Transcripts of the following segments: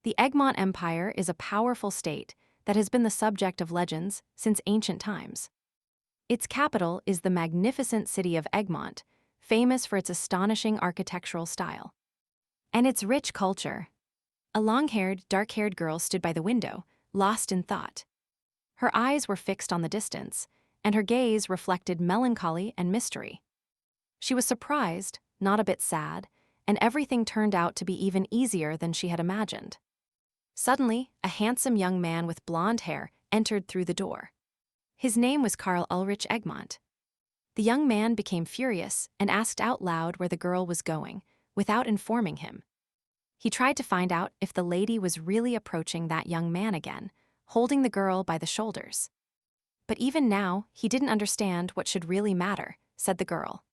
The Egmont Empire is a powerful state that has been the subject of legends since ancient times. Its capital is the magnificent city of Egmont, famous for its astonishing architectural style. And its rich culture. A long-haired, dark-haired girl stood by the window, lost in thought. Her eyes were fixed on the distance, and her gaze reflected melancholy and mystery. She was surprised, not a bit sad, and everything turned out to be even easier than she had imagined. Suddenly, a handsome young man with blonde hair entered through the door. His name was Ulrich Egmont. The young man became furious and asked out loud where the girl was going, without informing him. He tried to find out if the lady was really approaching that young man again, holding the girl by the shoulders. But even now, he didn't understand what should really matter, said the girl.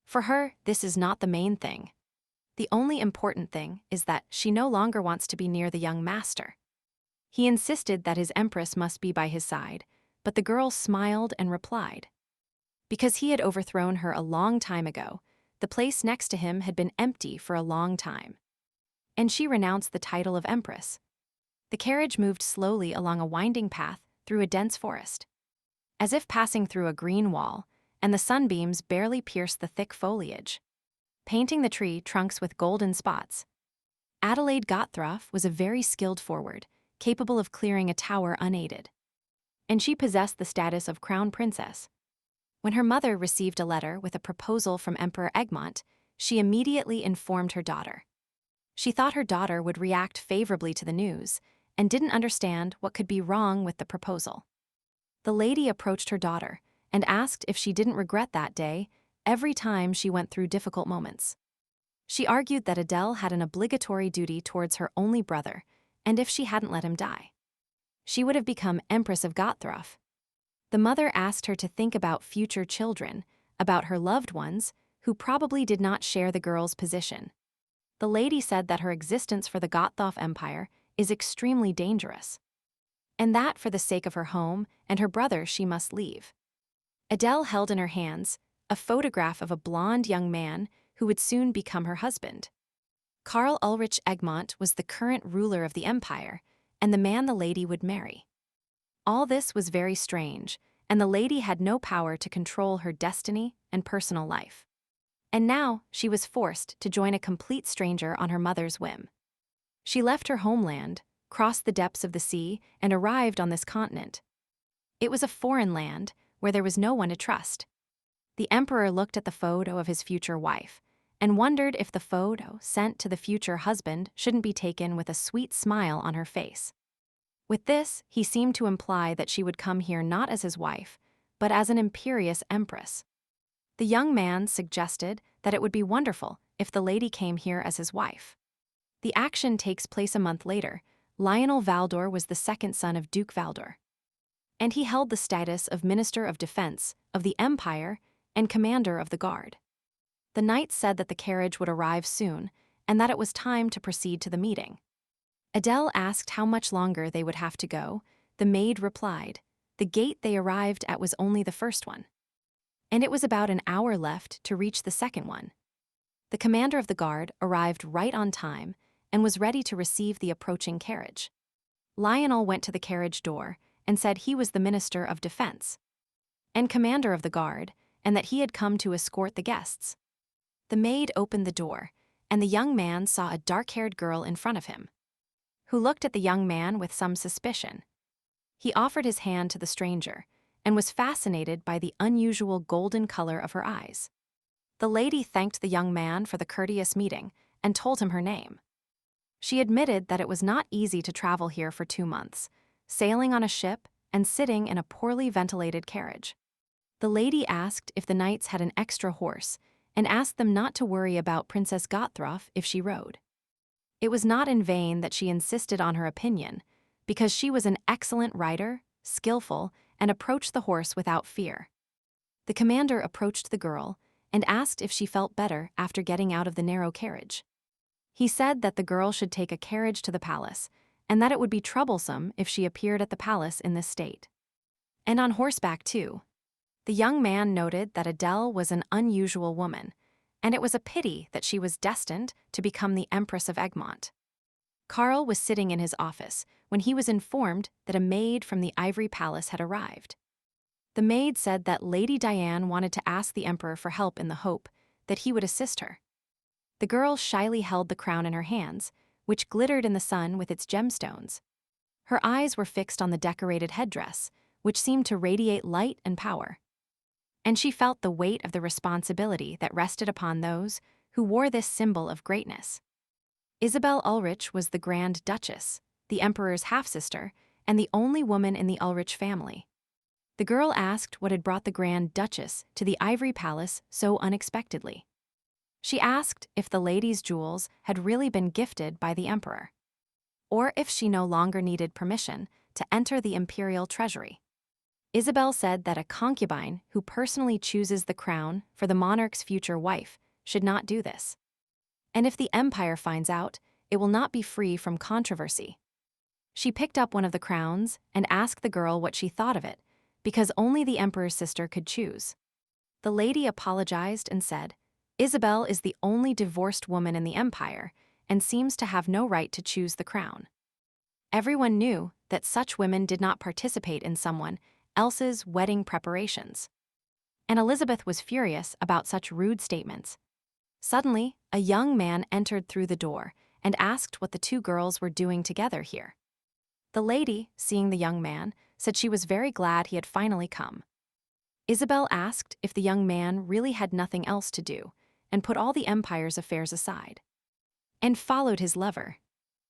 For her, this is not the main thing. The only important thing is that she no longer wants to be near the young master. He insisted that his Empress must be by his side, but the girl smiled and replied. Because he had overthrown her a long time ago, the place next to him had been empty for a long time. And she renounced the title of Empress. The carriage moved slowly along a winding path through a dense forest, as if passing through a green wall, and the sunbeams barely pierced the thick foliage, painting the tree trunks with golden spots. Adelaide Gottthroff was a very skilled forward, capable of clearing a tower unaided. And she possessed the status of crown princess. When her mother received a letter with a proposal from Emperor Egmont, she immediately informed her daughter. She thought her daughter would react favorably to the news and didn't understand what could be wrong with the proposal. The lady approached her daughter and asked if she didn't regret that day every time she went through difficult moments. She argued that Adele had an obligatory duty towards her only brother, and if she hadn't let him die, she would have become Empress of Gottthroff. The mother asked her to think about future children, about her loved ones, who probably did not share the girl's position. The lady said that her existence for the Gottthroff Empire is extremely dangerous, and that for the sake of her home and her brother she must leave. Adele held in her hands a photograph of a blonde young man who would soon become her husband. Ulrich Egmont was the current ruler of the empire, and the man the lady would marry. All this was very strange, and the lady had no power to control her destiny and personal life. And now she was forced to join a complete stranger on her mother's whim. She left her homeland, crossed the depths of the sea, and arrived on this continent. It was a foreign land where there was no one to trust. The emperor looked at the photo of his future wife and wondered if the photo sent to the future husband shouldn't be taken with a sweet smile on her face. With this, he seemed to imply that she would come here not as his wife, but as an imperious empress. The young man suggested that it would be wonderful if the lady came here as his wife. The action takes place a month later. Lionel Valdor was the second son of Duke Valdor, and he held the status of Minister of Defense of the Empire and Commander of the Guard. The knights said that the carriage would arrive soon and that it was time to proceed to the meeting. Adele asked how much longer they would have to go. The maid replied, the gate they arrived at was only the first one, and it was about an hour left to reach the second one. The commander of the guard arrived right on time and was ready to receive the approaching carriage. Lionel went to the carriage door and said he was the Minister of Defense and commander of the guard, and that he had come to escort the guests. The maid opened the door, and the young man saw a dark-haired girl in front of him, who looked at the young man with some suspicion. He offered his hand to the stranger and was fascinated by the unusual golden color of her eyes. The lady thanked the young man for the courteous meeting and told him her name. She admitted that it was not easy to travel here for 2 months, sailing on a ship and sitting in a poorly ventilated carriage. The lady asked if the knights had an extra horse and asked them not to worry about Princess Gottthroff if she rode. It was not in vain that she insisted on her opinion, because she was an excellent rider, skillful, and approached the horse without fear. The commander approached the girl and asked if she felt better after getting out of the narrow carriage. He said that the girl should take a carriage to the palace, and that it would be troublesome if she appeared at the palace in this state. And on horseback, too. The young man noted that Adele was an unusual woman, and it was a pity that she was destined to become the Empress of Egmont. Karl was sitting in his office when he was informed that a maid from the Ivory Palace had arrived. The maid said that Lady Diane wanted to ask the emperor for help in the hope that he would assist her. The girl shyly held the crown in her hands, which glittered in the sun with its gemstones. Her eyes were fixed on the decorated headdress, which seemed to radiate light and power. And she felt the weight of the responsibility that rested upon those who wore this symbol of greatness. Isabel Ulrich was the Grand Duchess, the emperor's half-sister, and the only woman in the Ulrich family. The girl asked what had brought the Grand Duchess to the Ivory Palace so unexpectedly. She asked if the lady's jewels had really been gifted by the emperor, or if she no longer needed permission to enter the imperial treasury. Isabel said that a concubine who personally chooses the crown for the monarch's future wife should not do this. And if the empire finds out, it will not be free from controversy. She picked up one of the crowns and asked the girl what she thought of it, because only the emperor's sister could choose. The lady apologized and said, "Isabel is the only divorced woman in the empire and seems to have no right to choose the crown." Everyone knew that such women did not participate in someone else's wedding preparations. And Elizabeth was furious about such rude statements. Suddenly, a young man entered through the door and asked what the two girls were doing together here. The lady, seeing the young man, said she was very glad he had finally come. Isabel asked if the young man really had nothing else to do and put all the empire's affairs aside, and followed his lover.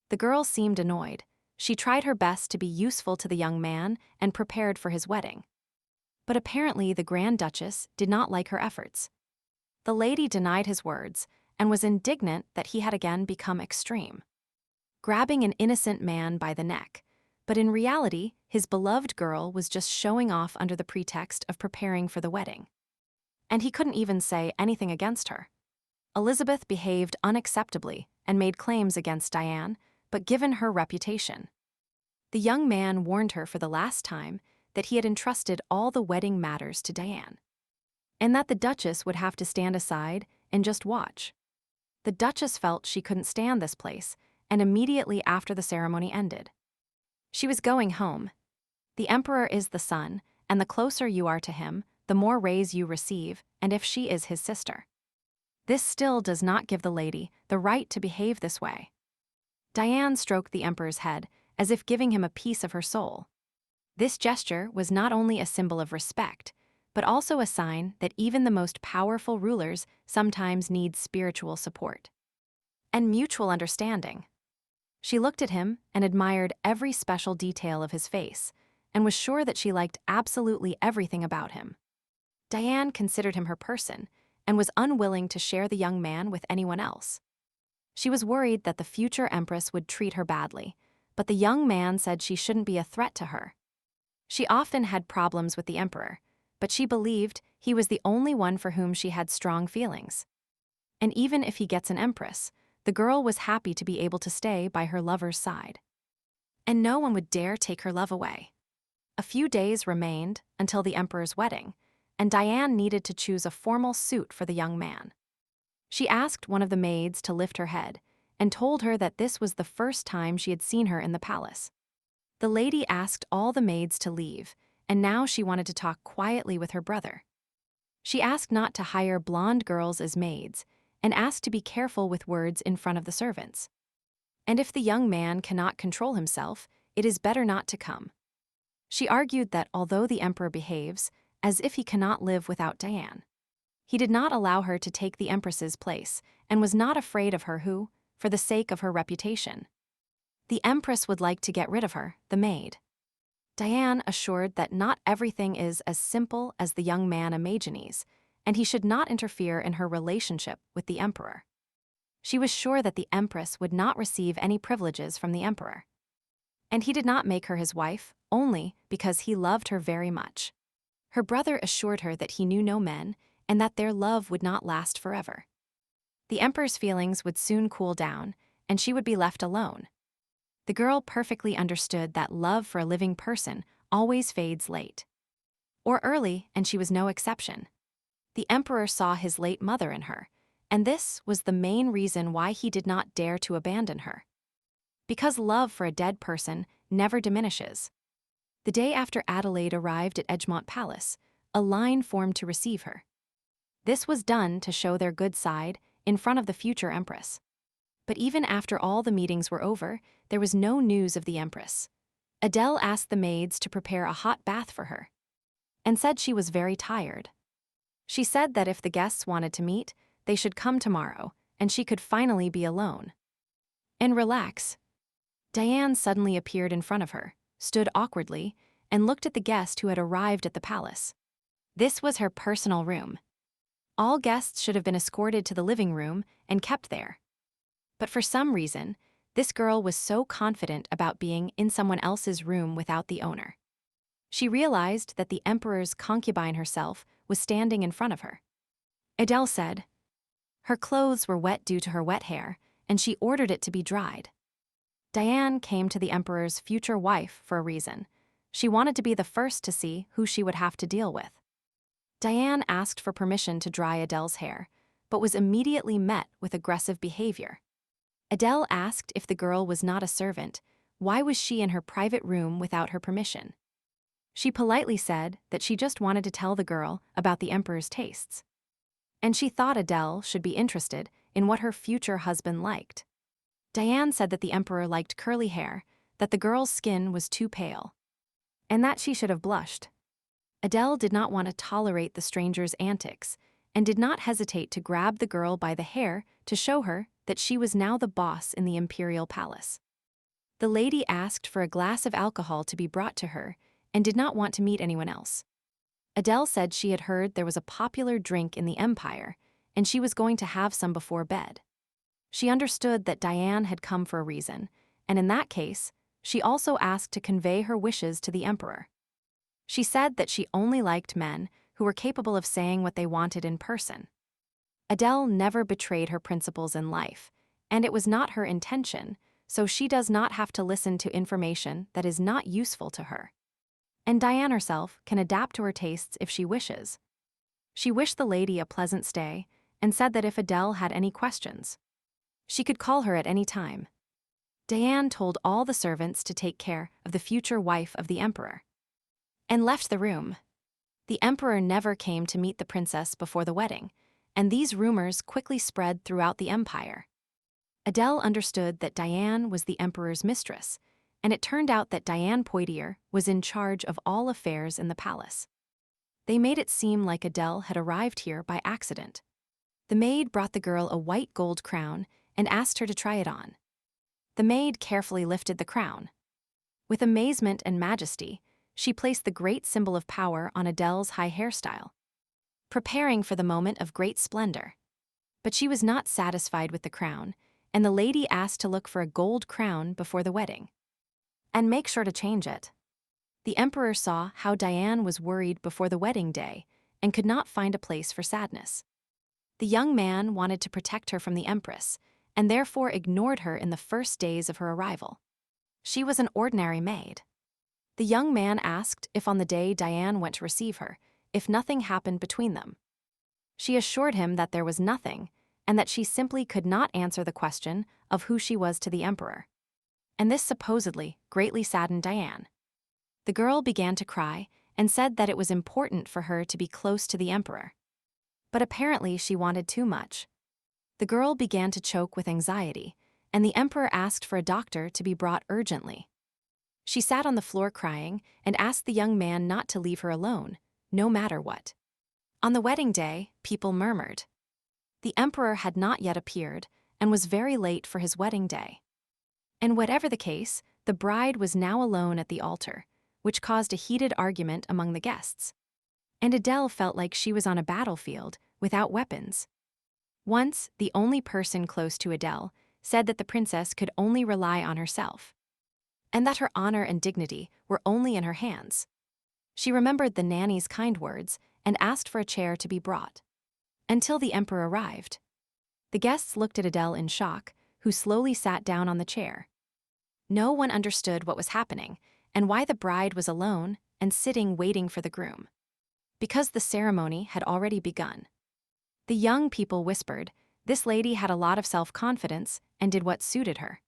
The girl seemed annoyed. She tried her best to be useful to the young man and prepared for his wedding. But apparently the Grand Duchess did not like her efforts. The lady denied his words and was indignant that he had again become extreme, grabbing an innocent man by the neck. But in reality, his beloved girl was just showing off under the pretext of preparing for the wedding. And he couldn't even say anything against her. Elizabeth behaved unacceptably and made claims against Diane, but given her reputation. The young man warned her for the last time that he had entrusted all the wedding matters to Diane, and that the Duchess would have to stand aside and just watch. The Duchess felt she couldn't stand this place, and immediately after the ceremony ended, she was going home. The emperor is the sun, and the closer you are to him, the more rays you receive, and if she is his sister. This still does not give the lady the right to behave this way. Diane stroked the emperor's head, as if giving him a piece of her soul. This gesture was not only a symbol of respect, but also a sign that even the most powerful rulers sometimes need spiritual support and mutual understanding. She looked at him and admired every special detail of his face, and was sure that she liked absolutely everything about him. Diane considered him her person, and was unwilling to share the young man with anyone else. She was worried that the future empress would treat her badly, but the young man said she shouldn't be a threat to her. She often had problems with the emperor, but she believed he was the only one for whom she had strong feelings. And even if he gets an empress, the girl was happy to be able to stay by her lover's side. And no one would dare take her love away. A few days remained until the emperor's wedding, and Diane needed to choose a formal suit for the young man. She asked one of the maids to lift her head, and told her that this was the first time she had seen her in the palace. The lady asked all the maids to leave, and now she wanted to talk quietly with her brother. She asked not to hire blonde girls as maids, and asked to be careful with words in front of the servants. And if the young man cannot control himself, it is better not to come. She argued that although the emperor behaves as if he cannot live without Diane, he did not allow her to take the empress's place, and was not afraid of her who, for the sake of her reputation, the empress would like to get rid of her, the maid. Diane assured that not everything is as simple as the young man imagines, and he should not interfere in her relationship with the emperor. She was sure that the empress would not receive any privileges from the emperor. And he did not make her his wife only because he loved her very much. Her brother assured her that he knew no men, and that their love would not last forever. The emperor's feelings would soon cool down, and she would be left alone. The girl perfectly understood that love for a living person always fades late. Or early, and she was no exception. The emperor saw his late mother in her, and this was the main reason why he did not dare to abandon her. because love for a dead person never diminishes. The day after Adelaide arrived at Egmont Palace, a line formed to receive her. This was done to show their good side in front of the future Empress. But even after all the meetings were over, there was no news of the Empress. Adele asked the maids to prepare a hot bath for her and said she was very tired. She said that if the guests wanted to meet, they should come tomorrow, and she could finally be alone and relax. Diane suddenly appeared in front of her, stood awkwardly, and looked at the guest who had arrived at the palace. This was her personal room. All guests should have been escorted to the living room and kept there. But for some reason, this girl was so confident about being in someone else's room without the owner. She realized that the emperor's concubine herself was standing in front of her. Adele said, her clothes were wet due to her wet hair, and she ordered it to be dried. Diane came to the emperor's future wife for a reason. She wanted to be the first to see who she would have to deal with. Diane asked for permission to dry Adele's hair, but was immediately met with aggressive behavior. Adele asked if the girl was not a servant, why was she in her private room without her permission? She politely said that she just wanted to tell the girl about the emperor's tastes. And she thought Adele should be interested in what her future husband liked. Diane said that the emperor liked curly hair, that the girl's skin was too pale, and that she should have blushed. Adele did not want to tolerate the stranger's antics and did not hesitate to grab the girl by the hair to show her that she was now the boss in the imperial palace. The lady asked for a glass of alcohol to be brought to her and did not want to meet anyone else. Adele said she had heard there was a popular drink in the empire and she was going to have some before bed. She understood that Diane had come for a reason, and in that case, she also asked to convey her wishes to the emperor. She said that she only liked men who were capable of saying what they wanted in person. Adele never betrayed her principles in life, and it was not her intention, so she does not have to listen to information that is not useful to her. And Diane herself can adapt to her tastes if she wishes. She wished the lady a pleasant stay and said that if Adele had any questions, she could call her at any time. Diane told all the servants to take care of the future wife of the emperor and left the room. The emperor never came to meet the princess before the wedding, and these rumors quickly spread throughout the empire. Adele understood that Diane was the emperor's mistress, and it turned out that Diane Poitiers was in charge of all affairs in the palace. They made it seem like Adele had arrived here by accident. The maid brought the girl a white gold crown and asked her to try it on. The maid carefully lifted the crown. With amazement and majesty, she placed the great symbol of power on Adele's high hairstyle, preparing for the moment of great splendor. But she was not satisfied with the crown, and the lady asked to look for a gold crown before the wedding. And make sure to change it. The emperor saw how Diane was worried before the wedding day and could not find a place for sadness. The young man wanted to protect her from the empress, and therefore ignored her in the first days of her arrival. She was an ordinary maid. The young man asked if on the day Diane went to receive her, if nothing happened between them. She assured him that there was nothing, and that she simply could not answer the question of who she was to the emperor. And this supposedly greatly saddened Diane. The girl began to cry and said that it was important for her to be close to the emperor. But apparently she wanted too much. The girl began to choke with anxiety, and the emperor asked for a doctor to be brought urgently. She sat on the floor crying and asked the young man not to leave her alone, no matter what. On the wedding day, people murmured. The emperor had not yet appeared and was very late for his wedding day. And whatever the case, the bride was now alone at the altar, which caused a heated argument among the guests. And Adele felt like she was on a battlefield without weapons. Once, the only person close to Adele said that the princess could only rely on herself, and that her honor and dignity were only in her hands. She remembered the nanny's kind words and asked for a chair to be brought, until the emperor arrived. The guests looked at Adele in shock, who slowly sat down on the chair. No one understood what was happening and why the bride was alone and sitting waiting for the groom, because the ceremony had already begun. The young people whispered, this lady had a lot of self-confidence and did what suited her.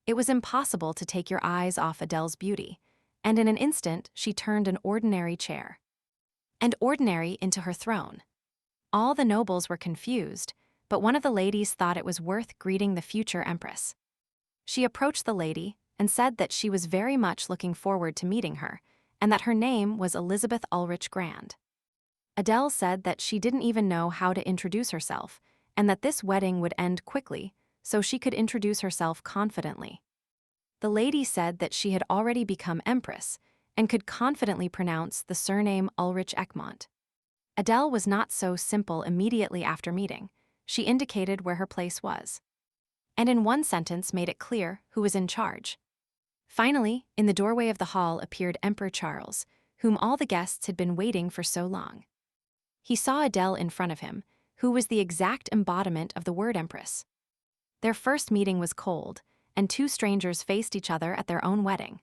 It was impossible to take your eyes off Adele's beauty, and in an instant she turned an ordinary chair and ordinary into her throne. All the nobles were confused, but one of the ladies thought it was worth greeting the future empress. She approached the lady and said that she was very much looking forward to meeting her, and that her name was Elizabeth Ulrich Grand. Adele said that she didn't even know how to introduce herself, and that this wedding would end quickly, so she could introduce herself confidently. The lady said that she had already become empress and could confidently pronounce the surname Ulrich Egmont. Adele was not so simple immediately after meeting. She indicated where her place was, and in one sentence made it clear who was in charge. Finally, in the doorway of the hall appeared Emperor Charles, whom all the guests had been waiting for so long. He saw Adele in front of him, who was the exact embodiment of the word empress. Their first meeting was cold, and two strangers faced each other at their own wedding.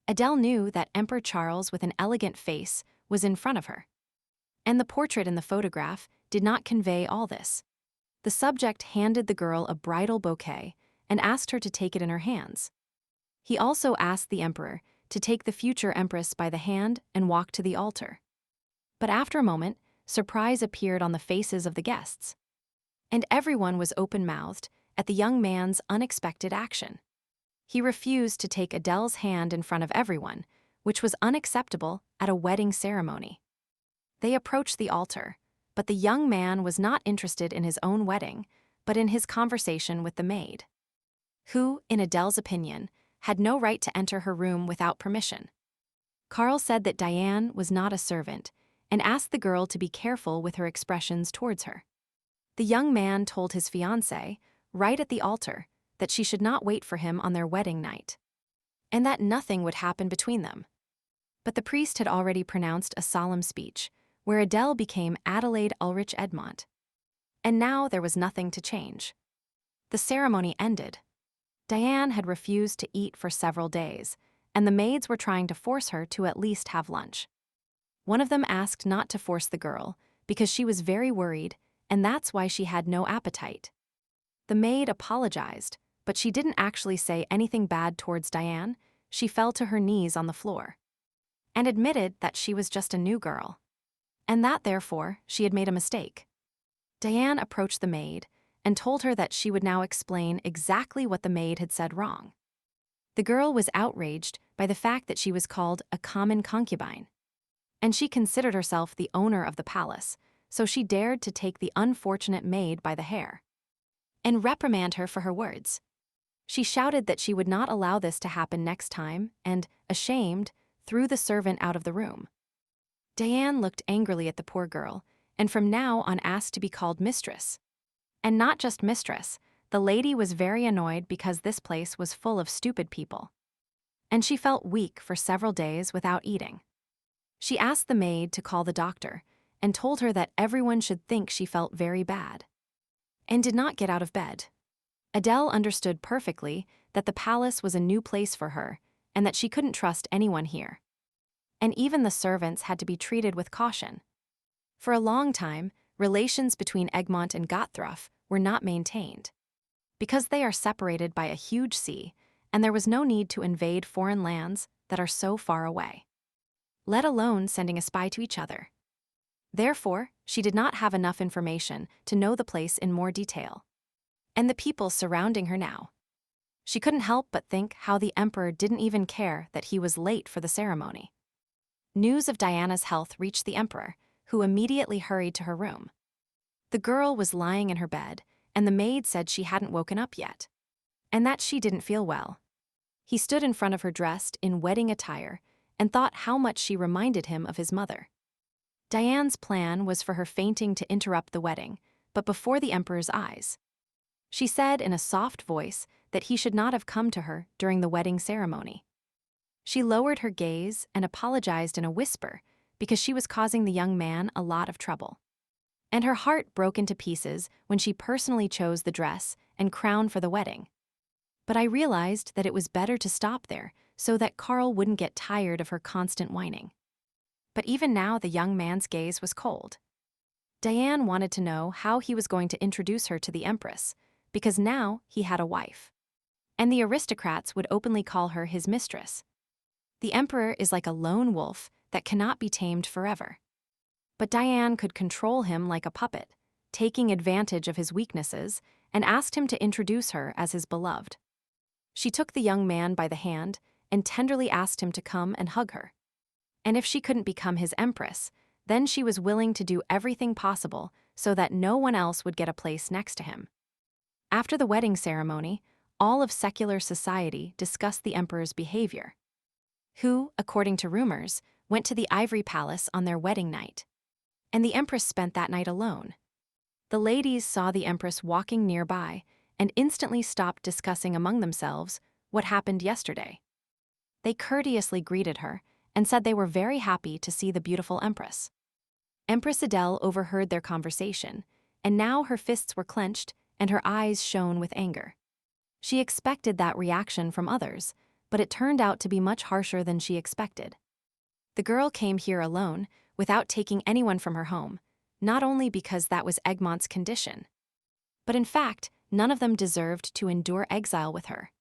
Adele knew that Emperor Charles with an elegant face was in front of her. And the portrait in the photograph did not convey all this. The subject handed the girl a bridal bouquet and asked her to take it in her hands. He also asked the emperor to take the future empress by the hand and walk to the altar. But after a moment, surprise appeared on the faces of the guests, and everyone was open-mouthed at the young man's unexpected action. He refused to take Adele's hand in front of everyone, which was unacceptable at a wedding ceremony. They approached the altar, but the young man was not interested in his own wedding, but in his conversation with the maid, who, in Adele's opinion, had no right to enter her room without permission. Karl said that Diane was not a servant and asked the girl to be careful with her expressions towards her. The young man told his fiancée, right at the altar, that she should not wait for him on their wedding night, and that nothing would happen between them. But the priest had already pronounced a solemn speech, where Adele became Adelaide Ulrich Egmont. And now there was nothing to change. The ceremony ended. Diane had refused to eat for several days, and the maids were trying to force her to at least have lunch. One of them asked not to force the girl, because she was very worried, and that's why she had no appetite. The maid apologized, but she didn't actually say anything bad towards Diane. She fell to her knees on the floor and admitted that she was just a new girl, and that, therefore, she had made a mistake. Diane approached the maid and told her that she would now explain exactly what the maid had said wrong. The girl was outraged by the fact that she was called a common concubine, and she considered herself the owner of the palace, so she dared to take the unfortunate maid by the hair and reprimand her for her words. She shouted that she would not allow this to happen next time and, ashamed, threw the servant out of the room. Diane looked angrily at the poor girl, and from now on asked to be called mistress. And not just mistress, the lady was very annoyed because this place was full of stupid people. And she felt weak for several days without eating. She asked the maid to call the doctor and told her that everyone should think she felt very bad and did not get out of bed. Adele understood perfectly that the palace was a new place for her and that she couldn't trust anyone here. And even the servants had to be treated with caution. For a long time, relations between Egmont and Gotthruff were not maintained, because they are separated by a huge sea, and there was no need to invade foreign lands that are so far away, let alone sending a spy to each other. Therefore, she did not have enough information to know the place in more detail, and the people surrounding her now. She couldn't help but think how the emperor didn't even care that he was late for the ceremony. News of Diana's health reached the emperor, who immediately hurried to her room. The girl was lying in her bed, and the maid said she hadn't woken up yet, and that she didn't feel well. He stood in front of her dressed in wedding attire and thought how much she reminded him of his mother. Diane's plan was for her fainting to interrupt the wedding, but before the emperor's eyes. She said in a soft voice that he should not have come to her during the wedding ceremony. She lowered her gaze and apologized in a whisper because she was causing the young man a lot of trouble. And her heart broke into pieces when she personally chose the dress and crown for the wedding. But I realized that it was better to stop there so that Karl wouldn't get tired of her constant whining. But even now the young man's gaze was cold. Diane wanted to know how he was going to introduce her to the Empress, because now he had a wife. and the aristocrats would openly call her his mistress. The emperor is like a lone wolf that cannot be tamed forever. But Diane could control him like a puppet, taking advantage of his weaknesses, and asked him to introduce her as his beloved. She took the young man by the hand and tenderly asked him to come and hug her. And if she couldn't become his empress, then she was willing to do everything possible so that no one else would get a place next to him. After the wedding ceremony, all of secular society discussed the emperor's behavior, who, according to rumors, went to the Ivory Palace on their wedding night. And the empress spent that night alone. The ladies saw the empress walking nearby and instantly stopped discussing among themselves what happened yesterday. They courteously greeted her and said they were very happy to see the beautiful empress. Empress Adele overheard their conversation, and now her fists were clenched and her eyes shone with anger. She expected that reaction from others, but it turned out to be much harsher than she expected. The girl came here alone, without taking anyone from her home, not only because that was Egmont's condition, but in fact, none of them deserved to endure exile with her.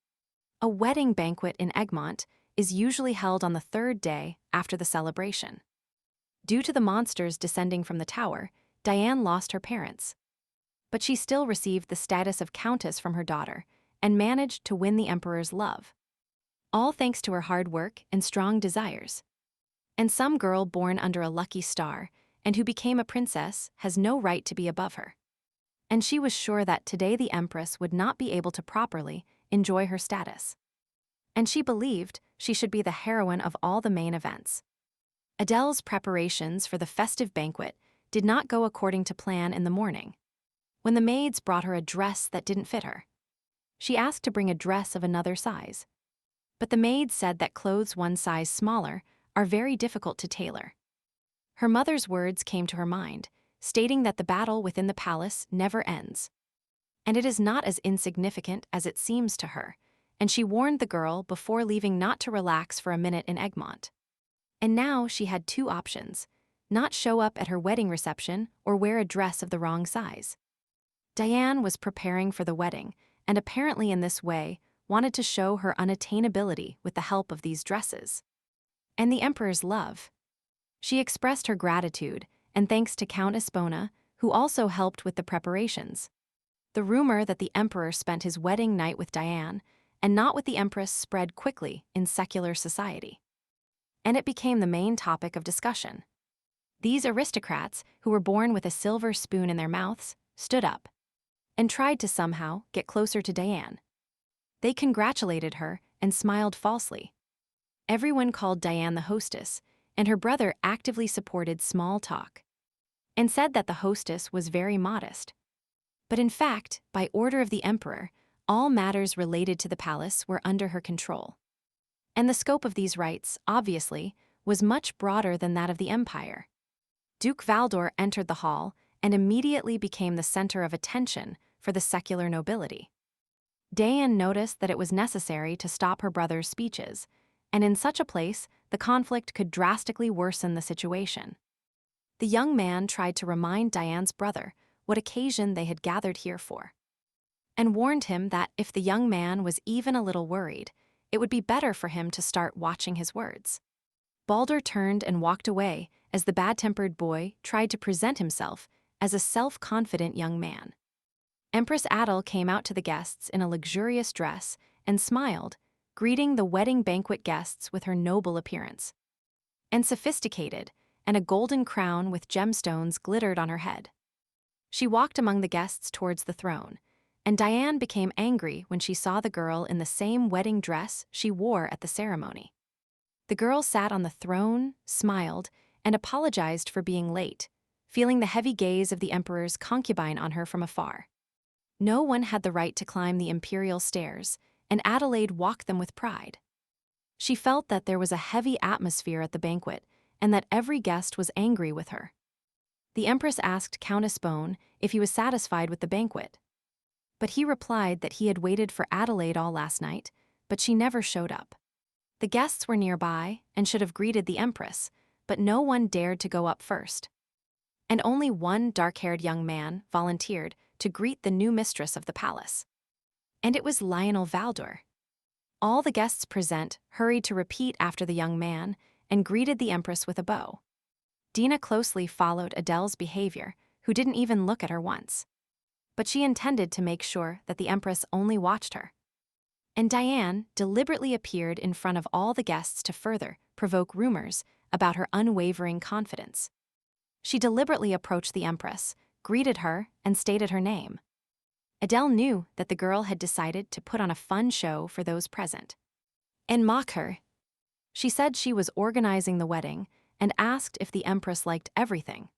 A wedding banquet in Egmont is usually held on the third day after the celebration. Due to the monsters descending from the tower, Diane lost her parents. But she still received the status of countess from her daughter and managed to win the emperor's love. All thanks to her hard work and strong desires. And some girl born under a lucky star and who became a princess has no right to be above her. And she was sure that today the empress would not be able to properly enjoy her status. And she believed she should be the heroine of all the main events. Adele's preparations for the festive banquet did not go according to plan in the morning. When the maids brought her a dress that didn't fit her, she asked to bring a dress of another size. But the maids said that clothes one size smaller are very difficult to tailor. Her mother's words came to her mind, stating that the battle within the palace never ends. And it is not as insignificant as it seems to her, and she warned the girl before leaving not to relax for a minute in Egmont. And now she had two options: not show up at her wedding reception or wear a dress of the wrong size. Diane was preparing for the wedding, and apparently in this way wanted to show her unattainability with the help of these dresses. And the emperor's love. She expressed her gratitude and thanks to Count Espona, who also helped with the preparations. The rumor that the emperor spent his wedding night with Diane and not with the empress spread quickly in secular society. And it became the main topic of discussion. These aristocrats, who were born with a silver spoon in their mouths, stood up and tried to somehow get closer to Diane. They congratulated her and smiled falsely. Everyone called Diane the hostess, and her brother actively supported small talk and said that the hostess was very modest. But in fact, by order of the emperor, all matters related to the palace were under her control. And the scope of these rights, obviously, was much broader than that of the empire. Duke Valdor entered the hall and immediately became the center of attention for the secular nobility. Diane noticed that it was necessary to stop her brother's speeches, and in such a place, the conflict could drastically worsen the situation. The young man tried to remind Diane's brother what occasion they had gathered here for, and warned him that if the young man was even a little worried, it would be better for him to start watching his words. Baldur turned and walked away as the bad-tempered boy tried to present himself as a self-confident young man. Empress Adele came out to the guests in a luxurious dress and smiled, greeting the wedding banquet guests with her noble appearance. And sophisticated, and a golden crown with gemstones glittered on her head. She walked among the guests towards the throne, and Diane became angry when she saw the girl in the same wedding dress she wore at the ceremony. The girl sat on the throne, smiled, and apologized for being late, feeling the heavy gaze of the emperor's concubine on her from afar. No one had the right to climb the imperial stairs, and Adelaide walked them with pride. She felt that there was a heavy atmosphere at the banquet, and that every guest was angry with her. The empress asked Count Espone if he was satisfied with the banquet. But he replied that he had waited for Adelaide all last night, but she never showed up. The guests were nearby and should have greeted the empress, but no one dared to go up first. And only one dark-haired young man volunteered to greet the new mistress of the palace. And it was Lionel Valdor. All the guests present hurried to repeat after the young man and greeted the Empress with a bow. Dina closely followed Adele's behavior, who didn't even look at her once. But she intended to make sure that the Empress only watched her. And Diane deliberately appeared in front of all the guests to further provoke rumors about her unwavering confidence. She deliberately approached the Empress, greeted her, and stated her name. Adele knew that the girl had decided to put on a fun show for those present and mock her. She said she was organizing the wedding and asked if the Empress liked everything.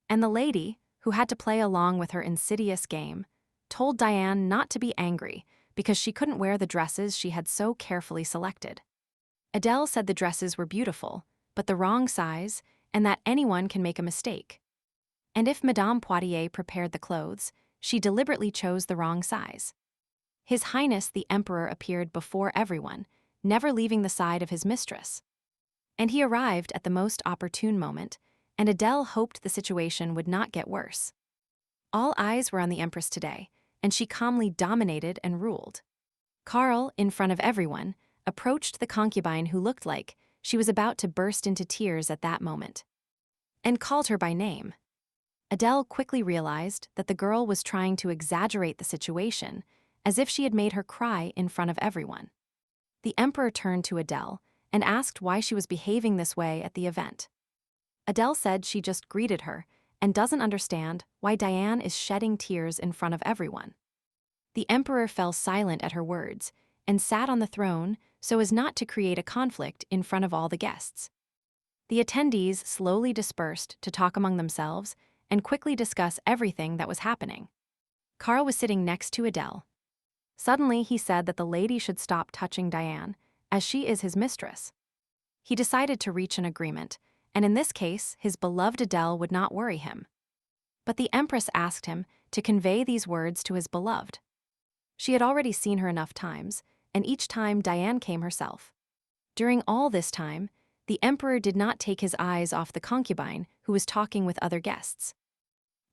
And the lady, who had to play along with her insidious game, told Diane not to be angry because she couldn't wear the dresses she had so carefully selected. Adele said the dresses were beautiful, but the wrong size, and that anyone can make a mistake. And if Madame Poitiers prepared the clothes, she deliberately chose the wrong size. His Highness the Emperor appeared before everyone, never leaving the side of his mistress. And he arrived at the most opportune moment, and Adele hoped the situation would not get worse. All eyes were on the Empress today, and she calmly dominated and ruled. Karl, in front of everyone, approached the concubine who looked like she was about to burst into tears at that moment, and called her by name. Adele quickly realized that the girl was trying to exaggerate the situation, as if she had made her cry in front of everyone. The Emperor turned to Adele and asked why she was behaving this way at the event. Adele said she just greeted her and doesn't understand why Diane is shedding tears in front of everyone. The Emperor fell silent at her words and sat on the throne so as not to create a conflict in front of all the guests. The attendees slowly dispersed to talk among themselves and quickly discuss everything that was happening. Karl was sitting next to Adele. Suddenly, he said that the lady should stop touching Diane, as she is his mistress. He decided to reach an agreement, and in this case, his beloved Adele would not worry him. But the Empress asked him to convey these words to his beloved. She had already seen her enough times, and each time Diane came herself. During all this time, the Emperor did not take his eyes off the concubine who was talking with other guests.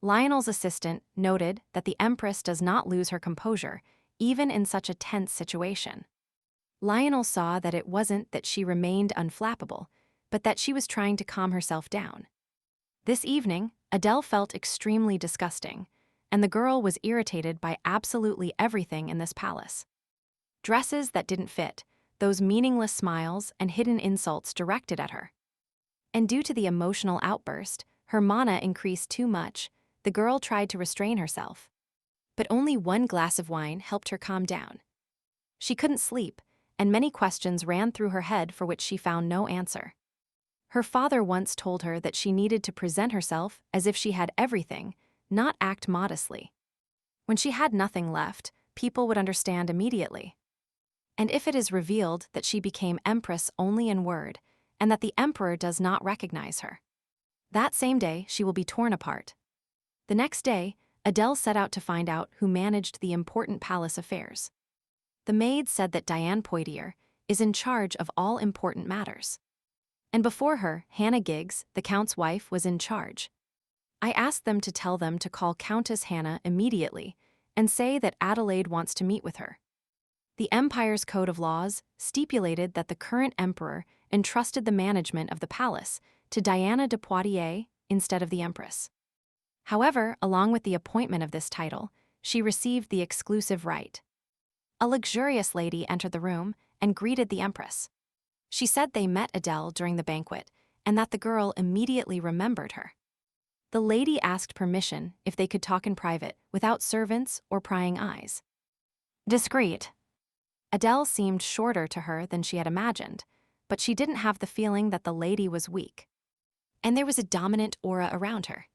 Lionel's assistant noted that the Empress does not lose her composure, even in such a tense situation. Lionel saw that it wasn't that she remained unflappable, but that she was trying to calm herself down. This evening, Adele felt extremely disgusting, and the girl was irritated by absolutely everything in this palace. Dresses that didn't fit, those meaningless smiles and hidden insults directed at her. And due to the emotional outburst, her mana increased too much. The girl tried to restrain herself. But only one glass of wine helped her calm down. She couldn't sleep, and many questions ran through her head for which she found no answer. Her father once told her that she needed to present herself as if she had everything, not act modestly. When she had nothing left, people would understand immediately. And if it is revealed that she became Empress only in word, and that the Emperor does not recognize her, that same day she will be torn apart. The next day, Adele set out to find out who managed the important palace affairs. The maid said that Diane Poitiers is in charge of all important matters. And before her, Hannah Giggs, the Count's wife, was in charge. I asked them to tell them to call Countess Hannah immediately and say that Adelaide wants to meet with her. The Empire's code of laws stipulated that the current emperor entrusted the management of the palace to Diana de Poitiers instead of the Empress. However, along with the appointment of this title, she received the exclusive right. A luxurious lady entered the room and greeted the Empress. She said they met Adele during the banquet and that the girl immediately remembered her. The lady asked permission if they could talk in private without servants or prying eyes. Discreet. Adele seemed shorter to her than she had imagined, but she didn't have the feeling that the lady was weak. And there was a dominant aura around her.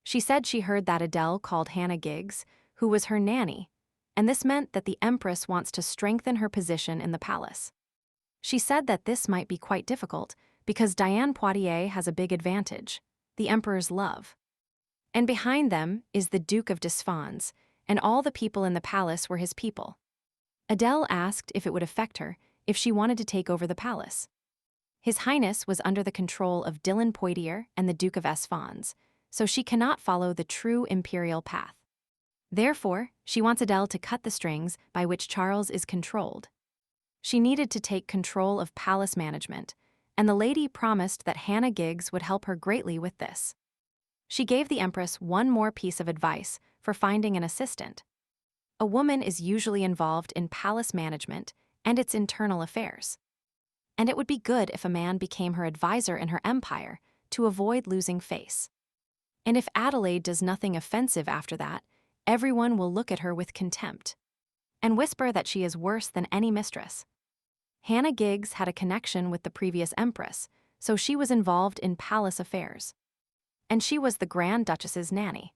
She said she heard that Adele called Hannah Giggs, who was her nanny, and this meant that the Empress wants to strengthen her position in the palace. She said that this might be quite difficult because Diane Poitiers has a big advantage, the Emperor's love. And behind them is the Duke of Defies, and all the people in the palace were his people. Adele asked if it would affect her if she wanted to take over the palace. His Highness was under the control of Dylan Poitiers and the Duke of Defies, so she cannot follow the true imperial path. Therefore, she wants Adele to cut the strings by which Charles is controlled. She needed to take control of palace management, and the lady promised that Hannah Giggs would help her greatly with this. She gave the Empress one more piece of advice for finding an assistant. A woman is usually involved in palace management and its internal affairs. And it would be good if a man became her advisor in her empire to avoid losing face. And if Adelaide does nothing offensive after that, everyone will look at her with contempt and whisper that she is worse than any mistress. Hannah Giggs had a connection with the previous Empress, so she was involved in palace affairs. And she was the Grand Duchess's nanny.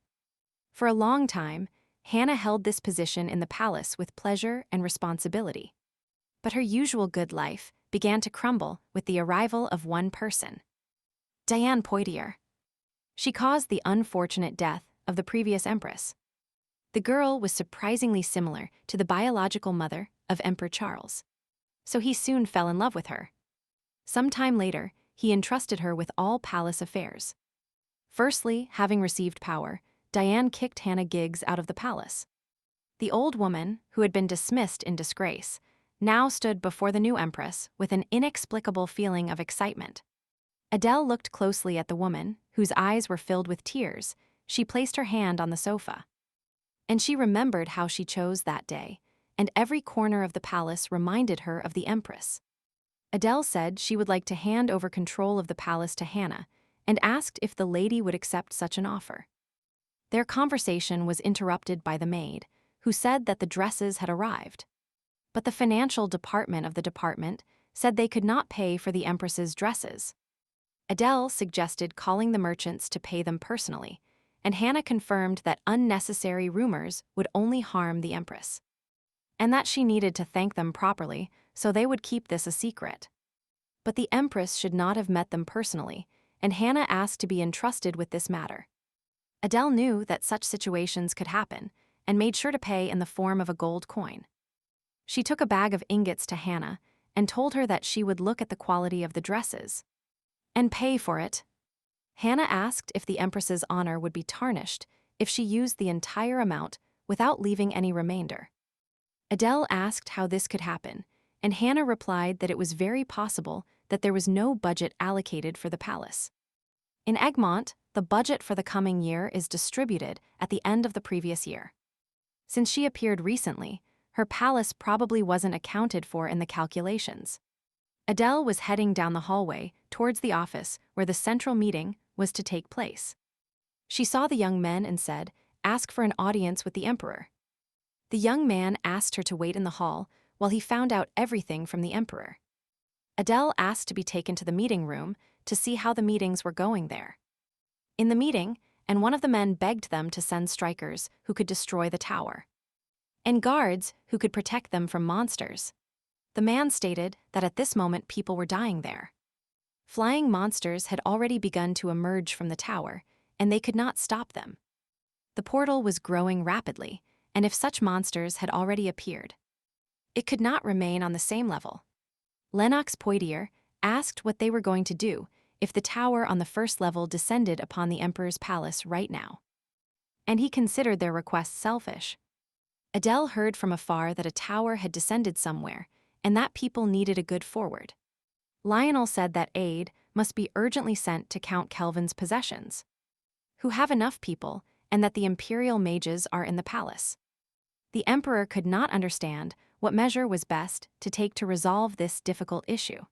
For a long time, Hannah held this position in the palace with pleasure and responsibility. But her usual good life began to crumble with the arrival of one person, Diane Poitiers. She caused the unfortunate death of the previous Empress. The girl was surprisingly similar to the biological mother of Emperor Charles, so he soon fell in love with her. Some time later, he entrusted her with all palace affairs. Firstly, having received power, Diane kicked Hannah Giggs out of the palace. The old woman, who had been dismissed in disgrace, now stood before the new Empress with an inexplicable feeling of excitement. Adele looked closely at the woman, whose eyes were filled with tears. She placed her hand on the sofa. And she remembered how she chose that day, and every corner of the palace reminded her of the Empress. Adele said she would like to hand over control of the palace to Hannah, and asked if the lady would accept such an offer. Their conversation was interrupted by the maid, who said that the dresses had arrived. But the financial department of the department said they could not pay for the Empress's dresses. Adele suggested calling the merchants to pay them personally, and Hannah confirmed that unnecessary rumors would only harm the Empress, and that she needed to thank them properly so they would keep this a secret. But the Empress should not have met them personally, and Hannah asked to be entrusted with this matter. Adele knew that such situations could happen and made sure to pay in the form of a gold coin. She took a bag of ingots to Hannah and told her that she would look at the quality of the dresses and pay for it. Hannah asked if the Empress's honor would be tarnished if she used the entire amount without leaving any remainder. Adele asked how this could happen, and Hannah replied that it was very possible that there was no budget allocated for the palace. In Egmont, the budget for the coming year is distributed at the end of the previous year. Since she appeared recently, her palace probably wasn't accounted for in the calculations. Adele was heading down the hallway towards the office where the central meeting was to take place. She saw the young men and said, "Ask for an audience with the Emperor." The young man asked her to wait in the hall while he found out everything from the Emperor. Adele asked to be taken to the meeting room to see how the meetings were going there. In the meeting, and one of the men begged them to send strikers who could destroy the tower, and guards who could protect them from monsters. The man stated that at this moment people were dying there. Flying monsters had already begun to emerge from the tower, and they could not stop them. The portal was growing rapidly, and if such monsters had already appeared, it could not remain on the same level. Lennox Poitiers asked what they were going to do if the tower on the first level descended upon the Emperor's palace right now, and he considered their request selfish. Adele heard from afar that a tower had descended somewhere, and that people needed a good forward. Lionel said that aid must be urgently sent to Count Kelvin's possessions, who have enough people, and that the imperial mages are in the palace. The Emperor could not understand what measure was best to take to resolve this difficult issue.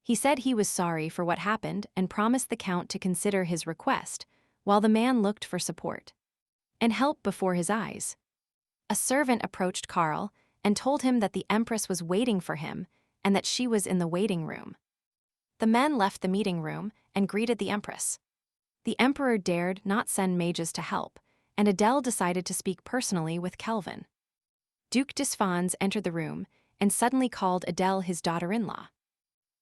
He said he was sorry for what happened and promised the Count to consider his request, while the man looked for support and help before his eyes. A servant approached Karl and told him that the Empress was waiting for him and that she was in the waiting room. The men left the meeting room and greeted the Empress. The Emperor dared not send mages to help, and Adele decided to speak personally with Kelvin. Duke Desfons entered the room and suddenly called Adele his daughter-in-law.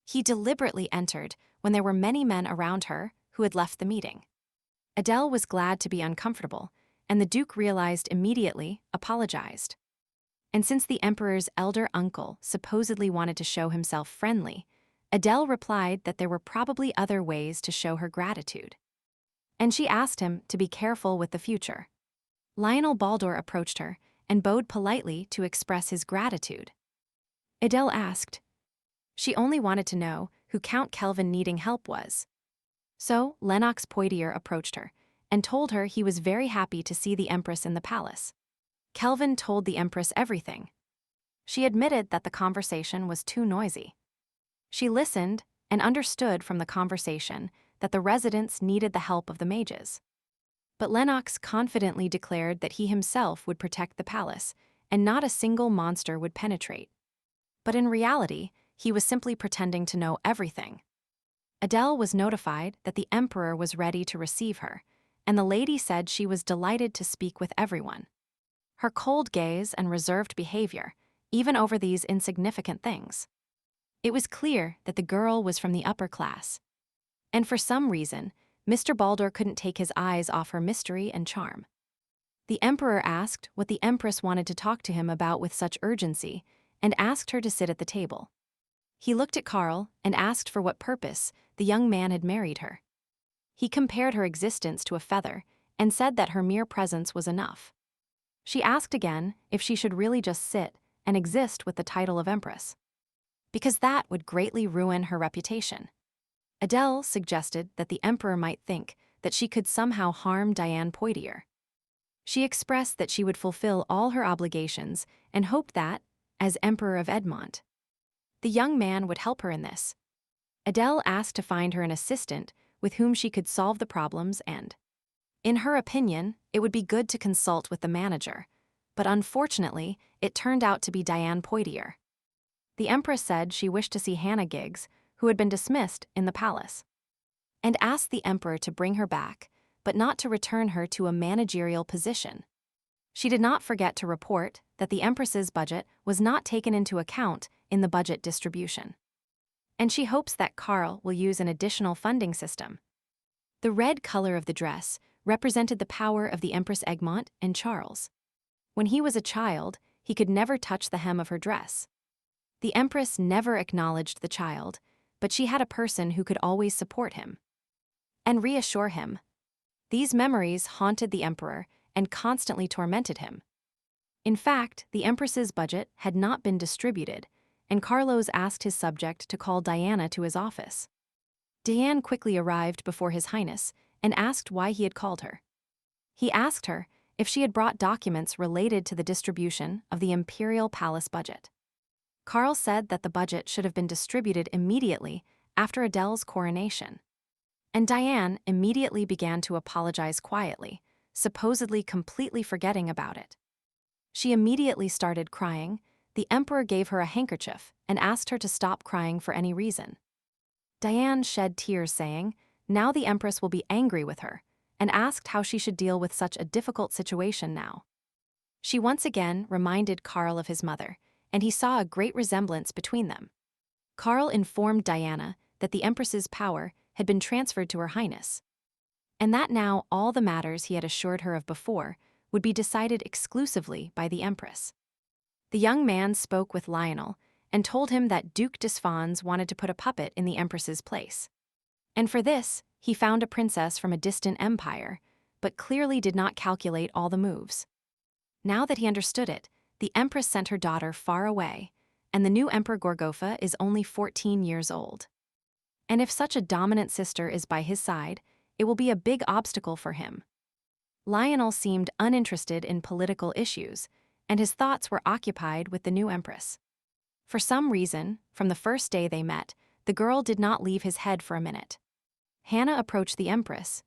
He deliberately entered when there were many men around her who had left the meeting. Adele was glad to be uncomfortable, and the Duke realized immediately, apologized. And since the Emperor's elder uncle supposedly wanted to show himself friendly, Adele replied that there were probably other ways to show her gratitude. And she asked him to be careful with the future. Lionel Baldur approached her and bowed politely to express his gratitude. Adele asked. She only wanted to know who Count Kelvin needing help was. So Lennox Poitier approached her and told her he was very happy to see the Empress in the palace. Kelvin told the Empress everything. She admitted that the conversation was too noisy. She listened and understood from the conversation that the residents needed the help of the mages. But Lennox confidently declared that he himself would protect the palace, and not a single monster would penetrate. But in reality, he was simply pretending to know everything. Adele was notified that the emperor was ready to receive her, and the lady said she was delighted to speak with everyone. Her cold gaze and reserved behavior, even over these insignificant things. It was clear that the girl was from the upper class. And for some reason, Mr. Baldur couldn't take his eyes off her mystery and charm. The emperor asked what the empress wanted to talk to him about with such urgency, and asked her to sit at the table. He looked at Karl and asked for what purpose the young man had married her. He compared her existence to a feather and said that her mere presence was enough. She asked again if she should really just sit and exist with the title of empress, because that would greatly ruin her reputation. Adele suggested that the emperor might think that she could somehow harm Diane Poitier. She expressed that she would fulfill all her obligations and hoped that, as Emperor of Egmont, the young man would help her in this. Adele asked to find her an assistant with whom she could solve the problems and, in her opinion, it would be good to consult with the manager, but unfortunately, it turned out to be Diane Poitier. The Empress said she wished to see Hannah Giggs, who had been dismissed in the palace, and asked the emperor to bring her back, but not to return her to a managerial position. She did not forget to report that the Empress's budget was not taken into account in the budget distribution. And she hopes that Karl will use an additional funding system. The red color of the dress represented the power of the Empress Egmont and Charles. When he was a child, he could never touch the hem of her dress. The Empress never acknowledged the child, but she had a person who could always support him and reassure him. These memories haunted the emperor and constantly tormented him. In fact, the Empress's budget had not been distributed, and Carlos asked his subject to call Diana to his office. Diane quickly arrived before His Highness and asked why he had called her. He asked her if she had brought documents related to the distribution of the imperial palace budget. Karl said that the budget should have been distributed immediately after Adele's coronation. And Diane immediately began to apologize quietly, supposedly completely forgetting about it. She immediately started crying. The emperor gave her a handkerchief and asked her to stop crying for any reason. Diane shed tears, saying, now the empress will be angry with her, and asked how she should deal with such a difficult situation now. She once again reminded Karl of his mother, and he saw a great resemblance between them. Karl informed Diana that the Empress's power had been transferred to Her Highness, and that now all the matters he had assured her of before would be decided exclusively by the Empress. The young man spoke with Lionel and told him that Duke Desfons wanted to put a puppet in the Empress's place. And for this, he found a princess from a distant empire, but clearly did not calculate all the moves. Now that he understood it, the Empress sent her daughter far away, and the new Emperor Gorgopha is only 14 years old. And if such a dominant sister is by his side, it will be a big obstacle for him. Lionel seemed uninterested in political issues, and his thoughts were occupied with the new Empress. For some reason, from the first day they met, the girl did not leave his head for a minute. Hannah approached the Empress.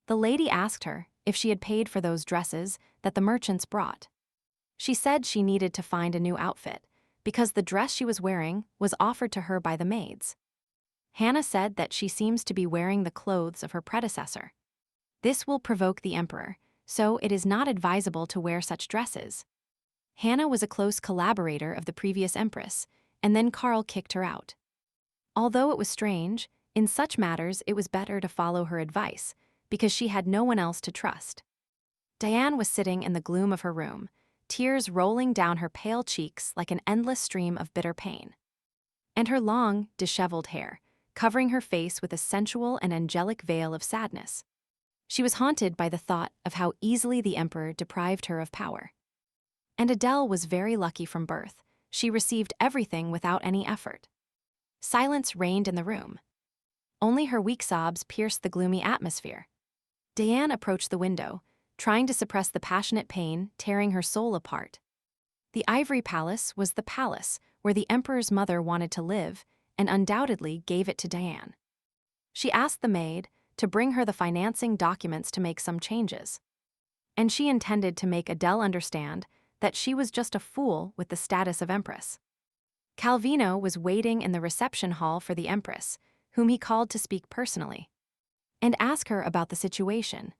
The lady asked her if she had paid for those dresses that the merchants brought. She said she needed to find a new outfit, because the dress she was wearing was offered to her by the maids. Hannah said that she seems to be wearing the clothes of her predecessor. This will provoke the emperor, so it is not advisable to wear such dresses. Hannah was a close collaborator of the previous empress, and then Karl kicked her out. Although it was strange, in such matters it was better to follow her advice, because she had no one else to trust. Diane was sitting in the gloom of her room, tears rolling down her pale cheeks like an endless stream of bitter pain. And her long, disheveled hair, covering her face with a sensual and angelic veil of sadness. She was haunted by the thought of how easily the emperor deprived her of power. And Adele was very lucky from birth. She received everything without any effort. Silence reigned in the room. Only her weak sobs pierced the gloomy atmosphere. Diane approached the window, trying to suppress the passionate pain tearing her soul apart. The Ivory Palace was the palace where the emperor's mother wanted to live and undoubtedly gave it to Diane. She asked the maid to bring her the financing documents to make some changes. And she intended to make Adele understand that she was just a fool with the status of Empress. Calvino was waiting in the reception hall for the Empress, whom he called to speak personally and ask her about the situation.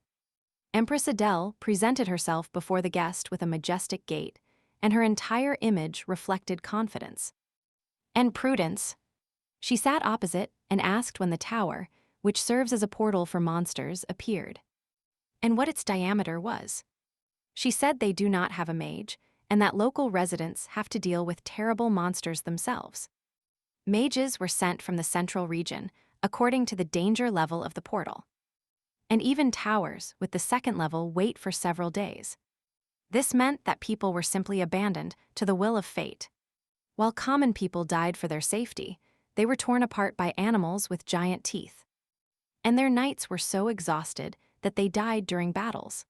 Empress Adele presented herself before the guest with a majestic gait, and her entire image reflected confidence and prudence. She sat opposite and asked when the tower, which serves as a portal for monsters, appeared, and what its diameter was. She said they do not have a mage, and that local residents have to deal with terrible monsters themselves. Mages were sent from the central region, according to the danger level of the portal. And even towers with the second level wait for several days. This meant that people were simply abandoned to the will of fate. While common people died for their safety, they were torn apart by animals with giant teeth. And their knights were so exhausted that they died during battles.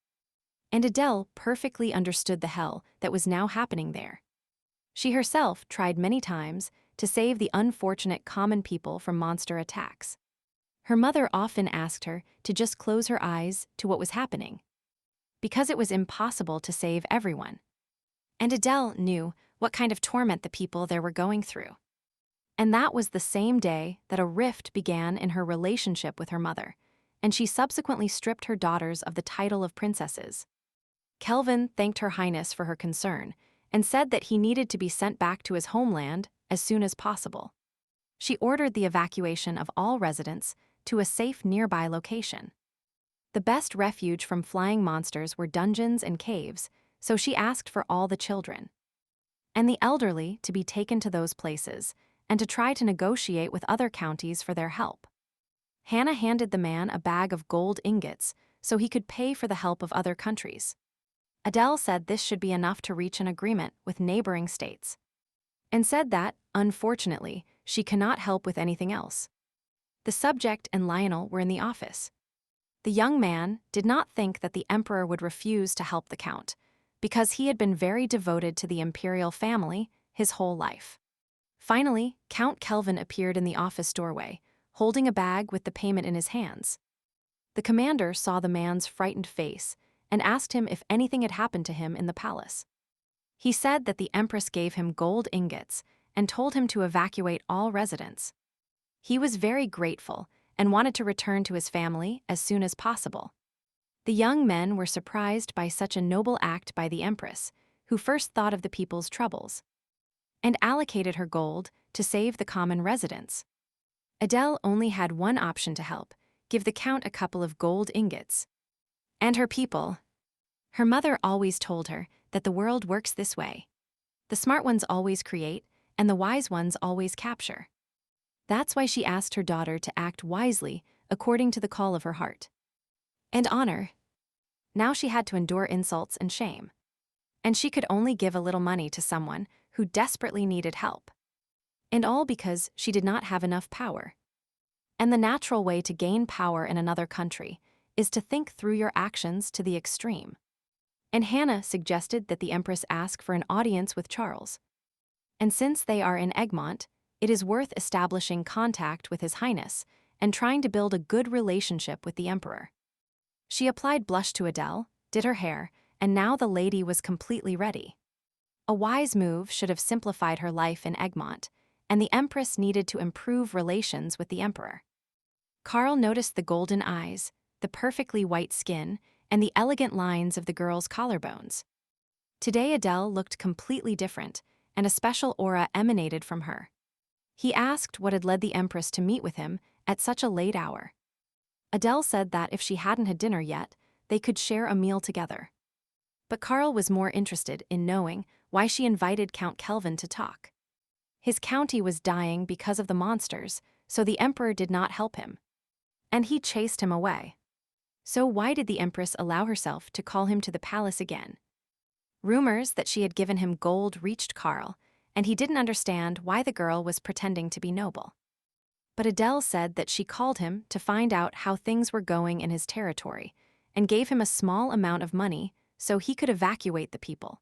And Adele perfectly understood the hell that was now happening there. She herself tried many times to save the unfortunate common people from monster attacks. Her mother often asked her to just close her eyes to what was happening, because it was impossible to save everyone. And Adele knew what kind of torment the people there were going through. And that was the same day that a rift began in her relationship with her mother, and she subsequently stripped her daughters of the title of princesses. Kelvin thanked Her Highness for her concern and said that he needed to be sent back to his homeland as soon as possible. She ordered the evacuation of all residents to a safe nearby location. The best refuge from flying monsters were dungeons and caves, so she asked for all the children and the elderly to be taken to those places and to try to negotiate with other counties for their help. Hannah handed the man a bag of gold ingots so he could pay for the help of other countries. Adele said this should be enough to reach an agreement with neighboring states, and said that, unfortunately, she cannot help with anything else. The subject and Lionel were in the office. The young man did not think that the emperor would refuse to help the count, because he had been very devoted to the imperial family his whole life. Finally, Count Kelvin appeared in the office doorway, holding a bag with the payment in his hands. The commander saw the man's frightened face and asked him if anything had happened to him in the palace. He said that the Empress gave him gold ingots and told him to evacuate all residents. He was very grateful and wanted to return to his family as soon as possible. The young men were surprised by such a noble act by the Empress, who first thought of the people's troubles and allocated her gold to save the common residents. Adele only had one option to help: give the count a couple of gold ingots. And her people. Her mother always told her that the world works this way. The smart ones always create, and the wise ones always capture. That's why she asked her daughter to act wisely according to the call of her heart and honor. Now she had to endure insults and shame, and she could only give a little money to someone who desperately needed help. And all because she did not have enough power. And the natural way to gain power in another country is to think through your actions to the extreme. And Hannah suggested that the Empress ask for an audience with Charles. And since they are in Egmont, it is worth establishing contact with His Highness and trying to build a good relationship with the Emperor. She applied blush to Adele, did her hair, and now the lady was completely ready. A wise move should have simplified her life in Egmont, and the Empress needed to improve relations with the Emperor. Carl noticed the golden eyes, the perfectly white skin, and the elegant lines of the girl's collarbones. Today Adele looked completely different, and a special aura emanated from her. He asked what had led the Empress to meet with him at such a late hour. Adele said that if she hadn't had dinner yet, they could share a meal together. But Carl was more interested in knowing why she invited Count Kelvin to talk. His county was dying because of the monsters, so the Emperor did not help him. And he chased him away. So why did the Empress allow herself to call him to the palace again? Rumors that she had given him gold reached Karl, and he didn't understand why the girl was pretending to be noble. But Adele said that she called him to find out how things were going in his territory and gave him a small amount of money so he could evacuate the people.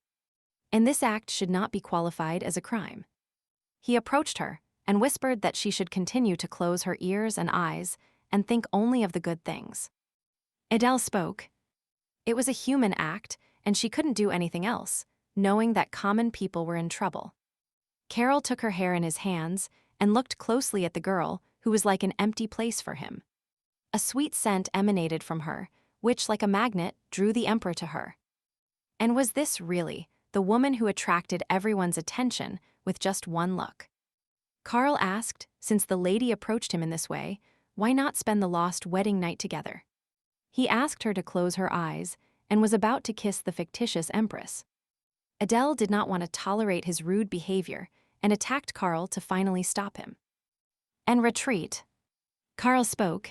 And this act should not be qualified as a crime. He approached her and whispered that she should continue to close her ears and eyes and think only of the good things. Adele spoke. It was a human act, and she couldn't do anything else, knowing that common people were in trouble. Carol took her hair in his hands and looked closely at the girl, who was like an empty place for him. A sweet scent emanated from her, which, like a magnet, drew the emperor to her. And was this really the woman who attracted everyone's attention with just one look? Karl asked, since the lady approached him in this way, why not spend the lost wedding night together? He asked her to close her eyes and was about to kiss the fictitious Empress. Adele did not want to tolerate his rude behavior and attacked Karl to finally stop him. And retreat. Karl spoke.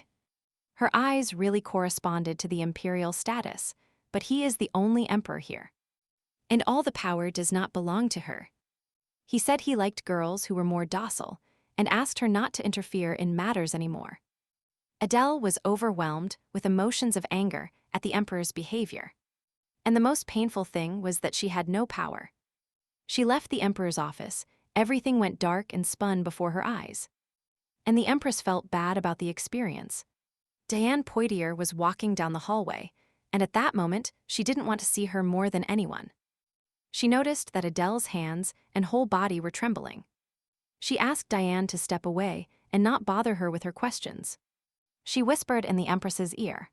Her eyes really corresponded to the imperial status, but he is the only emperor here. And all the power does not belong to her. He said he liked girls who were more docile and asked her not to interfere in matters anymore. Adele was overwhelmed with emotions of anger at the emperor's behavior. And the most painful thing was that she had no power. She left the emperor's office, everything went dark and spun before her eyes. And the empress felt bad about the experience. Diane Poitier was walking down the hallway, and at that moment, she didn't want to see her more than anyone. She noticed that Adele's hands and whole body were trembling. She asked Diane to step away and not bother her with her questions. She whispered in the Empress's ear.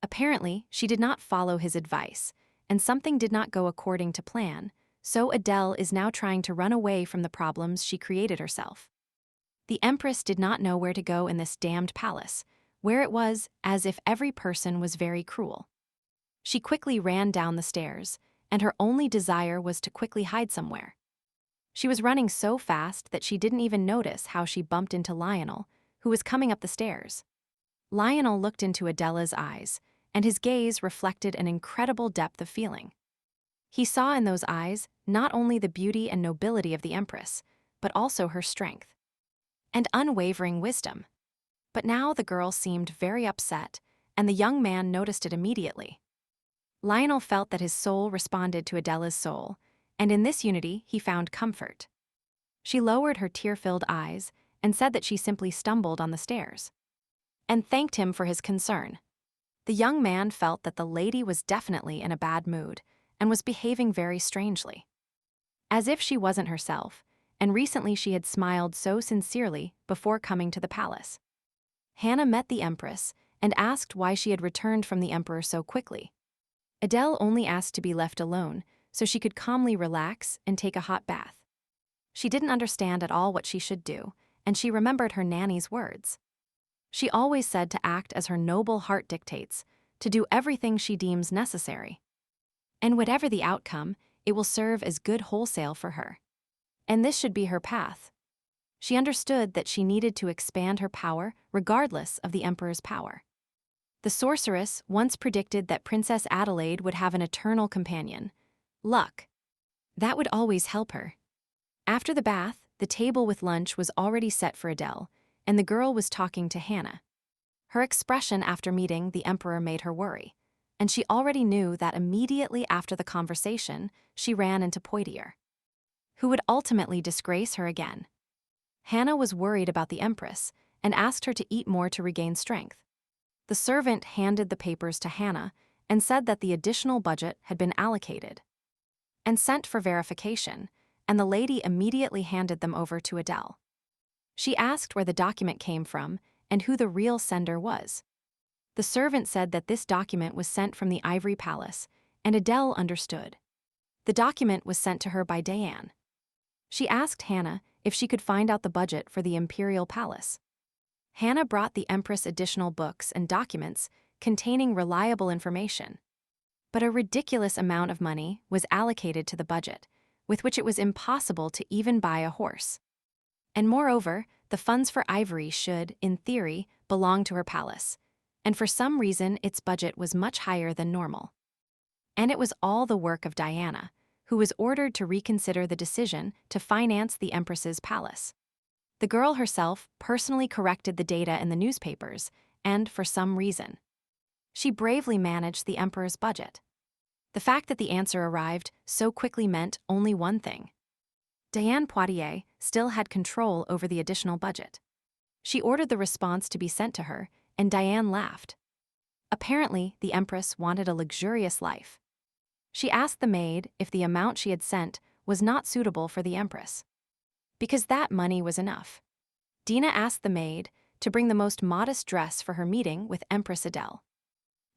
Apparently, she did not follow his advice, and something did not go according to plan, so Adele is now trying to run away from the problems she created herself. The Empress did not know where to go in this damned palace, where it was as if every person was very cruel. She quickly ran down the stairs, and her only desire was to quickly hide somewhere. She was running so fast that she didn't even notice how she bumped into Lionel, who was coming up the stairs. Lionel looked into Adela's eyes, and his gaze reflected an incredible depth of feeling. He saw in those eyes not only the beauty and nobility of the Empress, but also her strength and unwavering wisdom. But now the girl seemed very upset, and the young man noticed it immediately. Lionel felt that his soul responded to Adela's soul, and in this unity he found comfort. She lowered her tear-filled eyes and said that she simply stumbled on the stairs, and thanked him for his concern. The young man felt that the lady was definitely in a bad mood and was behaving very strangely, as if she wasn't herself, and recently she had smiled so sincerely before coming to the palace. Hannah met the Empress and asked why she had returned from the Emperor so quickly. Adele only asked to be left alone so she could calmly relax and take a hot bath. She didn't understand at all what she should do, and she remembered her nanny's words. She always said to act as her noble heart dictates, to do everything she deems necessary. And whatever the outcome, it will serve as good wholesale for her. And this should be her path. She understood that she needed to expand her power regardless of the Emperor's power. The sorceress once predicted that Princess Adelaide would have an eternal companion, luck. That would always help her. After the bath, the table with lunch was already set for Adele, and the girl was talking to Hannah. Her expression after meeting the Emperor made her worry, and she already knew that immediately after the conversation, she ran into Poitier, who would ultimately disgrace her again. Hannah was worried about the Empress and asked her to eat more to regain strength. The servant handed the papers to Hannah and said that the additional budget had been allocated and sent for verification, and the lady immediately handed them over to Adele. She asked where the document came from and who the real sender was. The servant said that this document was sent from the Ivory Palace, and Adele understood. The document was sent to her by Diane. She asked Hannah if she could find out the budget for the Imperial Palace. Hannah brought the Empress additional books and documents containing reliable information. But a ridiculous amount of money was allocated to the budget, with which it was impossible to even buy a horse. And moreover, the funds for ivory should, in theory, belong to her palace, and for some reason its budget was much higher than normal. And it was all the work of Diana, who was ordered to reconsider the decision to finance the Empress's palace. The girl herself personally corrected the data in the newspapers, and for some reason, she bravely managed the emperor's budget. The fact that the answer arrived so quickly meant only one thing. Diane Poitiers still had control over the additional budget. She ordered the response to be sent to her, and Diane laughed. Apparently, the Empress wanted a luxurious life. She asked the maid if the amount she had sent was not suitable for the Empress, because that money was enough. Dina asked the maid to bring the most modest dress for her meeting with Empress Adele,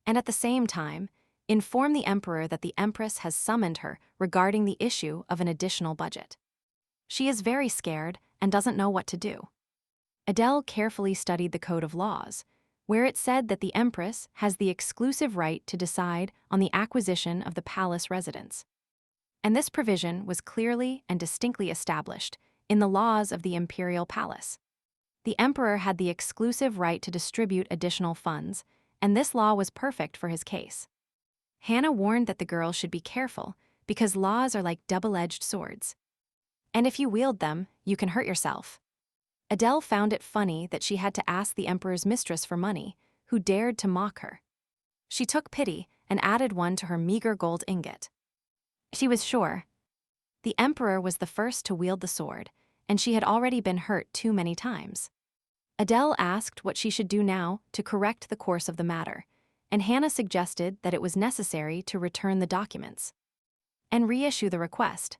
and at the same time, inform the Emperor that the Empress has summoned her regarding the issue of an additional budget. She is very scared and doesn't know what to do. Adele carefully studied the Code of Laws, where it said that the Empress has the exclusive right to decide on the acquisition of the palace residence. And this provision was clearly and distinctly established in the laws of the imperial palace. The Emperor had the exclusive right to distribute additional funds, and this law was perfect for his case. Hannah warned that the girl should be careful because laws are like double-edged swords. And if you wield them, you can hurt yourself. Adele found it funny that she had to ask the Emperor's mistress for money, who dared to mock her. She took pity and added one to her meager gold ingot. She was sure the Emperor was the first to wield the sword, and she had already been hurt too many times. Adele asked what she should do now to correct the course of the matter, and Hannah suggested that it was necessary to return the documents and reissue the request.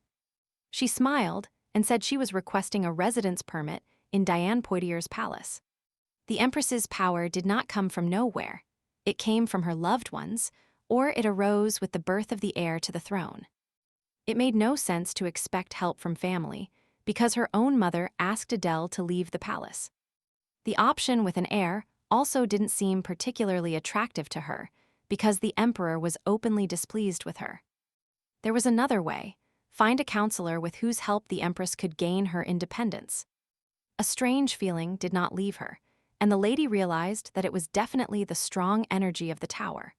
She smiled and said she was requesting a residence permit in Diane Poitiers's palace. The Empress's power did not come from nowhere. It came from her loved ones, or it arose with the birth of the heir to the throne. It made no sense to expect help from family, because her own mother asked Adele to leave the palace. The option with an heir also didn't seem particularly attractive to her, because the Emperor was openly displeased with her. There was another way: find a counselor with whose help the Empress could gain her independence. A strange feeling did not leave her, and the lady realized that it was definitely the strong energy of the tower.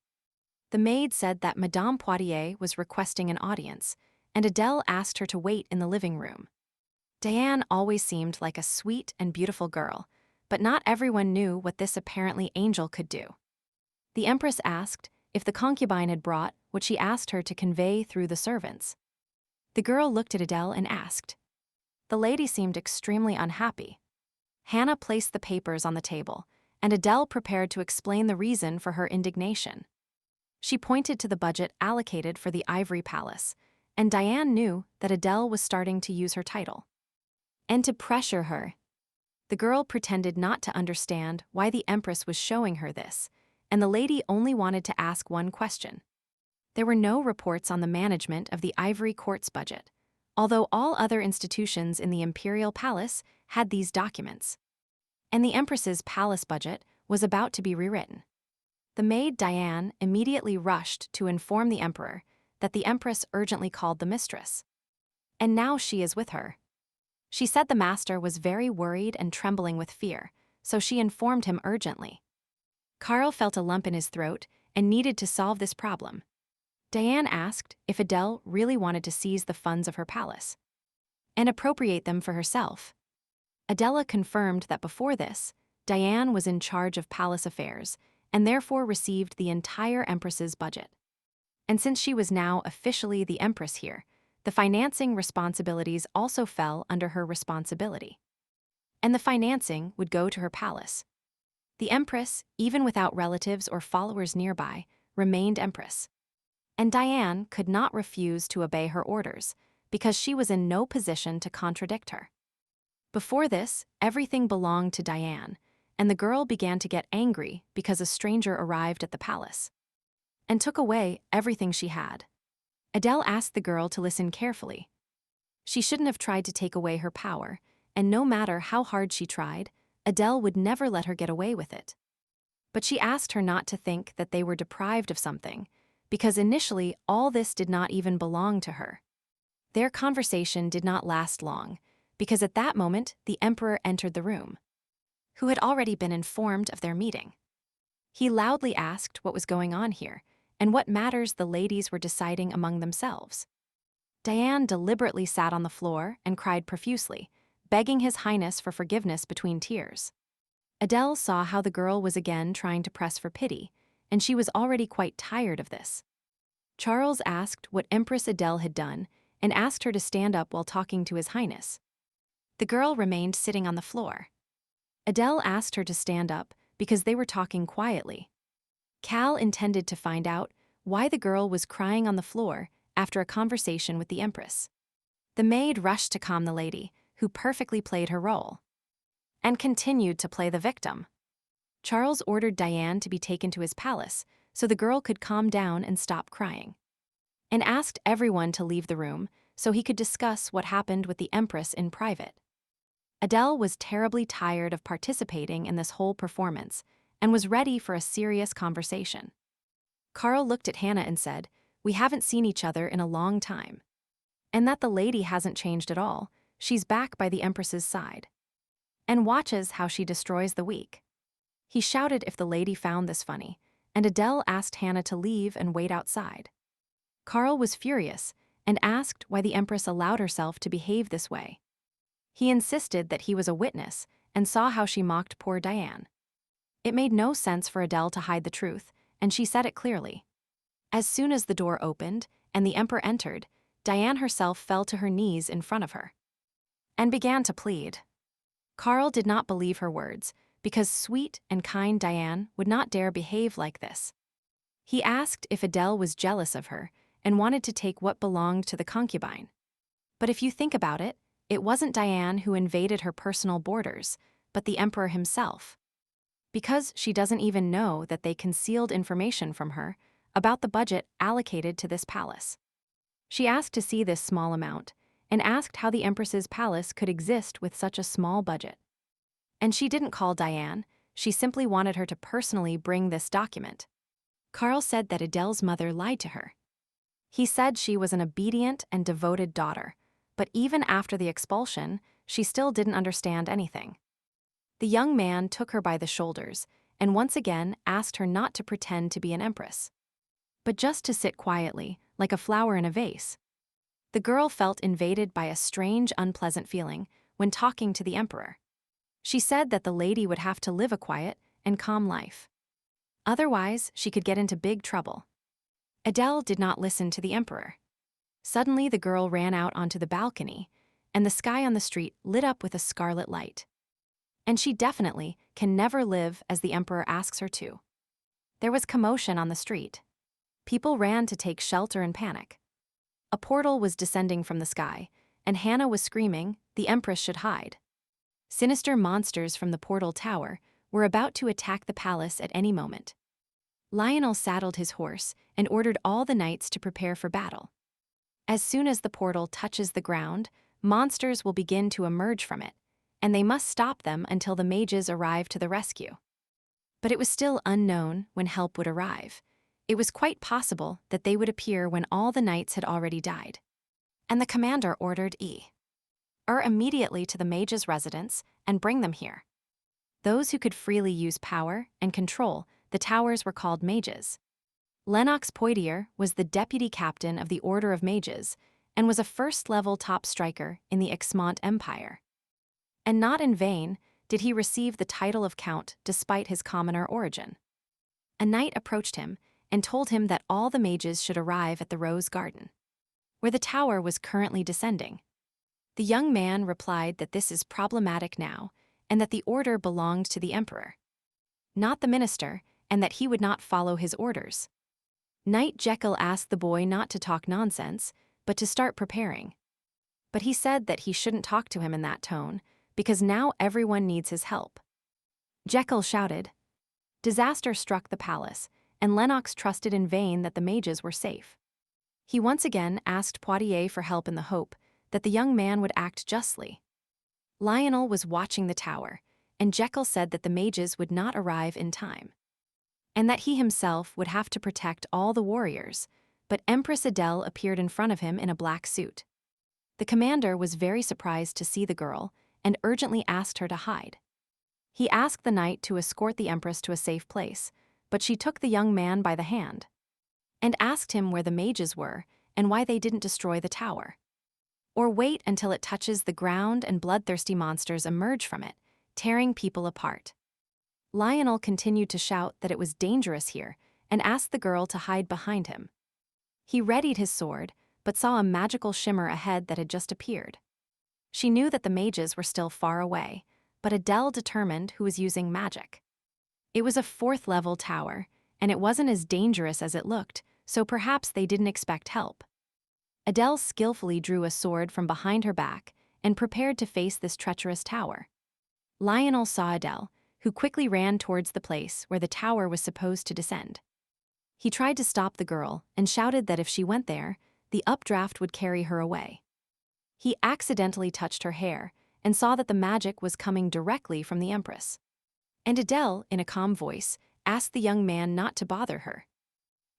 The maid said that Madame Poitiers was requesting an audience, and Adele asked her to wait in the living room. Diane always seemed like a sweet and beautiful girl, but not everyone knew what this apparently angel could do. The Empress asked if the concubine had brought what she asked her to convey through the servants. The girl looked at Adele and asked. The lady seemed extremely unhappy. Hannah placed the papers on the table, and Adele prepared to explain the reason for her indignation. She pointed to the budget allocated for the Ivory Palace, and Diane knew that Adele was starting to use her title. And to pressure her, the girl pretended not to understand why the Empress was showing her this, and the lady only wanted to ask one question. There were no reports on the management of the Ivory Court's budget, although all other institutions in the imperial palace had these documents. And the Empress's palace budget was about to be rewritten. The maid Diane immediately rushed to inform the Emperor that the Empress urgently called the mistress. And now she is with her. She said the master was very worried and trembling with fear, so she informed him urgently. Karl felt a lump in his throat and needed to solve this problem. Diane asked if Adele really wanted to seize the funds of her palace and appropriate them for herself. Adela confirmed that before this, Diane was in charge of palace affairs and therefore received the entire Empress's budget. And since she was now officially the Empress here, the financing responsibilities also fell under her responsibility. And the financing would go to her palace. The Empress, even without relatives or followers nearby, remained Empress. And Diane could not refuse to obey her orders, because she was in no position to contradict her. Before this, everything belonged to Diane, and the girl began to get angry because a stranger arrived at the palace and took away everything she had. Adele asked the girl to listen carefully. She shouldn't have tried to take away her power, and no matter how hard she tried, Adele would never let her get away with it. But she asked her not to think that they were deprived of something, because initially all this did not even belong to her. Their conversation did not last long, because at that moment the Emperor entered the room, who had already been informed of their meeting. He loudly asked what was going on here, and what matters the ladies were deciding among themselves. Diane deliberately sat on the floor and cried profusely, begging His Highness for forgiveness between tears. Adele saw how the girl was again trying to press for pity, and she was already quite tired of this. Charles asked what Empress Adele had done and asked her to stand up while talking to His Highness. The girl remained sitting on the floor. Adele asked her to stand up because they were talking quietly. Cal intended to find out why the girl was crying on the floor after a conversation with the Empress. The maid rushed to calm the lady, who perfectly played her role, and continued to play the victim. Charles ordered Diane to be taken to his palace so the girl could calm down and stop crying, and asked everyone to leave the room so he could discuss what happened with the Empress in private. Adele was terribly tired of participating in this whole performance and was ready for a serious conversation. Carl looked at Hannah and said, "We haven't seen each other in a long time. And that the lady hasn't changed at all, she's back by the Empress's side. And watches how she destroys the weak." He shouted if the lady found this funny, and Adele asked Hannah to leave and wait outside. Carl was furious and asked why the Empress allowed herself to behave this way. He insisted that he was a witness and saw how she mocked poor Diane. It made no sense for Adele to hide the truth, and she said it clearly. As soon as the door opened and the Emperor entered, Diane herself fell to her knees in front of her and began to plead. Carl did not believe her words, because sweet and kind Diane would not dare behave like this. He asked if Adele was jealous of her and wanted to take what belonged to the concubine. But if you think about it, it wasn't Diane who invaded her personal borders, but the Emperor himself. Because she doesn't even know that they concealed information from her about the budget allocated to this palace. She asked to see this small amount, and asked how the Empress's palace could exist with such a small budget. And she didn't call Diane, she simply wanted her to personally bring this document. Carl said that Adele's mother lied to her. He said she was an obedient and devoted daughter, but even after the expulsion, she still didn't understand anything. The young man took her by the shoulders and once again asked her not to pretend to be an empress, but just to sit quietly, like a flower in a vase. The girl felt invaded by a strange, unpleasant feeling when talking to the emperor. She said that the lady would have to live a quiet and calm life. Otherwise, she could get into big trouble. Adele did not listen to the emperor. Suddenly, the girl ran out onto the balcony, and the sky on the street lit up with a scarlet light. And she definitely can never live as the emperor asks her to. There was commotion on the street. People ran to take shelter in panic. A portal was descending from the sky, and Hannah was screaming, the Empress should hide. Sinister monsters from the portal tower were about to attack the palace at any moment. Lionel saddled his horse and ordered all the knights to prepare for battle. As soon as the portal touches the ground, monsters will begin to emerge from it, and they must stop them until the mages arrive to the rescue. But it was still unknown when help would arrive. It was quite possible that they would appear when all the knights had already died. And the commander ordered immediately to the mages' residence and bring them here. Those who could freely use power and control the towers were called mages. Lennox Poitier was the deputy captain of the Order of Mages and was a first-level top striker in the Egmont Empire. And not in vain did he receive the title of count despite his commoner origin. A knight approached him and told him that all the mages should arrive at the Rose Garden, where the tower was currently descending. The young man replied that this is problematic now and that the order belonged to the emperor, not the minister, and that he would not follow his orders. Knight Jekyll asked the boy not to talk nonsense, but to start preparing. But he said that he shouldn't talk to him in that tone, because now everyone needs his help. Jekyll shouted. Disaster struck the palace, and Lennox trusted in vain that the mages were safe. He once again asked Poitier for help in the hope that the young man would act justly. Lionel was watching the tower, and Jekyll said that the mages would not arrive in time, and that he himself would have to protect all the warriors, but Empress Adele appeared in front of him in a black suit. The commander was very surprised to see the girl and urgently asked her to hide. He asked the knight to escort the Empress to a safe place, but she took the young man by the hand and asked him where the mages were and why they didn't destroy the tower. Or wait until it touches the ground and bloodthirsty monsters emerge from it, tearing people apart. Lionel continued to shout that it was dangerous here and asked the girl to hide behind him. He readied his sword, but saw a magical shimmer ahead that had just appeared. She knew that the mages were still far away, but Adele determined who was using magic. It was a 4th-level tower, and it wasn't as dangerous as it looked, so perhaps they didn't expect help. Adele skillfully drew a sword from behind her back and prepared to face this treacherous tower. Lionel saw Adele, who quickly ran towards the place where the tower was supposed to descend. He tried to stop the girl and shouted that if she went there, the updraft would carry her away. He accidentally touched her hair and saw that the magic was coming directly from the Empress. And Adele, in a calm voice, asked the young man not to bother her.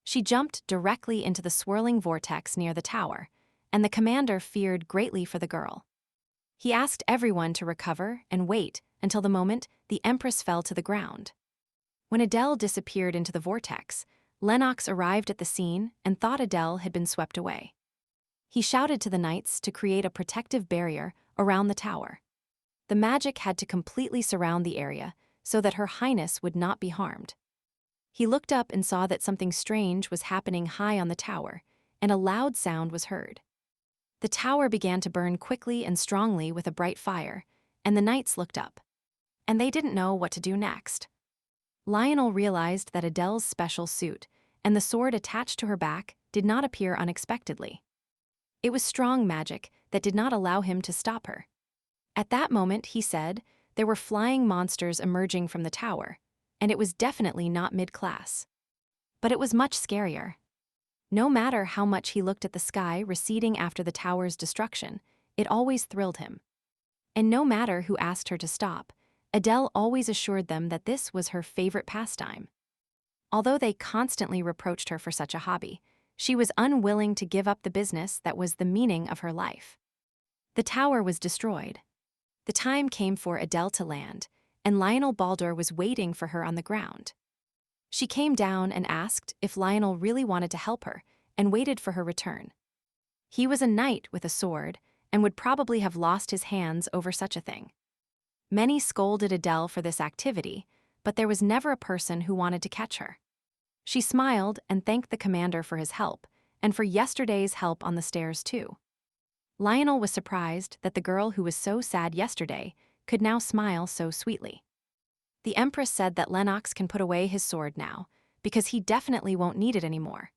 She jumped directly into the swirling vortex near the tower, and the commander feared greatly for the girl. He asked everyone to recover and wait until the moment the Empress fell to the ground. When Adele disappeared into the vortex, Lennox arrived at the scene and thought Adele had been swept away. He shouted to the knights to create a protective barrier around the tower. The magic had to completely surround the area so that Her Highness would not be harmed. He looked up and saw that something strange was happening high on the tower, and a loud sound was heard. The tower began to burn quickly and strongly with a bright fire, and the knights looked up. And they didn't know what to do next. Lionel realized that Adele's special suit and the sword attached to her back did not appear unexpectedly. It was strong magic that did not allow him to stop her. At that moment, he said, there were flying monsters emerging from the tower, and it was definitely not mid-class. But it was much scarier. No matter how much he looked at the sky receding after the tower's destruction, it always thrilled him. And no matter who asked her to stop, Adele always assured them that this was her favorite pastime. Although they constantly reproached her for such a hobby, she was unwilling to give up the business that was the meaning of her life. The tower was destroyed. The time came for Adele to land, and Lionel Baldur was waiting for her on the ground. She came down and asked if Lionel really wanted to help her, and waited for her return. He was a knight with a sword, and would probably have lost his hands over such a thing. Many scolded Adele for this activity, but there was never a person who wanted to catch her. She smiled and thanked the commander for his help, and for yesterday's help on the stairs too. Lionel was surprised that the girl who was so sad yesterday could now smile so sweetly. The Empress said that Lennox can put away his sword now, because he definitely won't need it anymore.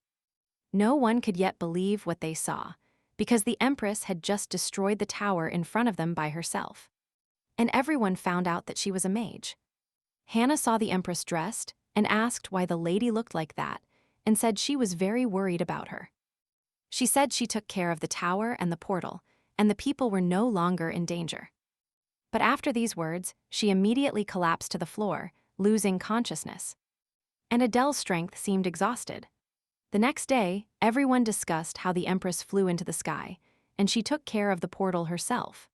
No one could yet believe what they saw, because the Empress had just destroyed the tower in front of them by herself. And everyone found out that she was a mage. Hannah saw the Empress dressed and asked why the lady looked like that, and said she was very worried about her. She said she took care of the tower and the portal, and the people were no longer in danger. But after these words, she immediately collapsed to the floor, losing consciousness. And Adele's strength seemed exhausted. The next day, everyone discussed how the Empress flew into the sky, and she took care of the portal herself.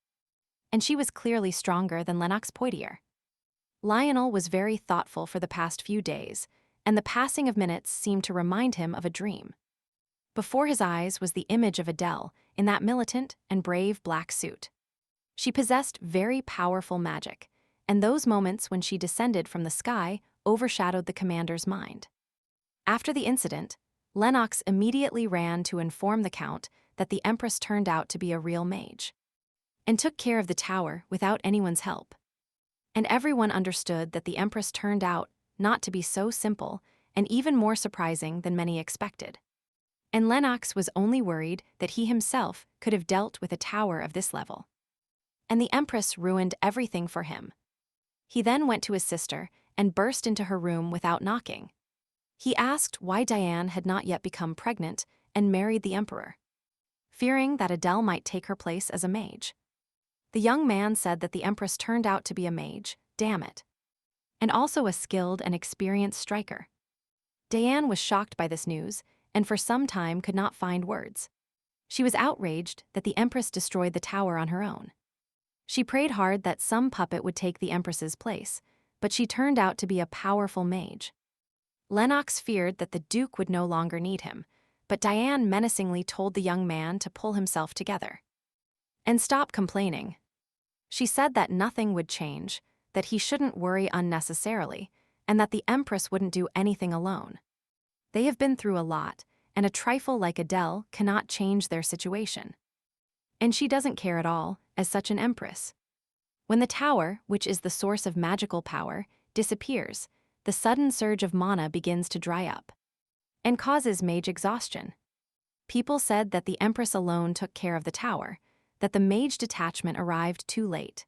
And she was clearly stronger than Lennox Poitier. Lionel was very thoughtful for the past few days, and the passing of minutes seemed to remind him of a dream. Before his eyes was the image of Adele in that militant and brave black suit. She possessed very powerful magic, and those moments when she descended from the sky overshadowed the commander's mind. After the incident, Lennox immediately ran to inform the Count that the Empress turned out to be a real mage, and took care of the tower without anyone's help. And everyone understood that the Empress turned out not to be so simple and even more surprising than many expected. And Lennox was only worried that he himself could have dealt with a tower of this level. And the Empress ruined everything for him. He then went to his sister and burst into her room without knocking. He asked why Diane had not yet become pregnant and married the Emperor, fearing that Adele might take her place as a mage. The young man said that the Empress turned out to be a mage, damn it, and also a skilled and experienced striker. Diane was shocked by this news and for some time could not find words. She was outraged that the Empress destroyed the tower on her own. She prayed hard that some puppet would take the Empress's place, but she turned out to be a powerful mage. Lennox feared that the Duke would no longer need him, but Diane menacingly told the young man to pull himself together and stop complaining. She said that nothing would change, that he shouldn't worry unnecessarily, and that the Empress wouldn't do anything alone. They have been through a lot, and a trifle like Adele cannot change their situation. And she doesn't care at all, as such an Empress. When the tower, which is the source of magical power, disappears, the sudden surge of mana begins to dry up and causes mage exhaustion. People said that the Empress alone took care of the tower, that the mage detachment arrived too late,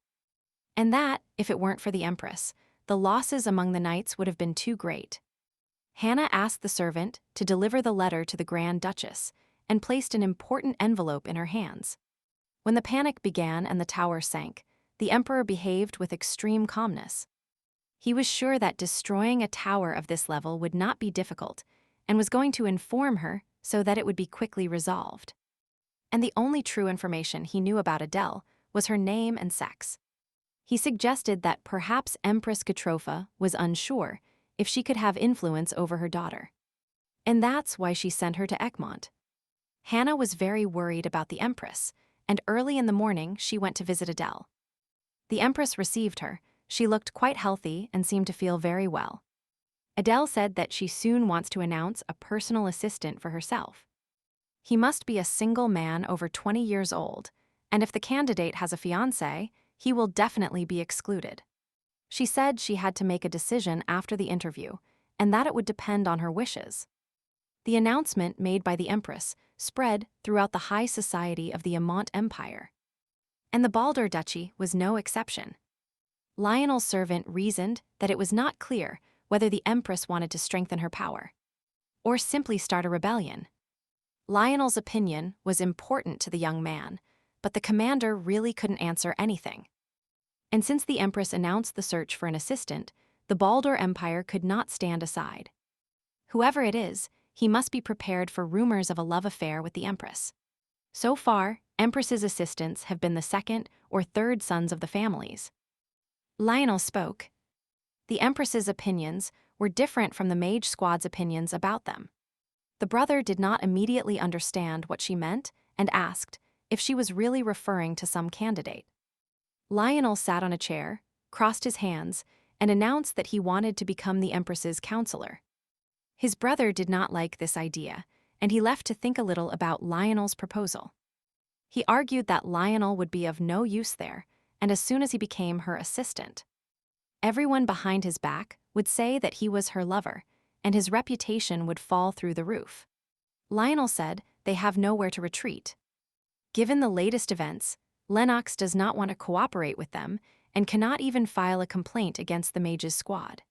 and that, if it weren't for the Empress, the losses among the knights would have been too great. Hannah asked the servant to deliver the letter to the Grand Duchess and placed an important envelope in her hands. When the panic began and the tower sank, the Emperor behaved with extreme calmness. He was sure that destroying a tower of this level would not be difficult, and was going to inform her so that it would be quickly resolved. And the only true information he knew about Adele was her name and sex. He suggested that perhaps Empress Katropha was unsure if she could have influence over her daughter. And that's why she sent her to Egmont. Hannah was very worried about the Empress, and early in the morning she went to visit Adele. The Empress received her. She looked quite healthy and seemed to feel very well. Adele said that she soon wants to announce a personal assistant for herself. He must be a single man over 20 years old, and if the candidate has a fiancé, he will definitely be excluded. She said she had to make a decision after the interview, and that it would depend on her wishes. The announcement made by the Empress spread throughout the high society of the Egmont Empire. And the Baldur Duchy was no exception. Lionel's servant reasoned that it was not clear whether the Empress wanted to strengthen her power or simply start a rebellion. Lionel's opinion was important to the young man, but the commander really couldn't answer anything. And since the Empress announced the search for an assistant, the Baldur Empire could not stand aside. Whoever it is, he must be prepared for rumors of a love affair with the Empress. So far, Empress's assistants have been the second or third sons of the families. Lionel spoke. The Empress's opinions were different from the mage squad's opinions about them. The brother did not immediately understand what she meant and asked if she was really referring to some candidate. Lionel sat on a chair, crossed his hands, and announced that he wanted to become the Empress's counselor. His brother did not like this idea, and he left to think a little about Lionel's proposal. He argued that Lionel would be of no use there, and as soon as he became her assistant, everyone behind his back would say that he was her lover, and his reputation would fall through the roof. Lionel said they have nowhere to retreat. Given the latest events, Lennox does not want to cooperate with them and cannot even file a complaint against the mages' squad.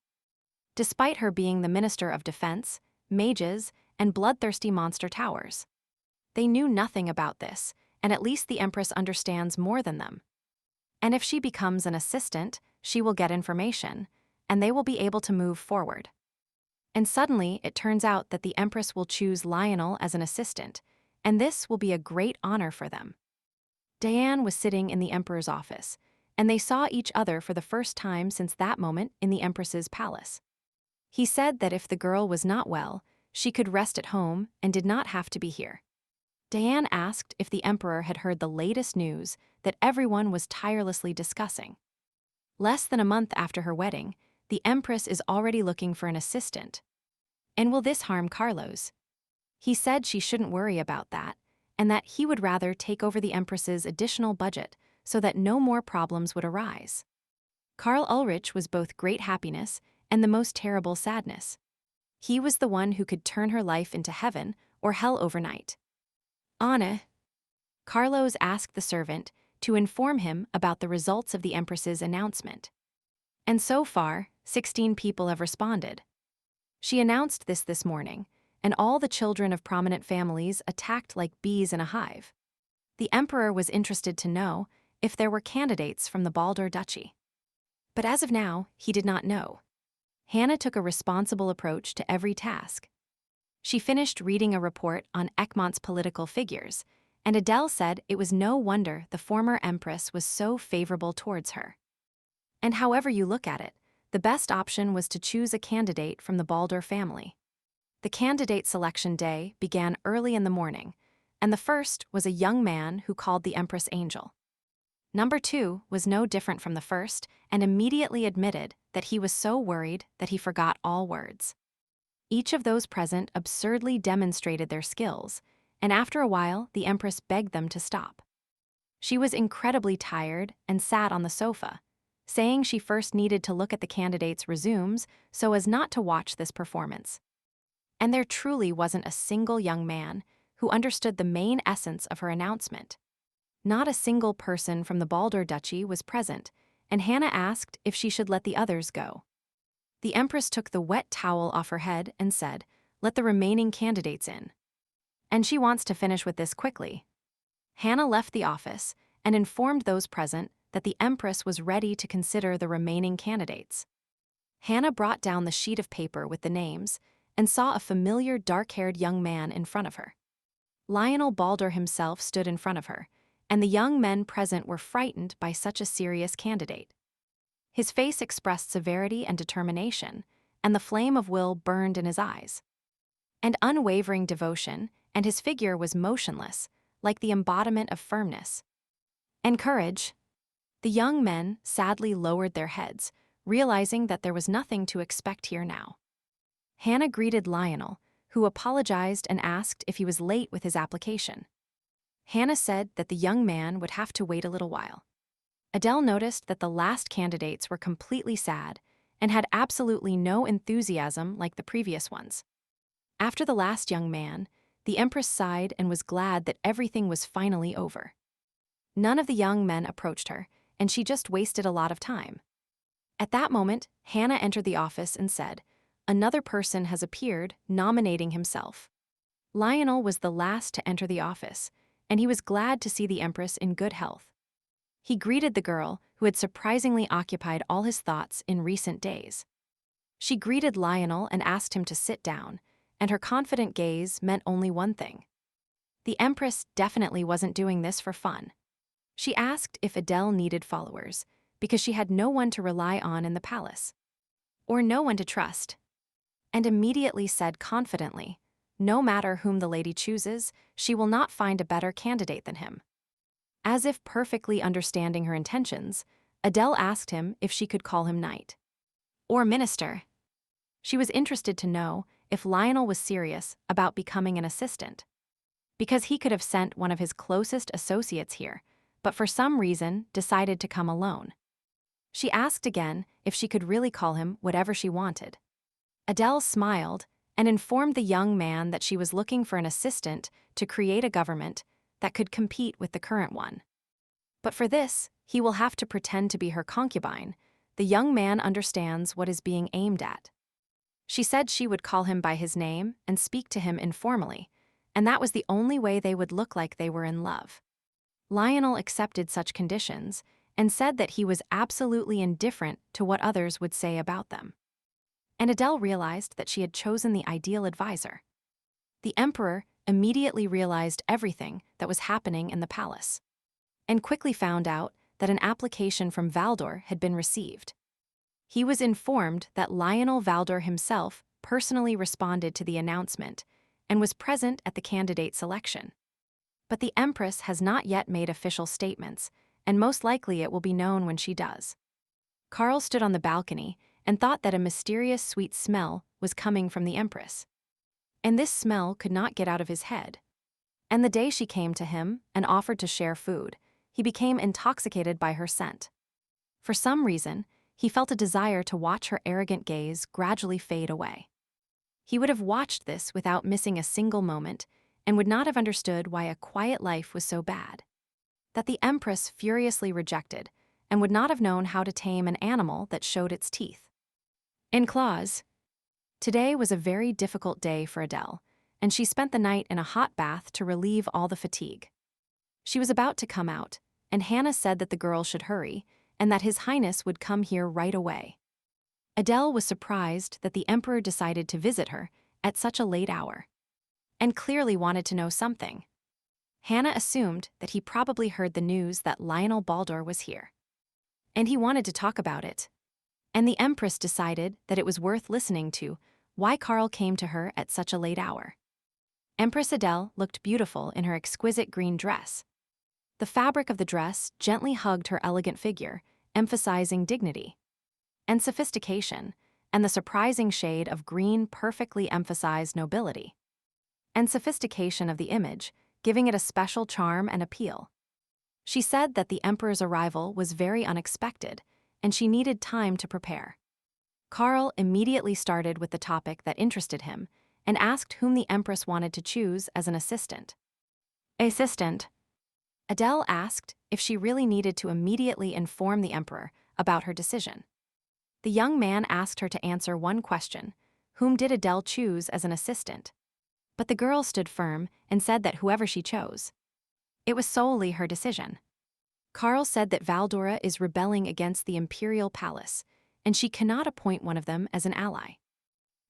Despite her being the Minister of Defense, mages, and bloodthirsty monster towers, they knew nothing about this, and at least the Empress understands more than them. And if she becomes an assistant, she will get information, and they will be able to move forward. And suddenly, it turns out that the Empress will choose Lionel as an assistant, and this will be a great honor for them. Diane was sitting in the Emperor's office, and they saw each other for the first time since that moment in the Empress's palace. He said that if the girl was not well, she could rest at home and did not have to be here. Diane asked if the Emperor had heard the latest news that everyone was tirelessly discussing. Less than a month after her wedding, the Empress is already looking for an assistant. And will this harm Carlos? He said she shouldn't worry about that, and that he would rather take over the Empress's additional budget so that no more problems would arise. Karl Ulrich was both great happiness and the most terrible sadness. He was the one who could turn her life into heaven or hell overnight. Anna. Carlos asked the servant to inform him about the results of the Empress's announcement. And so far, 16 people have responded. She announced this morning, and all the children of prominent families attacked like bees in a hive. The Emperor was interested to know if there were candidates from the Baldur Duchy. But as of now, he did not know. Hannah took a responsible approach to every task. She finished reading a report on Egmont's political figures, and Adele said it was no wonder the former Empress was so favorable towards her. And however you look at it, the best option was to choose a candidate from the Baldur family. The candidate selection day began early in the morning, and the first was a young man who called the Empress Angel. Number 2 was no different from the first and immediately admitted that he was so worried that he forgot all words. Each of those present absurdly demonstrated their skills, and after a while the Empress begged them to stop. She was incredibly tired and sat on the sofa, saying she first needed to look at the candidates' resumes so as not to watch this performance. And there truly wasn't a single young man who understood the main essence of her announcement. Not a single person from the Baldur Duchy was present, and Hannah asked if she should let the others go. The Empress took the wet towel off her head and said, "Let the remaining candidates in. And she wants to finish with this quickly." Hannah left the office and informed those present that the Empress was ready to consider the remaining candidates. Hannah brought down the sheet of paper with the names and saw a familiar dark-haired young man in front of her. Lionel Baldur himself stood in front of her, and the young men present were frightened by such a serious candidate. His face expressed severity and determination, and the flame of will burned in his eyes. And unwavering devotion, and his figure was motionless, like the embodiment of firmness and courage. The young men sadly lowered their heads, realizing that there was nothing to expect here now. Hannah greeted Lionel, who apologized and asked if he was late with his application. Hannah said that the young man would have to wait a little while. Adele noticed that the last candidates were completely sad and had absolutely no enthusiasm like the previous ones. After the last young man, the Empress sighed and was glad that everything was finally over. None of the young men approached her, and she just wasted a lot of time. At that moment, Hannah entered the office and said, "Another person has appeared, nominating himself." Lionel was the last to enter the office, and he was glad to see the Empress in good health. He greeted the girl who had surprisingly occupied all his thoughts in recent days. She greeted Lionel and asked him to sit down, and her confident gaze meant only one thing. The Empress definitely wasn't doing this for fun. She asked if Adele needed followers, because she had no one to rely on in the palace, or no one to trust, and immediately said confidently, "No matter whom the lady chooses, she will not find a better candidate than him." As if perfectly understanding her intentions, Adele asked him if she could call him knight or minister. She was interested to know if Lionel was serious about becoming an assistant, because he could have sent one of his closest associates here, but for some reason decided to come alone. She asked again if she could really call him whatever she wanted. Adele smiled and informed the young man that she was looking for an assistant to create a government that could compete with the current one. But for this, he will have to pretend to be her concubine. The young man understands what is being aimed at. She said she would call him by his name and speak to him informally, and that was the only way they would look like they were in love. Lionel accepted such conditions and said that he was absolutely indifferent to what others would say about them. And Adele realized that she had chosen the ideal advisor. The emperor immediately realized everything that was happening in the palace, and quickly found out that an application from Valdor had been received. He was informed that Lionel Valdor himself personally responded to the announcement and was present at the candidate selection. But the Empress has not yet made official statements, and most likely it will be known when she does. Carl stood on the balcony and thought that a mysterious sweet smell was coming from the Empress. And this smell could not get out of his head. And the day she came to him and offered to share food, he became intoxicated by her scent. For some reason, he felt a desire to watch her arrogant gaze gradually fade away. He would have watched this without missing a single moment, and would not have understood why a quiet life was so bad. That the Empress furiously rejected, and would not have known how to tame an animal that showed its teeth and claws. Today was a very difficult day for Adele, and she spent the night in a hot bath to relieve all the fatigue. She was about to come out, and Hannah said that the girl should hurry, and that His Highness would come here right away. Adele was surprised that the Emperor decided to visit her at such a late hour, and clearly wanted to know something. Hannah assumed that he probably heard the news that Lionel Baldur was here, and he wanted to talk about it. and the Empress decided that it was worth listening to why Karl came to her at such a late hour. Empress Adele looked beautiful in her exquisite green dress. The fabric of the dress gently hugged her elegant figure, emphasizing dignity and sophistication, and the surprising shade of green perfectly emphasized nobility and sophistication of the image, giving it a special charm and appeal. She said that the emperor's arrival was very unexpected, and she needed time to prepare. Karl immediately started with the topic that interested him and asked whom the empress wanted to choose as an assistant. Assistant. Adele asked if she really needed to immediately inform the emperor about her decision. The young man asked her to answer one question: whom did Adele choose as an assistant? But the girl stood firm and said that whoever she chose, it was solely her decision. Karl said that Valdora is rebelling against the imperial palace, and she cannot appoint one of them as an ally,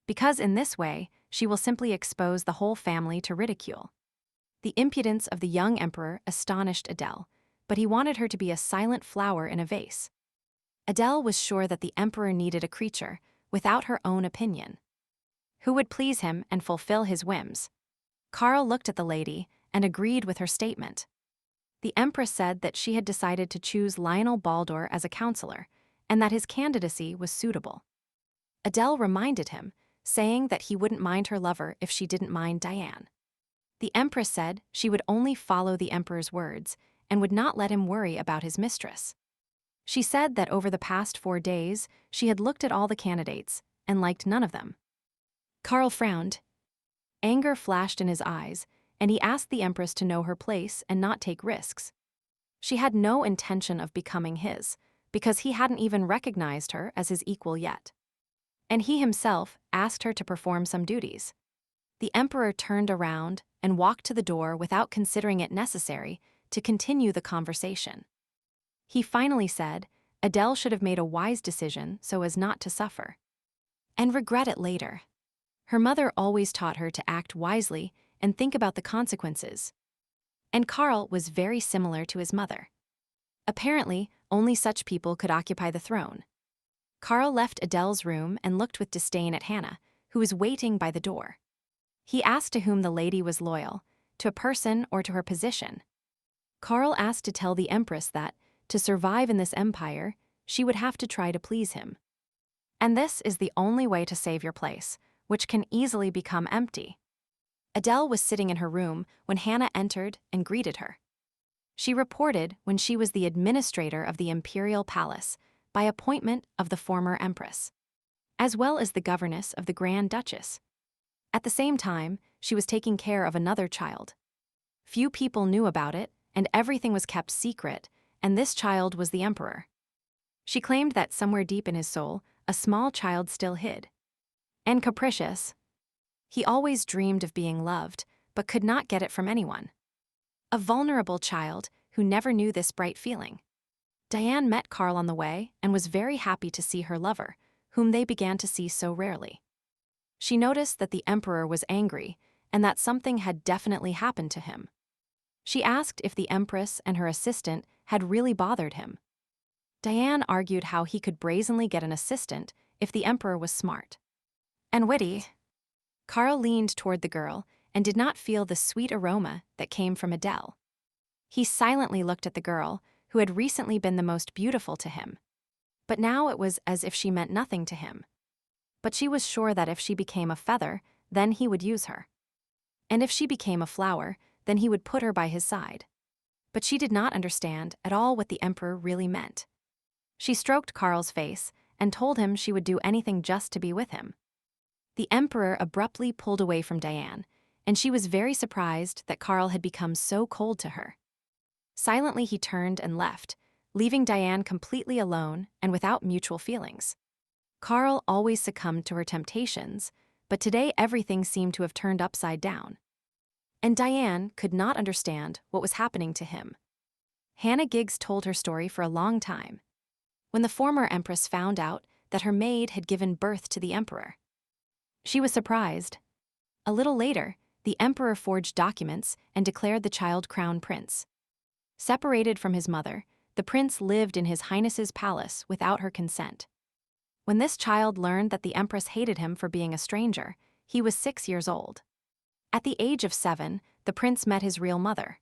because in this way she will simply expose the whole family to ridicule. The impudence of the young emperor astonished Adele, but he wanted her to be a silent flower in a vase. Adele was sure that the emperor needed a creature, without her own opinion, who would please him and fulfill his whims. Karl looked at the lady and agreed with her statement. The empress said that she had decided to choose Lionel Baldur as a counselor, and that his candidacy was suitable. Adele reminded him, saying that he wouldn't mind her lover if she didn't mind Diane. The empress said she would only follow the emperor's words and would not let him worry about his mistress. She said that over the past 4 days, she had looked at all the candidates and liked none of them. Karl frowned. Anger flashed in his eyes, and he asked the empress to know her place and not take risks. She had no intention of becoming his, because he hadn't even recognized her as his equal yet. And he himself asked her to perform some duties. The emperor turned around and walked to the door without considering it necessary to continue the conversation. He finally said Adele should have made a wise decision so as not to suffer and regret it later. Her mother always taught her to act wisely and think about the consequences. And Karl was very similar to his mother. Apparently, only such people could occupy the throne. Karl left Adele's room and looked with disdain at Hannah, who was waiting by the door. He asked to whom the lady was loyal, to a person or to her position. Karl asked to tell the empress that, to survive in this empire, she would have to try to please him. And this is the only way to save your place, which can easily become empty. Adele was sitting in her room when Hannah entered and greeted her. She reported when she was the administrator of the imperial palace by appointment of the former empress, as well as the governess of the Grand Duchess. At the same time, she was taking care of another child. Few people knew about it, and everything was kept secret, and this child was the emperor. She claimed that somewhere deep in his soul, a small child still hid. And capricious. He always dreamed of being loved, but could not get it from anyone. A vulnerable child who never knew this bright feeling. Diane met Karl on the way and was very happy to see her lover, whom they began to see so rarely. She noticed that the emperor was angry and that something had definitely happened to him. She asked if the empress and her assistant had really bothered him. Diane argued how he could brazenly get an assistant if the emperor was smart and witty. Karl leaned toward the girl and did not feel the sweet aroma that came from Adele. He silently looked at the girl, who had recently been the most beautiful to him. But now it was as if she meant nothing to him. But she was sure that if she became a feather, then he would use her. And if she became a flower, then he would put her by his side. But she did not understand at all what the emperor really meant. She stroked Karl's face and told him she would do anything just to be with him. The emperor abruptly pulled away from Diane, and she was very surprised that Karl had become so cold to her. Silently he turned and left, leaving Diane completely alone and without mutual feelings. Karl always succumbed to her temptations, but today everything seemed to have turned upside down. And Diane could not understand what was happening to him. Hannah Giggs told her story for a long time. When the former empress found out that her maid had given birth to the emperor, she was surprised. A little later, the emperor forged documents and declared the child crown prince. Separated from his mother, the prince lived in his highness's palace without her consent. When this child learned that the Empress hated him for being a stranger, he was 6 years old. At the age of 7, the prince met his real mother.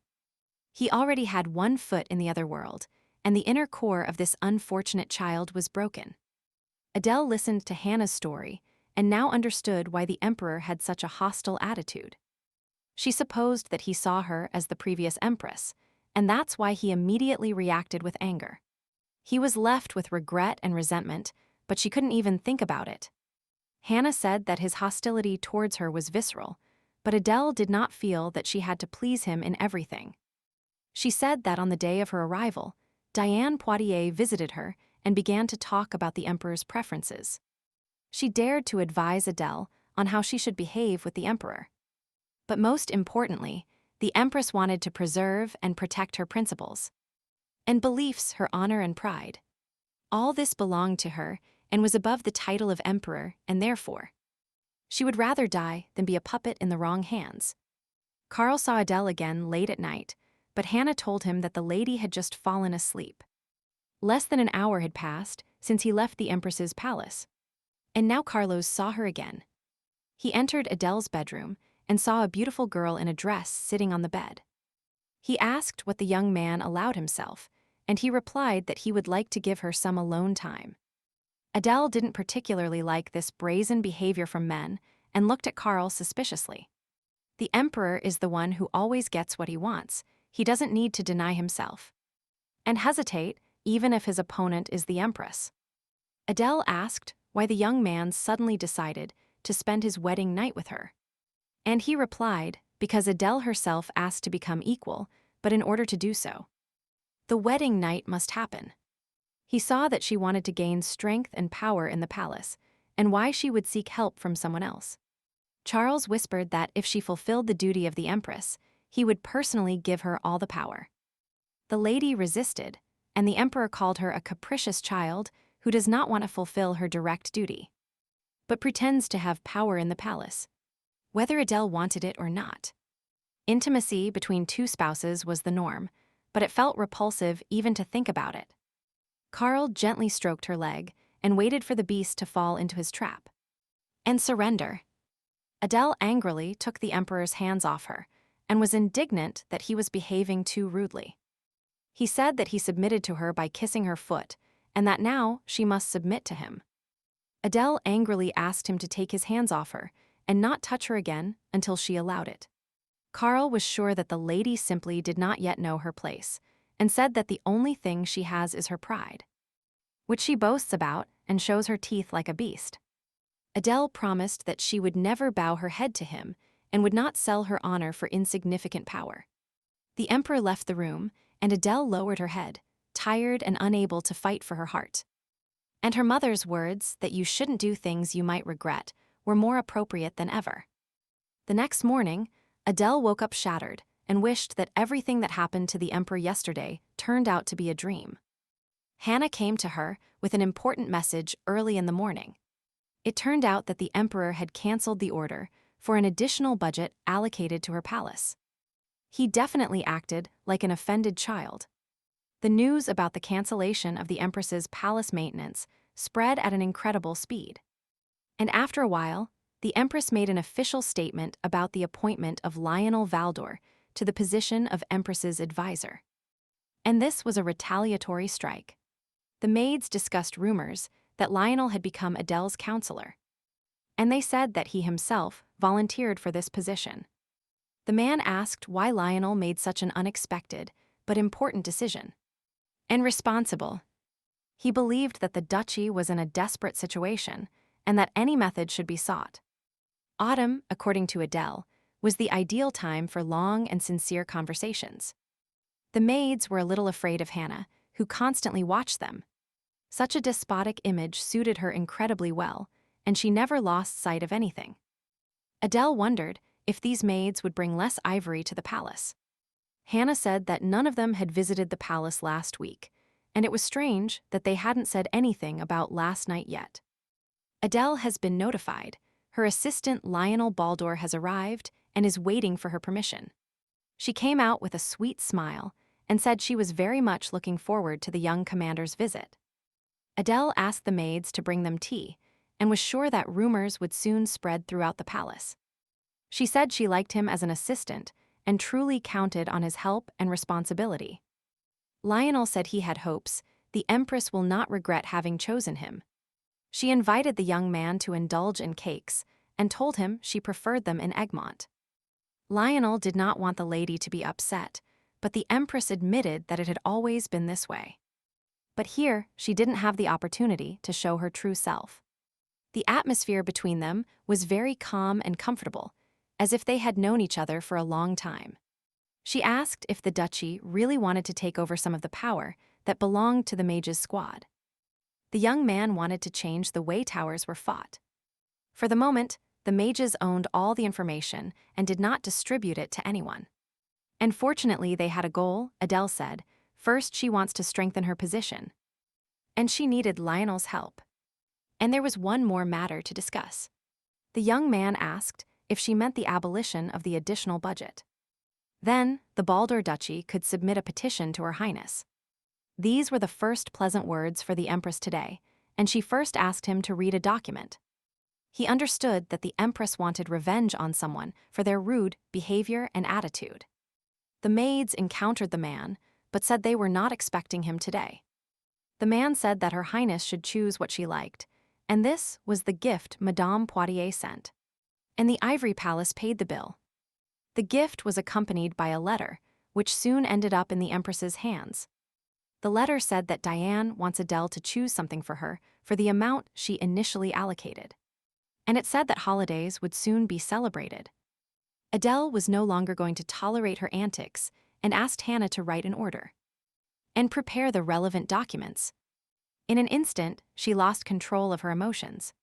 He already had one foot in the other world, and the inner core of this unfortunate child was broken. Adele listened to Hannah's story and now understood why the emperor had such a hostile attitude. She supposed that he saw her as the previous empress, and that's why he immediately reacted with anger. He was left with regret and resentment, but she couldn't even think about it. Hannah said that his hostility towards her was visceral, but Adele did not feel that she had to please him in everything. She said that on the day of her arrival, Diane Poitiers visited her and began to talk about the emperor's preferences. She dared to advise Adele on how she should behave with the emperor. But most importantly, the empress wanted to preserve and protect her principles and beliefs, her honor and pride. All this belonged to her and was above the title of emperor, and therefore, she would rather die than be a puppet in the wrong hands. Karl saw Adele again late at night, but Hannah told him that the lady had just fallen asleep. Less than an hour had passed since he left the empress's palace, and now Carlos saw her again. He entered Adele's bedroom and saw a beautiful girl in a dress sitting on the bed. He asked what the young man allowed himself, and he replied that he would like to give her some alone time. Adele didn't particularly like this brazen behavior from men and looked at Karl suspiciously. The emperor is the one who always gets what he wants. He doesn't need to deny himself and hesitate even if his opponent is the empress. Adele asked why the young man suddenly decided to spend his wedding night with her. And he replied, because Adele herself asked to become equal, but in order to do so, the wedding night must happen. He saw that she wanted to gain strength and power in the palace, and why she would seek help from someone else. Charles whispered that if she fulfilled the duty of the empress, he would personally give her all the power. The lady resisted, and the emperor called her a capricious child who does not want to fulfill her direct duty, but pretends to have power in the palace, whether Adele wanted it or not. Intimacy between two spouses was the norm, but it felt repulsive even to think about it. Karl gently stroked her leg and waited for the beast to fall into his trap and surrender. Adele angrily took the emperor's hands off her and was indignant that he was behaving too rudely. He said that he submitted to her by kissing her foot and that now she must submit to him. Adele angrily asked him to take his hands off her and not touch her again until she allowed it. Karl was sure that the lady simply did not yet know her place and said that the only thing she has is her pride, which she boasts about and shows her teeth like a beast. Adele promised that she would never bow her head to him and would not sell her honor for insignificant power. The emperor left the room, and Adele lowered her head, tired and unable to fight for her heart. And her mother's words that you shouldn't do things you might regret were more appropriate than ever. The next morning, Adele woke up shattered and wished that everything that happened to the emperor yesterday turned out to be a dream. Hannah came to her with an important message early in the morning. It turned out that the emperor had canceled the order for an additional budget allocated to her palace. He definitely acted like an offended child. The news about the cancellation of the empress's palace maintenance spread at an incredible speed. And after a while, the empress made an official statement about the appointment of Lionel Valdor to the position of empress's advisor. And this was a retaliatory strike. The maids discussed rumors that Lionel had become Adele's counselor, and they said that he himself volunteered for this position. The man asked why Lionel made such an unexpected but important decision. And responsible. He believed that the duchy was in a desperate situation and that any method should be sought. Autumn, according to Adele, was the ideal time for long and sincere conversations. The maids were a little afraid of Hannah, who constantly watched them. Such a despotic image suited her incredibly well, and she never lost sight of anything. Adele wondered if these maids would bring less ivory to the palace. Hannah said that none of them had visited the palace last week, and it was strange that they hadn't said anything about last night yet. Adele has been notified. Her assistant Lionel Baldur has arrived and is waiting for her permission. She came out with a sweet smile and said she was very much looking forward to the young commander's visit. Adele asked the maids to bring them tea and was sure that rumors would soon spread throughout the palace. She said she liked him as an assistant and truly counted on his help and responsibility. Lionel said he had hopes the Empress will not regret having chosen him. She invited the young man to indulge in cakes and told him she preferred them in Egmont. Lionel did not want the lady to be upset, but the Empress admitted that it had always been this way. But here, she didn't have the opportunity to show her true self. The atmosphere between them was very calm and comfortable, as if they had known each other for a long time. She asked if the duchy really wanted to take over some of the power that belonged to the mage's squad. The young man wanted to change the way towers were fought. For the moment, the mages owned all the information and did not distribute it to anyone. And fortunately, they had a goal, Adele said. First, she wants to strengthen her position. And she needed Lionel's help. And there was one more matter to discuss. The young man asked if she meant the abolition of the additional budget. Then, the Baldur Duchy could submit a petition to Her Highness. These were the first pleasant words for the Empress today, and she first asked him to read a document. He understood that the Empress wanted revenge on someone for their rude behavior and attitude. The maids encountered the man, but said they were not expecting him today. The man said that Her Highness should choose what she liked, and this was the gift Madame Poitiers sent. And the Ivory Palace paid the bill. The gift was accompanied by a letter, which soon ended up in the Empress's hands. The letter said that Diane wants Adele to choose something for her for the amount she initially allocated. And it said that holidays would soon be celebrated. Adele was no longer going to tolerate her antics and asked Hannah to write an order and prepare the relevant documents. In an instant, she lost control of her emotions.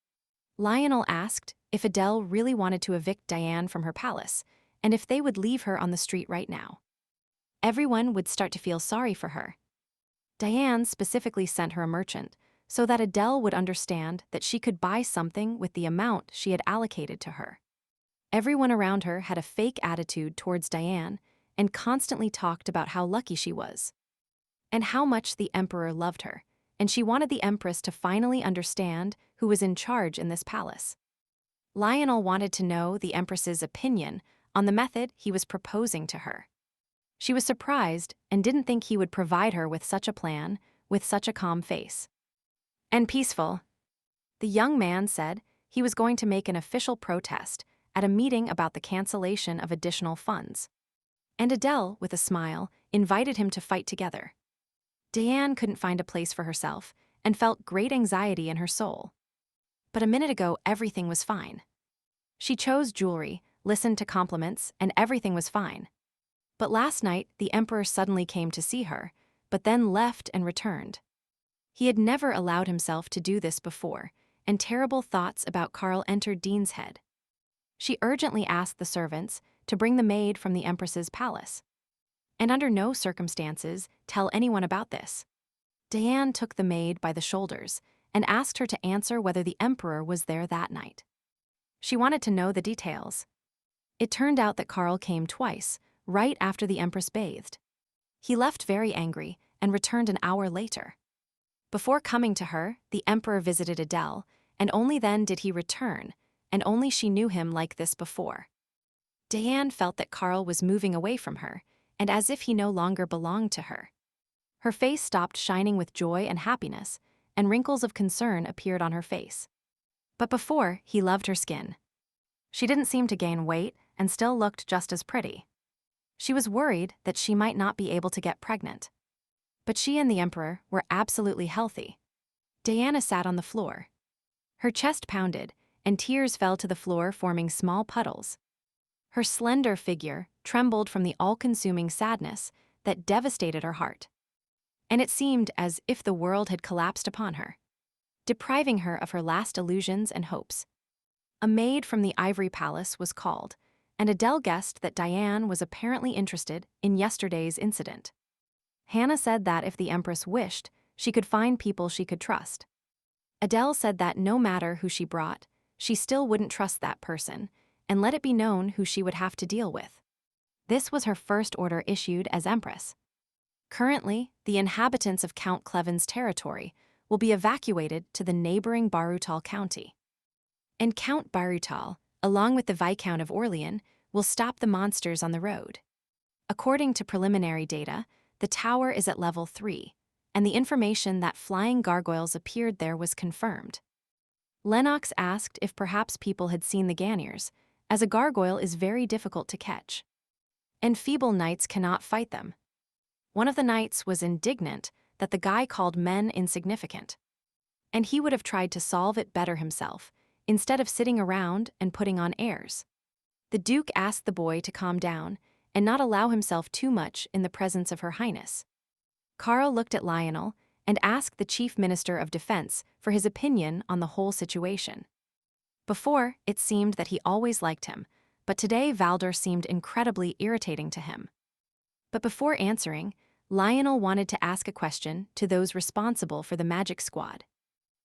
Lionel asked if Adele really wanted to evict Diane from her palace and if they would leave her on the street right now. Everyone would start to feel sorry for her. Diane specifically sent her a merchant so that Adele would understand that she could buy something with the amount she had allocated to her. Everyone around her had a fake attitude towards Diane and constantly talked about how lucky she was and how much the Emperor loved her, and she wanted the Empress to finally understand who was in charge in this palace. Lionel wanted to know the Empress's opinion on the method he was proposing to her. She was surprised and didn't think he would provide her with such a plan with such a calm face. And peaceful. The young man said he was going to make an official protest at a meeting about the cancellation of additional funds. And Adele, with a smile, invited him to fight together. Diane couldn't find a place for herself and felt great anxiety in her soul. But a minute ago, everything was fine. She chose jewelry, listened to compliments, and everything was fine. But last night, the Emperor suddenly came to see her, but then left and returned. He had never allowed himself to do this before, and terrible thoughts about Karl entered Dean's head. She urgently asked the servants to bring the maid from the Empress's palace. And under no circumstances tell anyone about this. Diane took the maid by the shoulders and asked her to answer whether the Emperor was there that night. She wanted to know the details. It turned out that Karl came twice, right after the Empress bathed. He left very angry and returned an hour later. Before coming to her, the Emperor visited Adele, and only then did he return, and only she knew him like this before. Diane felt that Karl was moving away from her, and as if he no longer belonged to her. Her face stopped shining with joy and happiness, and wrinkles of concern appeared on her face. But before, he loved her skin. She didn't seem to gain weight and still looked just as pretty. She was worried that she might not be able to get pregnant. But she and the Emperor were absolutely healthy. Diana sat on the floor. Her chest pounded, and tears fell to the floor, forming small puddles. Her slender figure trembled from the all-consuming sadness that devastated her heart. And it seemed as if the world had collapsed upon her, depriving her of her last illusions and hopes. A maid from the Ivory Palace was called, and Adele guessed that Diane was apparently interested in yesterday's incident. Hannah said that if the Empress wished, she could find people she could trust. Adele said that no matter who she brought, she still wouldn't trust that person, and let it be known who she would have to deal with. This was her first order issued as Empress. Currently, the inhabitants of Count Cleven's territory will be evacuated to the neighboring Barutal County. And Count Barutal, along with the Viscount of Orleans, will stop the monsters on the road. According to preliminary data, the tower is at level 3, and the information that flying gargoyles appeared there was confirmed. Lennox asked if perhaps people had seen the Ganniers, as a gargoyle is very difficult to catch. And feeble knights cannot fight them. One of the knights was indignant that the guy called men insignificant. And he would have tried to solve it better himself, instead of sitting around and putting on airs. The Duke asked the boy to calm down and not allow himself too much in the presence of Her Highness. Karl looked at Lionel and asked the Chief Minister of Defense for his opinion on the whole situation. Before, it seemed that he always liked him, but today Valder seemed incredibly irritating to him. But before answering, Lionel wanted to ask a question to those responsible for the magic squad.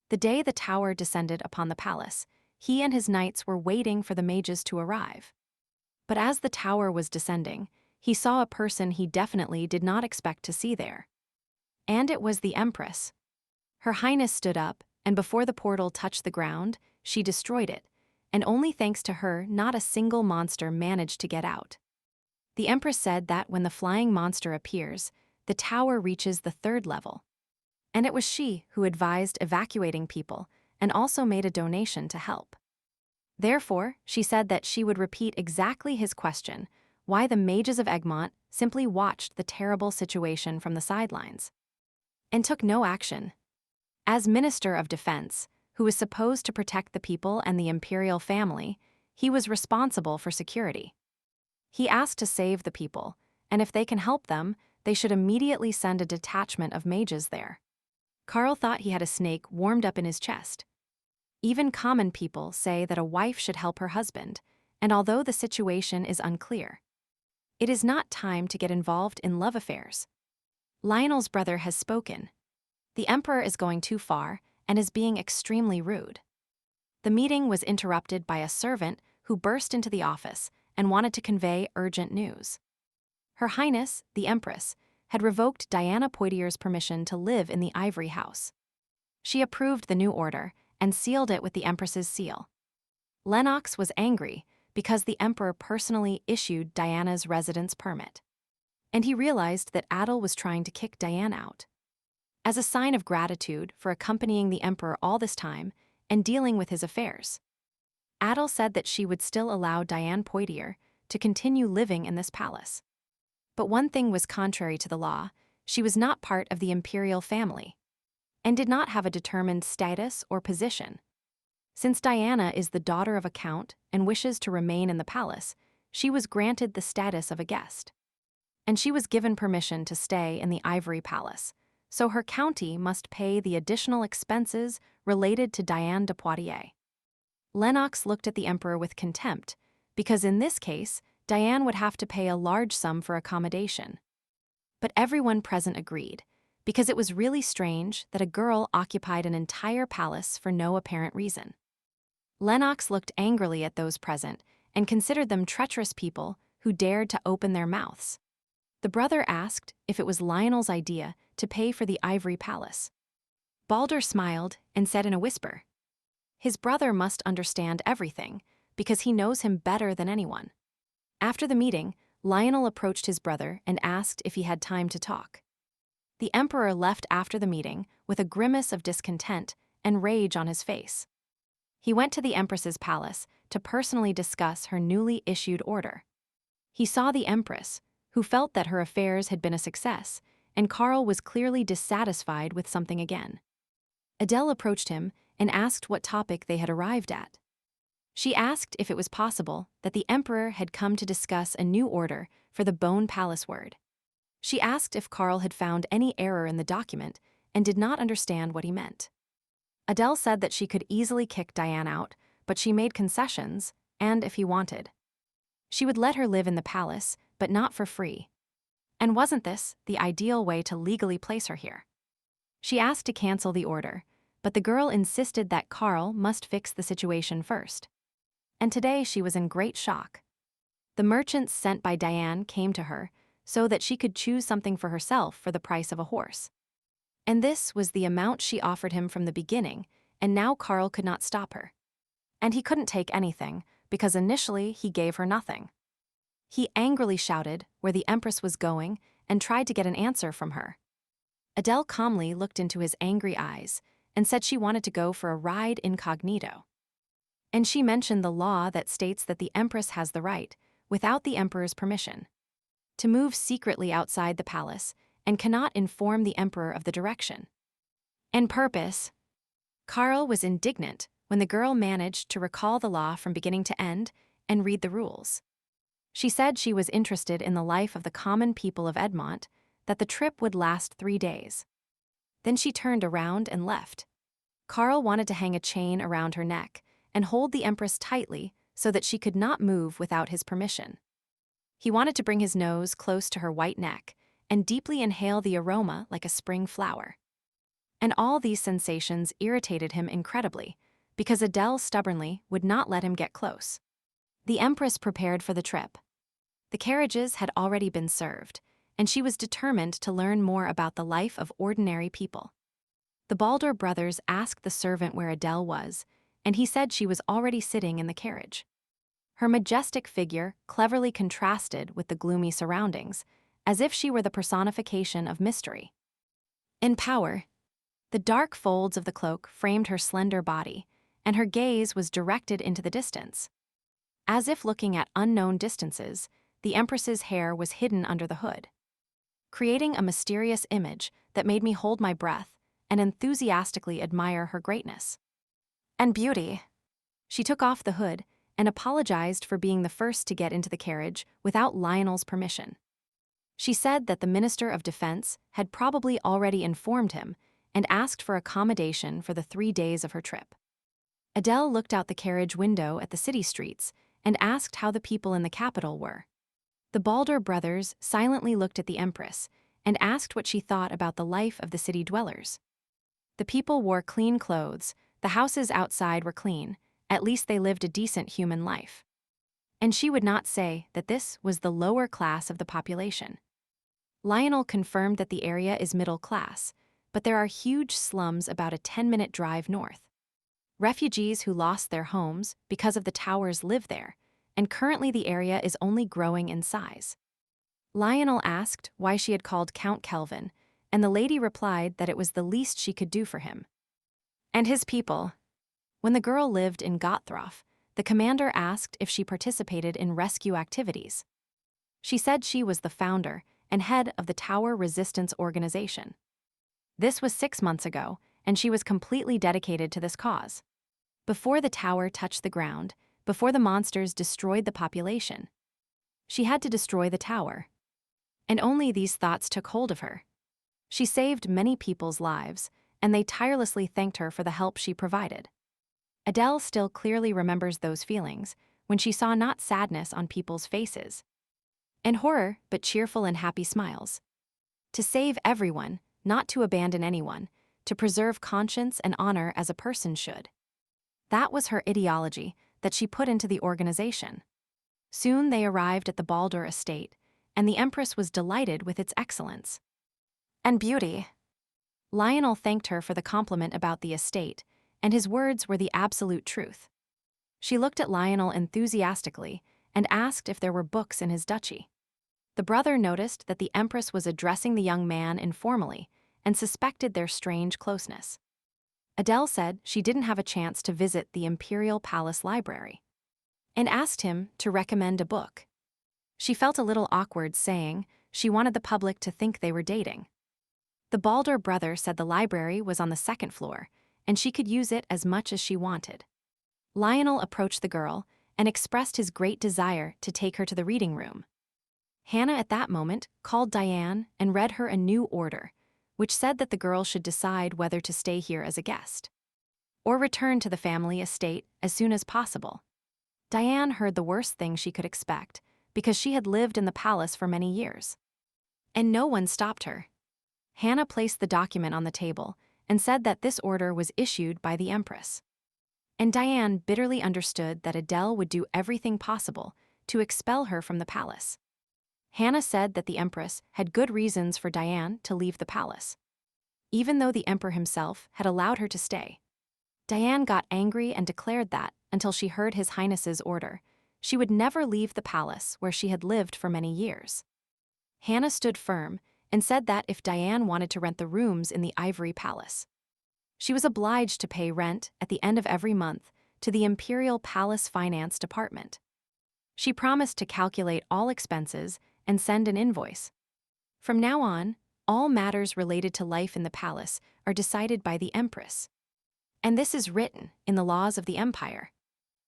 The day the tower descended upon the palace, he and his knights were waiting for the mages to arrive. But as the tower was descending, he saw a person he definitely did not expect to see there. And it was the Empress. Her Highness stood up, and before the portal touched the ground, she destroyed it, and only thanks to her not a single monster managed to get out. The Empress said that when the flying monster appears, the tower reaches the 3rd level. And it was she who advised evacuating people and also made a donation to help. Therefore, she said that she would repeat exactly his question, why the mages of Egmont simply watched the terrible situation from the sidelines and took no action. As Minister of Defense, who was supposed to protect the people and the imperial family, he was responsible for security. He asked to save the people, and if they can help them, they should immediately send a detachment of mages there. Karl thought he had a snake warmed up in his chest. Even common people say that a wife should help her husband, and although the situation is unclear, it is not time to get involved in love affairs. Lionel's brother has spoken. The Emperor is going too far and is being extremely rude. The meeting was interrupted by a servant who burst into the office and wanted to convey urgent news. Her Highness, the Empress, had revoked Diana Poitier's permission to live in the Ivory House. She approved the new order and sealed it with the Empress's seal. Lennox was angry because the Emperor personally issued Diana's residence permit. And he realized that Adel was trying to kick Diane out. As a sign of gratitude for accompanying the Emperor all this time and dealing with his affairs, Adel said that she would still allow Diane Poitier to continue living in this palace. But one thing was contrary to the law: she was not part of the imperial family and did not have a determined status or position. Since Diana is the daughter of a count and wishes to remain in the palace, she was granted the status of a guest. And she was given permission to stay in the Ivory Palace, so her county must pay the additional expenses related to Diane de Poitiers. Lennox looked at the Emperor with contempt, because in this case, Diane would have to pay a large sum for accommodation. But everyone present agreed, because it was really strange that a girl occupied an entire palace for no apparent reason. Lennox looked angrily at those present and considered them treacherous people who dared to open their mouths. The brother asked if it was Lionel's idea to pay for the Ivory Palace. Balder smiled and said in a whisper, his brother must understand everything because he knows him better than anyone. After the meeting, Lionel approached his brother and asked if he had time to talk. The Emperor left after the meeting with a grimace of discontent and rage on his face. He went to the Empress's palace to personally discuss her newly issued order. He saw the Empress, who felt that her affairs had been a success, and Karl was clearly dissatisfied with something again. Adele approached him and asked what topic they had arrived at. She asked if it was possible that the Emperor had come to discuss a new order for the Bone Palace word. She asked if Karl had found any error in the document and did not understand what he meant. Adele said that she could easily kick Diane out, but she made concessions, and if he wanted, she would let her live in the palace, but not for free. And wasn't this the ideal way to legally place her here? She asked to cancel the order, but the girl insisted that Karl must fix the situation first. And today she was in great shock. The merchants sent by Diane came to her so that she could choose something for herself for the price of a horse. And this was the amount she offered him from the beginning, and now Karl could not stop her. And he couldn't take anything, because initially he gave her nothing. He angrily shouted where the Empress was going and tried to get an answer from her. Adele calmly looked into his angry eyes and said she wanted to go for a ride incognito. And she mentioned the law that states that the Empress has the right, without the Emperor's permission, to move secretly outside the palace and cannot inform the Emperor of the direction and purpose. Karl was indignant when the girl managed to recall the law from beginning to end and read the rules. She said she was interested in the life of the common people of Egmont, that the trip would last 3 days. Then she turned around and left. Karl wanted to hang a chain around her neck and hold the Empress tightly so that she could not move without his permission. He wanted to bring his nose close to her white neck and deeply inhale the aroma like a spring flower. And all these sensations irritated him incredibly, because Adele stubbornly would not let him get close. The Empress prepared for the trip. The carriages had already been served, and she was determined to learn more about the life of ordinary people. The Baldur brothers asked the servant where Adele was, and he said she was already sitting in the carriage. Her majestic figure cleverly contrasted with the gloomy surroundings, as if she were the personification of mystery. In power, the dark folds of the cloak framed her slender body, and her gaze was directed into the distance. As if looking at unknown distances, the Empress's hair was hidden under the hood, creating a mysterious image that made me hold my breath and enthusiastically admire her greatness and beauty. She took off the hood and apologized for being the first to get into the carriage without Lionel's permission. She said that the Minister of Defense had probably already informed him and asked for accommodation for the 3 days of her trip. Adele looked out the carriage window at the city streets and asked how the people in the capital were. The Baldur brothers silently looked at the Empress and asked what she thought about the life of the city dwellers. The people wore clean clothes, the houses outside were clean, at least they lived a decent human life. And she would not say that this was the lower class of the population. Lionel confirmed that the area is middle class, but there are huge slums about a 10-minute drive north. Refugees who lost their homes because of the towers live there, and currently the area is only growing in size. Lionel asked why she had called Count Kelvin, and the lady replied that it was the least she could do for him and his people. When the girl lived in Gotthrof, the commander asked if she participated in rescue activities. She said she was the founder and head of the Tower Resistance Organization. This was 6 months ago, and she was completely dedicated to this cause. Before the tower touched the ground, before the monsters destroyed the population, she had to destroy the tower. And only these thoughts took hold of her. She saved many people's lives, and they tirelessly thanked her for the help she provided. Adele still clearly remembers those feelings when she saw not sadness on people's faces, and horror, but cheerful and happy smiles. To save everyone, not to abandon anyone, to preserve conscience and honor as a person should. That was her ideology that she put into the organization. Soon they arrived at the Baldur estate, and the Empress was delighted with its excellence and beauty. Lionel thanked her for the compliment about the estate, and his words were the absolute truth. She looked at Lionel enthusiastically and asked if there were books in his duchy. The brother noticed that the Empress was addressing the young man informally and suspected their strange closeness. Adele said she didn't have a chance to visit the Imperial Palace Library and asked him to recommend a book. She felt a little awkward saying she wanted the public to think they were dating. The Baldur brother said the library was on the 2nd floor, and she could use it as much as she wanted. Lionel approached the girl and expressed his great desire to take her to the reading room. Hannah at that moment called Diane and read her a new order, which said that the girl should decide whether to stay here as a guest or return to the family estate as soon as possible. Diane heard the worst thing she could expect because she had lived in the palace for many years, and no one stopped her. Hannah placed the document on the table and said that this order was issued by the Empress. And Diane bitterly understood that Adele would do everything possible to expel her from the palace. Hannah said that the Empress had good reasons for Diane to leave the palace. even though the emperor himself had allowed her to stay. Diane got angry and declared that, until she heard His Highness's order, she would never leave the palace where she had lived for many years. Hannah stood firm and said that if Diane wanted to rent the rooms in the Ivory Palace, she was obliged to pay rent at the end of every month to the Imperial Palace Finance Department. She promised to calculate all expenses and send an invoice. From now on, all matters related to life in the palace are decided by the Empress. And this is written in the laws of the empire.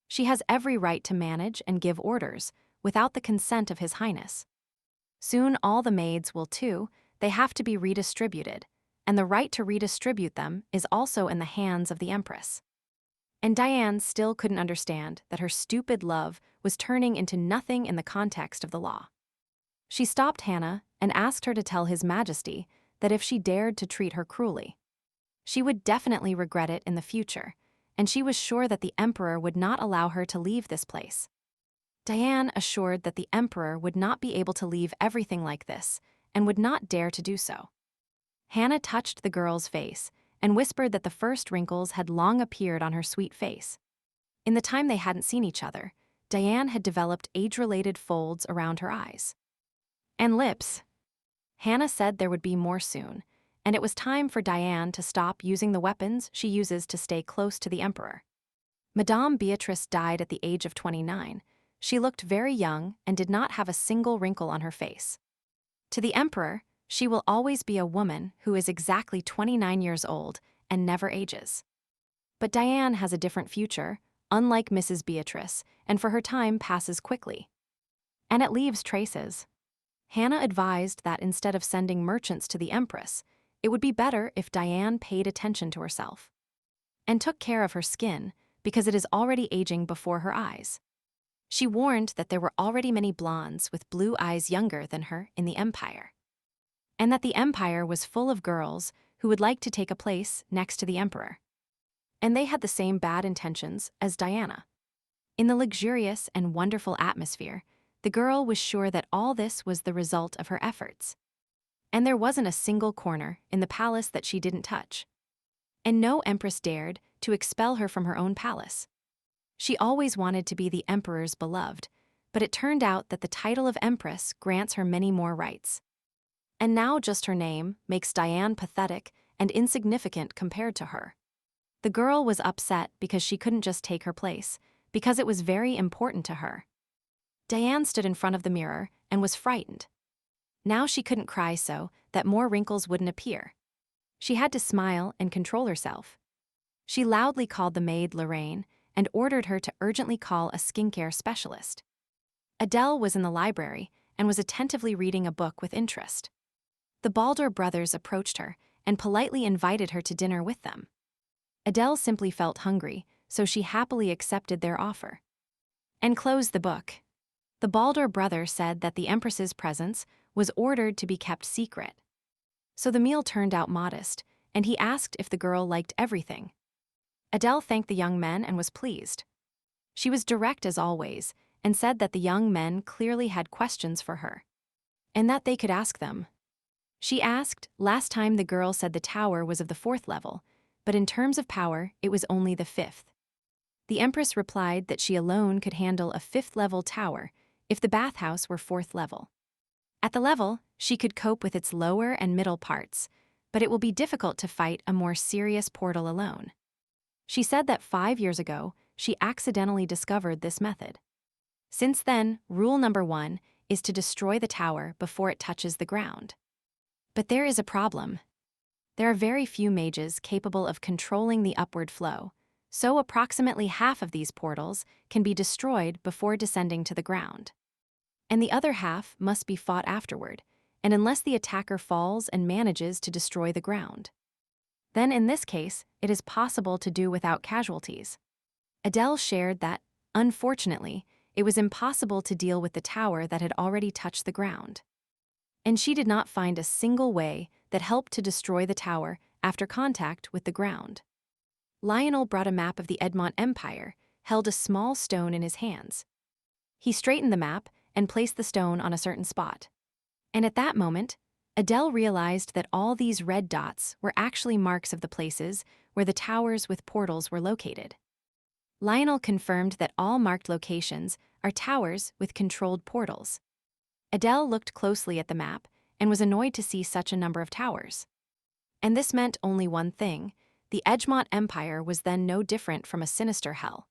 She has every right to manage and give orders without the consent of His Highness. Soon all the maids will too. They have to be redistributed, and the right to redistribute them is also in the hands of the Empress. And Diane still couldn't understand that her stupid love was turning into nothing in the context of the law. She stopped Hannah and asked her to tell His Majesty that if she dared to treat her cruelly, she would definitely regret it in the future, and she was sure that the emperor would not allow her to leave this place. Diane assured that the emperor would not be able to leave everything like this and would not dare to do so. Hannah touched the girl's face and whispered that the first wrinkles had long appeared on her sweet face. In the time they hadn't seen each other, Diane had developed age-related folds around her eyes and lips. Hannah said there would be more soon, and it was time for Diane to stop using the weapons she uses to stay close to the emperor. Madame Beatrice died at the age of 29. She looked very young and did not have a single wrinkle on her face. To the emperor, she will always be a woman who is exactly 29 years old and never ages. But Diane has a different future, unlike Mrs. Beatrice, and for her time passes quickly. And it leaves traces. Hannah advised that instead of sending merchants to the Empress, it would be better if Diane paid attention to herself and took care of her skin because it is already aging before her eyes. She warned that there were already many blondes with blue eyes younger than her in the empire, and that the empire was full of girls who would like to take a place next to the emperor. And they had the same bad intentions as Diana. In the luxurious and wonderful atmosphere, the girl was sure that all this was the result of her efforts. And there wasn't a single corner in the palace that she didn't touch. And no empress dared to expel her from her own palace. She always wanted to be the emperor's beloved, but it turned out that the title of empress grants her many more rights. And now just her name makes Diane pathetic and insignificant compared to her. The girl was upset because she couldn't just take her place, because it was very important to her. Diane stood in front of the mirror and was frightened. Now she couldn't cry so that more wrinkles wouldn't appear. She had to smile and control herself. She loudly called the maid Lorraine and ordered her to urgently call a skincare specialist. Adele was in the library and was attentively reading a book with interest. The Baldur brothers approached her and politely invited her to dinner with them. Adele simply felt hungry, so she happily accepted their offer and closed the book. The Baldur brother said that the Empress's presence was ordered to be kept secret. So the meal turned out modest, and he asked if the girl liked everything. Adele thanked the young men and was pleased. She was direct as always and said that the young men clearly had questions for her, and that they could ask them. She asked, last time the girl said the tower was of the 4th level, but in terms of power, it was only the 5th. The Empress replied that she alone could handle a 5th-level tower if the bathhouse were 4th level. At the level, she could cope with its lower and middle parts, but it will be difficult to fight a more serious portal alone. She said that 5 years ago, she accidentally discovered this method. Since then, rule number 1 is to destroy the tower before it touches the ground. But there is a problem. There are very few mages capable of controlling the upward flow, so approximately half of these portals can be destroyed before descending to the ground. And the other half must be fought afterward, and unless the attacker falls and manages to destroy the ground. Then in this case, it is possible to do without casualties. Adele shared that, unfortunately, it was impossible to deal with the tower that had already touched the ground. And she did not find a single way that helped to destroy the tower after contact with the ground. Lionel brought a map of the Egmont Empire, held a small stone in his hands. He straightened the map and placed the stone on a certain spot. And at that moment, Adele realized that all these red dots were actually marks of the places where the towers with portals were located. Lionel confirmed that all marked locations are towers with controlled portals. Adele looked closely at the map and was annoyed to see such a number of towers. And this meant only one thing: the Egmont Empire was then no different from a sinister hell.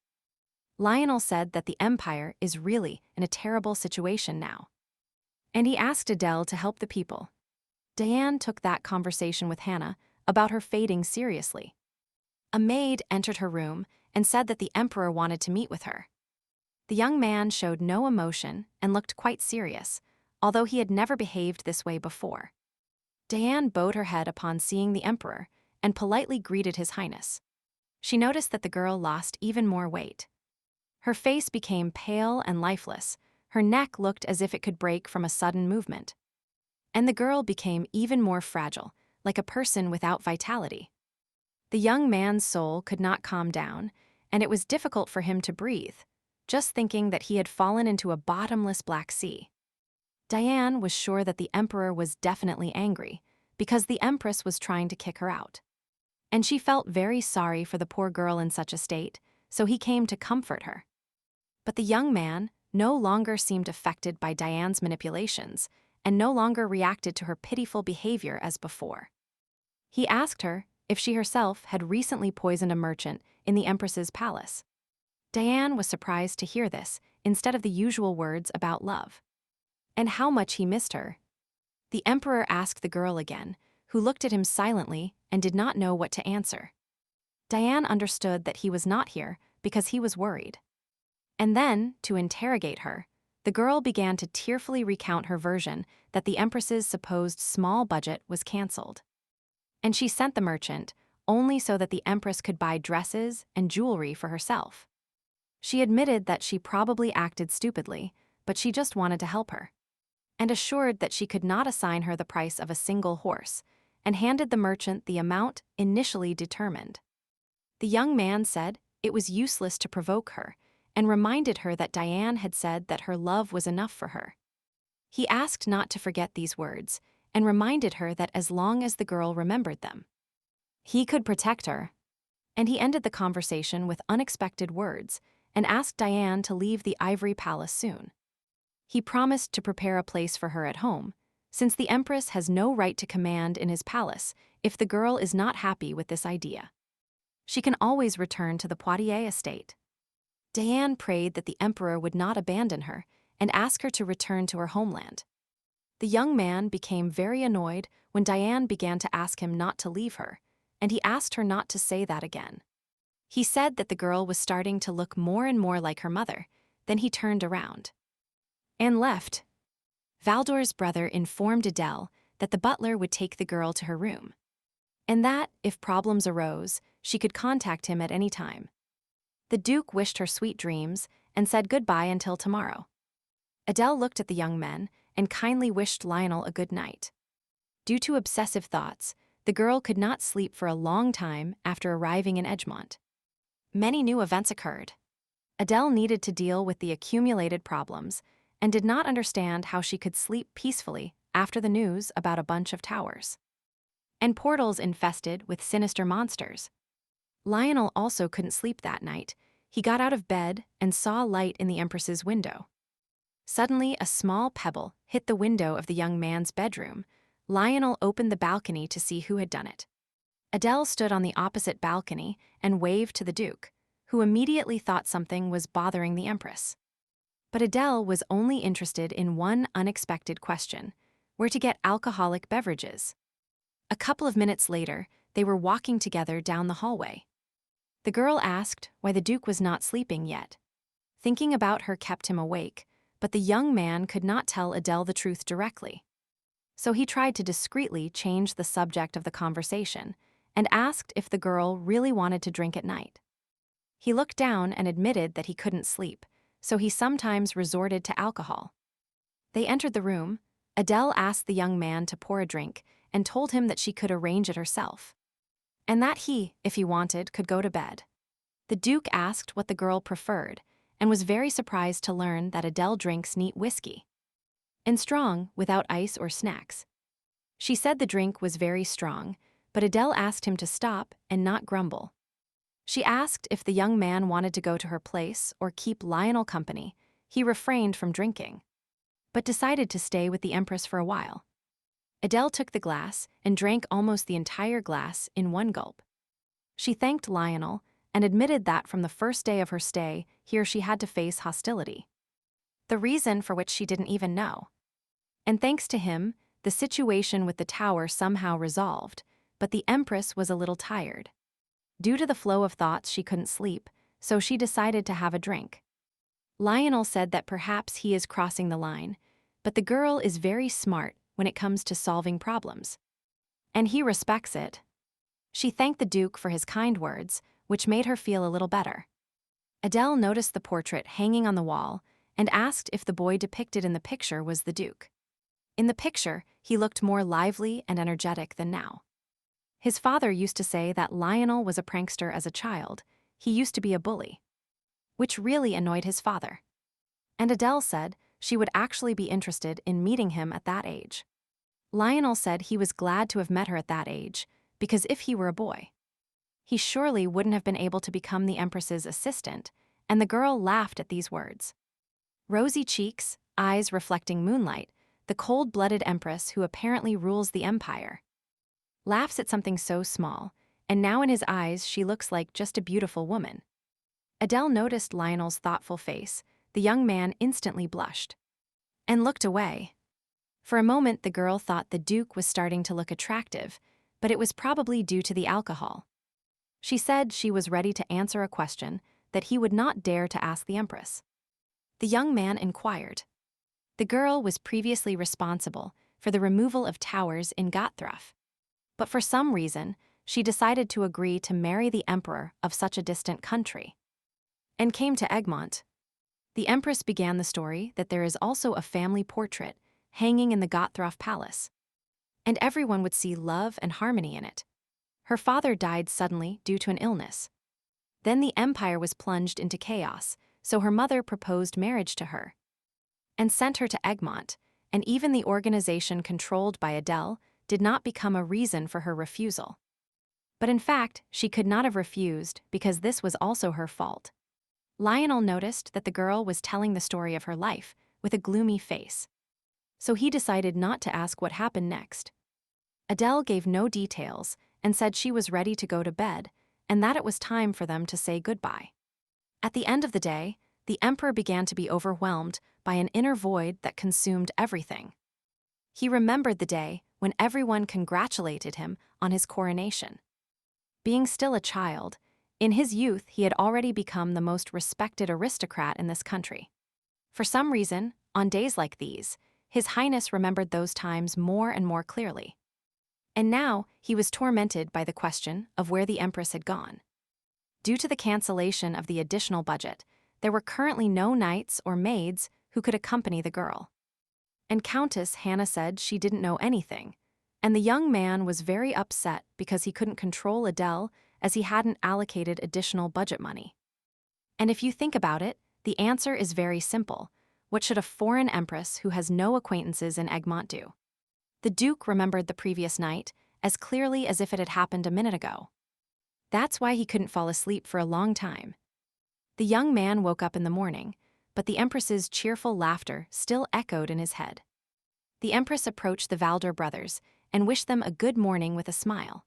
Lionel said that the Empire is really in a terrible situation now. And he asked Adele to help the people. Diane took that conversation with Hannah about her fading seriously. A maid entered her room and said that the Emperor wanted to meet with her. The young man showed no emotion and looked quite serious, although he had never behaved this way before. Diane bowed her head upon seeing the Emperor and politely greeted His Highness. She noticed that the girl lost even more weight. Her face became pale and lifeless, her neck looked as if it could break from a sudden movement. And the girl became even more fragile, like a person without vitality. The young man's soul could not calm down, and it was difficult for him to breathe, just thinking that he had fallen into a bottomless black sea. Diane was sure that the Emperor was definitely angry, because the Empress was trying to kick her out. And she felt very sorry for the poor girl in such a state, so he came to comfort her. But the young man no longer seemed affected by Diane's manipulations, and no longer reacted to her pitiful behavior as before. He asked her if she herself had recently poisoned a merchant in the Empress's palace. Diane was surprised to hear this, instead of the usual words about love. And how much he missed her. The Emperor asked the girl again, who looked at him silently and did not know what to answer. Diane understood that he was not here because he was worried. And then, to interrogate her, the girl began to tearfully recount her version that the Empress's supposed small budget was cancelled. And she sent the merchant only so that the Empress could buy dresses and jewelry for herself. She admitted that she probably acted stupidly, but she just wanted to help her, and assured that she could not assign her the price of a single horse, and handed the merchant the amount initially determined. The young man said it was useless to provoke her, and reminded her that Diane had said that her love was enough for her. He asked not to forget these words, and reminded her that as long as the girl remembered them, he could protect her. And he ended the conversation with unexpected words, and asked Diane to leave the Ivory Palace soon. He promised to prepare a place for her at home, since the Empress has no right to command in his palace if the girl is not happy with this idea. She can always return to the Poitiers estate. Diane prayed that the Emperor would not abandon her and ask her to return to her homeland. The young man became very annoyed when Diane began to ask him not to leave her, and he asked her not to say that again. He said that the girl was starting to look more and more like her mother. Then he turned around and left. Valdor's brother informed Adele that the butler would take the girl to her room, and that, if problems arose, she could contact him at any time. The Duke wished her sweet dreams and said goodbye until tomorrow. Adele looked at the young men and kindly wished Lionel a good night. Due to obsessive thoughts, the girl could not sleep for a long time after arriving in Egmont. Many new events occurred. Adele needed to deal with the accumulated problems and did not understand how she could sleep peacefully after the news about a bunch of towers and portals infested with sinister monsters. Lionel also couldn't sleep that night. He got out of bed and saw light in the Empress's window. Suddenly, a small pebble hit the window of the young man's bedroom. Lionel opened the balcony to see who had done it. Adele stood on the opposite balcony and waved to the Duke, who immediately thought something was bothering the Empress. But Adele was only interested in one unexpected question: where to get alcoholic beverages. A couple of minutes later, they were walking together down the hallway. The girl asked why the Duke was not sleeping yet. Thinking about her kept him awake, but the young man could not tell Adele the truth directly. So he tried to discreetly change the subject of the conversation and asked if the girl really wanted to drink at night. He looked down and admitted that he couldn't sleep, so he sometimes resorted to alcohol. They entered the room. Adele asked the young man to pour a drink and told him that she could arrange it herself, and that he, if he wanted, could go to bed. The Duke asked what the girl preferred and was very surprised to learn that Adele drinks neat whiskey, and strong, without ice or snacks. She said the drink was very strong, but Adele asked him to stop and not grumble. She asked if the young man wanted to go to her place or keep Lionel company. He refrained from drinking, but decided to stay with the Empress for a while. Adele took the glass and drank almost the entire glass in one gulp. She thanked Lionel and admitted that from the first day of her stay here she had to face hostility. The reason for which she didn't even know. And thanks to him, the situation with the tower somehow resolved, but the Empress was a little tired. Due to the flow of thoughts, she couldn't sleep, so she decided to have a drink. Lionel said that perhaps he is crossing the line, but the girl is very smart when it comes to solving problems. And he respects it. She thanked the Duke for his kind words, which made her feel a little better. Adele noticed the portrait hanging on the wall and asked if the boy depicted in the picture was the Duke. In the picture, he looked more lively and energetic than now. His father used to say that Lionel was a prankster as a child. He used to be a bully, which really annoyed his father. And Adele said she would actually be interested in meeting him at that age. Lionel said he was glad to have met her at that age, because if he were a boy, he surely wouldn't have been able to become the Empress's assistant, and the girl laughed at these words. Rosy cheeks, eyes reflecting moonlight, the cold-blooded Empress who apparently rules the empire, laughs at something so small, and now in his eyes she looks like just a beautiful woman. Adele noticed Lionel's thoughtful face. The young man instantly blushed and looked away. For a moment the girl thought the Duke was starting to look attractive, but it was probably due to the alcohol. She said she was ready to answer a question that he would not dare to ask the Empress. The young man inquired. The girl was previously responsible for the removal of towers in Gotthruff, but for some reason, she decided to agree to marry the emperor of such a distant country, and came to Egmont. The Empress began the story that there is also a family portrait hanging in the Gotthruff palace, and everyone would see love and harmony in it. Her father died suddenly due to an illness. Then the empire was plunged into chaos, so her mother proposed marriage to her and sent her to Egmont, and even the organization controlled by Adele did not become a reason for her refusal. But in fact, she could not have refused because this was also her fault. Lionel noticed that the girl was telling the story of her life with a gloomy face, so he decided not to ask what happened next. Adele gave no details and said she was ready to go to bed and that it was time for them to say goodbye. At the end of the day, the emperor began to be overwhelmed by an inner void that consumed everything. He remembered the day when everyone congratulated him on his coronation. Being still a child, in his youth he had already become the most respected aristocrat in this country. For some reason, on days like these, His Highness remembered those times more and more clearly. And now he was tormented by the question of where the Empress had gone. Due to the cancellation of the additional budget, there were currently no knights or maids who could accompany the girl. And Countess Hannah said she didn't know anything, and the young man was very upset because he couldn't control Adele as he hadn't allocated additional budget money. And if you think about it, the answer is very simple. What should a foreign empress who has no acquaintances in Egmont do? The Duke remembered the previous night as clearly as if it had happened a minute ago. That's why he couldn't fall asleep for a long time. The young man woke up in the morning, but the Empress's cheerful laughter still echoed in his head. The Empress approached the Valder brothers and wished them a good morning with a smile.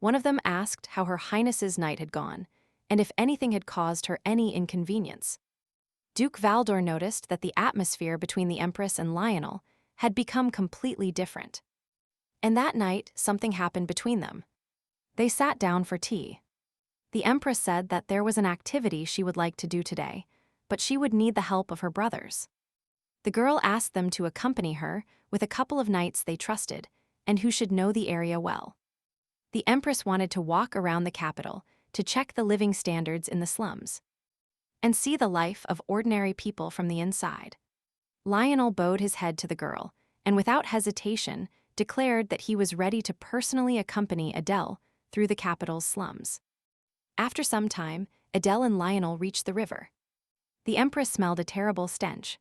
One of them asked how Her Highness's night had gone, and if anything had caused her any inconvenience. Duke Valdor noticed that the atmosphere between the Empress and Lionel had become completely different. And that night, something happened between them. They sat down for tea. The Empress said that there was an activity she would like to do today, but she would need the help of her brothers. The girl asked them to accompany her with a couple of knights they trusted and who should know the area well. The Empress wanted to walk around the capital to check the living standards in the slums and see the life of ordinary people from the inside. Lionel bowed his head to the girl and without hesitation declared that he was ready to personally accompany Adele through the capital's slums. After some time, Adele and Lionel reached the river. The Empress smelled a terrible stench.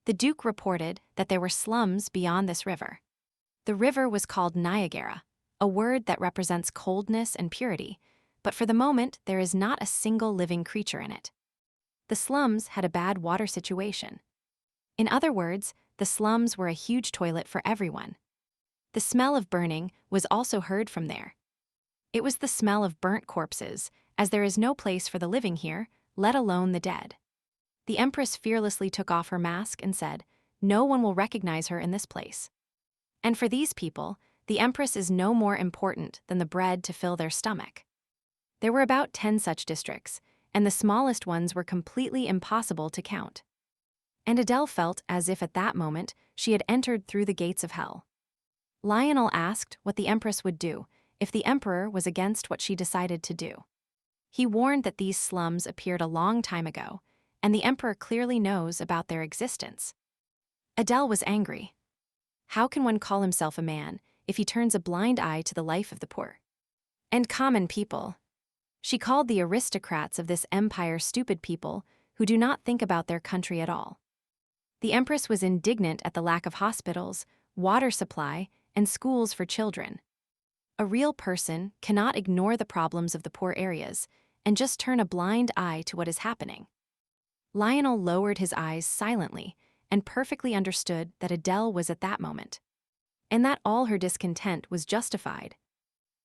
The Duke reported that there were slums beyond this river. The river was called Niagara, a word that represents coldness and purity, but for the moment there is not a single living creature in it. The slums had a bad water situation. In other words, the slums were a huge toilet for everyone. The smell of burning was also heard from there. It was the smell of burnt corpses, as there is no place for the living here, let alone the dead. The Empress fearlessly took off her mask and said, "No one will recognize her in this place." And for these people, the Empress is no more important than the bread to fill their stomach. There were about 10 such districts, and the smallest ones were completely impossible to count. And Adele felt as if at that moment she had entered through the gates of hell. Lionel asked what the Empress would do if the Emperor was against what she decided to do. He warned that these slums appeared a long time ago, and the Emperor clearly knows about their existence. Adele was angry. How can one call himself a man if he turns a blind eye to the life of the poor and common people? She called the aristocrats of this empire stupid people who do not think about their country at all. The Empress was indignant at the lack of hospitals, water supply, and schools for children. A real person cannot ignore the problems of the poor areas and just turn a blind eye to what is happening. Lionel lowered his eyes silently and perfectly understood that Adele was at that moment, and that all her discontent was justified.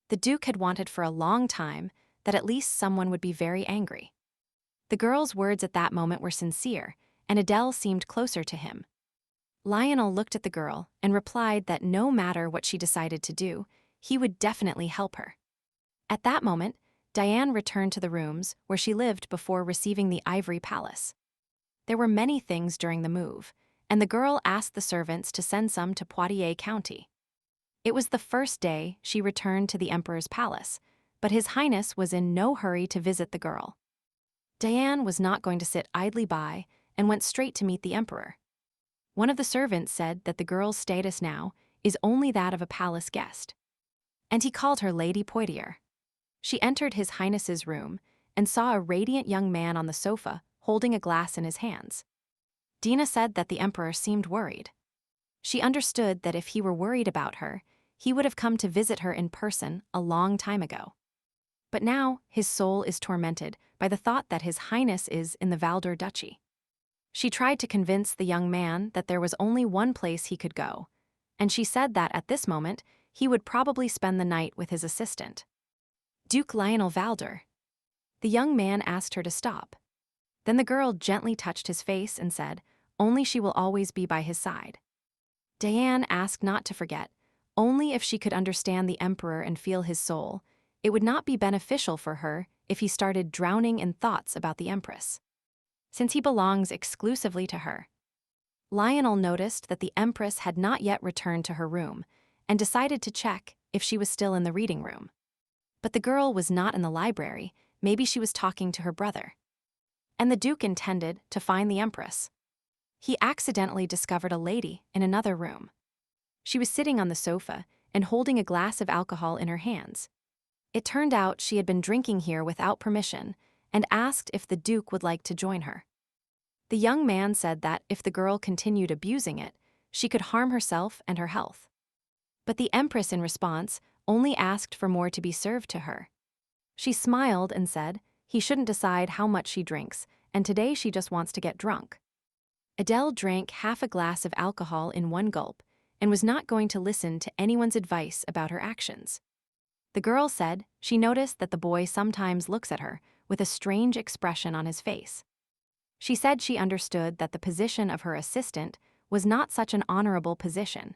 The Duke had wanted for a long time that at least someone would be very angry. The girl's words at that moment were sincere, and Adele seemed closer to him. Lionel looked at the girl and replied that no matter what she decided to do, he would definitely help her. At that moment, Diane returned to the rooms where she lived before receiving the Ivory Palace. There were many things during the move, and the girl asked the servants to send some to Poitiers County. It was the first day she returned to the Emperor's palace, but His Highness was in no hurry to visit the girl. Diane was not going to sit idly by and went straight to meet the Emperor. One of the servants said that the girl's status now is only that of a palace guest, and he called her Lady Poitiers. She entered His Highness's room and saw a radiant young man on the sofa holding a glass in his hands. Dina said that the Emperor seemed worried. She understood that if he were worried about her, he would have come to visit her in person a long time ago. But now his soul is tormented by the thought that His Highness is in the Valdor Duchy. She tried to convince the young man that there was only one place he could go, and she said that at this moment he would probably spend the night with his assistant, Duke Lionel Valdor. The young man asked her to stop. Then the girl gently touched his face and said, only she will always be by his side. Diane asked not to forget, only if she could understand the Emperor and feel his soul, it would not be beneficial for her if he started drowning in thoughts about the Empress, since he belongs exclusively to her. Lionel noticed that the Empress had not yet returned to her room and decided to check if she was still in the reading room. But the girl was not in the library, maybe she was talking to her brother. And the Duke intended to find the Empress. He accidentally discovered a lady in another room. She was sitting on the sofa and holding a glass of alcohol in her hands. It turned out she had been drinking here without permission and asked if the Duke would like to join her. The young man said that if the girl continued abusing it, she could harm herself and her health. But the Empress, in response, only asked for more to be served to her. She smiled and said he shouldn't decide how much she drinks, and today she just wants to get drunk. Adele drank half a glass of alcohol in one gulp and was not going to listen to anyone's advice about her actions. The girl said she noticed that the boy sometimes looks at her with a strange expression on his face. She said she understood that the position of her assistant was not such an honorable position,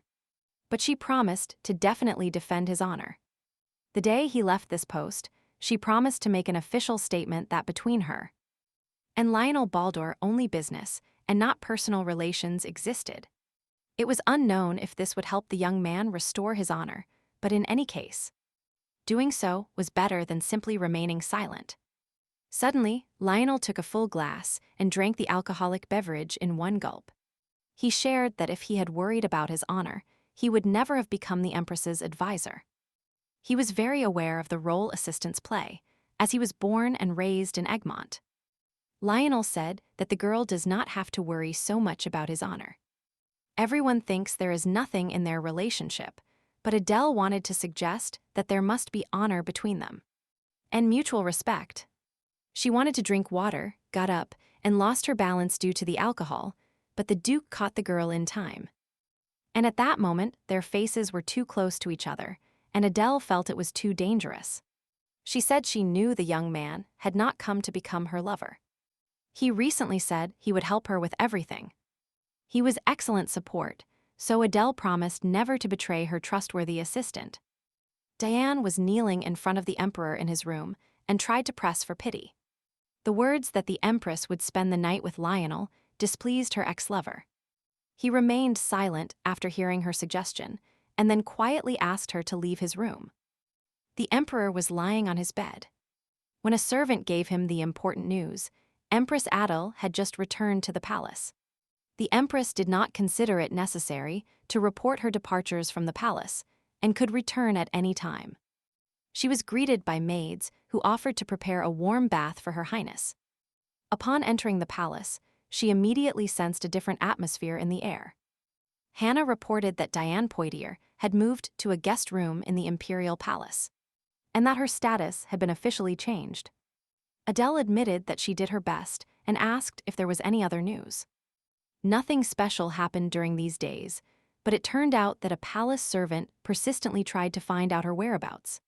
but she promised to definitely defend his honor. The day he left this post, she promised to make an official statement that between her and Lionel Valdor only business and not personal relations existed. It was unknown if this would help the young man restore his honor, but in any case, doing so was better than simply remaining silent. Suddenly, Lionel took a full glass and drank the alcoholic beverage in one gulp. He shared that if he had worried about his honor, he would never have become the Empress's advisor. He was very aware of the role assistants play, as he was born and raised in Egmont. Lionel said that the girl does not have to worry so much about his honor. Everyone thinks there is nothing in their relationship, but Adele wanted to suggest that there must be honor between them and mutual respect. She wanted to drink water, got up, and lost her balance due to the alcohol, but the Duke caught the girl in time. And at that moment, their faces were too close to each other, and Adele felt it was too dangerous. She said she knew the young man had not come to become her lover. He recently said he would help her with everything. He was excellent support, so Adele promised never to betray her trustworthy assistant. Diane was kneeling in front of the emperor in his room and tried to press for pity. The words that the Empress would spend the night with Lionel displeased her ex-lover. He remained silent after hearing her suggestion, and then quietly asked her to leave his room. The emperor was lying on his bed. When a servant gave him the important news, Empress Adele had just returned to the palace. The Empress did not consider it necessary to report her departures from the palace, and could return at any time. She was greeted by maids who offered to prepare a warm bath for Her Highness. Upon entering the palace, she immediately sensed a different atmosphere in the air. Hannah reported that Diane Poitier had moved to a guest room in the imperial palace, and that her status had been officially changed. Adele admitted that she did her best and asked if there was any other news. Nothing special happened during these days, but it turned out that a palace servant persistently tried to find out her whereabouts.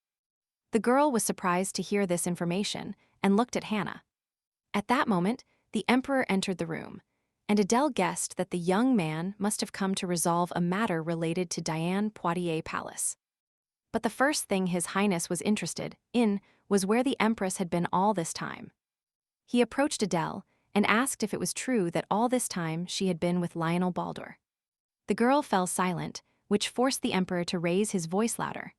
The girl was surprised to hear this information and looked at Hannah. At that moment, the emperor entered the room, and Adele guessed that the young man must have come to resolve a matter related to Diane Poitiers Palace. But the first thing His Highness was interested in was where the Empress had been all this time. He approached Adele and asked if it was true that all this time she had been with Lionel Baldur. The girl fell silent, which forced the emperor to raise his voice louder.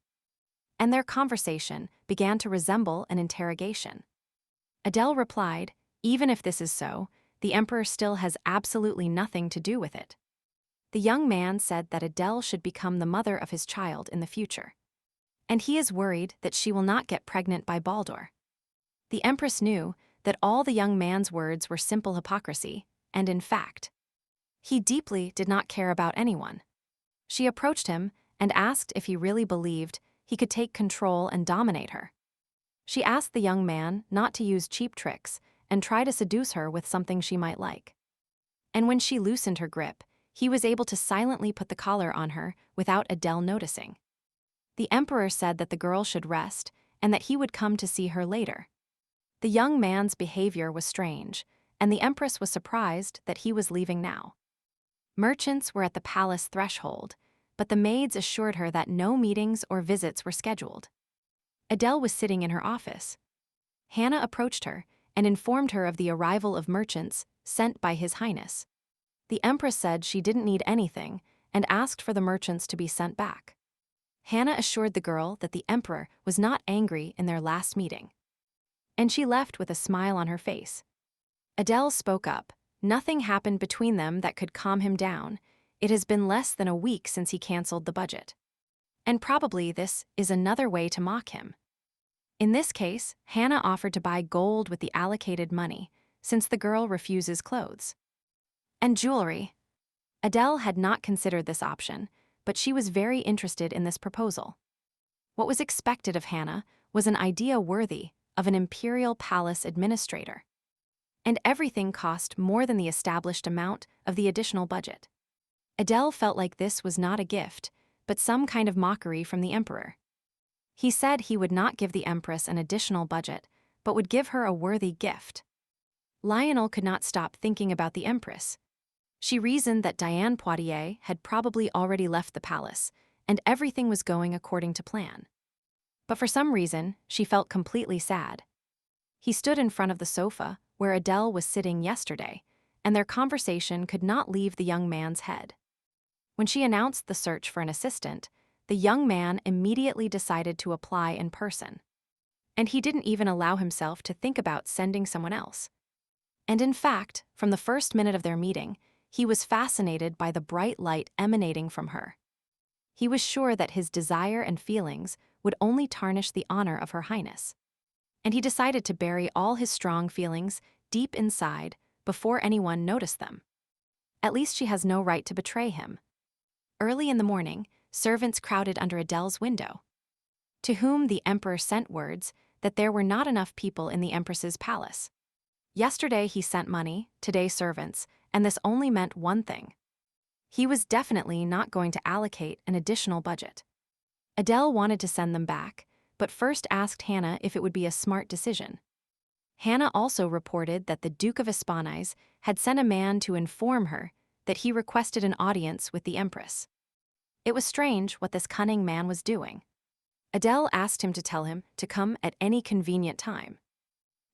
And their conversation began to resemble an interrogation. Adele replied, "Even if this is so, the emperor still has absolutely nothing to do with it." The young man said that Adele should become the mother of his child in the future, and he is worried that she will not get pregnant by Baldur. The Empress knew that all the young man's words were simple hypocrisy, and in fact, he deeply did not care about anyone. She approached him and asked if he really believed he could take control and dominate her. She asked the young man not to use cheap tricks and try to seduce her with something she might like. And when she loosened her grip, he was able to silently put the collar on her without Adele noticing. The emperor said that the girl should rest and that he would come to see her later. The young man's behavior was strange, and the Empress was surprised that he was leaving now. Merchants were at the palace threshold, but the maids assured her that no meetings or visits were scheduled. Adele was sitting in her office. Hannah approached her and informed her of the arrival of merchants sent by His Highness. The Empress said she didn't need anything and asked for the merchants to be sent back. Hannah assured the girl that the emperor was not angry in their last meeting, and she left with a smile on her face. Adele spoke up. Nothing happened between them that could calm him down. It has been less than a week since he canceled the budget. And probably this is another way to mock him. In this case, Hannah offered to buy gold with the allocated money, since the girl refuses clothes and jewelry. Adele had not considered this option, but she was very interested in this proposal. What was expected of Hannah was an idea worthy of an imperial palace administrator. And everything cost more than the established amount of the additional budget. Adele felt like this was not a gift, but some kind of mockery from the emperor. He said he would not give the Empress an additional budget, but would give her a worthy gift. Lionel could not stop thinking about the Empress. She reasoned that Diane Poitiers had probably already left the palace, and everything was going according to plan. But for some reason, she felt completely sad. He stood in front of the sofa where Adele was sitting yesterday, and their conversation could not leave the young man's head. When she announced the search for an assistant, the young man immediately decided to apply in person. And he didn't even allow himself to think about sending someone else. And in fact, from the first minute of their meeting, he was fascinated by the bright light emanating from her. He was sure that his desire and feelings would only tarnish the honor of Her Highness. And he decided to bury all his strong feelings deep inside before anyone noticed them. At least she has no right to betray him. Early in the morning, servants crowded under Adele's window, to whom the emperor sent words that there were not enough people in the empress's palace. Yesterday he sent money, today servants, and this only meant one thing. He was definitely not going to allocate an additional budget. Adele wanted to send them back, but first asked Hannah if it would be a smart decision. Hannah also reported that the Duke of Espinais had sent a man to inform her that he requested an audience with the Empress. It was strange what this cunning man was doing. Adele asked him to tell him to come at any convenient time.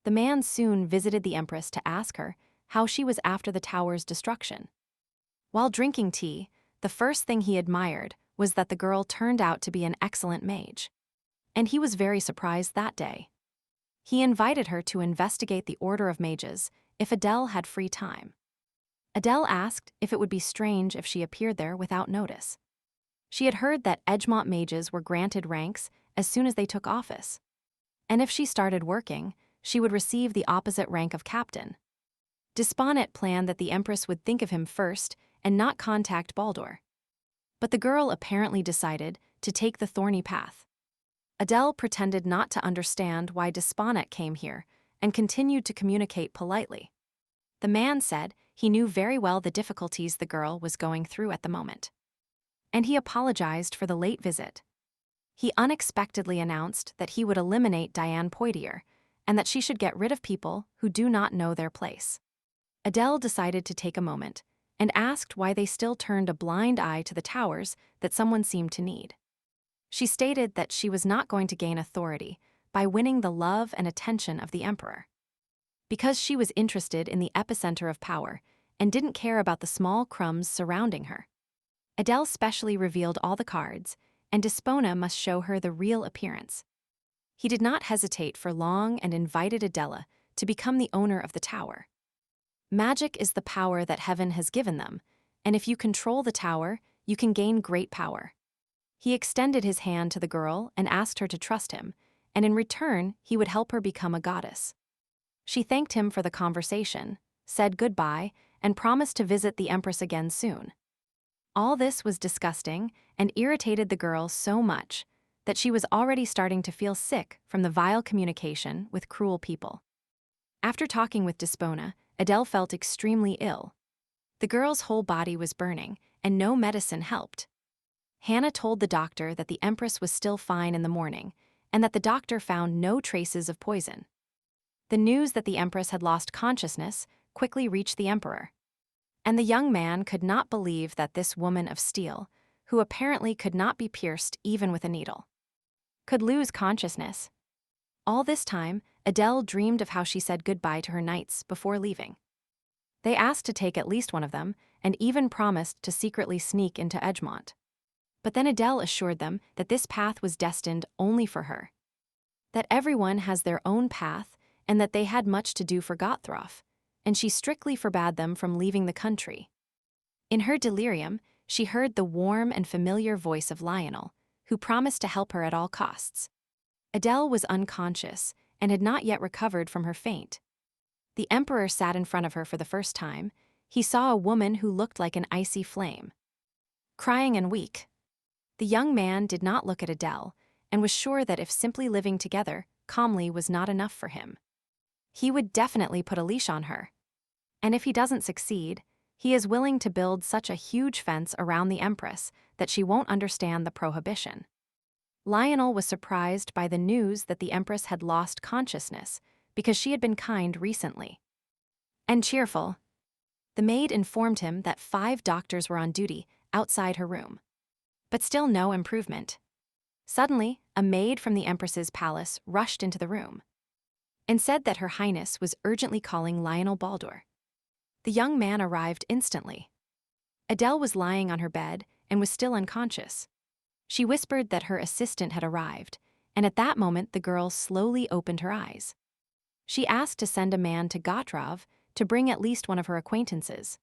The man soon visited the Empress to ask her how she was after the tower's destruction. While drinking tea, the first thing he admired was that the girl turned out to be an excellent mage. And he was very surprised that day. He invited her to investigate the Order of Mages if Adele had free time. Adele asked if it would be strange if she appeared there without notice. She had heard that Egmont mages were granted ranks as soon as they took office. And if she started working, she would receive the opposite rank of captain. Desponnet planned that the Empress would think of him first and not contact Baldur. But the girl apparently decided to take the thorny path. Adele pretended not to understand why Desponnet came here and continued to communicate politely. The man said he knew very well the difficulties the girl was going through at the moment. And he apologized for the late visit. He unexpectedly announced that he would eliminate Diane Poitier and that she should get rid of people who do not know their place. Adele decided to take a moment and asked why they still turned a blind eye to the towers that someone seemed to need. She stated that she was not going to gain authority by winning the love and attention of the emperor. Because she was interested in the epicenter of power and didn't care about the small crumbs surrounding her. Adele specially revealed all the cards, and Despona must show her the real appearance. He did not hesitate for long and invited Adela to become the owner of the tower. Magic is the power that heaven has given them, and if you control the tower, you can gain great power. He extended his hand to the girl and asked her to trust him, and in return, he would help her become a goddess. She thanked him for the conversation, said goodbye, and promised to visit the Empress again soon. All this was disgusting and irritated the girl so much that she was already starting to feel sick from the vile communication with cruel people. After talking with Despona, Adele felt extremely ill. The girl's whole body was burning, and no medicine helped. Hannah told the doctor that the Empress was still fine in the morning, and that the doctor found no traces of poison. The news that the Empress had lost consciousness quickly reached the emperor. And the young man could not believe that this woman of steel, who apparently could not be pierced even with a needle, could lose consciousness. All this time, Adele dreamed of how she said goodbye to her knights before leaving. They asked to take at least one of them, and even promised to secretly sneak into Egmont. But then Adele assured them that this path was destined only for her. That everyone has their own path, and that they had much to do for Gotthrof, and she strictly forbade them from leaving the country. In her delirium, she heard the warm and familiar voice of Lionel, who promised to help her at all costs. Adele was unconscious and had not yet recovered from her faint. The emperor sat in front of her for the first time. He saw a woman who looked like an icy flame, crying and weak. The young man did not look at Adele and was sure that if simply living together calmly was not enough for him, he would definitely put a leash on her. And if he doesn't succeed, he is willing to build such a huge fence around the Empress that she won't understand the prohibition. Lionel was surprised by the news that the Empress had lost consciousness because she had been kind recently and cheerful. The maid informed him that 5 doctors were on duty outside her room. But still no improvement. Suddenly, a maid from the Empress's palace rushed into the room and said that Her Highness was urgently calling Lionel Baldur. The young man arrived instantly. Adele was lying on her bed and was still unconscious. She whispered that her assistant had arrived, and at that moment the girl slowly opened her eyes. She asked to send a man to Gottrov to bring at least one of her acquaintances.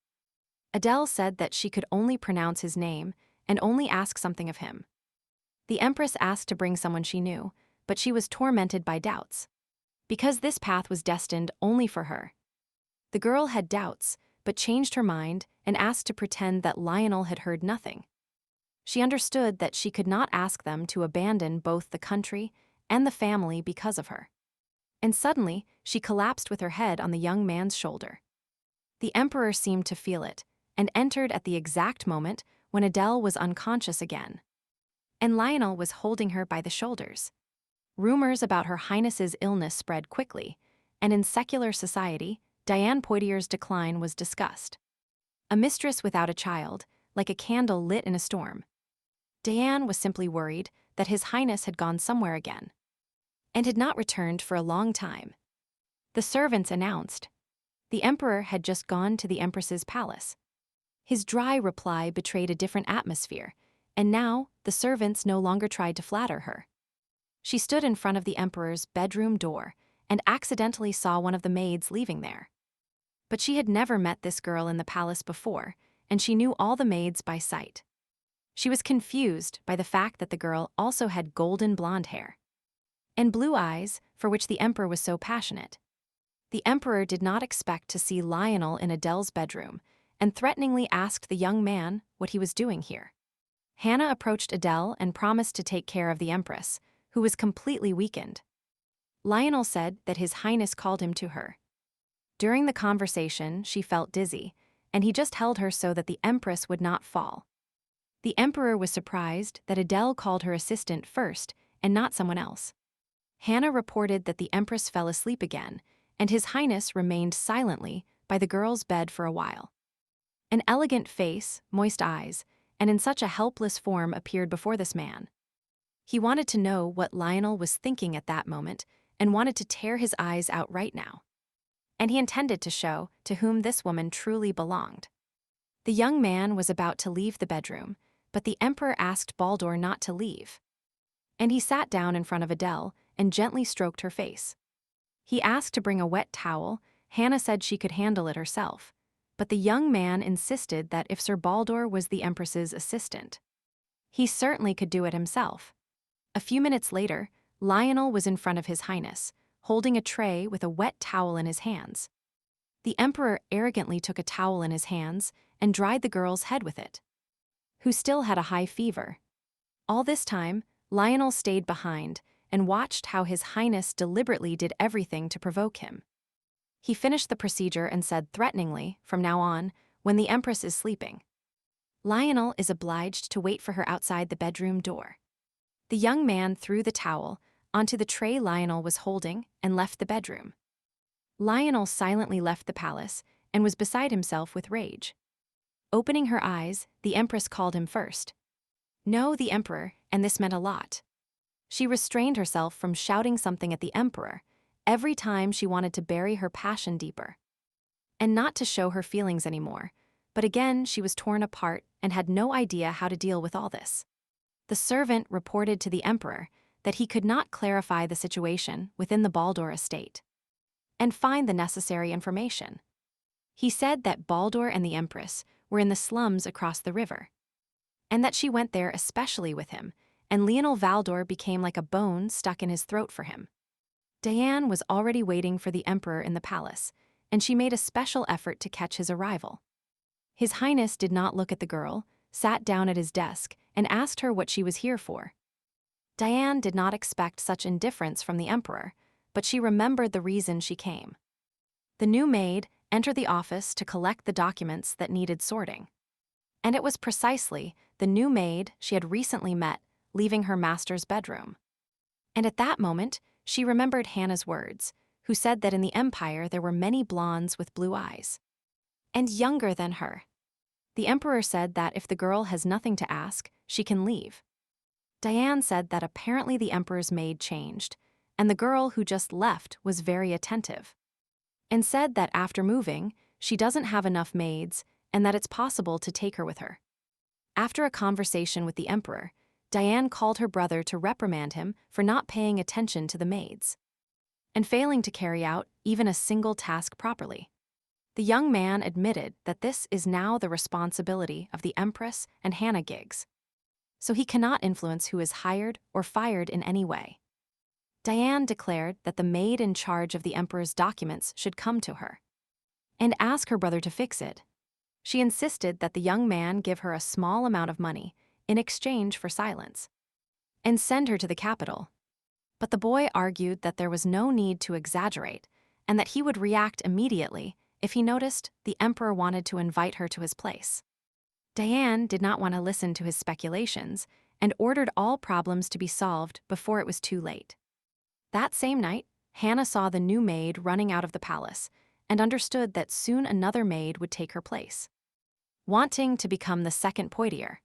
Adele said that she could only pronounce his name and only ask something of him. The Empress asked to bring someone she knew, but she was tormented by doubts, because this path was destined only for her. The girl had doubts, but changed her mind and asked to pretend that Lionel had heard nothing. She understood that she could not ask them to abandon both the country and the family because of her. And suddenly, she collapsed with her head on the young man's shoulder. The emperor seemed to feel it, and entered at the exact moment when Adele was unconscious again. And Lionel was holding her by the shoulders. Rumors about Her Highness's illness spread quickly, and in secular society, Diane Poitier's decline was discussed. A mistress without a child, like a candle lit in a storm. Diane was simply worried that His Highness had gone somewhere again, and had not returned for a long time. The servants announced the emperor had just gone to the Empress's palace. His dry reply betrayed a different atmosphere, and now the servants no longer tried to flatter her. She stood in front of the emperor's bedroom door and accidentally saw one of the maids leaving there. But she had never met this girl in the palace before, and she knew all the maids by sight. She was confused by the fact that the girl also had golden blonde hair and blue eyes, for which the emperor was so passionate. The emperor did not expect to see Lionel in Adele's bedroom, and threateningly asked the young man what he was doing here. Hannah approached Adele and promised to take care of the Empress, who was completely weakened. Lionel said that His Highness called him to her. During the conversation, she felt dizzy, and he just held her so that the Empress would not fall. The emperor was surprised that Adele called her assistant first and not someone else. Hannah reported that the Empress fell asleep again, and His Highness remained silently by the girl's bed for a while. An elegant face, moist eyes, and in such a helpless form appeared before this man. He wanted to know what Lionel was thinking at that moment and wanted to tear his eyes out right now. And he intended to show to whom this woman truly belonged. The young man was about to leave the bedroom, but the emperor asked Baldur not to leave. And he sat down in front of Adele and gently stroked her face. He asked to bring a wet towel. Hannah said she could handle it herself, but the young man insisted that if Sir Baldur was the Empress's assistant, he certainly could do it himself. A few minutes later, Lionel was in front of His Highness, holding a tray with a wet towel in his hands. The emperor arrogantly took a towel in his hands and dried the girl's head with it, who still had a high fever. All this time, Lionel stayed behind and watched how His Highness deliberately did everything to provoke him. He finished the procedure and said threateningly, from now on, when the Empress is sleeping, Lionel is obliged to wait for her outside the bedroom door. The young man threw the towel onto the tray Lionel was holding and left the bedroom. Lionel silently left the palace and was beside himself with rage. Opening her eyes, the Empress called him first. No, the emperor, and this meant a lot. She restrained herself from shouting something at the emperor every time she wanted to bury her passion deeper, and not to show her feelings anymore, but again she was torn apart and had no idea how to deal with all this. The servant reported to the emperor that he could not clarify the situation within the Baldur estate and find the necessary information. He said that Baldur and the Empress were in the slums across the river, and that she went there especially with him, and Lionel Valdor became like a bone stuck in his throat for him. Diane was already waiting for the emperor in the palace, and she made a special effort to catch his arrival. His Highness did not look at the girl, sat down at his desk, and asked her what she was here for. Diane did not expect such indifference from the emperor, but she remembered the reason she came. The new maid entered the office to collect the documents that needed sorting. And it was precisely the new maid she had recently met leaving her master's bedroom. And at that moment, she remembered Hannah's words, who said that in the Empire there were many blondes with blue eyes, and younger than her. The emperor said that if the girl has nothing to ask, she can leave. Diane said that apparently the emperor's maid changed, and the girl who just left was very attentive, and said that after moving, she doesn't have enough maids and that it's possible to take her with her. After a conversation with the emperor, Diane called her brother to reprimand him for not paying attention to the maids and failing to carry out even a single task properly. The young man admitted that this is now the responsibility of the Empress and Hannah Giggs, so he cannot influence who is hired or fired in any way. Diane declared that the maid in charge of the emperor's documents should come to her and ask her brother to fix it. She insisted that the young man give her a small amount of money in exchange for silence, and send her to the capital. But the boy argued that there was no need to exaggerate, and that he would react immediately if he noticed the emperor wanted to invite her to his place. Diane did not want to listen to his speculations and ordered all problems to be solved before it was too late. That same night, Hannah saw the new maid running out of the palace and understood that soon another maid would take her place. Wanting to become the second Poitiers,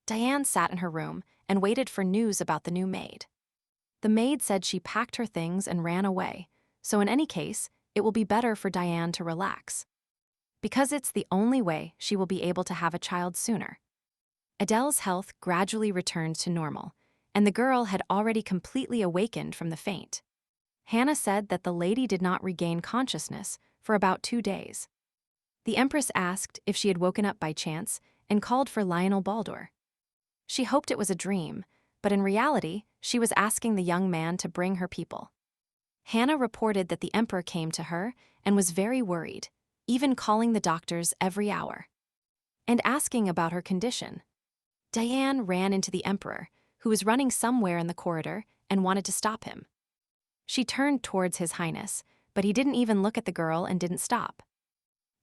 Diane sat in her room and waited for news about the new maid. The maid said she packed her things and ran away, so in any case, it will be better for Diane to relax, because it's the only way she will be able to have a child sooner. Adele's health gradually returned to normal, and the girl had already completely awakened from the faint. Hannah said that the lady did not regain consciousness for about 2 days. The Empress asked if she had woken up by chance and called for Lionel Baldur. She hoped it was a dream, but in reality, she was asking the young man to bring her people. Hannah reported that the emperor came to her and was very worried, even calling the doctors every hour, and asking about her condition. Diane ran into the emperor, who was running somewhere in the corridor, and wanted to stop him. She turned towards His Highness, but he didn't even look at the girl and didn't stop.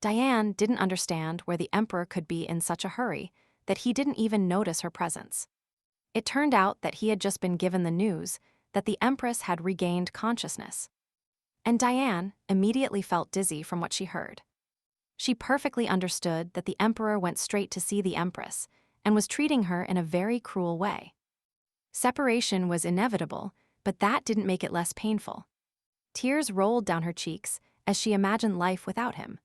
Diane didn't understand where the emperor could be in such a hurry that he didn't even notice her presence. It turned out that he had just been given the news that the Empress had regained consciousness. And Diane immediately felt dizzy from what she heard. She perfectly understood that the emperor went straight to see the Empress and was treating her in a very cruel way. Separation was inevitable, but that didn't make it less painful. Tears rolled down her cheeks as she imagined life without him.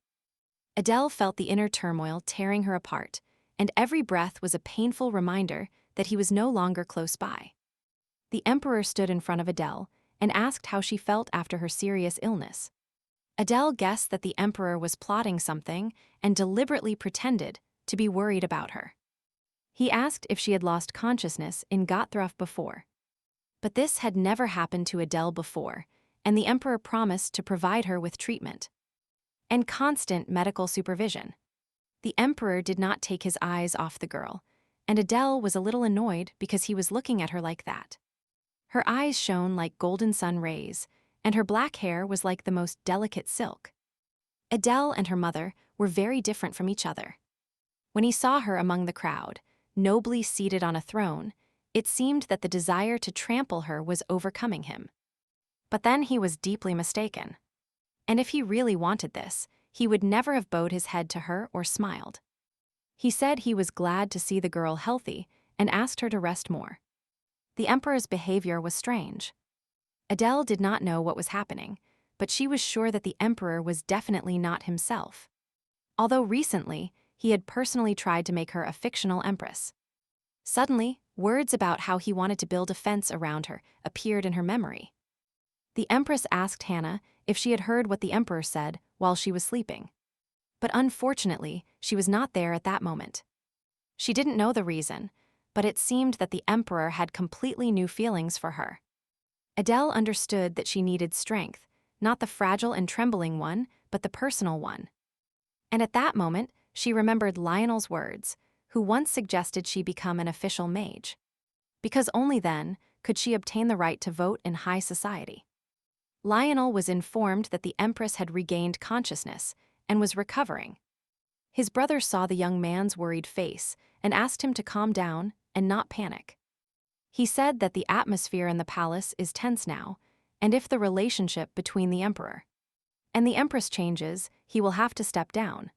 Adele felt the inner turmoil tearing her apart, and every breath was a painful reminder that he was no longer close by. The emperor stood in front of Adele and asked how she felt after her serious illness. Adele guessed that the emperor was plotting something and deliberately pretended to be worried about her. He asked if she had lost consciousness in Gotthruff before. But this had never happened to Adele before, and the emperor promised to provide her with treatment and constant medical supervision. The emperor did not take his eyes off the girl, and Adele was a little annoyed because he was looking at her like that. Her eyes shone like golden sun rays, and her black hair was like the most delicate silk. Adele and her mother were very different from each other. When he saw her among the crowd, nobly seated on a throne, it seemed that the desire to trample her was overcoming him. But then he was deeply mistaken. And if he really wanted this, he would never have bowed his head to her or smiled. He said he was glad to see the girl healthy and asked her to rest more. The emperor's behavior was strange. Adele did not know what was happening, but she was sure that the emperor was definitely not himself. Although recently, he had personally tried to make her a fictional empress. Suddenly, words about how he wanted to build a fence around her appeared in her memory. The empress asked Hannah if she had heard what the emperor said while she was sleeping. But unfortunately, she was not there at that moment. She didn't know the reason, but it seemed that the emperor had completely new feelings for her. Adele understood that she needed strength, not the fragile and trembling one, but the personal one. And at that moment, she remembered Lionel's words, who once suggested she become an official mage. Because only then could she obtain the right to vote in high society. Lionel was informed that the Empress had regained consciousness and was recovering. His brother saw the young man's worried face and asked him to calm down and not panic. He said that the atmosphere in the palace is tense now, and if the relationship between the emperor and the empress changes, he will have to step down.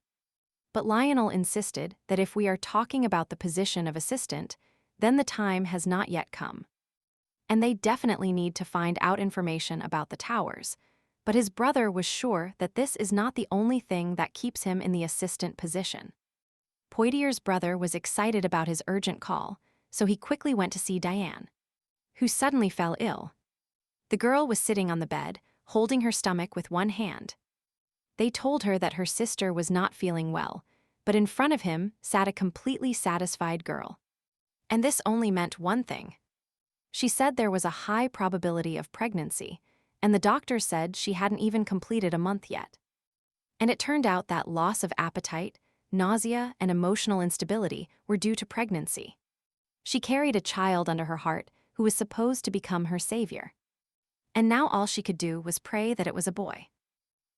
But Lionel insisted that if we are talking about the position of assistant, then the time has not yet come. And they definitely need to find out information about the towers, but his brother was sure that this is not the only thing that keeps him in the assistant position. Poitier's brother was excited about his urgent call, so he quickly went to see Diane, who suddenly fell ill. The girl was sitting on the bed, holding her stomach with one hand. They told her that her sister was not feeling well, but in front of him sat a completely satisfied girl. And this only meant one thing. She said there was a high probability of pregnancy, and the doctor said she hadn't even completed a month yet. And it turned out that loss of appetite, nausea, and emotional instability were due to pregnancy. She carried a child under her heart who was supposed to become her savior. And now all she could do was pray that it was a boy.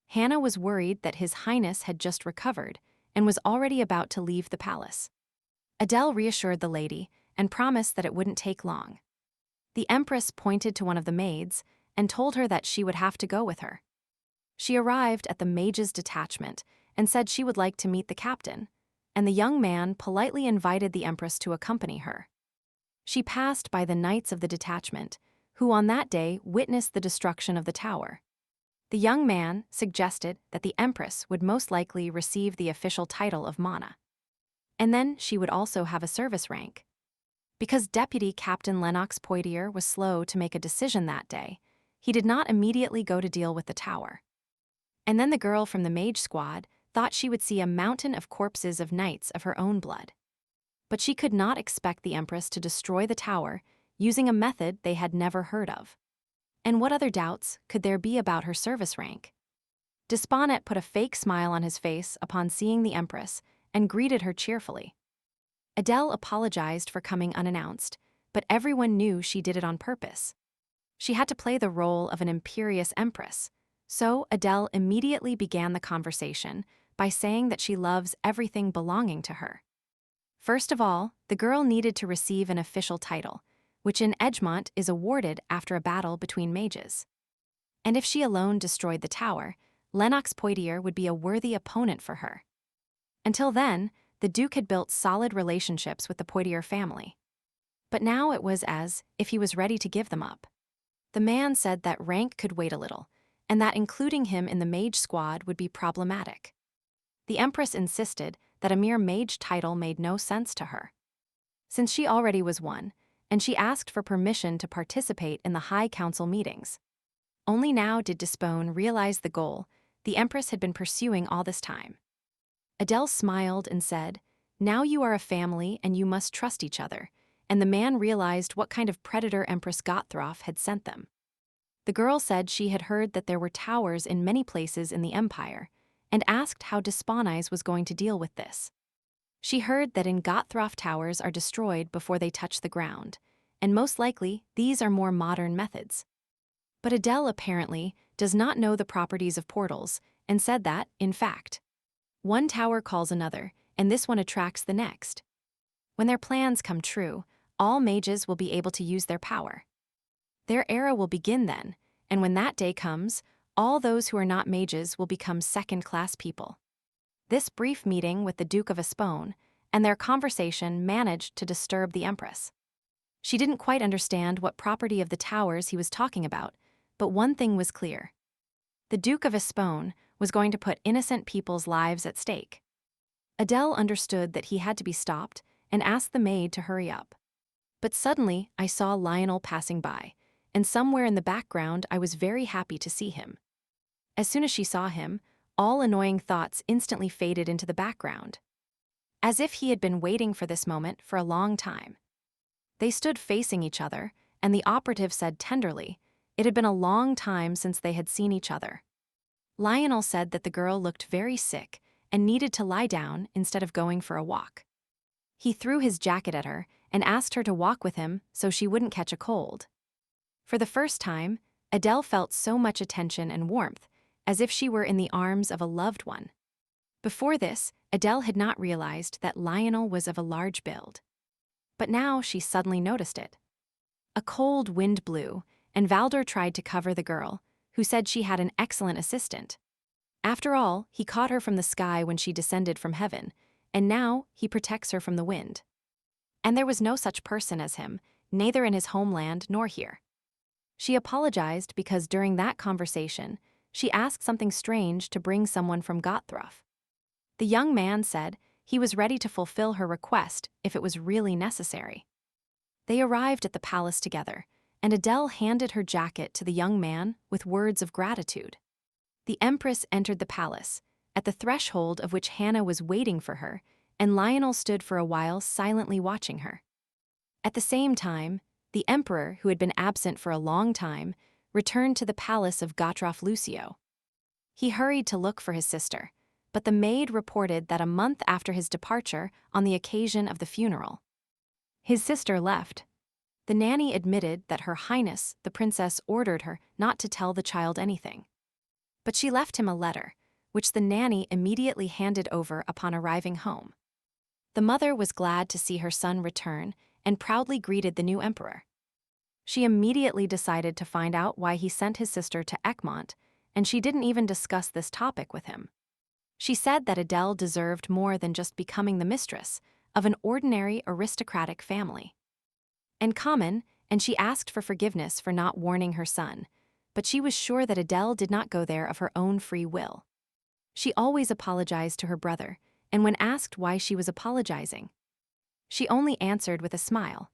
Hannah was worried that His Highness had just recovered and was already about to leave the palace. Adele reassured the lady and promised that it wouldn't take long. The Empress pointed to one of the maids and told her that she would have to go with her. She arrived at the mage's detachment and said she would like to meet the captain, and the young man politely invited the Empress to accompany her. She passed by the knights of the detachment, who on that day witnessed the destruction of the tower. The young man suggested that the Empress would most likely receive the official title of Mana. And then she would also have a service rank. Because Deputy Captain Lennox Poitier was slow to make a decision that day, he did not immediately go to deal with the tower. And then the girl from the mage squad thought she would see a mountain of corpses of knights of her own blood. But she could not expect the Empress to destroy the tower using a method they had never heard of. And what other doubts could there be about her service rank? Desponet put a fake smile on his face upon seeing the Empress and greeted her cheerfully. Adele apologized for coming unannounced, but everyone knew she did it on purpose. She had to play the role of an imperious empress, so Adele immediately began the conversation by saying that she loves everything belonging to her. First of all, the girl needed to receive an official title, which in Egmont is awarded after a battle between mages. And if she alone destroyed the tower, Lennox Poitier would be a worthy opponent for her. Until then, the Duke had built solid relationships with the Poitier family. But now it was as if he was ready to give them up. The man said that rank could wait a little, and that including him in the mage squad would be problematic. The Empress insisted that a mere mage title made no sense to her, since she already was one, and she asked for permission to participate in the High Council meetings. Only now did Despone realize the goal the Empress had been pursuing all this time. Adele smiled and said, "Now you are a family and you must trust each other," and the man realized what kind of predator Empress Gottthroff had sent them. The girl said she had heard that there were towers in many places in the empire, and asked how Desponais was going to deal with this. She heard that in Gottthroff towers are destroyed before they touch the ground, and most likely these are more modern methods. But Adele apparently does not know the properties of portals, and said that, in fact, one tower calls another, and this one attracts the next. When their plans come true, all mages will be able to use their power. Their era will begin then, and when that day comes, all those who are not mages will become second-class people. This brief meeting with the Duke of Espone and their conversation managed to disturb the Empress. She didn't quite understand what property of the towers he was talking about, but one thing was clear. The Duke of Espone was going to put innocent people's lives at stake. Adele understood that he had to be stopped and asked the maid to hurry up. But suddenly I saw Lionel passing by, and somewhere in the background I was very happy to see him. As soon as she saw him, all annoying thoughts instantly faded into the background, as if he had been waiting for this moment for a long time. They stood facing each other, and the operative said tenderly, it had been a long time since they had seen each other. Lionel said that the girl looked very sick and needed to lie down instead of going for a walk. He threw his jacket at her and asked her to walk with him so she wouldn't catch a cold. For the first time, Adele felt so much attention and warmth, as if she were in the arms of a loved one. Before this, Adele had not realized that Lionel was of a large build. But now she suddenly noticed it. A cold wind blew, and Valdor tried to cover the girl, who said she had an excellent assistant. After all, he caught her from the sky when she descended from heaven, and now he protects her from the wind. And there was no such person as him, neither in his homeland nor here. She apologized because during that conversation, she asked something strange to bring someone from Gottthroff. The young man said he was ready to fulfill her request if it was really necessary. They arrived at the palace together, and Adele handed her jacket to the young man with words of gratitude. The Empress entered the palace, at the threshold of which Hannah was waiting for her, and Lionel stood for a while silently watching her. At the same time, the Emperor, who had been absent for a long time, returned to the palace of Gottfried Lucio. He hurried to look for his sister, but the maid reported that a month after his departure on the occasion of the funeral, His sister left. The nanny admitted that Her Highness, the princess, ordered her not to tell the child anything. But she left him a letter, which the nanny immediately handed over upon arriving home. The mother was glad to see her son return and proudly greeted the new emperor. She immediately decided to find out why he sent his sister to Egmont, and she didn't even discuss this topic with him. She said that Adele deserved more than just becoming the mistress of an ordinary aristocratic family. And she asked for forgiveness for not warning her son, but she was sure that Adele did not go there of her own free will. She always apologized to her brother, and when asked why she was apologizing, she only answered with a smile.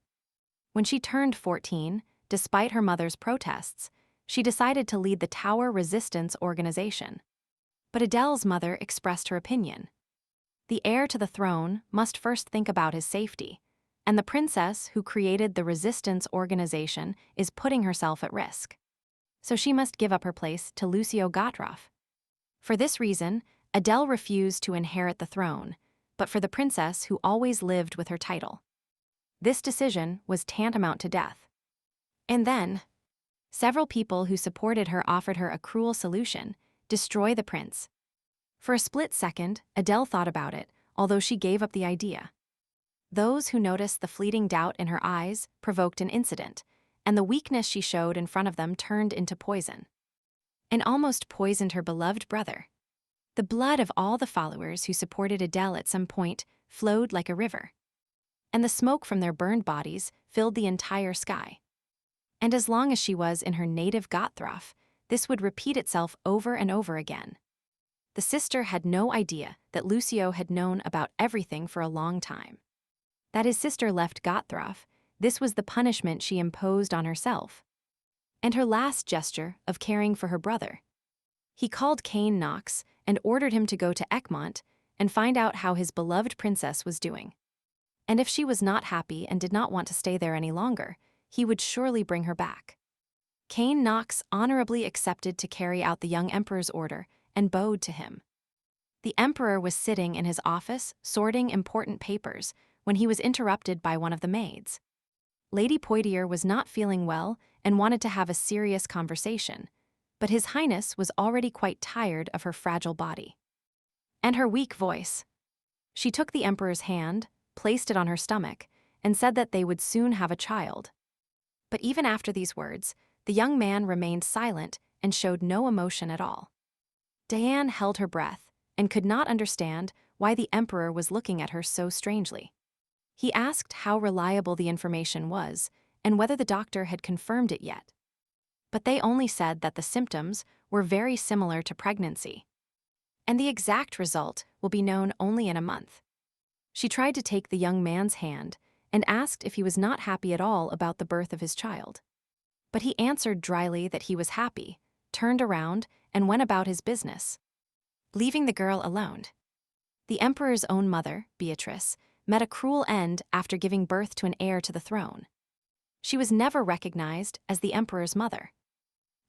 When she turned 14, despite her mother's protests, she decided to lead the Tower Resistance Organization. But Adele's mother expressed her opinion. The heir to the throne must first think about his safety, and the princess who created the Resistance Organization is putting herself at risk. So she must give up her place to Lucio Gottroff. For this reason, Adele refused to inherit the throne, but for the princess who always lived with her title. This decision was tantamount to death. And then, several people who supported her offered her a cruel solution: destroy the prince. For a split second, Adele thought about it, although she gave up the idea. Those who noticed the fleeting doubt in her eyes provoked an incident, and the weakness she showed in front of them turned into poison. And almost poisoned her beloved brother. The blood of all the followers who supported Adele at some point flowed like a river. And the smoke from their burned bodies filled the entire sky. And as long as she was in her native Gottroff, this would repeat itself over and over again. The sister had no idea that Lucio had known about everything for a long time. That his sister left Gottroff, this was the punishment she imposed on herself. And her last gesture of caring for her brother. He called Cain Knox and ordered him to go to Egmont and find out how his beloved princess was doing. And if she was not happy and did not want to stay there any longer, he would surely bring her back. Cain Knox honorably accepted to carry out the young emperor's order and bowed to him. The emperor was sitting in his office sorting important papers when he was interrupted by one of the maids. Lady Poitiers was not feeling well and wanted to have a serious conversation, but His Highness was already quite tired of her fragile body and her weak voice. She took the emperor's hand, placed it on her stomach, and said that they would soon have a child. But even after these words, the young man remained silent and showed no emotion at all. Diane held her breath and could not understand why the emperor was looking at her so strangely. He asked how reliable the information was and whether the doctor had confirmed it yet. But they only said that the symptoms were very similar to pregnancy. And the exact result will be known only in a month. She tried to take the young man's hand and asked if he was not happy at all about the birth of his child. But he answered dryly that he was happy, turned around, and went about his business, leaving the girl alone. The emperor's own mother, Beatrice, met a cruel end after giving birth to an heir to the throne. She was never recognized as the emperor's mother.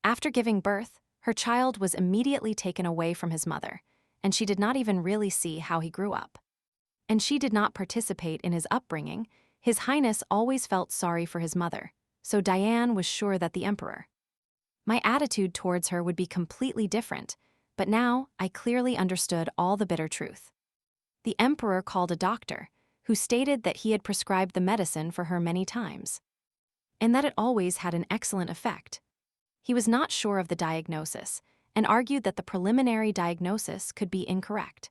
After giving birth, her child was immediately taken away from his mother, and she did not even really see how he grew up. And she did not participate in his upbringing. His Highness always felt sorry for his mother, so Diane was sure that the emperor. My attitude towards her would be completely different, but now I clearly understood all the bitter truth. The emperor called a doctor, who stated that he had prescribed the medicine for her many times, and that it always had an excellent effect. He was not sure of the diagnosis, and argued that the preliminary diagnosis could be incorrect.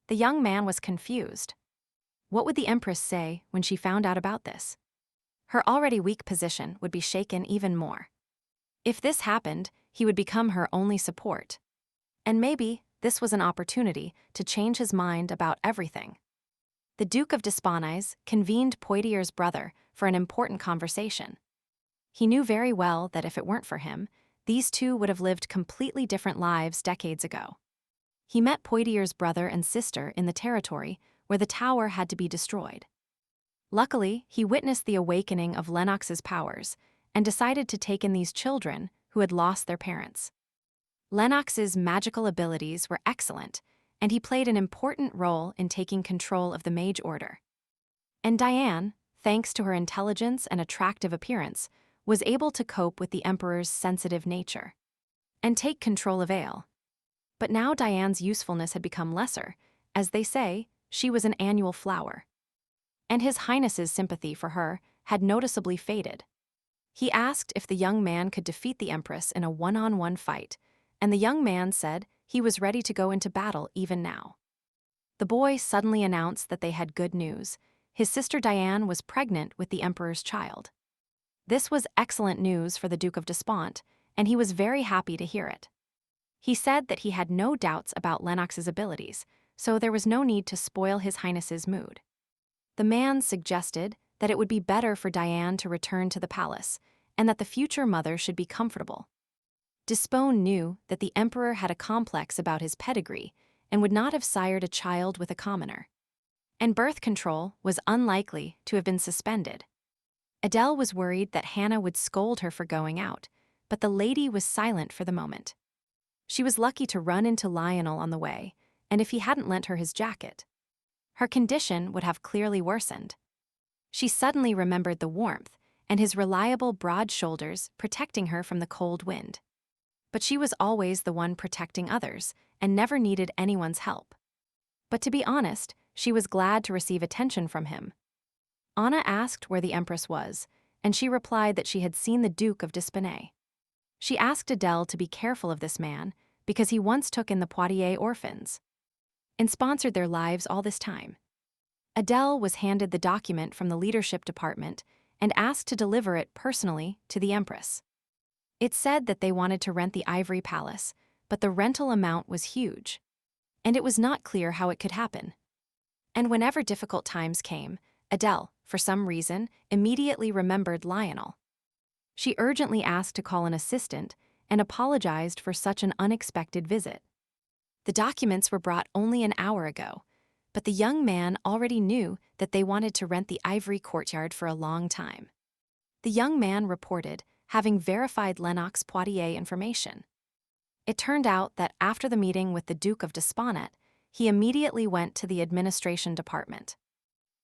The young man was confused. What would the Empress say when she found out about this? Her already weak position would be shaken even more. If this happened, he would become her only support. And maybe this was an opportunity to change his mind about everything. The Duke of Despines convened Poitiers's brother for an important conversation. He knew very well that if it weren't for him, these two would have lived completely different lives decades ago. He met Poitiers's brother and sister in the territory where the tower had to be destroyed. Luckily, he witnessed the awakening of Lennox's powers and decided to take in these children who had lost their parents. Lennox's magical abilities were excellent, and he played an important role in taking control of the Mage Order. And Diane, thanks to her intelligence and attractive appearance, was able to cope with the emperor's sensitive nature and take control of Ale. But now Diane's usefulness had become lesser. As they say, she was an annual flower. And His Highness's sympathy for her had noticeably faded. He asked if the young man could defeat the Empress in a one-on-one fight, and the young man said he was ready to go into battle even now. The boy suddenly announced that they had good news. His sister Diane was pregnant with the Emperor's child. This was excellent news for the Duke of Despont, and he was very happy to hear it. He said that he had no doubts about Lennox's abilities, so there was no need to spoil His Highness's mood. The man suggested that it would be better for Diane to return to the palace, and that the future mother should be comfortable. Despont knew that the Emperor had a complex about his pedigree and would not have sired a child with a commoner. And birth control was unlikely to have been suspended. Adele was worried that Hannah would scold her for going out, but the lady was silent for the moment. She was lucky to run into Lionel on the way, and if he hadn't lent her his jacket, her condition would have clearly worsened. She suddenly remembered the warmth and his reliable broad shoulders protecting her from the cold wind. But she was always the one protecting others and never needed anyone's help. But to be honest, she was glad to receive attention from him. Anna asked where the Empress was, and she replied that she had seen the Duke of Despinay. She asked Adele to be careful of this man because he once took in the Poitiers orphans and sponsored their lives all this time. Adele was handed the document from the leadership department and asked to deliver it personally to the Empress. It said that they wanted to rent the Ivory Palace, but the rental amount was huge, and it was not clear how it could happen. And whenever difficult times came, Adele, for some reason, immediately remembered Lionel. She urgently asked to call an assistant and apologized for such an unexpected visit. The documents were brought only an hour ago, but the young man already knew that they wanted to rent the Ivory Courtyard for a long time. The young man reported having verified Lennox Poitiers information. It turned out that after the meeting with the Duke of Despont, he immediately went to the administration department.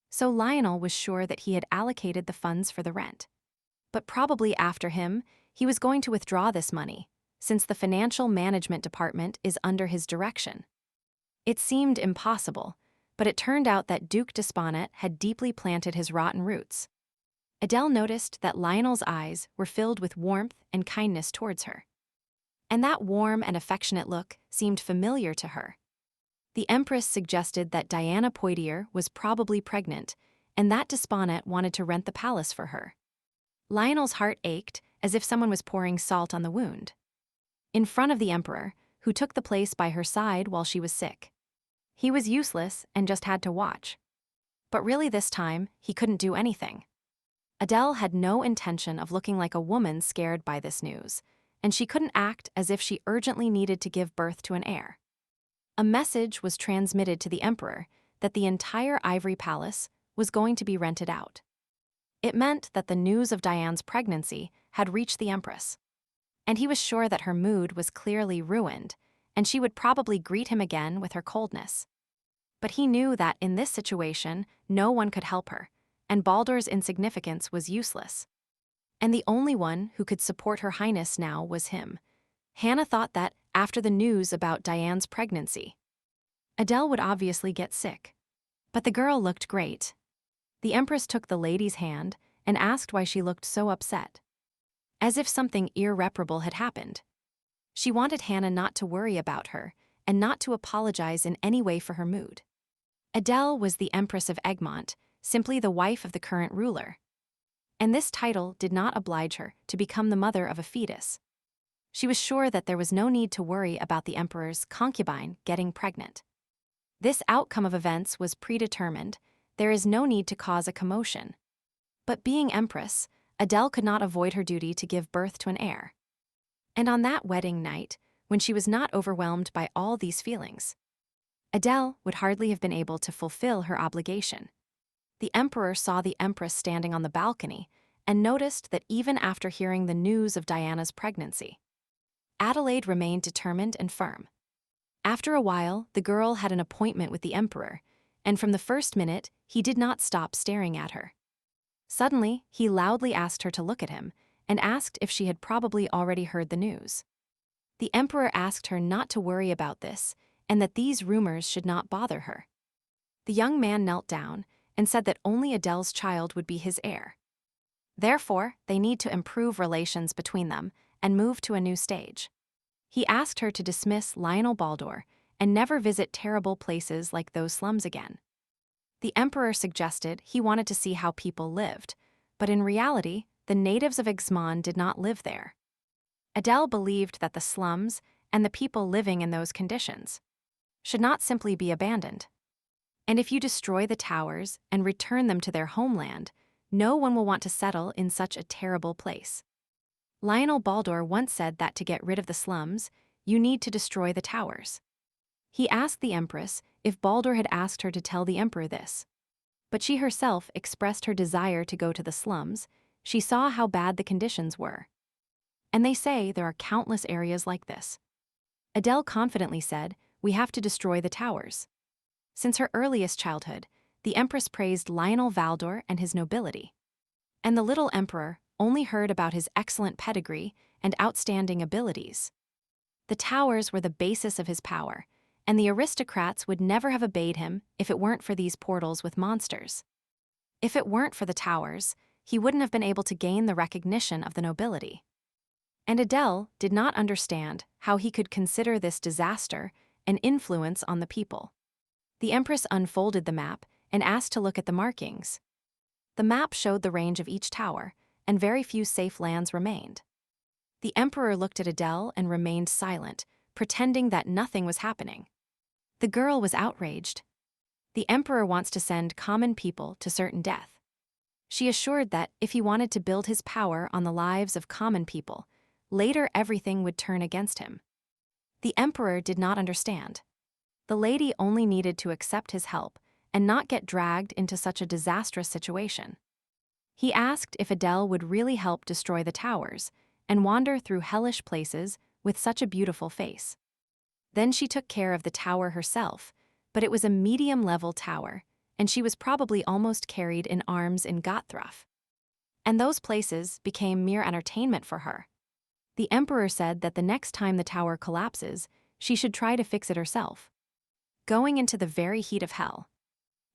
So Lionel was sure that he had allocated the funds for the rent. But probably after him, he was going to withdraw this money, since the financial management department is under his direction. It seemed impossible, but it turned out that Duke Despont had deeply planted his rotten roots. Adele noticed that Lionel's eyes were filled with warmth and kindness towards her. And that warm and affectionate look seemed familiar to her. The Empress suggested that Diana Poitiers was probably pregnant, and that Despont wanted to rent the palace for her. Lionel's heart ached as if someone was pouring salt on the wound. In front of the Emperor, who took the place by her side while she was sick. He was useless and just had to watch. But really this time, he couldn't do anything. Adele had no intention of looking like a woman scared by this news, and she couldn't act as if she urgently needed to give birth to an heir. A message was transmitted to the Emperor that the entire Ivory Palace was going to be rented out. It meant that the news of Diane's pregnancy had reached the Empress, and he was sure that her mood was clearly ruined, and she would probably greet him again with her coldness. But he knew that in this situation, no one could help her, and Baldur's insignificance was useless. And the only one who could support Her Highness now was him. Hannah thought that, after the news about Diane's pregnancy, Adele would obviously get sick. But the girl looked great. The Empress took the lady's hand and asked why she looked so upset. As if something irreparable had happened. She wanted Hannah not to worry about her and not to apologize in any way for her mood. Adele was the Empress of Egmont, simply the wife of the current ruler. And this title did not oblige her to become the mother of a fetus. She was sure that there was no need to worry about the Emperor's concubine getting pregnant. This outcome of events was predetermined. There is no need to cause a commotion. But being Empress, Adele could not avoid her duty to give birth to an heir. And on that wedding night, when she was not overwhelmed by all these feelings, Adele would hardly have been able to fulfill her obligation. The Emperor saw the Empress standing on the balcony and noticed that even after hearing the news of Diana's pregnancy, Adelaide remained determined and firm. After a while, the girl had an appointment with the Emperor, and from the first minute, he did not stop staring at her. Suddenly, he loudly asked her to look at him and asked if she had probably already heard the news. The emperor asked her not to worry about this and that these rumors should not bother her. The young man knelt down and said that only Adele's child would be his heir. Therefore, they need to improve relations between them and move to a new stage. He asked her to dismiss Lionel Baldur and never visit terrible places like those slums again. The emperor suggested he wanted to see how people lived, but in reality, the natives of Egmont did not live there. Adele believed that the slums and the people living in those conditions should not simply be abandoned. And if you destroy the towers and return them to their homeland, no one will want to settle in such a terrible place. Lionel Baldur once said that to get rid of the slums, you need to destroy the towers. He asked the Empress if Baldur had asked her to tell the emperor this. But she herself expressed her desire to go to the slums. She saw how bad the conditions were. And they say there are countless areas like this. Adele confidently said, "We have to destroy the towers." Since her earliest childhood, the Empress praised Lionel Baldur and his nobility. And the little emperor only heard about his excellent pedigree and outstanding abilities. The towers were the basis of his power, and the aristocrats would never have obeyed him if it weren't for these portals with monsters. If it weren't for the towers, he wouldn't have been able to gain the recognition of the nobility. And Adele did not understand how he could consider this disaster an influence on the people. The Empress unfolded the map and asked to look at the markings. The map showed the range of each tower, and very few safe lands remained. The emperor looked at Adele and remained silent, pretending that nothing was happening. The girl was outraged. The emperor wants to send common people to certain death. She assured that if he wanted to build his power on the lives of common people, later everything would turn against him. The emperor did not understand. The lady only needed to accept his help and not get dragged into such a disastrous situation. He asked if Adele would really help destroy the towers and wander through hellish places with such a beautiful face. Then she took care of the tower herself, but it was a medium-level tower, and she was probably almost carried in arms in Gotthruff. And those places became mere entertainment for her. The emperor said that the next time the tower collapses, she should try to fix it herself, going into the very heat of hell.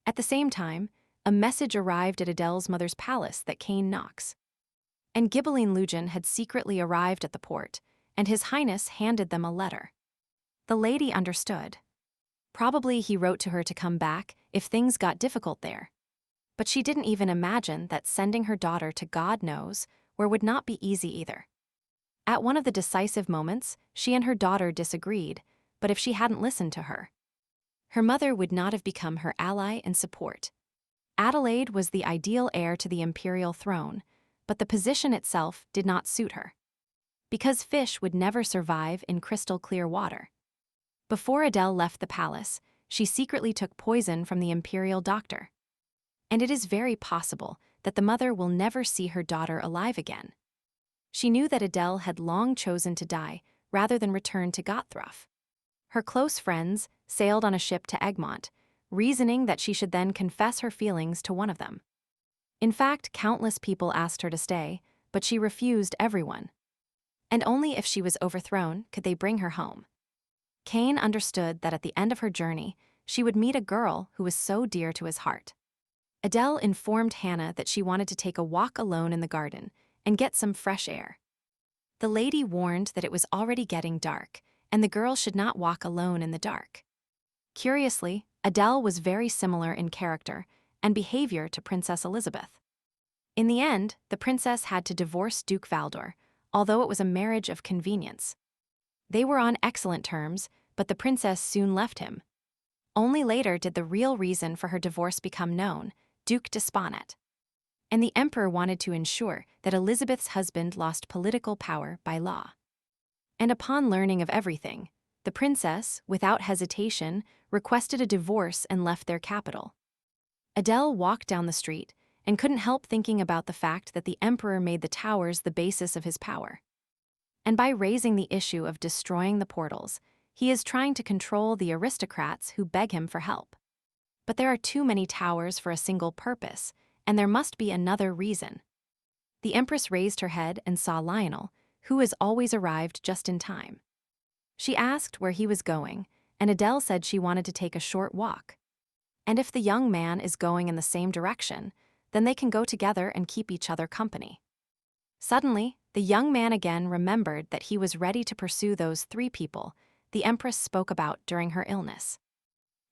At the same time, a message arrived at Adele's mother's palace that Cain knocks. And Ghibelline Lugin had secretly arrived at the port, and His Highness handed them a letter. The lady understood. Probably he wrote to her to come back if things got difficult there. But she didn't even imagine that sending her daughter to God knows where would not be easy either. At one of the decisive moments, she and her daughter disagreed, but if she hadn't listened to her, her mother would not have become her ally and support. Adelaide was the ideal heir to the imperial throne, but the position itself did not suit her. Because fish would never survive in crystal-clear water. Before Adele left the palace, she secretly took poison from the imperial doctor. And it is very possible that the mother will never see her daughter alive again. She knew that Adele had long chosen to die rather than return to Gotthruff. Her close friends sailed on a ship to Egmont, reasoning that she should then confess her feelings to one of them. In fact, countless people asked her to stay, but she refused everyone. And only if she was overthrown could they bring her home. Cain understood that at the end of her journey, she would meet a girl who was so dear to his heart. Adele informed Hannah that she wanted to take a walk alone in the garden and get some fresh air. The lady warned that it was already getting dark, and the girl should not walk alone in the dark. Curiously, Adele was very similar in character and behavior to Princess Elizabeth. In the end, the princess had to divorce Duke Valdor, although it was a marriage of convenience. They were on excellent terms, but the princess soon left him. Only later did the real reason for her divorce become known, Duke Desponet. And the emperor wanted to ensure that Elizabeth's husband lost political power by law. And upon learning of everything, the princess, without hesitation, requested a divorce and left their capital. Adele walked down the street and couldn't help thinking about the fact that the emperor made the towers the basis of his power. And by raising the issue of destroying the portals, he is trying to control the aristocrats who beg him for help. But there are too many towers for a single purpose, and there must be another reason. The Empress raised her head and saw Lionel, who has always arrived just in time. She asked where he was going, and Adele said she wanted to take a short walk. And if the young man is going in the same direction, then they can go together and keep each other company. Suddenly, the young man again remembered that he was ready to pursue those 3 people the Empress spoke about during her illness.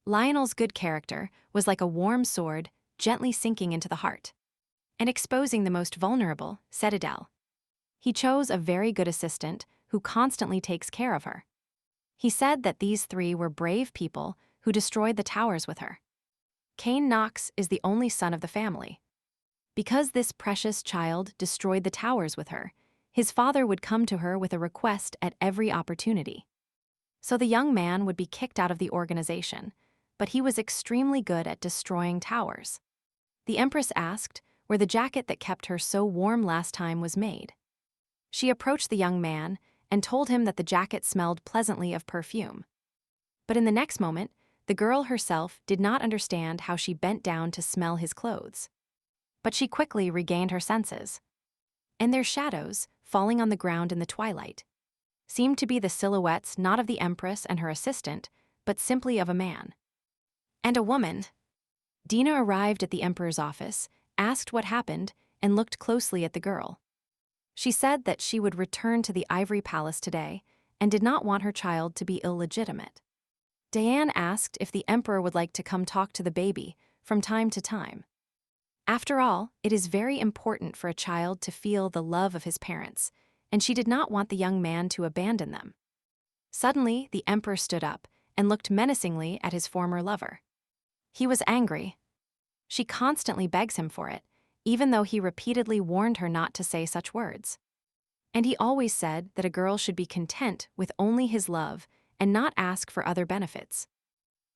Lionel's good character was like a warm sword, gently sinking into the heart. And exposing the most vulnerable, said Adele. He chose a very good assistant who constantly takes care of her. He said that these 3 were brave people who destroyed the towers with her. Cain Knox is the only son of the family. Because this precious child destroyed the towers with her, his father would come to her with a request at every opportunity. So the young man would be kicked out of the organization, but he was extremely good at destroying towers. The Empress asked where the jacket that kept her so warm last time was made. She approached the young man and told him that the jacket smelled pleasantly of perfume. But in the next moment, the girl herself did not understand how she bent down to smell his clothes. But she quickly regained her senses. And their shadows, falling on the ground in the twilight, seemed to be the silhouettes not of the Empress and her assistant, but simply of a man. And a woman. Dina arrived at the Emperor's office, asked what happened, and looked closely at the girl. She said that she would return to the Ivory Palace today and did not want her child to be illegitimate. Diane asked if the Emperor would like to come talk to the baby from time to time. After all, it is very important for a child to feel the love of his parents, and she did not want the young man to abandon them. Suddenly, the Emperor stood up and looked menacingly at his former lover. He was angry. She constantly begs him for it, even though he repeatedly warned her not to say such words. And he always said that a girl should be content with only his love and not ask for other benefits.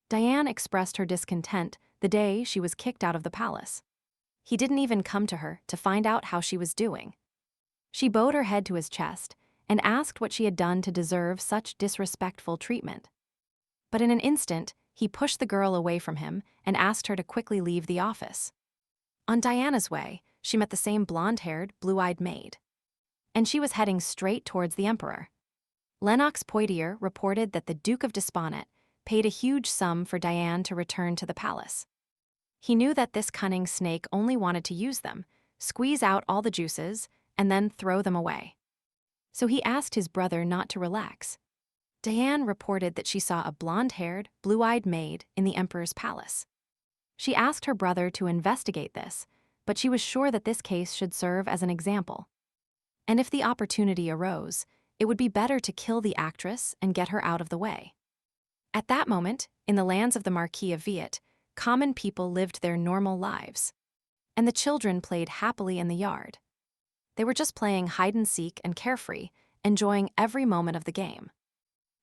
Diane expressed her discontent the day she was kicked out of the palace. He didn't even come to her to find out how she was doing. She bowed her head to his chest and asked what she had done to deserve such disrespectful treatment. But in an instant, he pushed the girl away from him and asked her to quickly leave the office. On Diana's way, she met the same blonde-haired, blue-eyed maid. And she was heading straight towards the Emperor. Lennox Poitier reported that the Duke of Despondent paid a huge sum for Diane to return to the palace. He knew that this cunning snake only wanted to use them, squeeze out all the juices, and then throw them away. So he asked his brother not to relax. Diane reported that she saw a blonde-haired, blue-eyed maid in the Emperor's palace. She asked her brother to investigate this, but she was sure that this case should serve as an example. And if the opportunity arose, it would be better to kill the actress and get her out of the way. At that moment, in the lands of the Marquis of Viet, common people lived their normal lives. And the children played happily in the yard. They were just playing hide-and-seek and carefree, enjoying every moment of the game.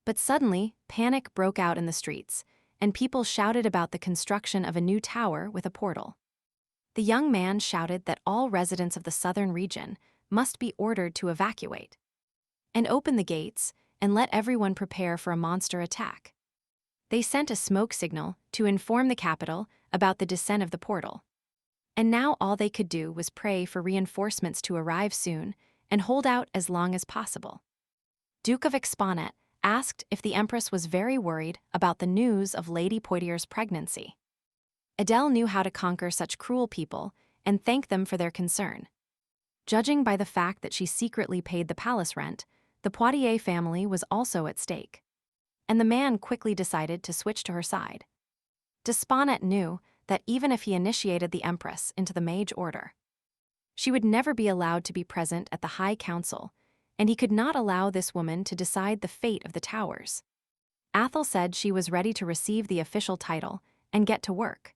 But suddenly, panic broke out in the streets, and people shouted about the construction of a new tower with a portal. The young man shouted that all residents of the southern region must be ordered to evacuate and open the gates and let everyone prepare for a monster attack. They sent a smoke signal to inform the capital about the descent of the portal. And now all they could do was pray for reinforcements to arrive soon and hold out as long as possible. Duke of Exponent asked if the Empress was very worried about the news of Lady Poitier's pregnancy. Adele knew how to conquer such cruel people and thank them for their concern. Judging by the fact that she secretly paid the palace rent, the Poitiers family was also at stake. And the man quickly decided to switch to her side. Despondent knew that even if he initiated the Empress into the Mage Order, she would never be allowed to be present at the High Council, and he could not allow this woman to decide the fate of the towers. Athel said she was ready to receive the official title and get to work.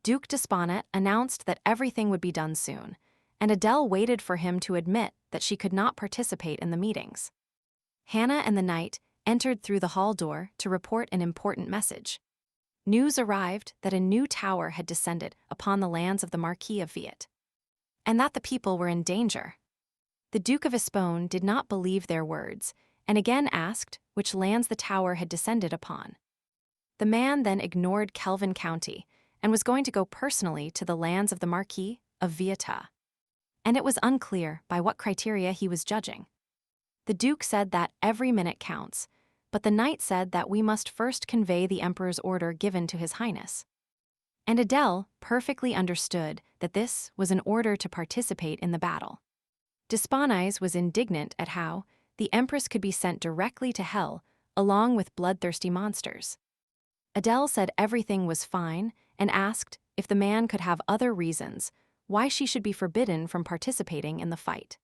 Duke Despondent announced that everything would be done soon, and Adele waited for him to admit that she could not participate in the meetings. Hannah and the knight entered through the hall door to report an important message. News arrived that a new tower had descended upon the lands of the Marquis of Viet, and that the people were in danger. The Duke of Espone did not believe their words, and again asked which lands the tower had descended upon. The man then ignored Kelvin County and was going to go personally to the lands of the Marquis of Vieta. And it was unclear by what criteria he was judging. The Duke said that every minute counts, but the knight said that we must first convey the Emperor's order given to His Highness. And Adele perfectly understood that this was an order to participate in the battle. Defies was indignant at how the Empress could be sent directly to hell along with bloodthirsty monsters. Adele said everything was fine and asked if the man could have other reasons why she should be forbidden from participating in the fight.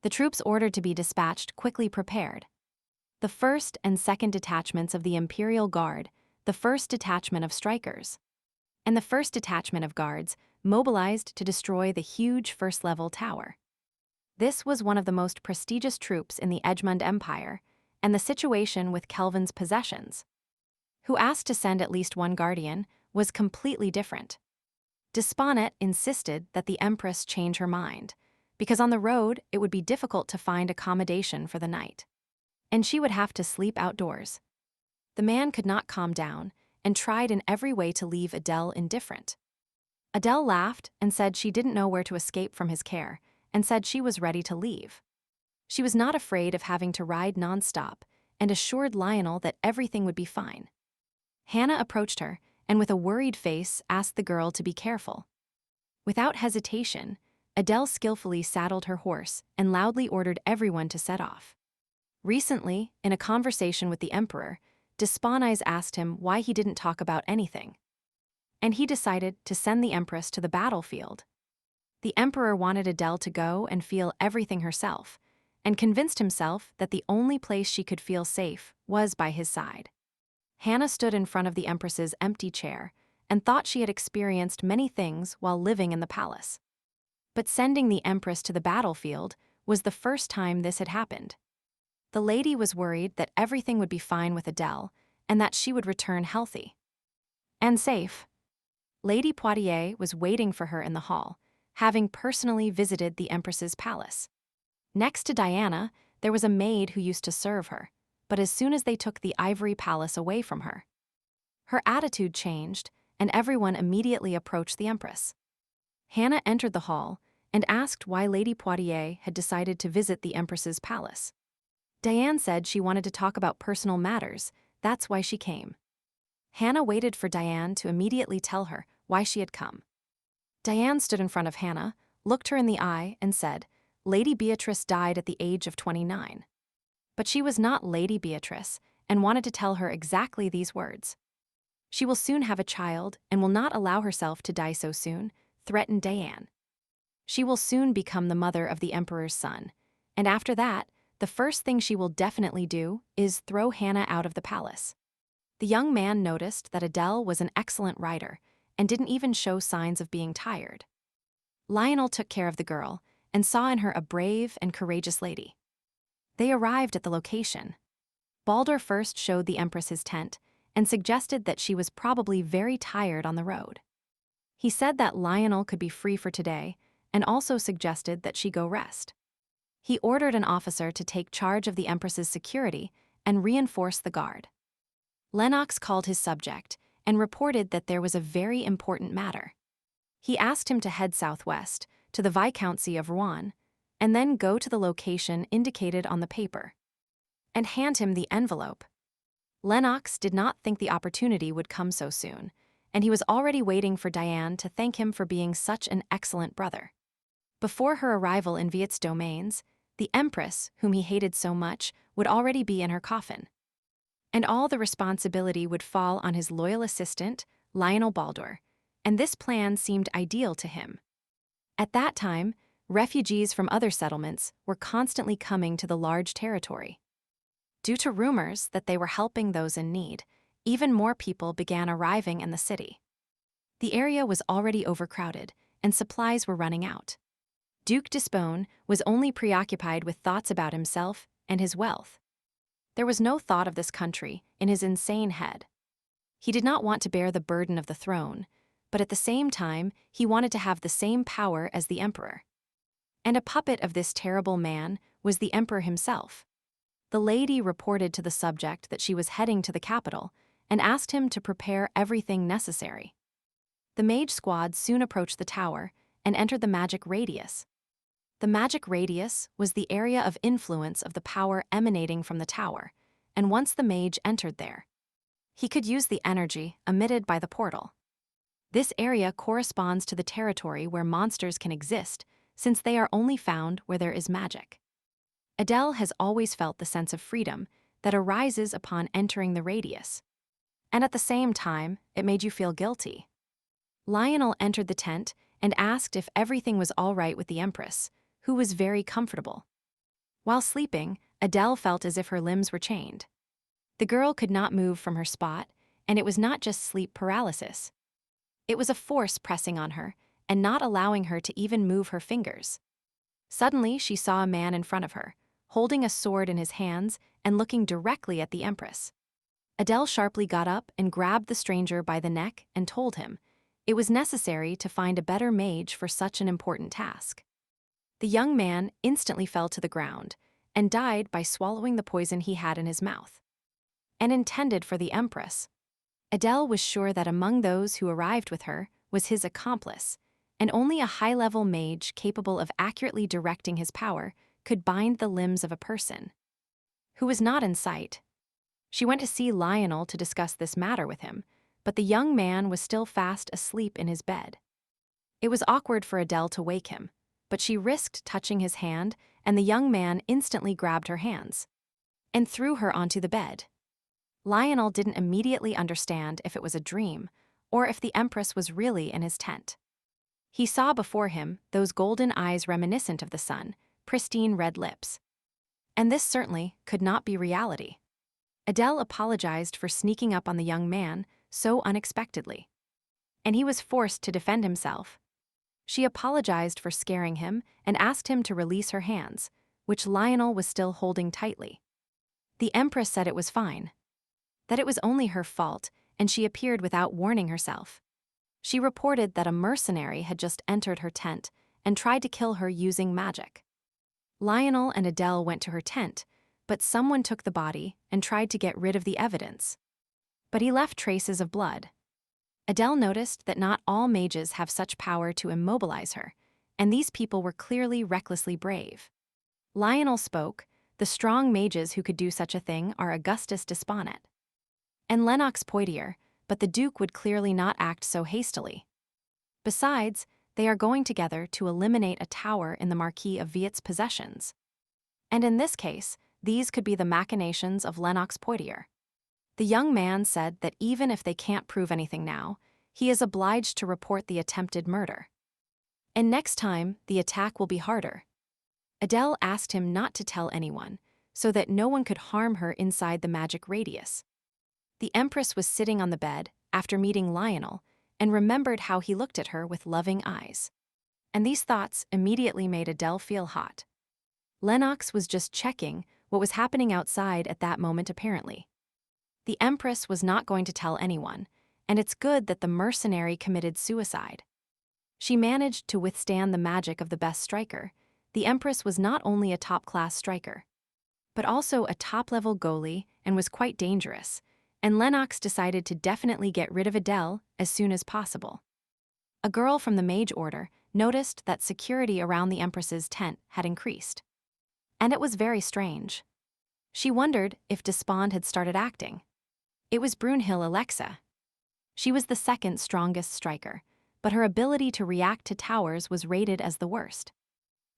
The troops ordered to be dispatched quickly prepared. The 1st and 2nd detachments of the Imperial Guard, the 1st detachment of strikers, and the 1st detachment of guards mobilized to destroy the huge first-level tower. This was one of the most prestigious troops in the Egmont Empire, and the situation with Kelvin's possessions, who asked to send at least one guardian, was completely different. Desponet insisted that the Empress change her mind, because on the road it would be difficult to find accommodation for the night, and she would have to sleep outdoors. The man could not calm down and tried in every way to leave Adele indifferent. Adele laughed and said she didn't know where to escape from his care, and said she was ready to leave. She was not afraid of having to ride non-stop and assured Lionel that everything would be fine. Hannah approached her and with a worried face asked the girl to be careful. Without hesitation, Adele skillfully saddled her horse and loudly ordered everyone to set off. Recently, in a conversation with the Emperor, Defies asked him why he didn't talk about anything, and he decided to send the Empress to the battlefield. The Emperor wanted Adele to go and feel everything herself, and convinced himself that the only place she could feel safe was by his side. Hannah stood in front of the Empress's empty chair and thought she had experienced many things while living in the palace. But sending the Empress to the battlefield was the first time this had happened. The lady was worried that everything would be fine with Adele and that she would return healthy and safe. Lady Poitiers was waiting for her in the hall, having personally visited the Empress's palace. Next to Diana, there was a maid who used to serve her, but as soon as they took the ivory palace away from her, her attitude changed, and everyone immediately approached the Empress. Hannah entered the hall and asked why Lady Poitiers had decided to visit the Empress's palace. Diane said she wanted to talk about personal matters, that's why she came. Hannah waited for Diane to immediately tell her why she had come. Diane stood in front of Hannah, looked her in the eye, and said, Lady Beatrice died at the age of 29. But she was not Lady Beatrice and wanted to tell her exactly these words. She will soon have a child and will not allow herself to die so soon, threatened Diane. She will soon become the mother of the Emperor's son, and after that, the first thing she will definitely do is throw Hannah out of the palace. The young man noticed that Adele was an excellent rider and didn't even show signs of being tired. Lionel took care of the girl and saw in her a brave and courageous lady. They arrived at the location. Baldur first showed the Empress his tent and suggested that she was probably very tired on the road. He said that Lionel could be free for today and also suggested that she go rest. He ordered an officer to take charge of the Empress's security and reinforce the guard. Lennox called his subject and reported that there was a very important matter. He asked him to head southwest to the Viscountcy of Rouen and then go to the location indicated on the paper and hand him the envelope. Lennox did not think the opportunity would come so soon, and he was already waiting for Diane to thank him for being such an excellent brother. Before her arrival in Viet's domains, the Empress, whom he hated so much, would already be in her coffin, and all the responsibility would fall on his loyal assistant, Lionel Baldur, and this plan seemed ideal to him. At that time, refugees from other settlements were constantly coming to the large territory. Due to rumors that they were helping those in need, even more people began arriving in the city. The area was already overcrowded, and supplies were running out. Duke Dispone was only preoccupied with thoughts about himself and his wealth. There was no thought of this country in his insane head. He did not want to bear the burden of the throne, but at the same time, he wanted to have the same power as the Emperor. And a puppet of this terrible man was the Emperor himself. The lady reported to the subject that she was heading to the capital and asked him to prepare everything necessary. The mage squad soon approached the tower and entered the magic radius. The magic radius was the area of influence of the power emanating from the tower, and once the mage entered there, he could use the energy emitted by the portal. This area corresponds to the territory where monsters can exist, since they are only found where there is magic. Adele has always felt the sense of freedom that arises upon entering the radius. And at the same time, it made you feel guilty. Lionel entered the tent and asked if everything was all right with the Empress, who was very comfortable. While sleeping, Adele felt as if her limbs were chained. The girl could not move from her spot, and it was not just sleep paralysis. It was a force pressing on her and not allowing her to even move her fingers. Suddenly, she saw a man in front of her, holding a sword in his hands and looking directly at the Empress. Adele sharply got up and grabbed the stranger by the neck and told him it was necessary to find a better mage for such an important task. The young man instantly fell to the ground and died by swallowing the poison he had in his mouth. And intended for the Empress. Adele was sure that among those who arrived with her was his accomplice, and only a high-level mage capable of accurately directing his power could bind the limbs of a person who was not in sight. She went to see Lionel to discuss this matter with him, but the young man was still fast asleep in his bed. It was awkward for Adele to wake him, but she risked touching his hand, and the young man instantly grabbed her hands and threw her onto the bed. Lionel didn't immediately understand if it was a dream or if the Empress was really in his tent. He saw before him those golden eyes reminiscent of the sun, pristine red lips. And this certainly could not be reality. Adele apologized for sneaking up on the young man so unexpectedly, and he was forced to defend himself. She apologized for scaring him and asked him to release her hands, which Lionel was still holding tightly. The Empress said it was fine, that it was only her fault, and she appeared without warning herself. She reported that a mercenary had just entered her tent and tried to kill her using magic. Lionel and Adele went to her tent, but someone took the body and tried to get rid of the evidence. But he left traces of blood. Adele noticed that not all mages have such power to immobilize her, and these people were clearly recklessly brave. Lionel spoke. The strong mages who could do such a thing are Augustus Desponet and Lennox Poitiers, but the Duke would clearly not act so hastily. Besides, they are going together to eliminate a tower in the Marquis of Viet's possessions. And in this case, these could be the machinations of Lennox Poitiers. The young man said that even if they can't prove anything now, he is obliged to report the attempted murder. And next time, the attack will be harder. Adele asked him not to tell anyone, so that no one could harm her inside the magic radius. The Empress was sitting on the bed after meeting Lionel and remembered how he looked at her with loving eyes. And these thoughts immediately made Adele feel hot. Lennox was just checking what was happening outside at that moment apparently. The Empress was not going to tell anyone, and it's good that the mercenary committed suicide. She managed to withstand the magic of the best striker. The Empress was not only a top-class striker, but also a top-level goalie and was quite dangerous, and Lennox decided to definitely get rid of Adele as soon as possible. A girl from the Mage Order noticed that security around the Empress's tent had increased. And it was very strange. She wondered if Despond had started acting. It was Brunhild Alexa. She was the second strongest striker, but her ability to react to towers was rated as the worst.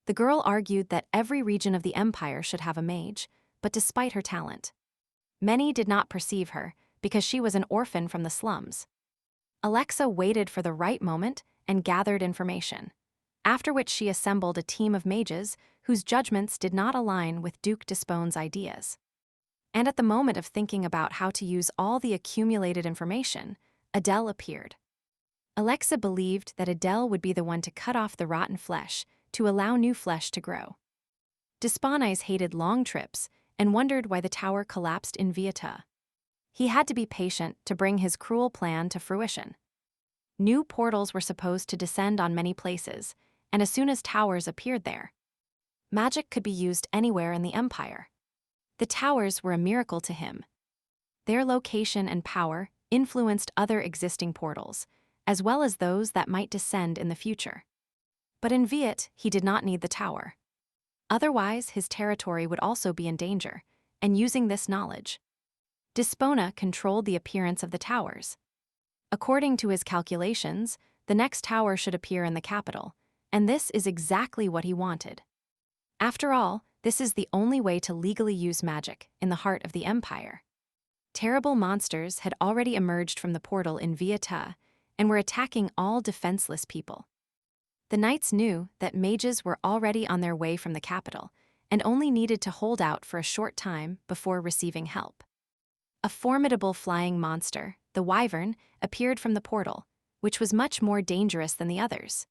The girl argued that every region of the empire should have a mage, but despite her talent, many did not perceive her because she was an orphan from the slums. Alexa waited for the right moment and gathered information, after which she assembled a team of mages whose judgments did not align with Duke Despone's ideas. And at the moment of thinking about how to use all the accumulated information, Adele appeared. Alexa believed that Adele would be the one to cut off the rotten flesh to allow new flesh to grow. Desponies hated long trips and wondered why the tower collapsed in Vieta. He had to be patient to bring his cruel plan to fruition. New portals were supposed to descend on many places, and as soon as towers appeared there, magic could be used anywhere in the empire. The towers were a miracle to him. Their location and power influenced other existing portals, as well as those that might descend in the future. But in Viet, he did not need the tower. Otherwise, his territory would also be in danger, and using this knowledge, Despona controlled the appearance of the towers. According to his calculations, the next tower should appear in the capital, and this is exactly what he wanted. After all, this is the only way to legally use magic in the heart of the empire. Terrible monsters had already emerged from the portal in Vieta and were attacking all defenseless people. The knights knew that mages were already on their way from the capital and only needed to hold out for a short time before receiving help. A formidable flying monster, the wyvern, appeared from the portal, which was much more dangerous than the others.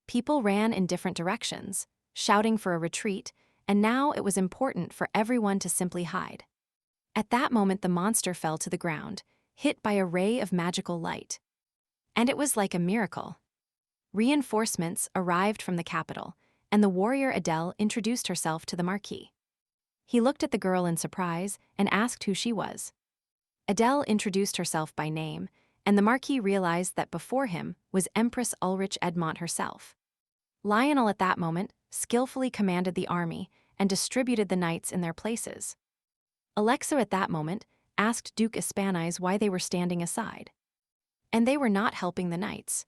People ran in different directions, shouting for a retreat, and now it was important for everyone to simply hide. At that moment, the monster fell to the ground, hit by a ray of magical light. And it was like a miracle. Reinforcements arrived from the capital, and the warrior Adele introduced herself to the Marquis. He looked at the girl in surprise and asked who she was. Adele introduced herself by name, and the Marquis realized that before him was Empress Ulrich Egmont herself. Lionel at that moment skillfully commanded the army and distributed the knights in their places. Alexa at that moment asked Duke Espaniz why they were standing aside. And they were not helping the knights.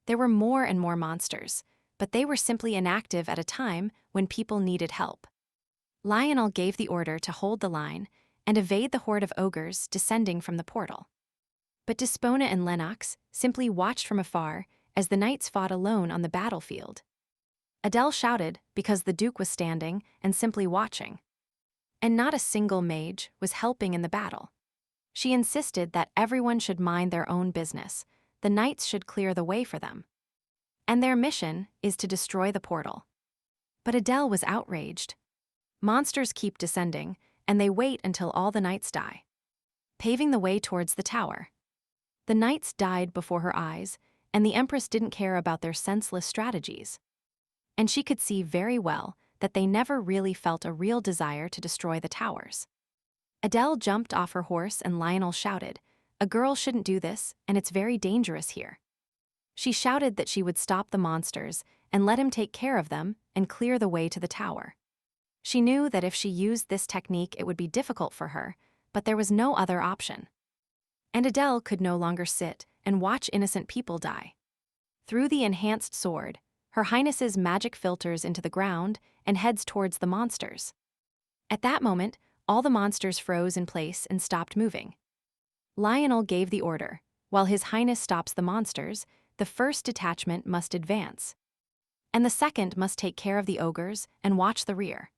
There were more and more monsters, but they were simply inactive at a time when people needed help. Lionel gave the order to hold the line and evade the horde of ogres descending from the portal. But Despona and Lennox simply watched from afar as the knights fought alone on the battlefield. Adele shouted because the Duke was standing and simply watching. And not a single mage was helping in the battle. She insisted that everyone should mind their own business. The knights should clear the way for them. And their mission is to destroy the portal. But Adele was outraged. Monsters keep descending, and they wait until all the knights die, paving the way towards the tower. The knights died before her eyes, and the Empress didn't care about their senseless strategies. And she could see very well that they never really felt a real desire to destroy the towers. Adele jumped off her horse and Lionel shouted, "A girl shouldn't do this, and it's very dangerous here." She shouted that she would stop the monsters and let him take care of them and clear the way to the tower. She knew that if she used this technique it would be difficult for her, but there was no other option. And Adele could no longer sit and watch innocent people die. Through the enhanced sword, Her Highness's magic filters into the ground and heads towards the monsters. At that moment, all the monsters froze in place and stopped moving. Lionel gave the order. While His Highness stops the monsters, the first detachment must advance. And the second must take care of the ogres and watch the rear.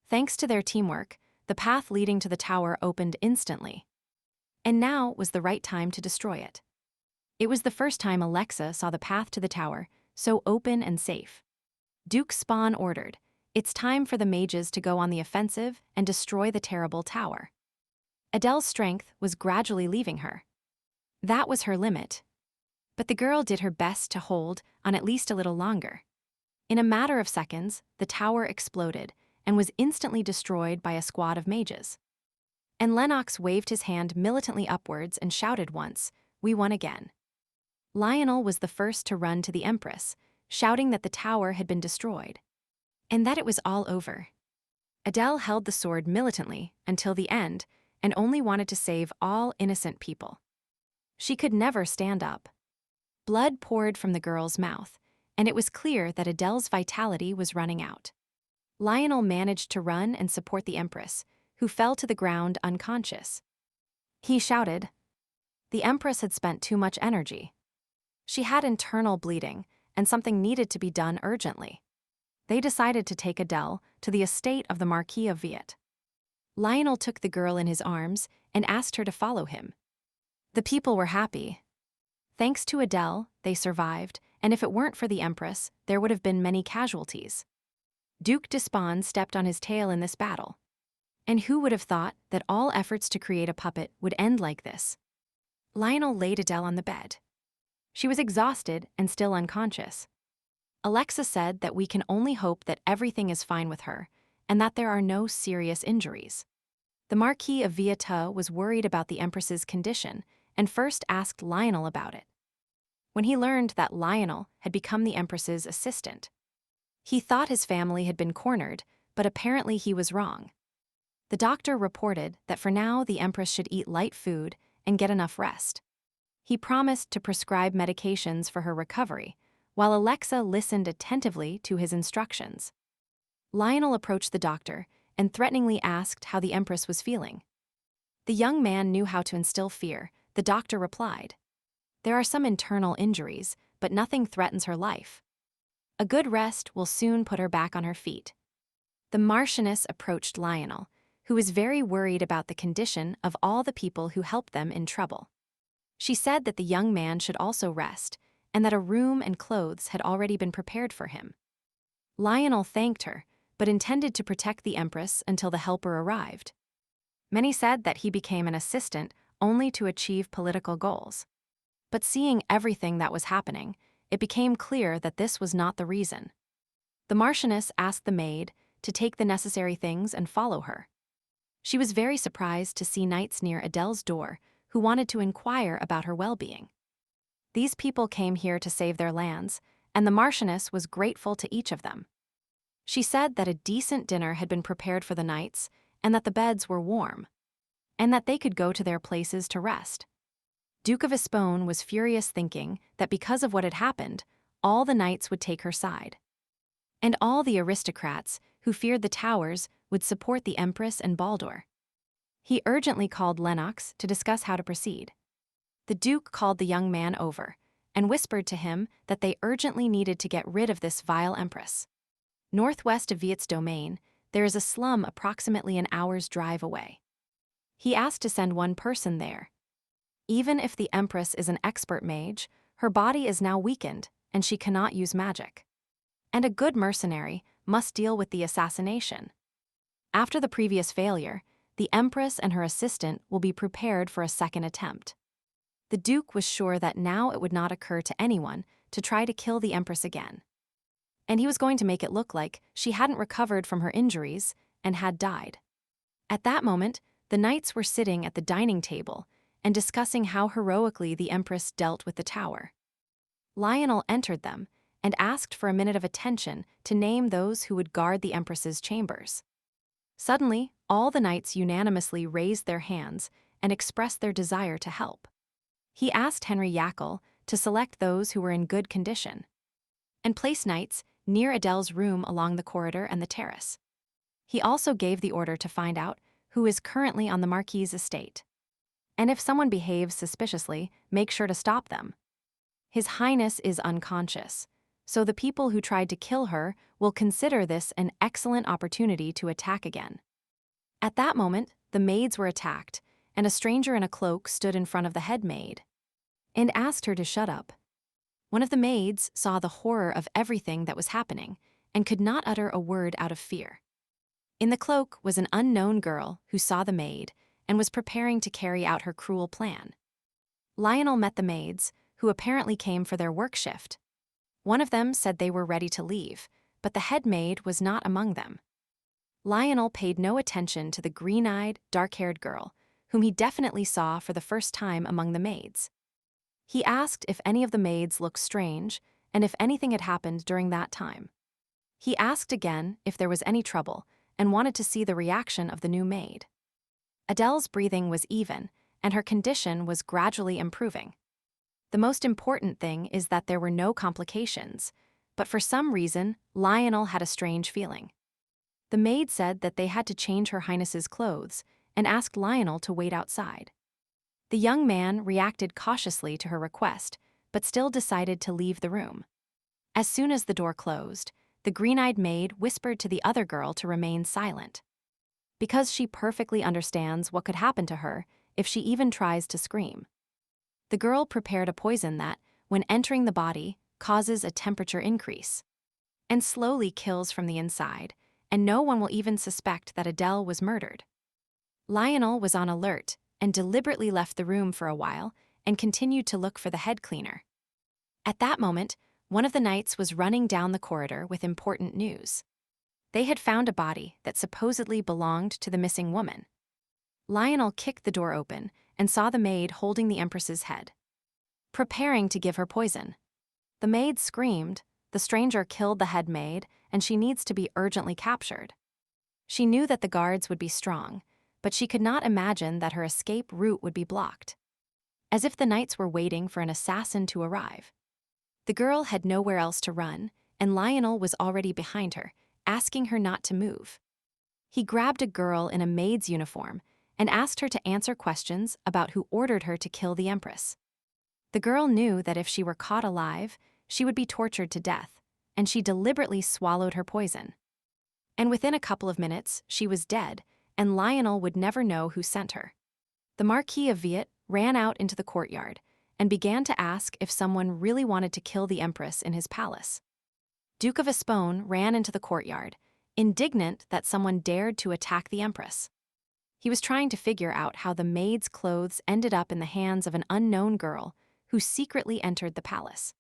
Thanks to their teamwork, the path leading to the tower opened instantly. And now was the right time to destroy it. It was the first time Alexa saw the path to the tower so open and safe. Duke Spawn ordered, "It's time for the mages to go on the offensive and destroy the terrible tower." Adele's strength was gradually leaving her. That was her limit. But the girl did her best to hold on at least a little longer. In a matter of seconds, the tower exploded and was instantly destroyed by a squad of mages. And Lennox waved his hand militantly upwards and shouted once, "We won again." Lionel was the first to run to the Empress, shouting that the tower had been destroyed, and that it was all over. Adele held the sword militantly until the end and only wanted to save all innocent people. She could never stand up. Blood poured from the girl's mouth, and it was clear that Adele's vitality was running out. Lionel managed to run and support the Empress, who fell to the ground unconscious. He shouted. The Empress had spent too much energy. She had internal bleeding, and something needed to be done urgently. They decided to take Adele to the estate of the Marquis of Viet. Lionel took the girl in his arms and asked her to follow him. The people were happy. Thanks to Adele, they survived, and if it weren't for the Empress, there would have been many casualties. Duke Despon stepped on his tail in this battle. And who would have thought that all efforts to create a puppet would end like this? Lionel laid Adele on the bed. She was exhausted and still unconscious. Alexa said that we can only hope that everything is fine with her and that there are no serious injuries. The Marquis of Vieta was worried about the Empress's condition and first asked Lionel about it. when he learned that Lionel had become the Empress's assistant. He thought his family had been cornered, but apparently he was wrong. The doctor reported that for now the Empress should eat light food and get enough rest. He promised to prescribe medications for her recovery, while Alexa listened attentively to his instructions. Lionel approached the doctor and threateningly asked how the Empress was feeling. The young man knew how to instill fear. The doctor replied, "There are some internal injuries, but nothing threatens her life. A good rest will soon put her back on her feet." The Marchioness approached Lionel, who was very worried about the condition of all the people who helped them in trouble. She said that the young man should also rest, and that a room and clothes had already been prepared for him. Lionel thanked her, but intended to protect the Empress until the helper arrived. Many said that he became an assistant only to achieve political goals. But seeing everything that was happening, it became clear that this was not the reason. The Marchioness asked the maid to take the necessary things and follow her. She was very surprised to see knights near Adele's door who wanted to inquire about her well-being. These people came here to save their lands, and the Marchioness was grateful to each of them. She said that a decent dinner had been prepared for the knights, and that the beds were warm, and that they could go to their places to rest. Duke of Espone was furious, thinking that because of what had happened, all the knights would take her side. And all the aristocrats who feared the towers would support the Empress and Baldur. He urgently called Lennox to discuss how to proceed. The Duke called the young man over and whispered to him that they urgently needed to get rid of this vile Empress. Northwest of Viet's domain, there is a slum approximately an hour's drive away. He asked to send one person there. Even if the Empress is an expert mage, her body is now weakened and she cannot use magic. And a good mercenary must deal with the assassination. After the previous failure, the Empress and her assistant will be prepared for a second attempt. The Duke was sure that now it would not occur to anyone to try to kill the Empress again. And he was going to make it look like she hadn't recovered from her injuries and had died. At that moment, the knights were sitting at the dining table and discussing how heroically the Empress dealt with the tower. Lionel entered them and asked for a minute of attention to name those who would guard the Empress's chambers. Suddenly, all the knights unanimously raised their hands and expressed their desire to help. He asked Henry Yakel to select those who were in good condition and place knights near Adele's room along the corridor and the terrace. He also gave the order to find out who is currently on the Marquis's estate. And if someone behaves suspiciously, make sure to stop them. His Highness is unconscious, so the people who tried to kill her will consider this an excellent opportunity to attack again. At that moment, the maids were attacked, and a stranger in a cloak stood in front of the head maid and asked her to shut up. One of the maids saw the horror of everything that was happening and could not utter a word out of fear. In the cloak was an unknown girl who saw the maid and was preparing to carry out her cruel plan. Lionel met the maids, who apparently came for their work shift. One of them said they were ready to leave, but the head maid was not among them. Lionel paid no attention to the green-eyed, dark-haired girl, whom he definitely saw for the first time among the maids. He asked if any of the maids looked strange and if anything had happened during that time. He asked again if there was any trouble and wanted to see the reaction of the new maid. Adele's breathing was even, and her condition was gradually improving. The most important thing is that there were no complications, but for some reason, Lionel had a strange feeling. The maid said that they had to change Her Highness's clothes and asked Lionel to wait outside. The young man reacted cautiously to her request, but still decided to leave the room. As soon as the door closed, the green-eyed maid whispered to the other girl to remain silent, because she perfectly understands what could happen to her if she even tries to scream. The girl prepared a poison that, when entering the body, causes a temperature increase and slowly kills from the inside, and no one will even suspect that Adele was murdered. Lionel was on alert and deliberately left the room for a while and continued to look for the head cleaner. At that moment, one of the knights was running down the corridor with important news. They had found a body that supposedly belonged to the missing woman. Lionel kicked the door open and saw the maid holding the Empress's head. preparing to give her poison. The maid screamed, the stranger killed the head maid, and she needs to be urgently captured. She knew that the guards would be strong, but she could not imagine that her escape route would be blocked. As if the knights were waiting for an assassin to arrive. The girl had nowhere else to run, and Lionel was already behind her, asking her not to move. He grabbed a girl in a maid's uniform and asked her to answer questions about who ordered her to kill the Empress. The girl knew that if she were caught alive, she would be tortured to death, and she deliberately swallowed her poison. And within a couple of minutes, she was dead, and Lionel would never know who sent her. The Marquis of Viet ran out into the courtyard and began to ask if someone really wanted to kill the Empress in his palace. Duke of Espone ran into the courtyard, indignant that someone dared to attack the Empress. He was trying to figure out how the maid's clothes ended up in the hands of an unknown girl who secretly entered the palace.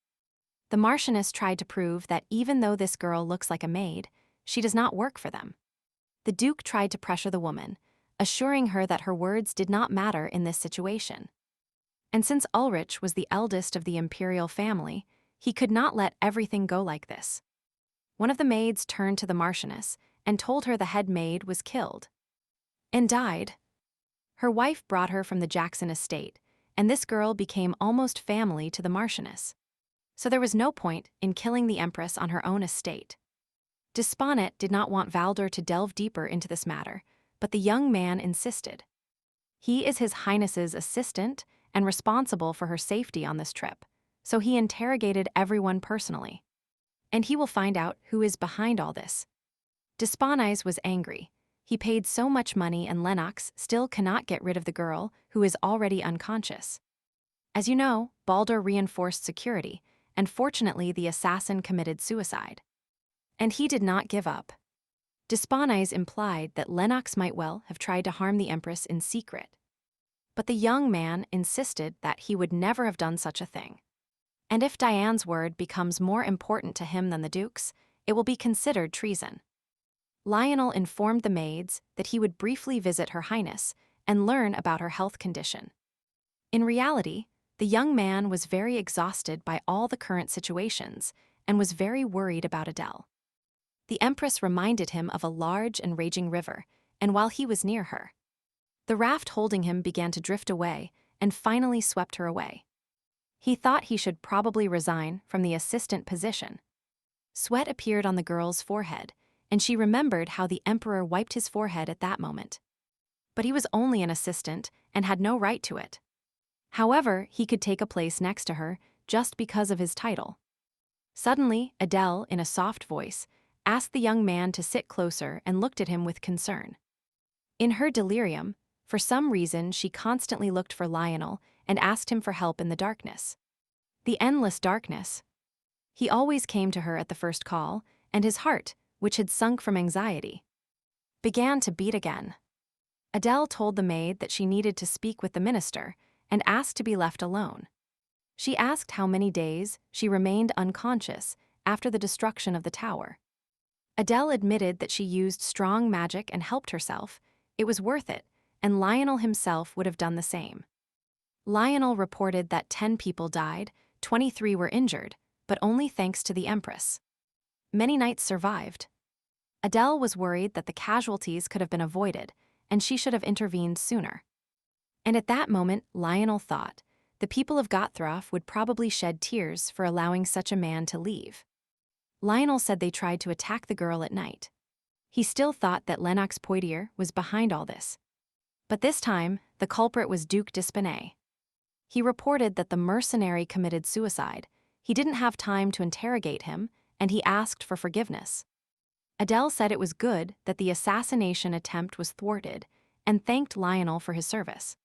The Marchioness tried to prove that even though this girl looks like a maid, she does not work for them. The Duke tried to pressure the woman, assuring her that her words did not matter in this situation. And since Ulrich was the eldest of the imperial family, he could not let everything go like this. One of the maids turned to the Marchioness and told her the head maid was killed and died. Her wife brought her from the Jackson estate, and this girl became almost family to the Marchioness. So there was no point in killing the Empress on her own estate. Desponet did not want Valdor to delve deeper into this matter, but the young man insisted. He is His Highness's assistant and responsible for her safety on this trip, so he interrogated everyone personally. And he will find out who is behind all this. Desponis was angry. He paid so much money and Lennox still cannot get rid of the girl who is already unconscious. As you know, Baldur reinforced security, and fortunately the assassin committed suicide. And he did not give up. Desponis implied that Lennox might well have tried to harm the Empress in secret. But the young man insisted that he would never have done such a thing. And if Diane's word becomes more important to him than the Duke's, it will be considered treason. Lionel informed the maids that he would briefly visit Her Highness and learn about her health condition. In reality, the young man was very exhausted by all the current situations and was very worried about Adele. The Empress reminded him of a large and raging river, and while he was near her, the raft holding him began to drift away and finally swept her away. He thought he should probably resign from the assistant position. Sweat appeared on the girl's forehead, and she remembered how the Emperor wiped his forehead at that moment. But he was only an assistant and had no right to it. However, he could take a place next to her just because of his title. Suddenly, Adele, in a soft voice, asked the young man to sit closer and looked at him with concern. In her delirium, for some reason she constantly looked for Lionel and asked him for help in the darkness. The endless darkness. He always came to her at the first call, and his heart, which had sunk from anxiety, began to beat again. Adele told the maid that she needed to speak with the minister and asked to be left alone. She asked how many days she remained unconscious after the destruction of the tower. Adele admitted that she used strong magic and helped herself. It was worth it, and Lionel himself would have done the same. Lionel reported that 10 people died, 23 were injured, but only thanks to the Empress. Many knights survived. Adele was worried that the casualties could have been avoided, and she should have intervened sooner. And at that moment, Lionel thought, the people of Gotthrof would probably shed tears for allowing such a man to leave. Lionel said they tried to attack the girl at night. He still thought that Lennox Poitiers was behind all this. But this time, the culprit was Duke d'Espinay. He reported that the mercenary committed suicide. He didn't have time to interrogate him, and he asked for forgiveness. Adele said it was good that the assassination attempt was thwarted and thanked Lionel for his service.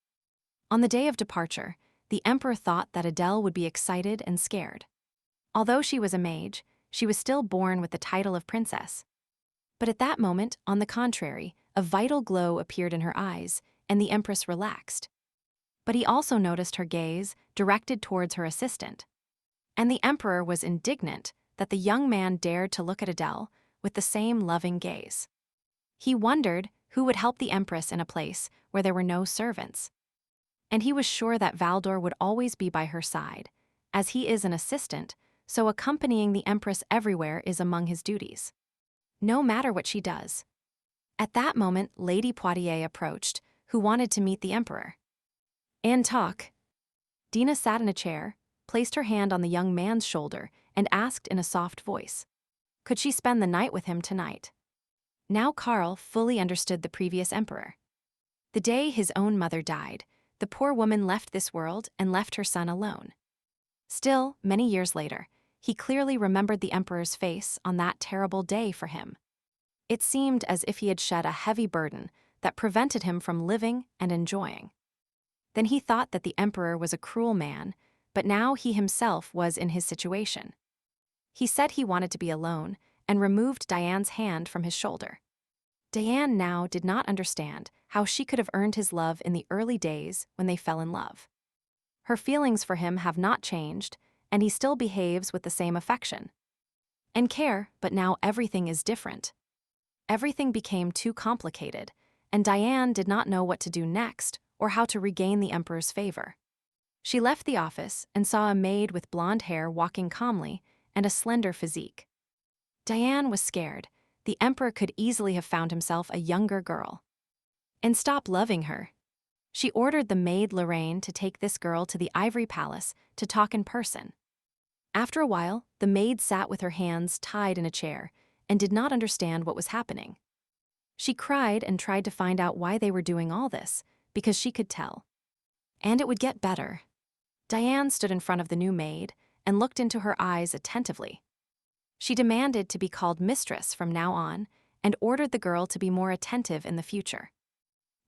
On the day of departure, the Emperor thought that Adele would be excited and scared. Although she was a mage, she was still born with the title of princess. But at that moment, on the contrary, a vital glow appeared in her eyes, and the Empress relaxed. But he also noticed her gaze directed towards her assistant. And the Emperor was indignant that the young man dared to look at Adele with the same loving gaze. He wondered who would help the Empress in a place where there were no servants. And he was sure that Valdor would always be by her side, as he is an assistant, so accompanying the Empress everywhere is among his duties. No matter what she does. At that moment, Lady Poitiers approached, who wanted to meet the Emperor. And talk. Dina sat in a chair, placed her hand on the young man's shoulder, and asked in a soft voice, could she spend the night with him tonight? Now Karl fully understood the previous emperor. The day his own mother died, the poor woman left this world and left her son alone. Still, many years later, he clearly remembered the emperor's face on that terrible day for him. It seemed as if he had shed a heavy burden that prevented him from living and enjoying. Then he thought that the emperor was a cruel man, but now he himself was in his situation. He said he wanted to be alone and removed Diane's hand from his shoulder. Diane now did not understand how she could have earned his love in the early days when they fell in love. Her feelings for him have not changed, and he still behaves with the same affection and care, but now everything is different. Everything became too complicated, and Diane did not know what to do next or how to regain the emperor's favor. She left the office and saw a maid with blonde hair walking calmly and a slender physique. Diane was scared. The emperor could easily have found himself a younger girl and stop loving her. She ordered the maid Lorraine to take this girl to the Ivory Palace to talk in person. After a while, the maid sat with her hands tied in a chair and did not understand what was happening. She cried and tried to find out why they were doing all this, because she could tell. And it would get better. Diane stood in front of the new maid and looked into her eyes attentively. She demanded to be called mistress from now on and ordered the girl to be more attentive in the future.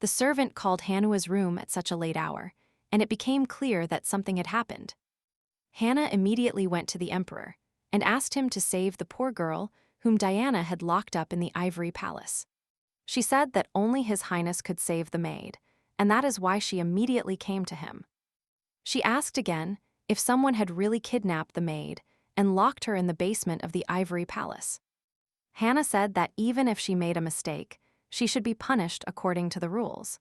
The servant called Hanua's room at such a late hour, and it became clear that something had happened. Hannah immediately went to the emperor and asked him to save the poor girl whom Diana had locked up in the Ivory Palace. She said that only His Highness could save the maid, and that is why she immediately came to him. She asked again if someone had really kidnapped the maid and locked her in the basement of the Ivory Palace. Hannah said that even if she made a mistake, she should be punished according to the rules.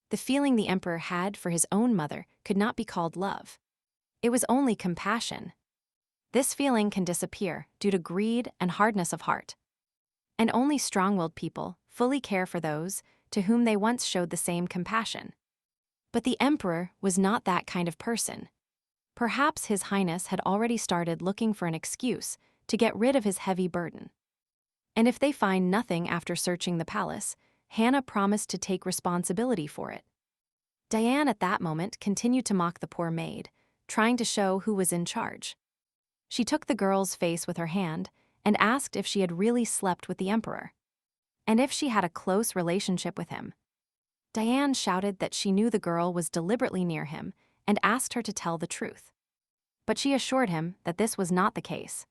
The feeling the emperor had for his own mother could not be called love. It was only compassion. This feeling can disappear due to greed and hardness of heart. And only strong-willed people fully care for those to whom they once showed the same compassion. But the emperor was not that kind of person. Perhaps His Highness had already started looking for an excuse to get rid of his heavy burden. And if they find nothing after searching the palace, Hannah promised to take responsibility for it. Diane at that moment continued to mock the poor maid, trying to show who was in charge. She took the girl's face with her hand and asked if she had really slept with the emperor, and if she had a close relationship with him. Diane shouted that she knew the girl was deliberately near him and asked her to tell the truth. But she assured him that this was not the case.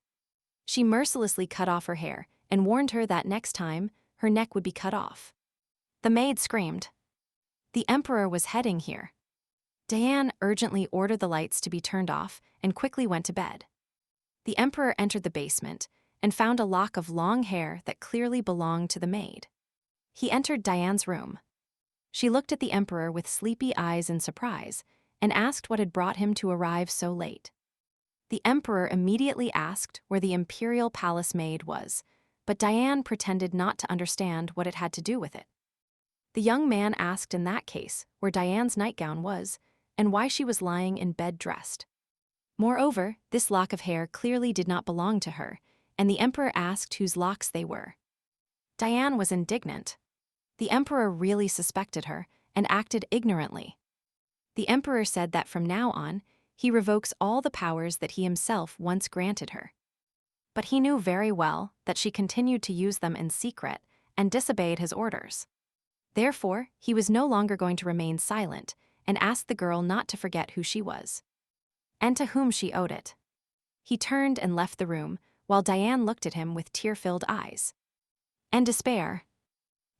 She mercilessly cut off her hair and warned her that next time, her neck would be cut off. The maid screamed. The emperor was heading here. Diane urgently ordered the lights to be turned off and quickly went to bed. The emperor entered the basement and found a lock of long hair that clearly belonged to the maid. He entered Diane's room. She looked at the emperor with sleepy eyes in surprise and asked what had brought him to arrive so late. The emperor immediately asked where the imperial palace maid was, but Diane pretended not to understand what it had to do with it. The young man asked in that case where Diane's nightgown was and why she was lying in bed dressed. Moreover, this lock of hair clearly did not belong to her, and the emperor asked whose locks they were. Diane was indignant. The emperor really suspected her and acted ignorantly. The emperor said that from now on, he revokes all the powers that he himself once granted her. But he knew very well that she continued to use them in secret and disobeyed his orders. Therefore, he was no longer going to remain silent and asked the girl not to forget who she was and to whom she owed it. He turned and left the room while Diane looked at him with tear-filled eyes and despair.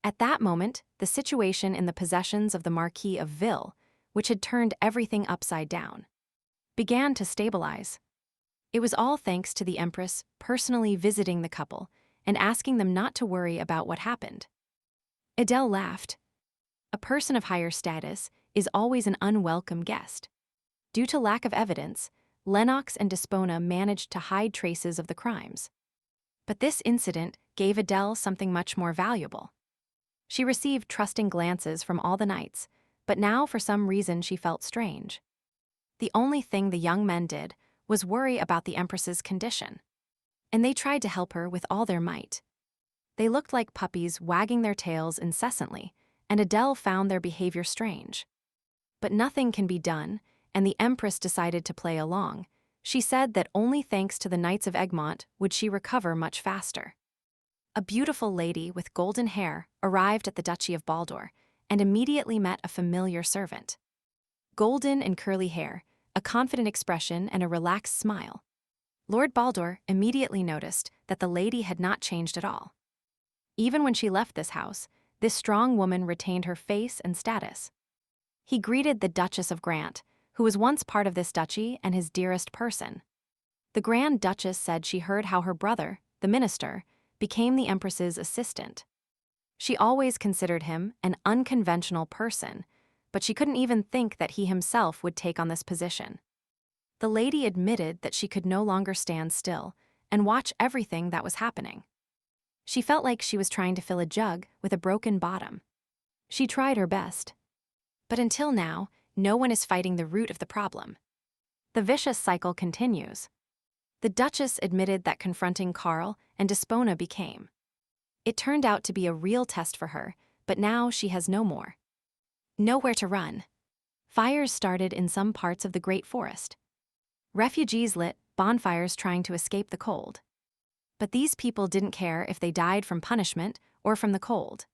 At that moment, the situation in the possessions of the Marquis of Ville, which had turned everything upside down, began to stabilize. It was all thanks to the Empress personally visiting the couple and asking them not to worry about what happened. Adele laughed. A person of higher status is always an unwelcome guest. Due to lack of evidence, Lennox and Despona managed to hide traces of the crimes. But this incident gave Adele something much more valuable. She received trusting glances from all the knights, but now for some reason she felt strange. The only thing the young men did was worry about the Empress's condition, and they tried to help her with all their might. They looked like puppies wagging their tails incessantly, and Adele found their behavior strange. But nothing can be done, and the Empress decided to play along. She said that only thanks to the Knights of Egmont would she recover much faster. A beautiful lady with golden hair arrived at the Duchy of Baldur and immediately met a familiar servant. Golden and curly hair, a confident expression, and a relaxed smile. Lord Baldur immediately noticed that the lady had not changed at all. Even when she left this house, this strong woman retained her face and status. He greeted the Duchess of Grant, who was once part of this duchy and his dearest person. The Grand Duchess said she heard how her brother, the minister, became the Empress's assistant. She always considered him an unconventional person, but she couldn't even think that he himself would take on this position. The lady admitted that she could no longer stand still and watch everything that was happening. She felt like she was trying to fill a jug with a broken bottom. She tried her best. But until now, no one is fighting the root of the problem. The vicious cycle continues. The Duchess admitted that confronting Karl and Despona became. It turned out to be a real test for her, but now she has no more. Nowhere to run. Fires started in some parts of the Great Forest. Refugees lit bonfires trying to escape the cold. But these people didn't care if they died from punishment or from the cold.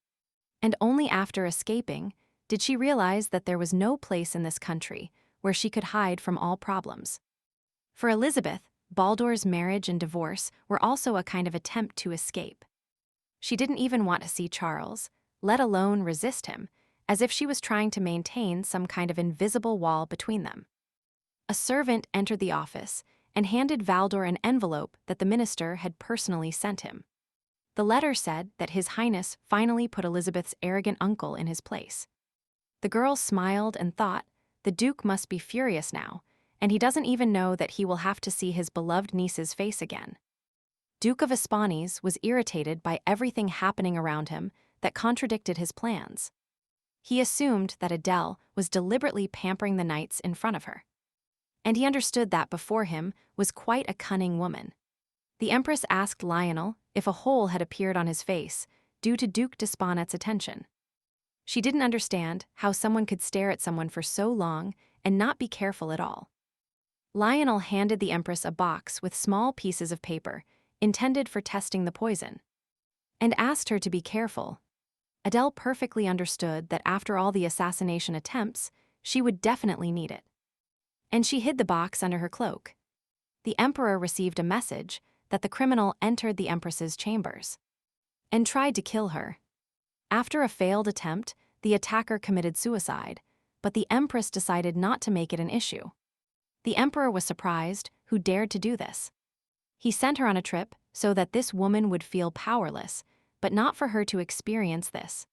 And only after escaping did she realize that there was no place in this country where she could hide from all problems. For Elizabeth, Baldur's marriage and divorce were also a kind of attempt to escape. She didn't even want to see Charles, let alone resist him, as if she was trying to maintain some kind of invisible wall between them. A servant entered the office and handed Valdor an envelope that the minister had personally sent him. The letter said that His Highness finally put Elizabeth's arrogant uncle in his place. The girl smiled and thought, the Duke must be furious now, and he doesn't even know that he will have to see his beloved niece's face again. Duke of Espanis was irritated by everything happening around him that contradicted his plans. He assumed that Adele was deliberately pampering the knights in front of her. And he understood that before him was quite a cunning woman. The Empress asked Lionel if a hole had appeared on his face due to Duke Desponet's attention. She didn't understand how someone could stare at someone for so long and not be careful at all. Lionel handed the Empress a box with small pieces of paper intended for testing the poison, and asked her to be careful. Adele perfectly understood that after all the assassination attempts, she would definitely need it. And she hid the box under her cloak. The Emperor received a message that the criminal entered the Empress's chambers and tried to kill her. After a failed attempt, the attacker committed suicide, but the Empress decided not to make it an issue. The Emperor was surprised who dared to do this. He sent her on a trip so that this woman would feel powerless, but not for her to experience this.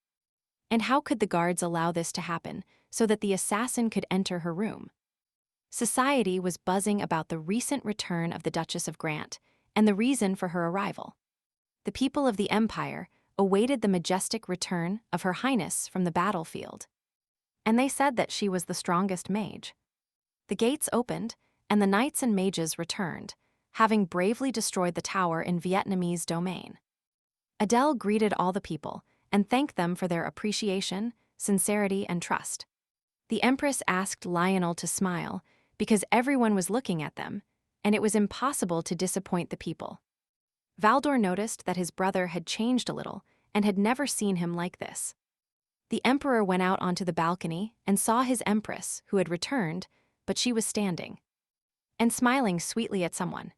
And how could the guards allow this to happen so that the assassin could enter her room? Society was buzzing about the recent return of the Duchess of Grant and the reason for her arrival. The people of the Empire awaited the majestic return of Her Highness from the battlefield, and they said that she was the strongest mage. The gates opened, and the knights and mages returned, having bravely destroyed the tower in Vietnamese domain. Adele greeted all the people and thanked them for their appreciation, sincerity, and trust. The Empress asked Lionel to smile because everyone was looking at them, and it was impossible to disappoint the people. Valdor noticed that his brother had changed a little and had never seen him like this. The Emperor went out onto the balcony and saw his Empress, who had returned, but she was standing and smiling sweetly at someone.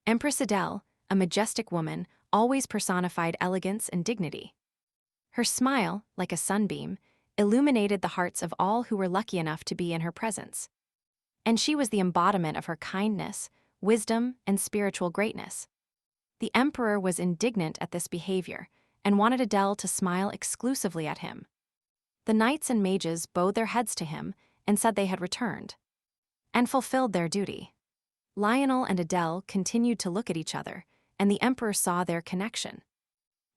Empress Adele, a majestic woman, always personified elegance and dignity. Her smile, like a sunbeam, illuminated the hearts of all who were lucky enough to be in her presence. And she was the embodiment of her kindness, wisdom, and spiritual greatness. The Emperor was indignant at this behavior and wanted Adele to smile exclusively at him. The knights and mages bowed their heads to him and said they had returned and fulfilled their duty. Lionel and Adele continued to look at each other, and the emperor saw their connection.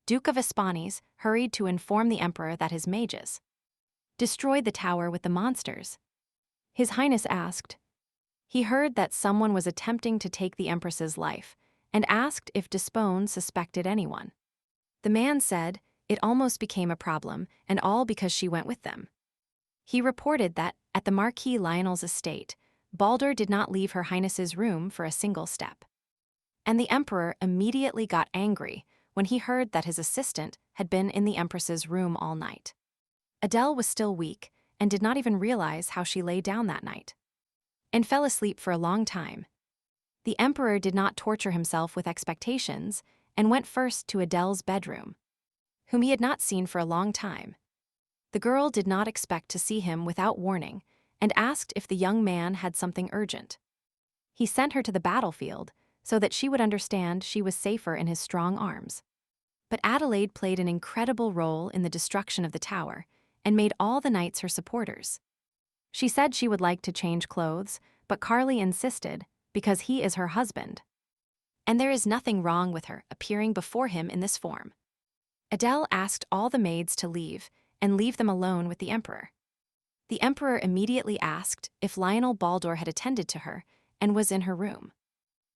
Duke of Hispanis hurried to inform the emperor that his mages destroyed the tower with the monsters. His Highness asked. He heard that someone was attempting to take the empress's life, and asked if Despone suspected anyone. The man said it almost became a problem, and all because she went with them. He reported that, at the Marquis Lionel's estate, Baldur did not leave Her Highness's room for a single step. And the emperor immediately got angry when he heard that his assistant had been in the empress's room all night. Adele was still weak and did not even realize how she lay down that night, and fell asleep for a long time. The emperor did not torture himself with expectations and went first to Adele's bedroom, whom he had not seen for a long time. The girl did not expect to see him without warning and asked if the young man had something urgent. He sent her to the battlefield so that she would understand she was safer in his strong arms. But Adelaide played an incredible role in the destruction of the tower and made all the knights her supporters. She said she would like to change clothes, but Carly insisted because he is her husband. And there is nothing wrong with her appearing before him in this form. Adele asked all the maids to leave and leave them alone with the emperor. The emperor immediately asked if Lionel Baldur had attended to her and was in her room.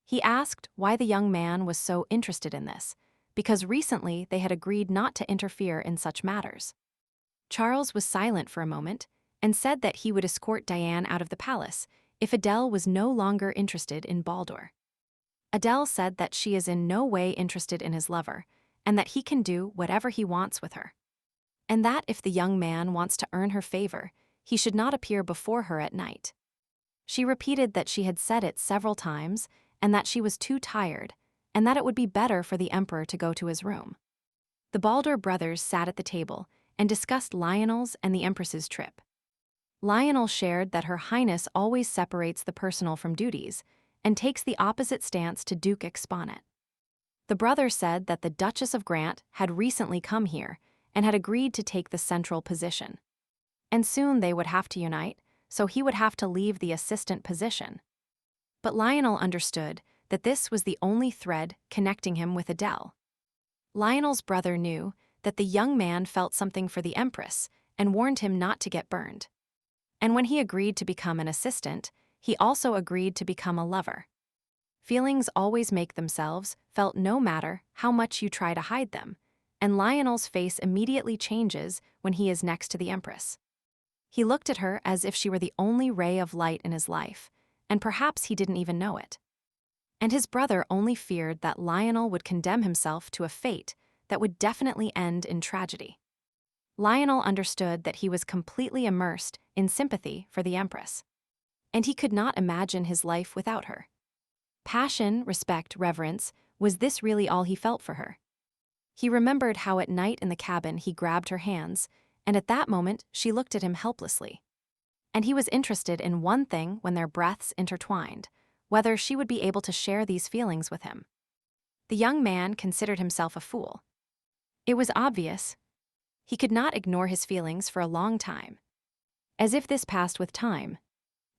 He asked why the young man was so interested in this, because recently they had agreed not to interfere in such matters. Charles was silent for a moment and said that he would escort Diane out of the palace if Adele was no longer interested in Baldur. Adele said that she is in no way interested in his lover and that he can do whatever he wants with her. And that if the young man wants to earn her favor, he should not appear before her at night. She repeated that she had said it several times and that she was too tired, and that it would be better for the emperor to go to his room. The Baldur brothers sat at the table and discussed Lionel's and the empress's trip. Lionel shared that Her Highness always separates the personal from duties and takes the opposite stance to Duke Exponent. The brother said that the Duchess of Grant had recently come here and had agreed to take the central position. And soon they would have to unite, so he would have to leave the assistant position. But Lionel understood that this was the only thread connecting him with Adele. Lionel's brother knew that the young man felt something for the Empress and warned him not to get burned. And when he agreed to become an assistant, he also agreed to become a lover. Feelings always make themselves felt no matter how much you try to hide them, and Lionel's face immediately changes when he is next to the Empress. He looked at her as if she were the only ray of light in his life, and perhaps he didn't even know it. And his brother only feared that Lionel would condemn himself to a fate that would definitely end in tragedy. Lionel understood that he was completely immersed in sympathy for the Empress, and he could not imagine his life without her. Passion, respect, reverence, was this really all he felt for her? He remembered how at night in the cabin he grabbed her hands, and at that moment she looked at him helplessly. And he was interested in one thing when their breaths intertwined, whether she would be able to share these feelings with him. The young man considered himself a fool. It was obvious. He could not ignore his feelings for a long time. As if this passed with time.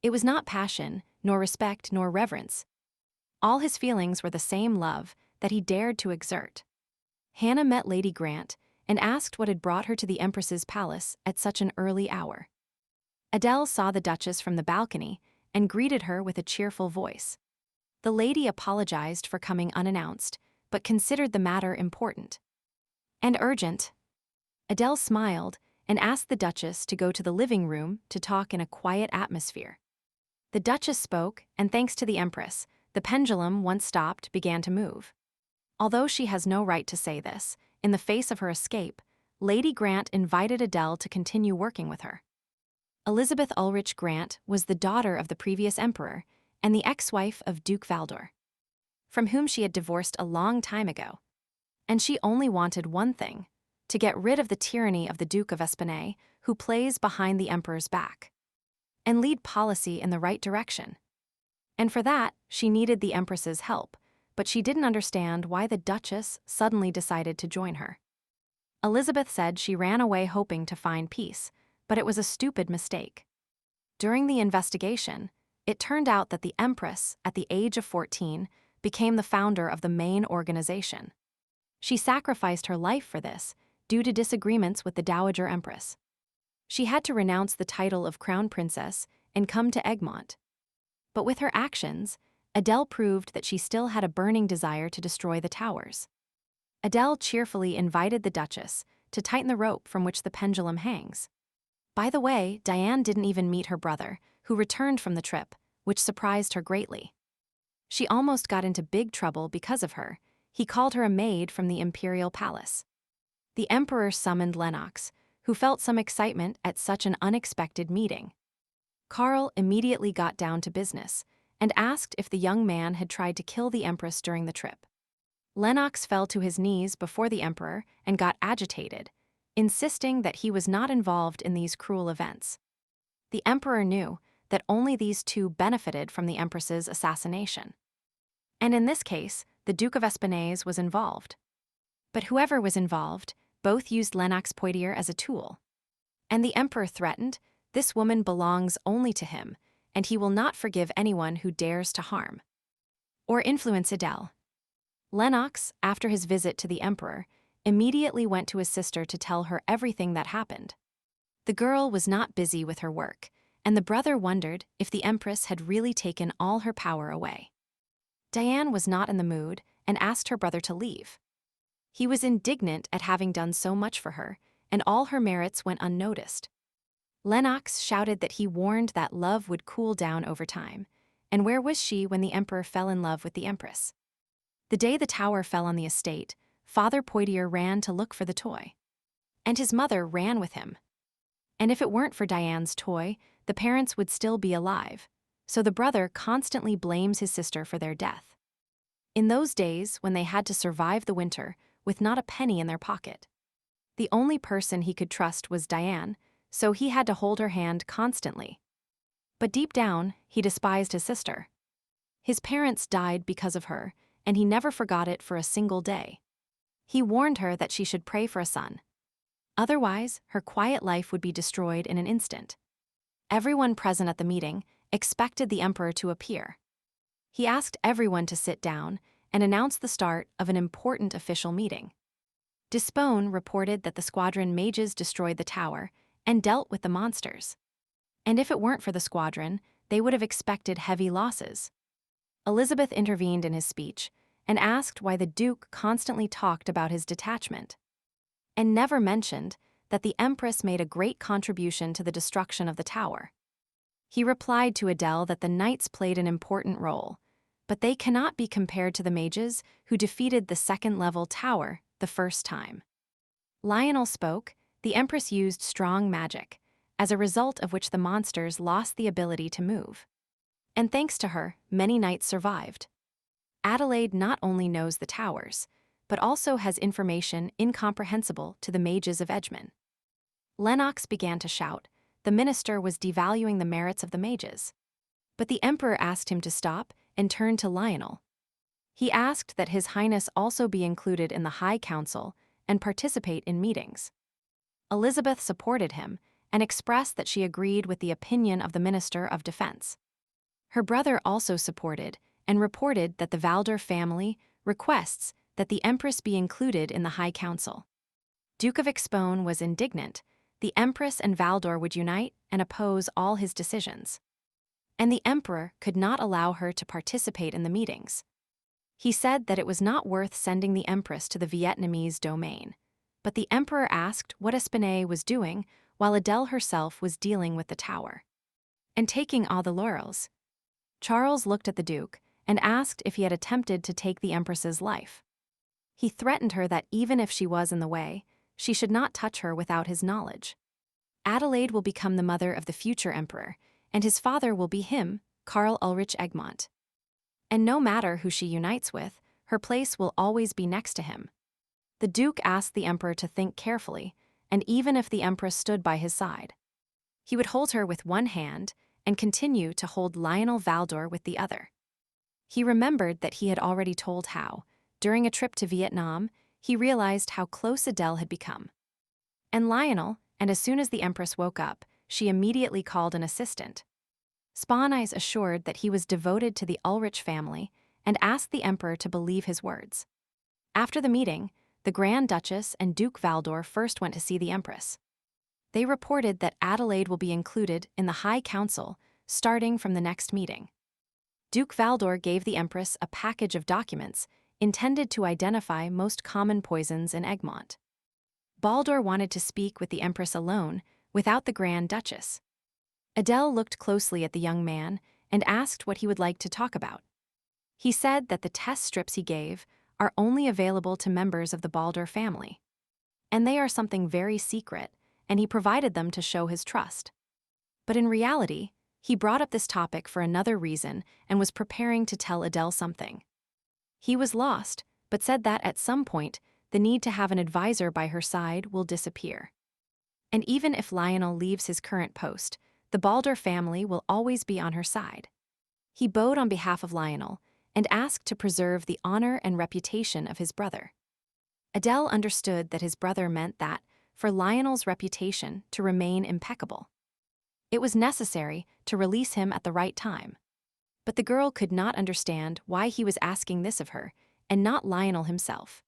It was not passion, nor respect, nor reverence. All his feelings were the same love that he dared to exert. Hannah met Lady Grant and asked what had brought her to the Empress's palace at such an early hour. Adele saw the Duchess from the balcony and greeted her with a cheerful voice. The lady apologized for coming unannounced, but considered the matter important and urgent. Adele smiled and asked the Duchess to go to the living room to talk in a quiet atmosphere. The Duchess spoke, and thanks to the Empress, the pendulum, once stopped, began to move. Although she has no right to say this, in the face of her escape, Lady Grant invited Adele to continue working with her. Elizabeth Ulrich Grant was the daughter of the previous emperor and the ex-wife of Duke Valdor, from whom she had divorced a long time ago. And she only wanted one thing: to get rid of the tyranny of the Duke of Espinay, who plays behind the emperor's back, and lead policy in the right direction. And for that, she needed the Empress's help, but she didn't understand why the Duchess suddenly decided to join her. Elizabeth said she ran away hoping to find peace, but it was a stupid mistake. During the investigation, It turned out that the Empress, at the age of 14, became the founder of the main organization. She sacrificed her life for this, due to disagreements with the Dowager Empress. She had to renounce the title of Crown Princess and come to Egmont. But with her actions, Adele proved that she still had a burning desire to destroy the towers. Adele cheerfully invited the Duchess to tighten the rope from which the pendulum hangs. By the way, Diane didn't even meet her brother, who returned from the trip, which surprised her greatly. She almost got into big trouble because of her. He called her a maid from the imperial palace. The emperor summoned Lennox, who felt some excitement at such an unexpected meeting. Karl immediately got down to business and asked if the young man had tried to kill the empress during the trip. Lennox fell to his knees before the emperor and got agitated, insisting that he was not involved in these cruel events. The emperor knew that only these two benefited from the empress's assassination. And in this case, the Duke of Espinay was involved. But whoever was involved, both used Lennox Poitiers as a tool. And the emperor threatened, "This woman belongs only to him, and he will not forgive anyone who dares to harm or influence Adele." Lennox, after his visit to the emperor, immediately went to his sister to tell her everything that happened. The girl was not busy with her work, and the brother wondered if the empress had really taken all her power away. Diane was not in the mood and asked her brother to leave. He was indignant at having done so much for her, and all her merits went unnoticed. Lennox shouted that he warned that love would cool down over time, and where was she when the emperor fell in love with the empress? The day the tower fell on the estate, Father Poitiers ran to look for the toy. And his mother ran with him. And if it weren't for Diane's toy, the parents would still be alive, so the brother constantly blames his sister for their death. In those days, when they had to survive the winter with not a penny in their pocket, the only person he could trust was Diane, so he had to hold her hand constantly. But deep down, he despised his sister. His parents died because of her, and he never forgot it for a single day. He warned her that she should pray for a son. Otherwise, her quiet life would be destroyed in an instant. Everyone present at the meeting expected the emperor to appear. He asked everyone to sit down and announced the start of an important official meeting. Dispone reported that the squadron mages destroyed the tower and dealt with the monsters. And if it weren't for the squadron, they would have expected heavy losses. Elizabeth intervened in his speech and asked why the Duke constantly talked about his detachment, and never mentioned that the Empress made a great contribution to the destruction of the tower. He replied to Adele that the knights played an important role, but they cannot be compared to the mages who defeated the second-level tower the first time. Lionel spoke, the Empress used strong magic, as a result of which the monsters lost the ability to move. And thanks to her, many knights survived. Adelaide not only knows the towers, but also has information incomprehensible to the mages of Egmont. Lennox began to shout. The minister was devaluing the merits of the mages. But the emperor asked him to stop and turned to Lionel. He asked that His Highness also be included in the High Council and participate in meetings. Elizabeth supported him and expressed that she agreed with the opinion of the Minister of Defense. Her brother also supported and reported that the Valdor family requests that the Empress be included in the High Council. Duke of Expone was indignant. The Empress and Valdor would unite and oppose all his decisions. And the Emperor could not allow her to participate in the meetings. He said that it was not worth sending the Empress to the Vietnamese domain, but the Emperor asked what Espinay was doing while Adele herself was dealing with the tower and taking all the laurels. Charles looked at the Duke and asked if he had attempted to take the Empress's life. He threatened her that even if she was in the way, she should not touch her without his knowledge. Adelaide will become the mother of the future emperor, and his father will be him, Karl Ulrich Egmont. And no matter who she unites with, her place will always be next to him. The Duke asked the emperor to think carefully, and even if the Empress stood by his side, he would hold her with one hand and continue to hold Lionel Valdor with the other. He remembered that he had already told how, during a trip to Vietnam, he realized how close Adele had become. And Lionel, and as soon as the Empress woke up, she immediately called an assistant. Spawn Eyes assured that he was devoted to the Ulrich family and asked the emperor to believe his words. After the meeting, the Grand Duchess and Duke Valdor first went to see the Empress. They reported that Adelaide will be included in the High Council starting from the next meeting. Duke Valdor gave the Empress a package of documents intended to identify most common poisons in Egmont. Baldur wanted to speak with the Empress alone, without the Grand Duchess. Adele looked closely at the young man and asked what he would like to talk about. He said that the test strips he gave are only available to members of the Baldur family. And they are something very secret, and he provided them to show his trust. But in reality, he brought up this topic for another reason and was preparing to tell Adele something. He was lost, but said that at some point, the need to have an advisor by her side will disappear. And even if Lionel leaves his current post, the Baldur family will always be on her side. He bowed on behalf of Lionel and asked to preserve the honor and reputation of his brother. Adele understood that his brother meant that, for Lionel's reputation to remain impeccable, it was necessary to release him at the right time. But the girl could not understand why he was asking this of her, and not Lionel himself.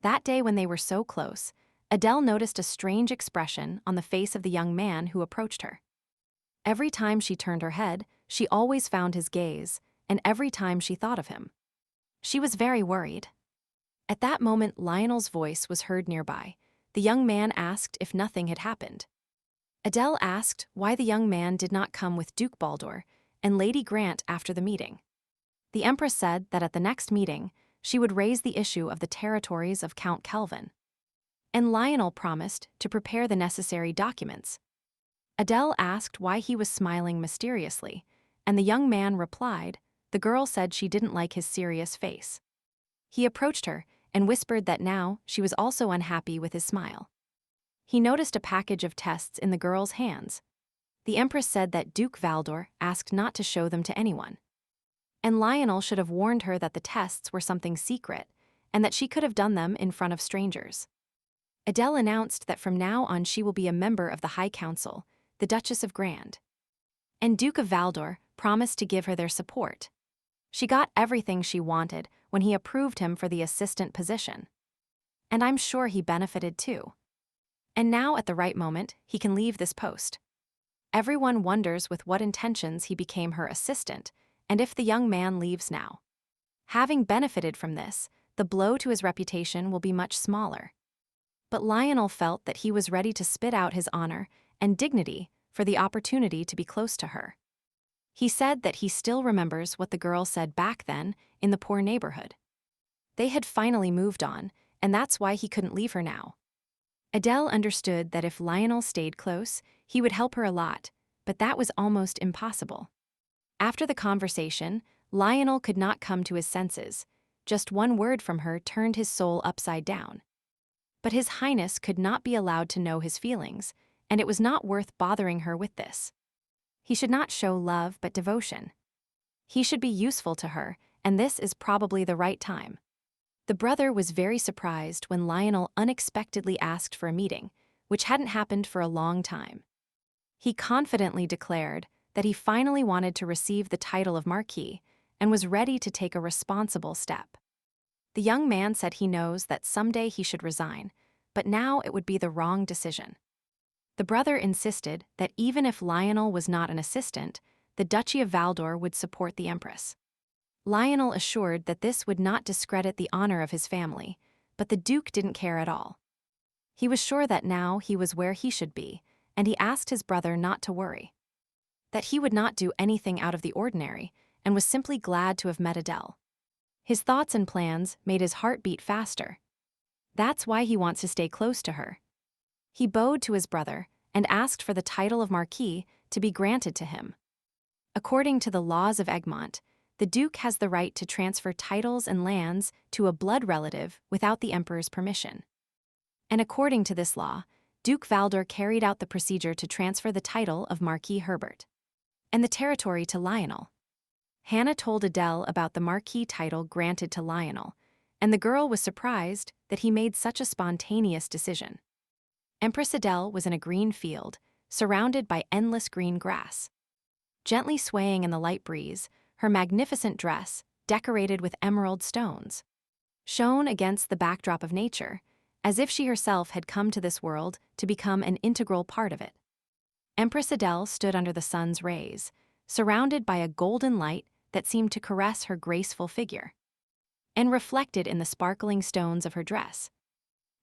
That day when they were so close, Adele noticed a strange expression on the face of the young man who approached her. Every time she turned her head, she always found his gaze, and every time she thought of him, she was very worried. At that moment, Lionel's voice was heard nearby. The young man asked if nothing had happened. Adele asked why the young man did not come with Duke Baldur and Lady Grant after the meeting. The Empress said that at the next meeting, she would raise the issue of the territories of Count Kelvin. And Lionel promised to prepare the necessary documents. Adele asked why he was smiling mysteriously, and the young man replied, the girl said she didn't like his serious face. He approached her and whispered that now she was also unhappy with his smile. He noticed a package of tests in the girl's hands. The Empress said that Duke Valdor asked not to show them to anyone. And Lionel should have warned her that the tests were something secret, and that she could have done them in front of strangers. Adele announced that from now on she will be a member of the High Council, the Duchess of Grand. And Duke of Valdor promised to give her their support. She got everything she wanted when he approved him for the assistant position. And I'm sure he benefited too. And now at the right moment, he can leave this post. Everyone wonders with what intentions he became her assistant, and if the young man leaves now. Having benefited from this, the blow to his reputation will be much smaller. But Lionel felt that he was ready to spit out his honor and dignity for the opportunity to be close to her. He said that he still remembers what the girl said back then in the poor neighborhood. They had finally moved on, and that's why he couldn't leave her now. Adele understood that if Lionel stayed close, he would help her a lot, but that was almost impossible. After the conversation, Lionel could not come to his senses. Just one word from her turned his soul upside down. But His Highness could not be allowed to know his feelings, and it was not worth bothering her with this. He should not show love but devotion. He should be useful to her, and this is probably the right time. The brother was very surprised when Lionel unexpectedly asked for a meeting, which hadn't happened for a long time. He confidently declared that he finally wanted to receive the title of Marquis and was ready to take a responsible step. The young man said he knows that someday he should resign, but now it would be the wrong decision. The brother insisted that even if Lionel was not an assistant, the Duchy of Valdor would support the Empress. Lionel assured that this would not discredit the honor of his family, but the Duke didn't care at all. He was sure that now he was where he should be, and he asked his brother not to worry. That he would not do anything out of the ordinary, and was simply glad to have met Adele. His thoughts and plans made his heart beat faster. That's why he wants to stay close to her. He bowed to his brother and asked for the title of Marquis to be granted to him. According to the laws of Egmont, the Duke has the right to transfer titles and lands to a blood relative without the Emperor's permission. And according to this law, Duke Valdor carried out the procedure to transfer the title of Marquis Herbert and the territory to Lionel. Hannah told Adele about the Marquis title granted to Lionel, and the girl was surprised that he made such a spontaneous decision. Empress Adele was in a green field, surrounded by endless green grass. gently swaying in the light breeze, her magnificent dress, decorated with emerald stones, shone against the backdrop of nature, as if she herself had come to this world to become an integral part of it. Empress Adele stood under the sun's rays, surrounded by a golden light that seemed to caress her graceful figure, and reflected in the sparkling stones of her dress.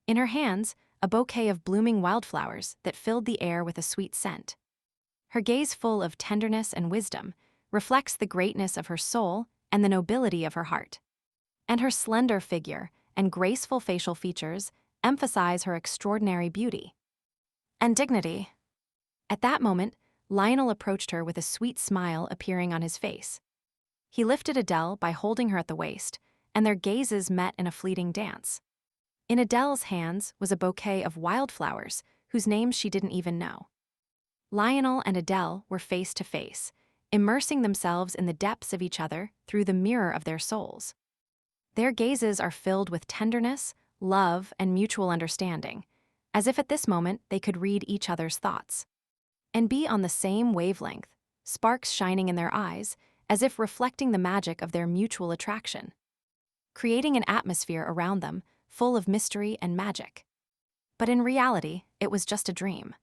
In her hands, a bouquet of blooming wildflowers that filled the air with a sweet scent. Her gaze, full of tenderness and wisdom, reflects the greatness of her soul and the nobility of her heart. And her slender figure and graceful facial features emphasize her extraordinary beauty and dignity. At that moment, Lionel approached her with a sweet smile appearing on his face. He lifted Adele by holding her at the waist, and their gazes met in a fleeting dance. In Adele's hands was a bouquet of wildflowers whose names she didn't even know. Lionel and Adele were face to face, immersing themselves in the depths of each other through the mirror of their souls. Their gazes are filled with tenderness, love, and mutual understanding, as if at this moment they could read each other's thoughts and be on the same wavelength, sparks shining in their eyes, as if reflecting the magic of their mutual attraction, creating an atmosphere around them full of mystery and magic. But in reality, it was just a dream.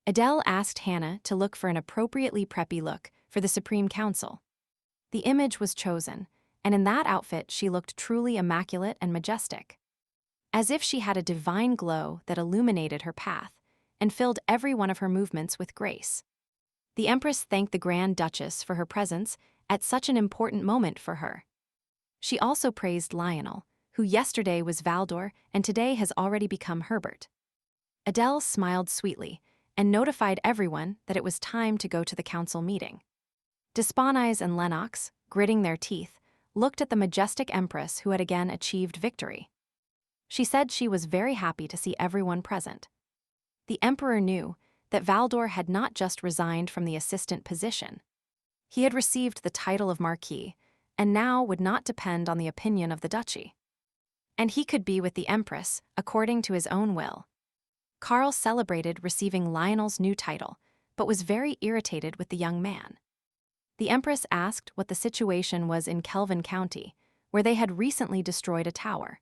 Adele asked Hannah to look for an appropriately preppy look for the Supreme Council. The image was chosen, and in that outfit she looked truly immaculate and majestic, as if she had a divine glow that illuminated her path and filled every one of her movements with grace. The Empress thanked the Grand Duchess for her presence at such an important moment for her. She also praised Lionel, who yesterday was Valdor and today has already become Herbert. Adele smiled sweetly and notified everyone that it was time to go to the council meeting. Defies and Lennox, gritting their teeth, looked at the majestic Empress who had again achieved victory. She said she was very happy to see everyone present. The Emperor knew that Valdor had not just resigned from the assistant position. He had received the title of Marquis, and now would not depend on the opinion of the duchy. And he could be with the Empress according to his own will. Karl celebrated receiving Lionel's new title, but was very irritated with the young man. The Empress asked what the situation was in Kelvin County, where they had recently destroyed a tower.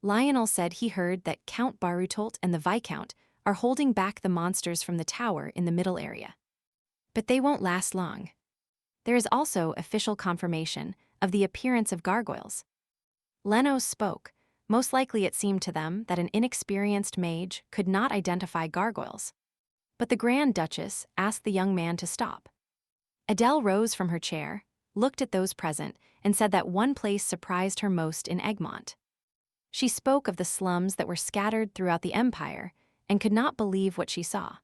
Lionel said he heard that Count Barutolt and the Viscount are holding back the monsters from the tower in the middle area. But they won't last long. There is also official confirmation of the appearance of gargoyles. Leno spoke. Most likely it seemed to them that an inexperienced mage could not identify gargoyles. But the Grand Duchess asked the young man to stop. Adele rose from her chair, looked at those present, and said that one place surprised her most in Egmont. She spoke of the slums that were scattered throughout the empire and could not believe what she saw.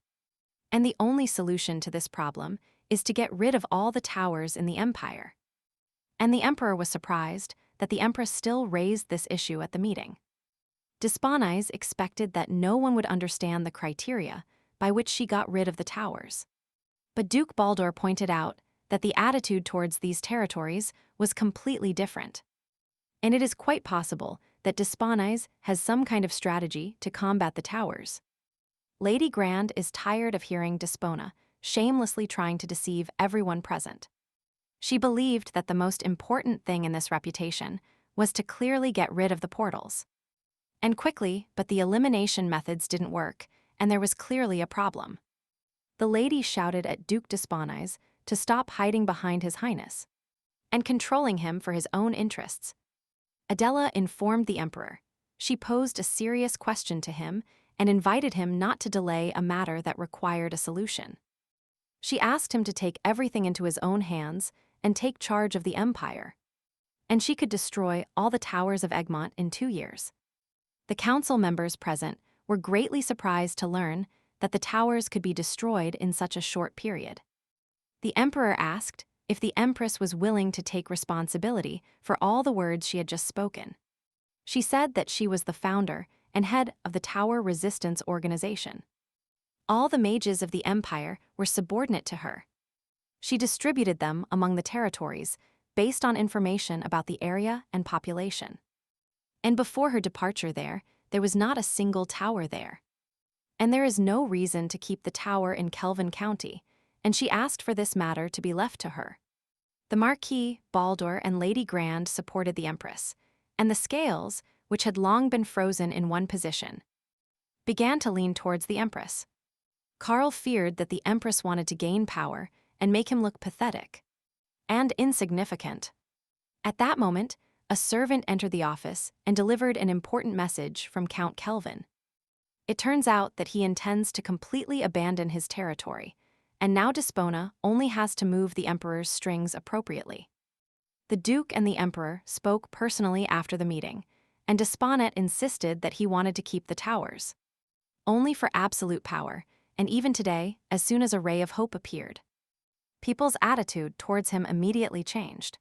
And the only solution to this problem is to get rid of all the towers in the empire. And the emperor was surprised that the Empress still raised this issue at the meeting. Defies expected that no one would understand the criteria by which she got rid of the towers. But Duke Baldur pointed out that the attitude towards these territories was completely different. And it is quite possible that Defies has some kind of strategy to combat the towers. Lady Grand is tired of hearing Despona shamelessly trying to deceive everyone present. She believed that the most important thing in this reputation was to clearly get rid of the portals. And quickly, but the elimination methods didn't work, and there was clearly a problem. The lady shouted at Duke Defies to stop hiding behind His Highness and controlling him for his own interests. Adela informed the emperor. She posed a serious question to him and invited him not to delay a matter that required a solution. She asked him to take everything into his own hands and take charge of the empire. And she could destroy all the towers of Egmont in 2 years. The council members present were greatly surprised to learn that the towers could be destroyed in such a short period. The emperor asked if the Empress was willing to take responsibility for all the words she had just spoken. She said that she was the founder and head of the Tower Resistance Organization. All the mages of the empire were subordinate to her. She distributed them among the territories based on information about the area and population. And before her departure there was not a single tower there. And there is no reason to keep the tower in Kelvin County, and she asked for this matter to be left to her. The Marquis, Baldur, and Lady Grand supported the Empress, and the scales, which had long been frozen in one position, began to lean towards the Empress. Karl feared that the Empress wanted to gain power and make him look pathetic and insignificant. At that moment, a servant entered the office and delivered an important message from Count Kelvin. It turns out that he intends to completely abandon his territory, and now Despona only has to move the Emperor's strings appropriately. The Duke and the Emperor spoke personally after the meeting, and Desponet insisted that he wanted to keep the towers. Only for absolute power, and even today, as soon as a ray of hope appeared, people's attitude towards him immediately changed.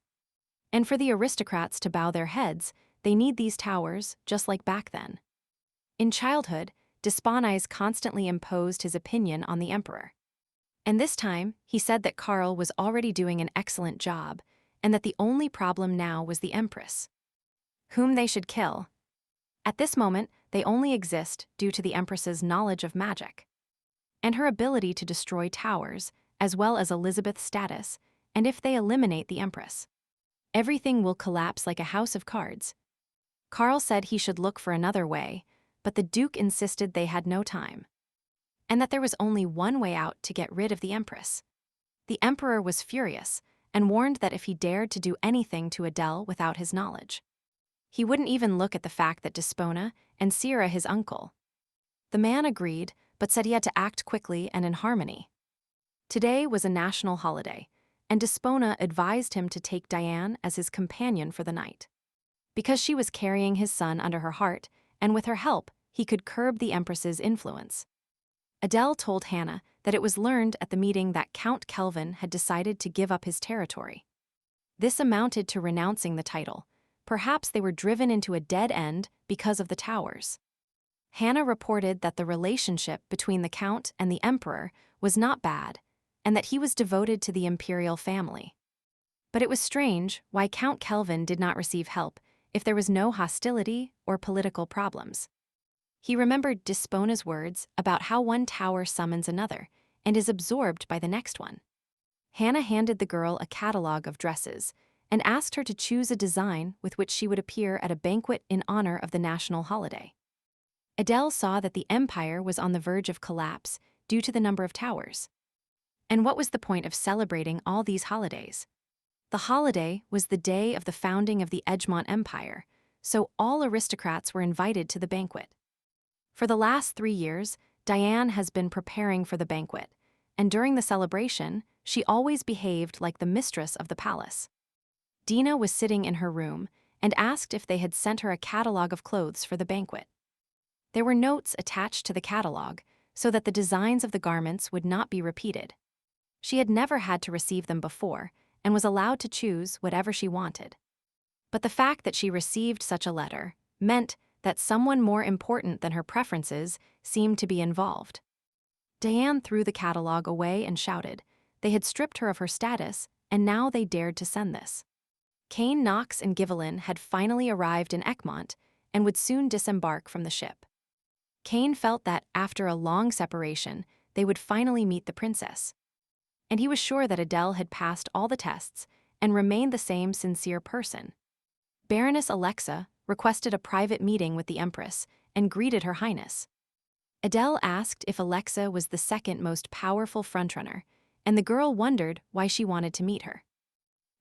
And for the aristocrats to bow their heads, they need these towers just like back then. In childhood, Desponies constantly imposed his opinion on the Emperor. And this time, he said that Karl was already doing an excellent job, and that the only problem now was the Empress, whom they should kill. At this moment, they only exist due to the Empress's knowledge of magic, and her ability to destroy towers, as well as Elizabeth's status, and if they eliminate the Empress, everything will collapse like a house of cards. Karl said he should look for another way, but the Duke insisted they had no time, and that there was only one way out to get rid of the Empress. The Emperor was furious, and warned that if he dared to do anything to Adele without his knowledge, he wouldn't even look at the fact that Despona and Sira his uncle. The man agreed, but said he had to act quickly and in harmony. Today was a national holiday, and Despona advised him to take Diane as his companion for the night, because she was carrying his son under her heart, and with her help, he could curb the Empress's influence. Adele told Hannah that it was learned at the meeting that Count Kelvin had decided to give up his territory. This amounted to renouncing the title. Perhaps they were driven into a dead end because of the towers. Hannah reported that the relationship between the Count and the Emperor was not bad, and that he was devoted to the imperial family. But it was strange why Count Kelvin did not receive help if there was no hostility or political problems. He remembered Despona's words about how one tower summons another and is absorbed by the next one. Hannah handed the girl a catalog of dresses and asked her to choose a design with which she would appear at a banquet in honor of the national holiday. Adele saw that the empire was on the verge of collapse due to the number of towers. And what was the point of celebrating all these holidays? The holiday was the day of the founding of the Egmont Empire, so all aristocrats were invited to the banquet. For the last 3 years, Diane has been preparing for the banquet, and during the celebration, she always behaved like the mistress of the palace. Dina was sitting in her room and asked if they had sent her a catalog of clothes for the banquet. There were notes attached to the catalog so that the designs of the garments would not be repeated. She had never had to receive them before and was allowed to choose whatever she wanted. But the fact that she received such a letter meant that someone more important than her preferences seemed to be involved. Diane threw the catalog away and shouted. They had stripped her of her status, and now they dared to send this. Kane, Knox, and Givelin had finally arrived in Egmont and would soon disembark from the ship. Kane felt that, after a long separation, they would finally meet the princess. And he was sure that Adele had passed all the tests and remained the same sincere person. Baroness Alexa requested a private meeting with the Empress and greeted Her Highness. Adele asked if Alexa was the second most powerful frontrunner, and the girl wondered why she wanted to meet her.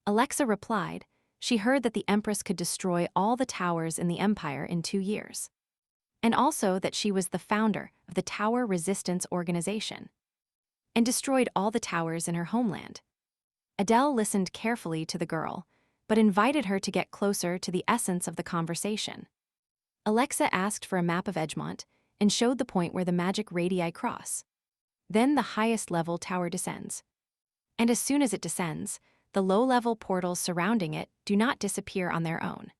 Alexa replied she heard that the Empress could destroy all the towers in the Empire in 2 years, and also that she was the founder of the Tower Resistance Organization, and destroyed all the towers in her homeland. Adele listened carefully to the girl, but invited her to get closer to the essence of the conversation. Alexa asked for a map of Egmont and showed the point where the magic radii cross. Then the highest level tower descends. And as soon as it descends, the low-level portals surrounding it do not disappear on their own,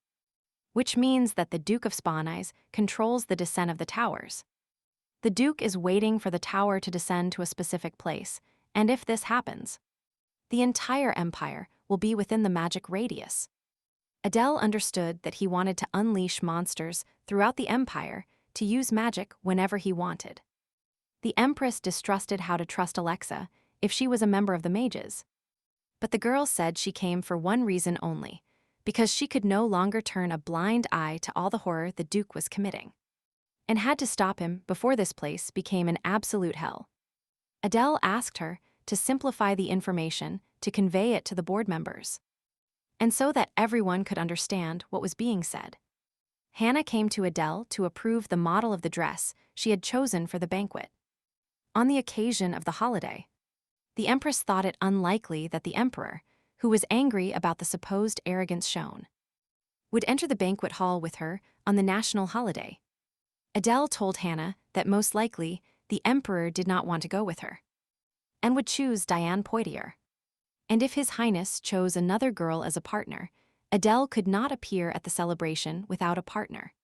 which means that the Duke of Spanise controls the descent of the towers. The Duke is waiting for the tower to descend to a specific place, and if this happens, the entire empire will be within the magic radius. Adele understood that he wanted to unleash monsters throughout the empire to use magic whenever he wanted. The Empress distrusted how to trust Alexa if she was a member of the mages. But the girl said she came for one reason only, because she could no longer turn a blind eye to all the horror the Duke was committing, and had to stop him before this place became an absolute hell. Adele asked her to simplify the information to convey it to the board members, and so that everyone could understand what was being said. Hannah came to Adele to approve the model of the dress she had chosen for the banquet. On the occasion of the holiday, the Empress thought it unlikely that the Emperor, who was angry about the supposed arrogance shown, would enter the banquet hall with her on the national holiday. Adele told Hannah that most likely the Emperor did not want to go with her, and would choose Diane Poitiers. And if His Highness chose another girl as a partner, Adele could not appear at the celebration without a partner.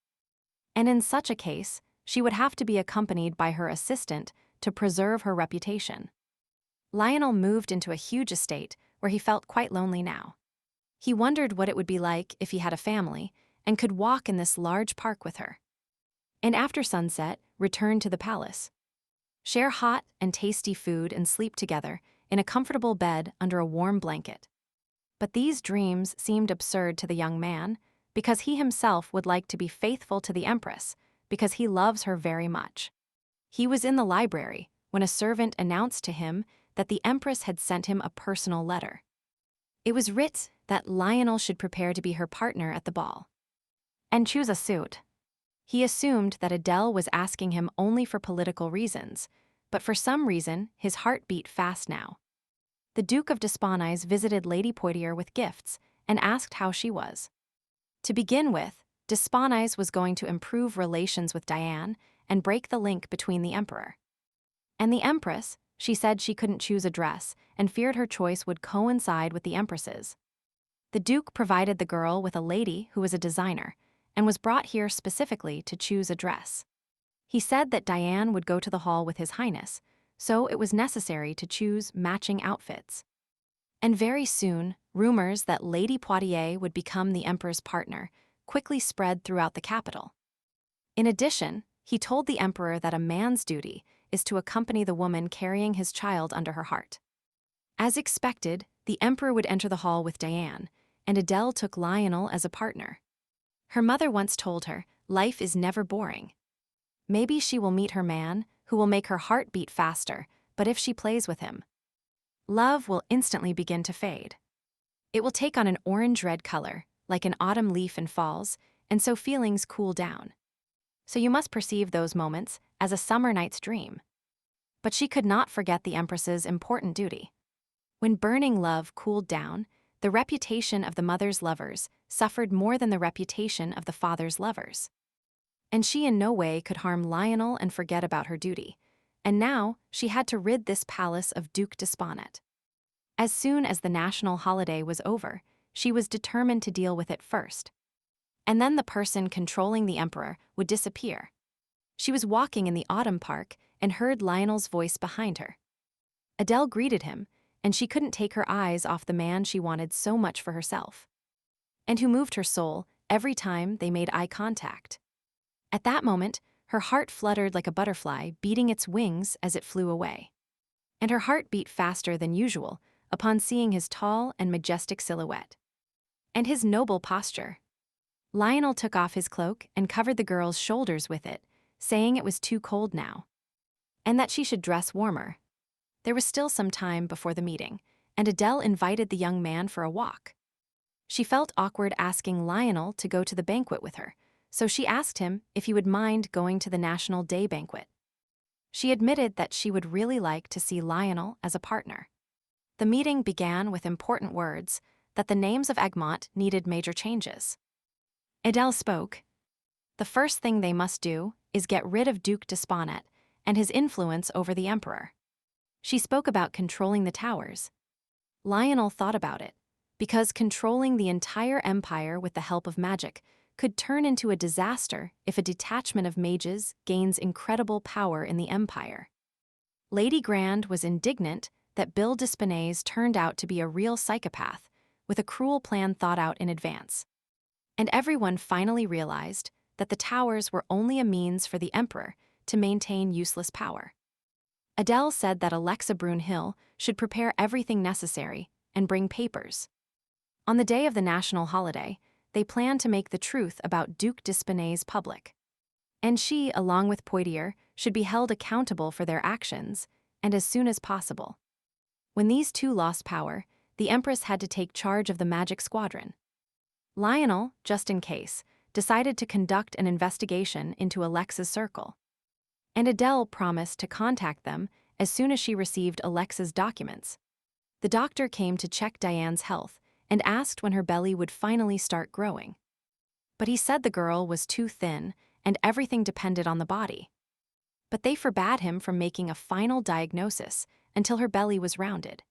And in such a case, she would have to be accompanied by her assistant to preserve her reputation. Lionel moved into a huge estate where he felt quite lonely now. He wondered what it would be like if he had a family and could walk in this large park with her, and after sunset, return to the palace, share hot and tasty food and sleep together in a comfortable bed under a warm blanket. But these dreams seemed absurd to the young man, because he himself would like to be faithful to the Empress, because he loves her very much. He was in the library when a servant announced to him that the Empress had sent him a personal letter. It was writ that Lionel should prepare to be her partner at the ball, and choose a suit. He assumed that Adele was asking him only for political reasons, but for some reason his heart beat fast now. The Duke of Defies visited Lady Poitiers with gifts and asked how she was. To begin with, Defies was going to improve relations with Diane and break the link between the Emperor and the Empress. She said she couldn't choose a dress and feared her choice would coincide with the Empress's. The Duke provided the girl with a lady who was a designer and was brought here specifically to choose a dress. He said that Diane would go to the hall with His Highness, so it was necessary to choose matching outfits. And very soon, rumors that Lady Poitiers would become the Emperor's partner quickly spread throughout the capital. In addition, he told the Emperor that a man's duty is to accompany the woman carrying his child under her heart. As expected, the Emperor would enter the hall with Diane, and Adele took Lionel as a partner. Her mother once told her, life is never boring. Maybe she will meet her man, who will make her heart beat faster, but if she plays with him, love will instantly begin to fade. It will take on an orange-red color, like an autumn leaf in falls, and so feelings cool down. So you must perceive those moments as a summer night's dream. But she could not forget the Empress's important duty. When burning love cooled down, the reputation of the mother's lovers suffered more than the reputation of the father's lovers. And she in no way could harm Lionel and forget about her duty, and now she had to rid this palace of Duke Desponet. As soon as the national holiday was over, she was determined to deal with it first. And then the person controlling the Emperor would disappear. She was walking in the autumn park and heard Lionel's voice behind her. Adele greeted him, and she couldn't take her eyes off the man she wanted so much for herself, and who moved her soul every time they made eye contact. At that moment, her heart fluttered like a butterfly beating its wings as it flew away. And her heart beat faster than usual upon seeing his tall and majestic silhouette, and his noble posture. Lionel took off his cloak and covered the girl's shoulders with it, saying it was too cold now, and that she should dress warmer. There was still some time before the meeting, and Adele invited the young man for a walk. She felt awkward asking Lionel to go to the banquet with her, so she asked him if he would mind going to the National Day banquet. She admitted that she would really like to see Lionel as a partner. The meeting began with important words that the names of Egmont needed major changes. Adele spoke. The first thing they must do is get rid of Duke Desponet and his influence over the Emperor. She spoke about controlling the towers. Lionel thought about it, because controlling the entire empire with the help of magic could turn into a disaster if a detachment of mages gains incredible power in the empire. Lady Grand was indignant that Bill Despinnais turned out to be a real psychopath, with a cruel plan thought out in advance. And everyone finally realized that the towers were only a means for the Emperor to maintain useless power. Adele said that Alexa Brunhill should prepare everything necessary and bring papers. On the day of the national holiday, they planned to make the truth about Duc d'Espinay's public. And she, along with Poitiers, should be held accountable for their actions, and as soon as possible. When these two lost power, the Empress had to take charge of the magic squadron. Lionel, just in case, decided to conduct an investigation into Alexa's circle. And Adele promised to contact them as soon as she received Alexa's documents. The doctor came to check Diane's health and asked when her belly would finally start growing. But he said the girl was too thin and everything depended on the body. But they forbade him from making a final diagnosis until her belly was rounded.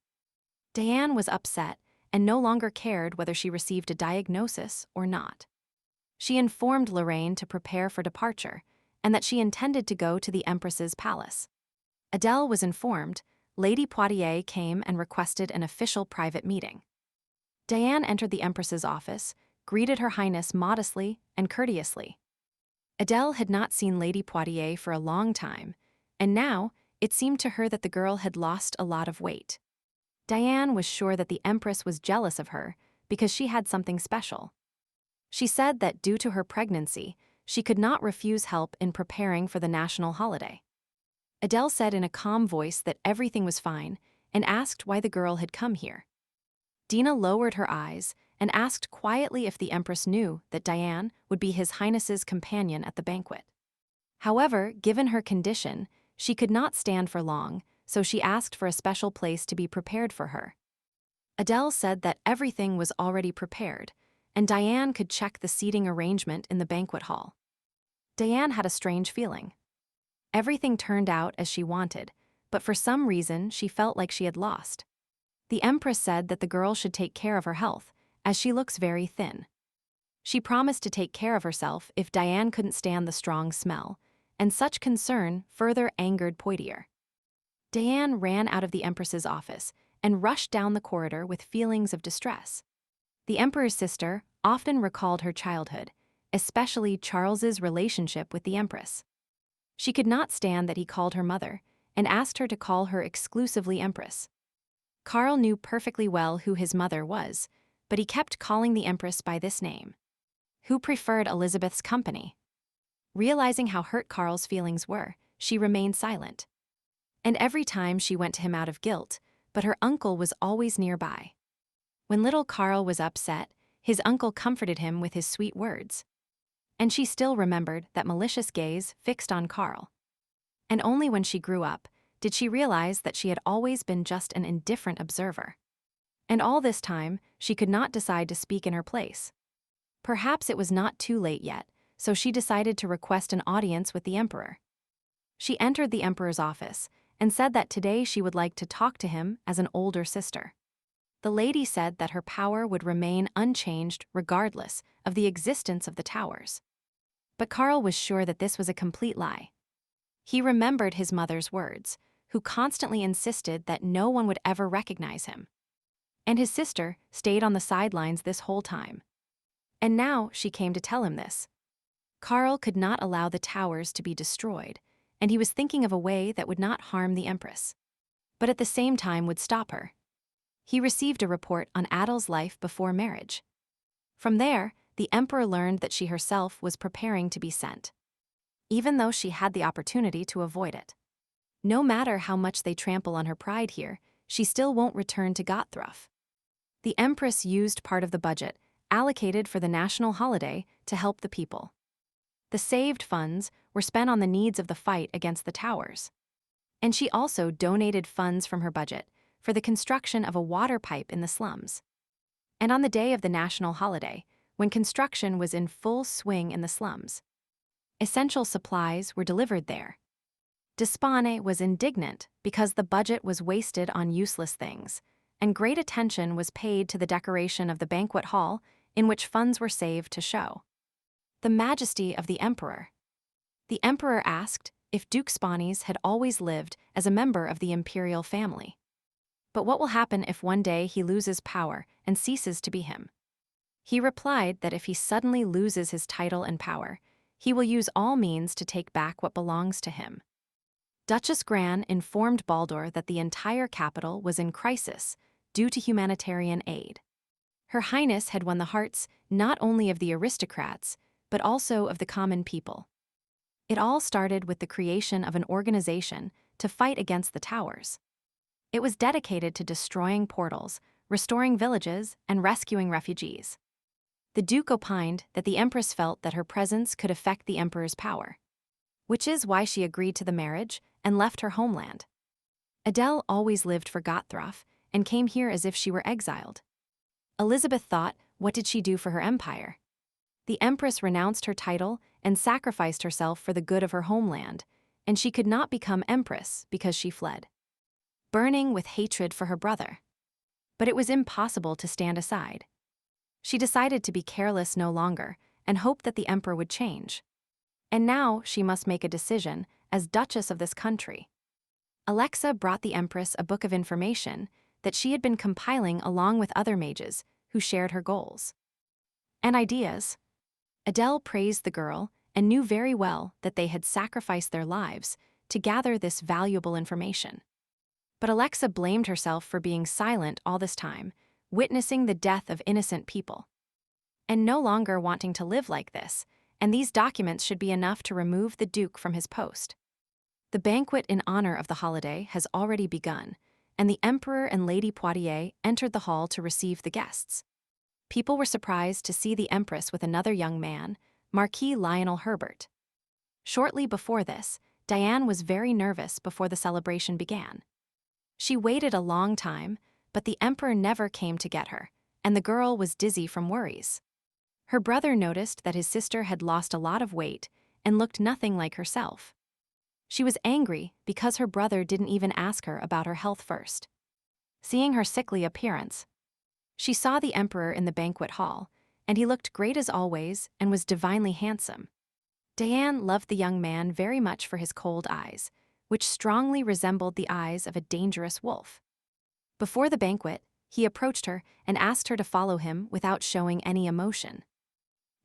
Diane was upset and no longer cared whether she received a diagnosis or not. She informed Lorraine to prepare for departure and that she intended to go to the Empress's palace. Adele was informed. Lady Poitiers came and requested an official private meeting. Diane entered the Empress's office, greeted Her Highness modestly and courteously. Adele had not seen Lady Poitiers for a long time, and now it seemed to her that the girl had lost a lot of weight. Diane was sure that the Empress was jealous of her because she had something special. She said that due to her pregnancy, she could not refuse help in preparing for the national holiday. Adele said in a calm voice that everything was fine and asked why the girl had come here. Dina lowered her eyes and asked quietly if the Empress knew that Diane would be His Highness's companion at the banquet. However, given her condition, she could not stand for long, so she asked for a special place to be prepared for her. Adele said that everything was already prepared, and Diane could check the seating arrangement in the banquet hall. Diane had a strange feeling. Everything turned out as she wanted, but for some reason she felt like she had lost. The Empress said that the girl should take care of her health, as she looks very thin. She promised to take care of herself if Diane couldn't stand the strong smell, and such concern further angered Poitiers. Diane ran out of the Empress's office and rushed down the corridor with feelings of distress. The Emperor's sister often recalled her childhood, especially Charles's relationship with the Empress. She could not stand that he called her mother and asked her to call her exclusively Empress. Karl knew perfectly well who his mother was, but he kept calling the Empress by this name. Who preferred Elizabeth's company? Realizing how hurt Karl's feelings were, she remained silent. And every time she went to him out of guilt, but her uncle was always nearby. When little Karl was upset, his uncle comforted him with his sweet words. And she still remembered that malicious gaze fixed on Karl. And only when she grew up did she realize that she had always been just an indifferent observer. And all this time, she could not decide to speak in her place. Perhaps it was not too late yet, so she decided to request an audience with the Emperor. She entered the Emperor's office and said that today she would like to talk to him as an older sister. The lady said that her power would remain unchanged regardless of the existence of the towers. But Karl was sure that this was a complete lie. He remembered his mother's words, who constantly insisted that no one would ever recognize him. And his sister stayed on the sidelines this whole time. And now she came to tell him this. Karl could not allow the towers to be destroyed, and he was thinking of a way that would not harm the Empress, but at the same time would stop her. He received a report on Adel's life before marriage. From there, the Emperor learned that she herself was preparing to be sent, even though she had the opportunity to avoid it. No matter how much they trample on her pride here, she still won't return to Gotthruff. The Empress used part of the budget allocated for the national holiday to help the people. The saved funds were spent on the needs of the fight against the towers. And she also donated funds from her budget for the construction of a water pipe in the slums. And on the day of the national holiday, when construction was in full swing in the slums, essential supplies were delivered there. D'Espinay was indignant because the budget was wasted on useless things, and great attention was paid to the decoration of the banquet hall in which funds were saved to show the majesty of the Emperor. The Emperor asked if Duke Spanies had always lived as a member of the imperial family. But what will happen if one day he loses power and ceases to be him? He replied that if he suddenly loses his title and power, he will use all means to take back what belongs to him. Duchess Gran informed Baldur that the entire capital was in crisis due to humanitarian aid. Her Highness had won the hearts not only of the aristocrats, but also of the common people. It all started with the creation of an organization to fight against the towers. It was dedicated to destroying portals, restoring villages, and rescuing refugees. The Duke opined that the Empress felt that her presence could affect the Emperor's power, which is why she agreed to the marriage and left her homeland. Adele always lived for Gotthrof and came here as if she were exiled. Elizabeth thought, what did she do for her empire? The Empress renounced her title and sacrificed herself for the good of her homeland, and she could not become Empress because she fled, burning with hatred for her brother. But it was impossible to stand aside. She decided to be careless no longer and hoped that the Emperor would change. And now she must make a decision as Duchess of this country. Alexa brought the Empress a book of information that she had been compiling along with other mages who shared her goals and ideas. Adele praised the girl and knew very well that they had sacrificed their lives to gather this valuable information. But Alexa blamed herself for being silent all this time, witnessing the death of innocent people, and no longer wanting to live like this, and these documents should be enough to remove the Duke from his post. The banquet in honor of the holiday has already begun, and the Emperor and Lady Poitiers entered the hall to receive the guests. People were surprised to see the Empress with another young man, Marquis Lionel Herbert. Shortly before this, Diane was very nervous before the celebration began. She waited a long time, but the Emperor never came to get her, and the girl was dizzy from worries. Her brother noticed that his sister had lost a lot of weight and looked nothing like herself. She was angry because her brother didn't even ask her about her health first. Seeing her sickly appearance, she saw the Emperor in the banquet hall, and he looked great as always and was divinely handsome. Diane loved the young man very much for his cold eyes, which strongly resembled the eyes of a dangerous wolf. Before the banquet, he approached her and asked her to follow him without showing any emotion.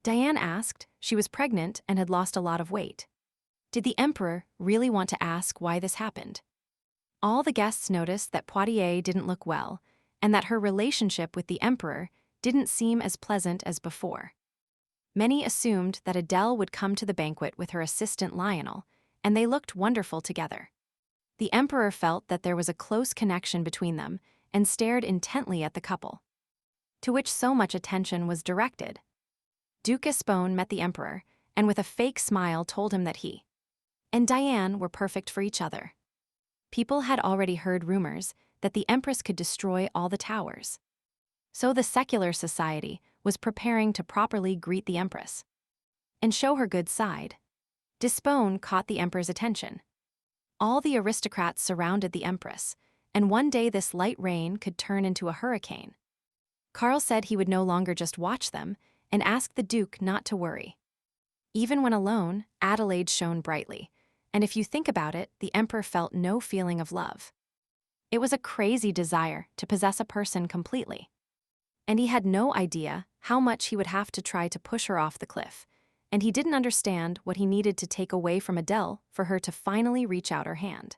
Diane asked, she was pregnant and had lost a lot of weight. Did the Emperor really want to ask why this happened? All the guests noticed that Poitiers didn't look well, and that her relationship with the Emperor didn't seem as pleasant as before. Many assumed that Adele would come to the banquet with her assistant Lionel, and they looked wonderful together. The Emperor felt that there was a close connection between them and stared intently at the couple, to which so much attention was directed. Duke Espone met the Emperor, and with a fake smile told him that he and Diane were perfect for each other. People had already heard rumors that the Empress could destroy all the towers. So the secular society was preparing to properly greet the Empress and show her good side. D'Espone caught the Emperor's attention. All the aristocrats surrounded the Empress, and one day this light rain could turn into a hurricane. Karl said he would no longer just watch them and asked the Duke not to worry. Even when alone, Adelaide shone brightly, and if you think about it, the Emperor felt no feeling of love. It was a crazy desire to possess a person completely, and he had no idea how much he would have to try to push her off the cliff, and he didn't understand what he needed to take away from Adele for her to finally reach out her hand.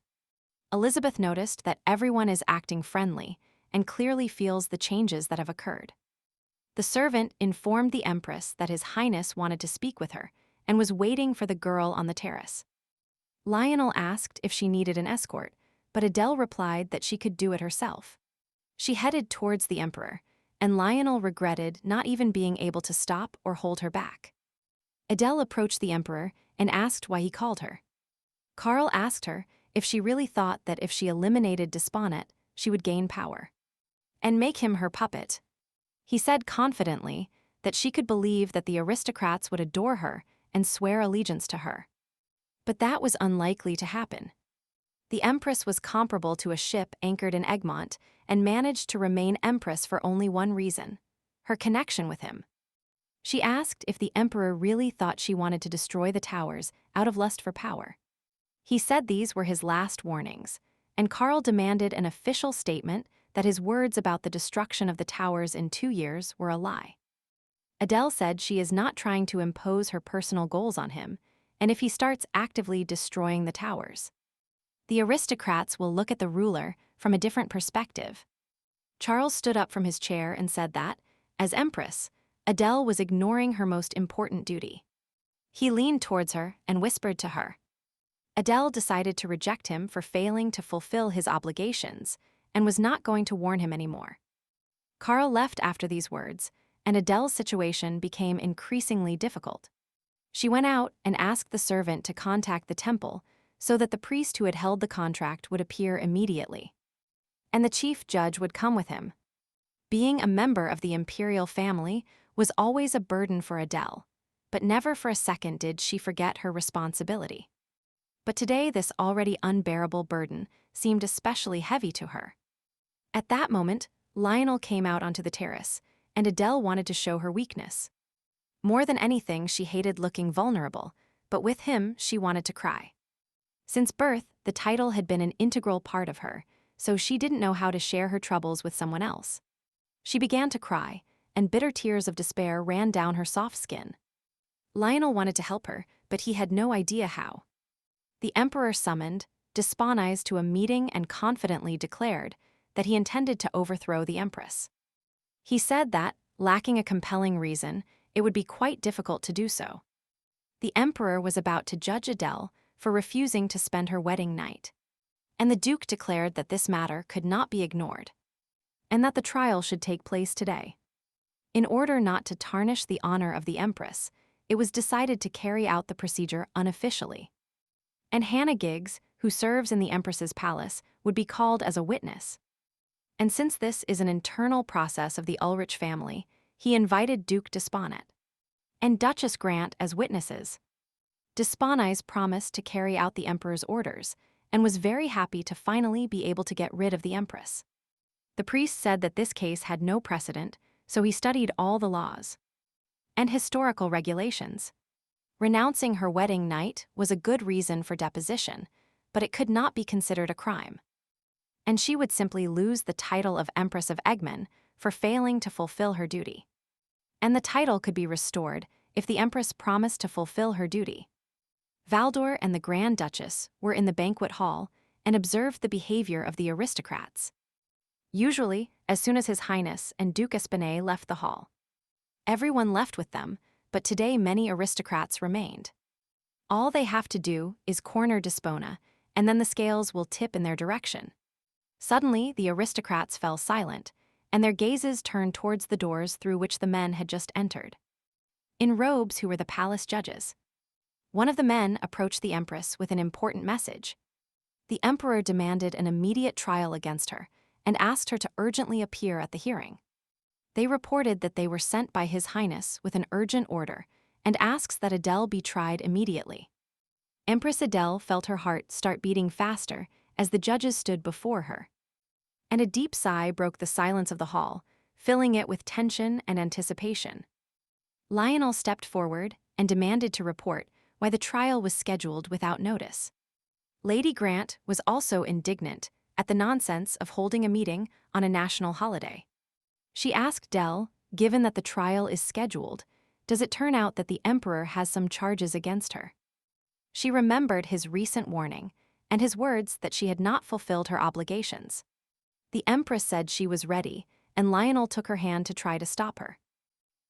Elizabeth noticed that everyone is acting friendly and clearly feels the changes that have occurred. The servant informed the Empress that His Highness wanted to speak with her and was waiting for the girl on the terrace. Lionel asked if she needed an escort, but Adele replied that she could do it herself. She headed towards the Emperor, and Lionel regretted not even being able to stop or hold her back. Adele approached the Emperor and asked why he called her. Karl asked her if she really thought that if she eliminated Desponet, she would gain power and make him her puppet. He said confidently that she could believe that the aristocrats would adore her and swear allegiance to her. But that was unlikely to happen. The Empress was comparable to a ship anchored in Egmont and managed to remain Empress for only one reason: her connection with him. She asked if the Emperor really thought she wanted to destroy the towers out of lust for power. He said these were his last warnings, and Karl demanded an official statement that his words about the destruction of the towers in 2 years were a lie. Adele said she is not trying to impose her personal goals on him, and if he starts actively destroying the towers, the aristocrats will look at the ruler from a different perspective. Charles stood up from his chair and said that, as Empress, Adele was ignoring her most important duty. He leaned towards her and whispered to her. Adele decided to reject him for failing to fulfill his obligations and was not going to warn him anymore. Karl left after these words, and Adele's situation became increasingly difficult. She went out and asked the servant to contact the temple so that the priest who had held the contract would appear immediately. And the chief judge would come with him. Being a member of the imperial family was always a burden for Adele, but never for a second did she forget her responsibility. But today this already unbearable burden seemed especially heavy to her. At that moment, Lionel came out onto the terrace, and Adele wanted to show her weakness. More than anything, she hated looking vulnerable, but with him, she wanted to cry. Since birth, the title had been an integral part of her, so she didn't know how to share her troubles with someone else. She began to cry, and bitter tears of despair ran down her soft skin. Lionel wanted to help her, but he had no idea how. The emperor summoned defies to a meeting and confidently declared that he intended to overthrow the empress. He said that, lacking a compelling reason, it would be quite difficult to do so. The emperor was about to judge Adele for refusing to spend her wedding night, and the duke declared that this matter could not be ignored, and that the trial should take place today. In order not to tarnish the honor of the empress, it was decided to carry out the procedure unofficially. And Hannah Giggs, who serves in the empress's palace, would be called as a witness. And since this is an internal process of the Ulrich family, he invited Duke Desponet and Duchess Grant as witnesses. Defies promised to carry out the emperor's orders and was very happy to finally be able to get rid of the empress. The priest said that this case had no precedent, so he studied all the laws and historical regulations. Renouncing her wedding night was a good reason for deposition, but it could not be considered a crime. And she would simply lose the title of Empress of Egmont for failing to fulfill her duty. And the title could be restored if the Empress promised to fulfill her duty. Valdor and the Grand Duchess were in the banquet hall and observed the behavior of the aristocrats. Usually, as soon as His Highness and Duke Espinay left the hall, everyone left with them, but today many aristocrats remained. All they have to do is corner Despona, and then the scales will tip in their direction. Suddenly, the aristocrats fell silent, and their gazes turned towards the doors through which the men had just entered. In robes who were the palace judges. One of the men approached the empress with an important message. The emperor demanded an immediate trial against her and asked her to urgently appear at the hearing. They reported that they were sent by His Highness with an urgent order and asks that Adele be tried immediately. Empress Adele felt her heart start beating faster as the judges stood before her. And a deep sigh broke the silence of the hall, filling it with tension and anticipation. Lionel stepped forward and demanded to report why the trial was scheduled without notice. Lady Grant was also indignant at the nonsense of holding a meeting on a national holiday. She asked Adele, given that the trial is scheduled, does it turn out that the emperor has some charges against her? She remembered his recent warning and his words that she had not fulfilled her obligations. The empress said she was ready, and Lionel took her hand to try to stop her.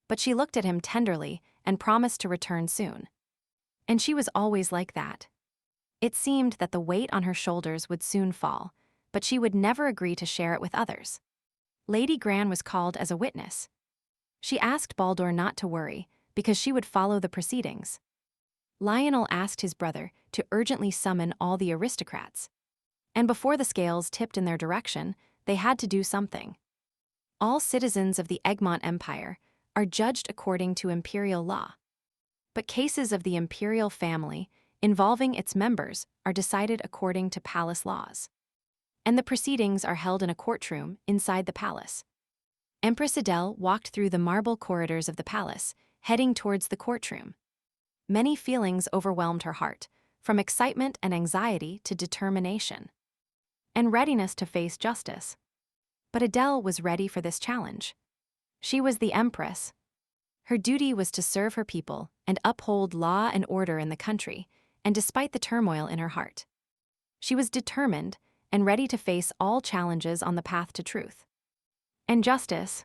But she looked at him tenderly and promised to return soon. And she was always like that. It seemed that the weight on her shoulders would soon fall, but she would never agree to share it with others. Lady Gran was called as a witness. She asked Baldur not to worry, because she would follow the proceedings. Lionel asked his brother to urgently summon all the aristocrats. And before the scales tipped in their direction, they had to do something. All citizens of the Egmont Empire are judged according to imperial law. But cases of the imperial family involving its members are decided according to palace laws. And the proceedings are held in a courtroom inside the palace. Empress Adele walked through the marble corridors of the palace, heading towards the courtroom. Many feelings overwhelmed her heart, from excitement and anxiety to determination and readiness to face justice. But Adele was ready for this challenge. She was the empress. Her duty was to serve her people and uphold law and order in the country, and despite the turmoil in her heart. She was determined and ready to face all challenges on the path to truth and justice.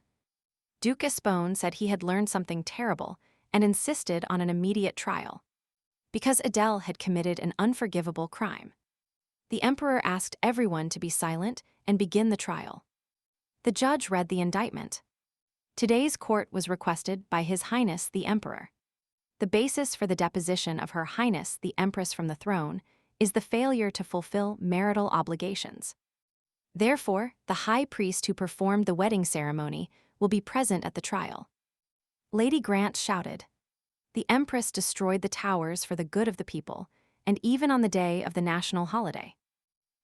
Duke Espone said he had learned something terrible and insisted on an immediate trial because Adele had committed an unforgivable crime. The emperor asked everyone to be silent and begin the trial. The judge read the indictment. Today's court was requested by His Highness the Emperor. The basis for the deposition of Her Highness the Empress from the throne is the failure to fulfill marital obligations. Therefore, the high priest who performed the wedding ceremony will be present at the trial. Lady Grant shouted. The Empress destroyed the towers for the good of the people, and even on the day of the national holiday.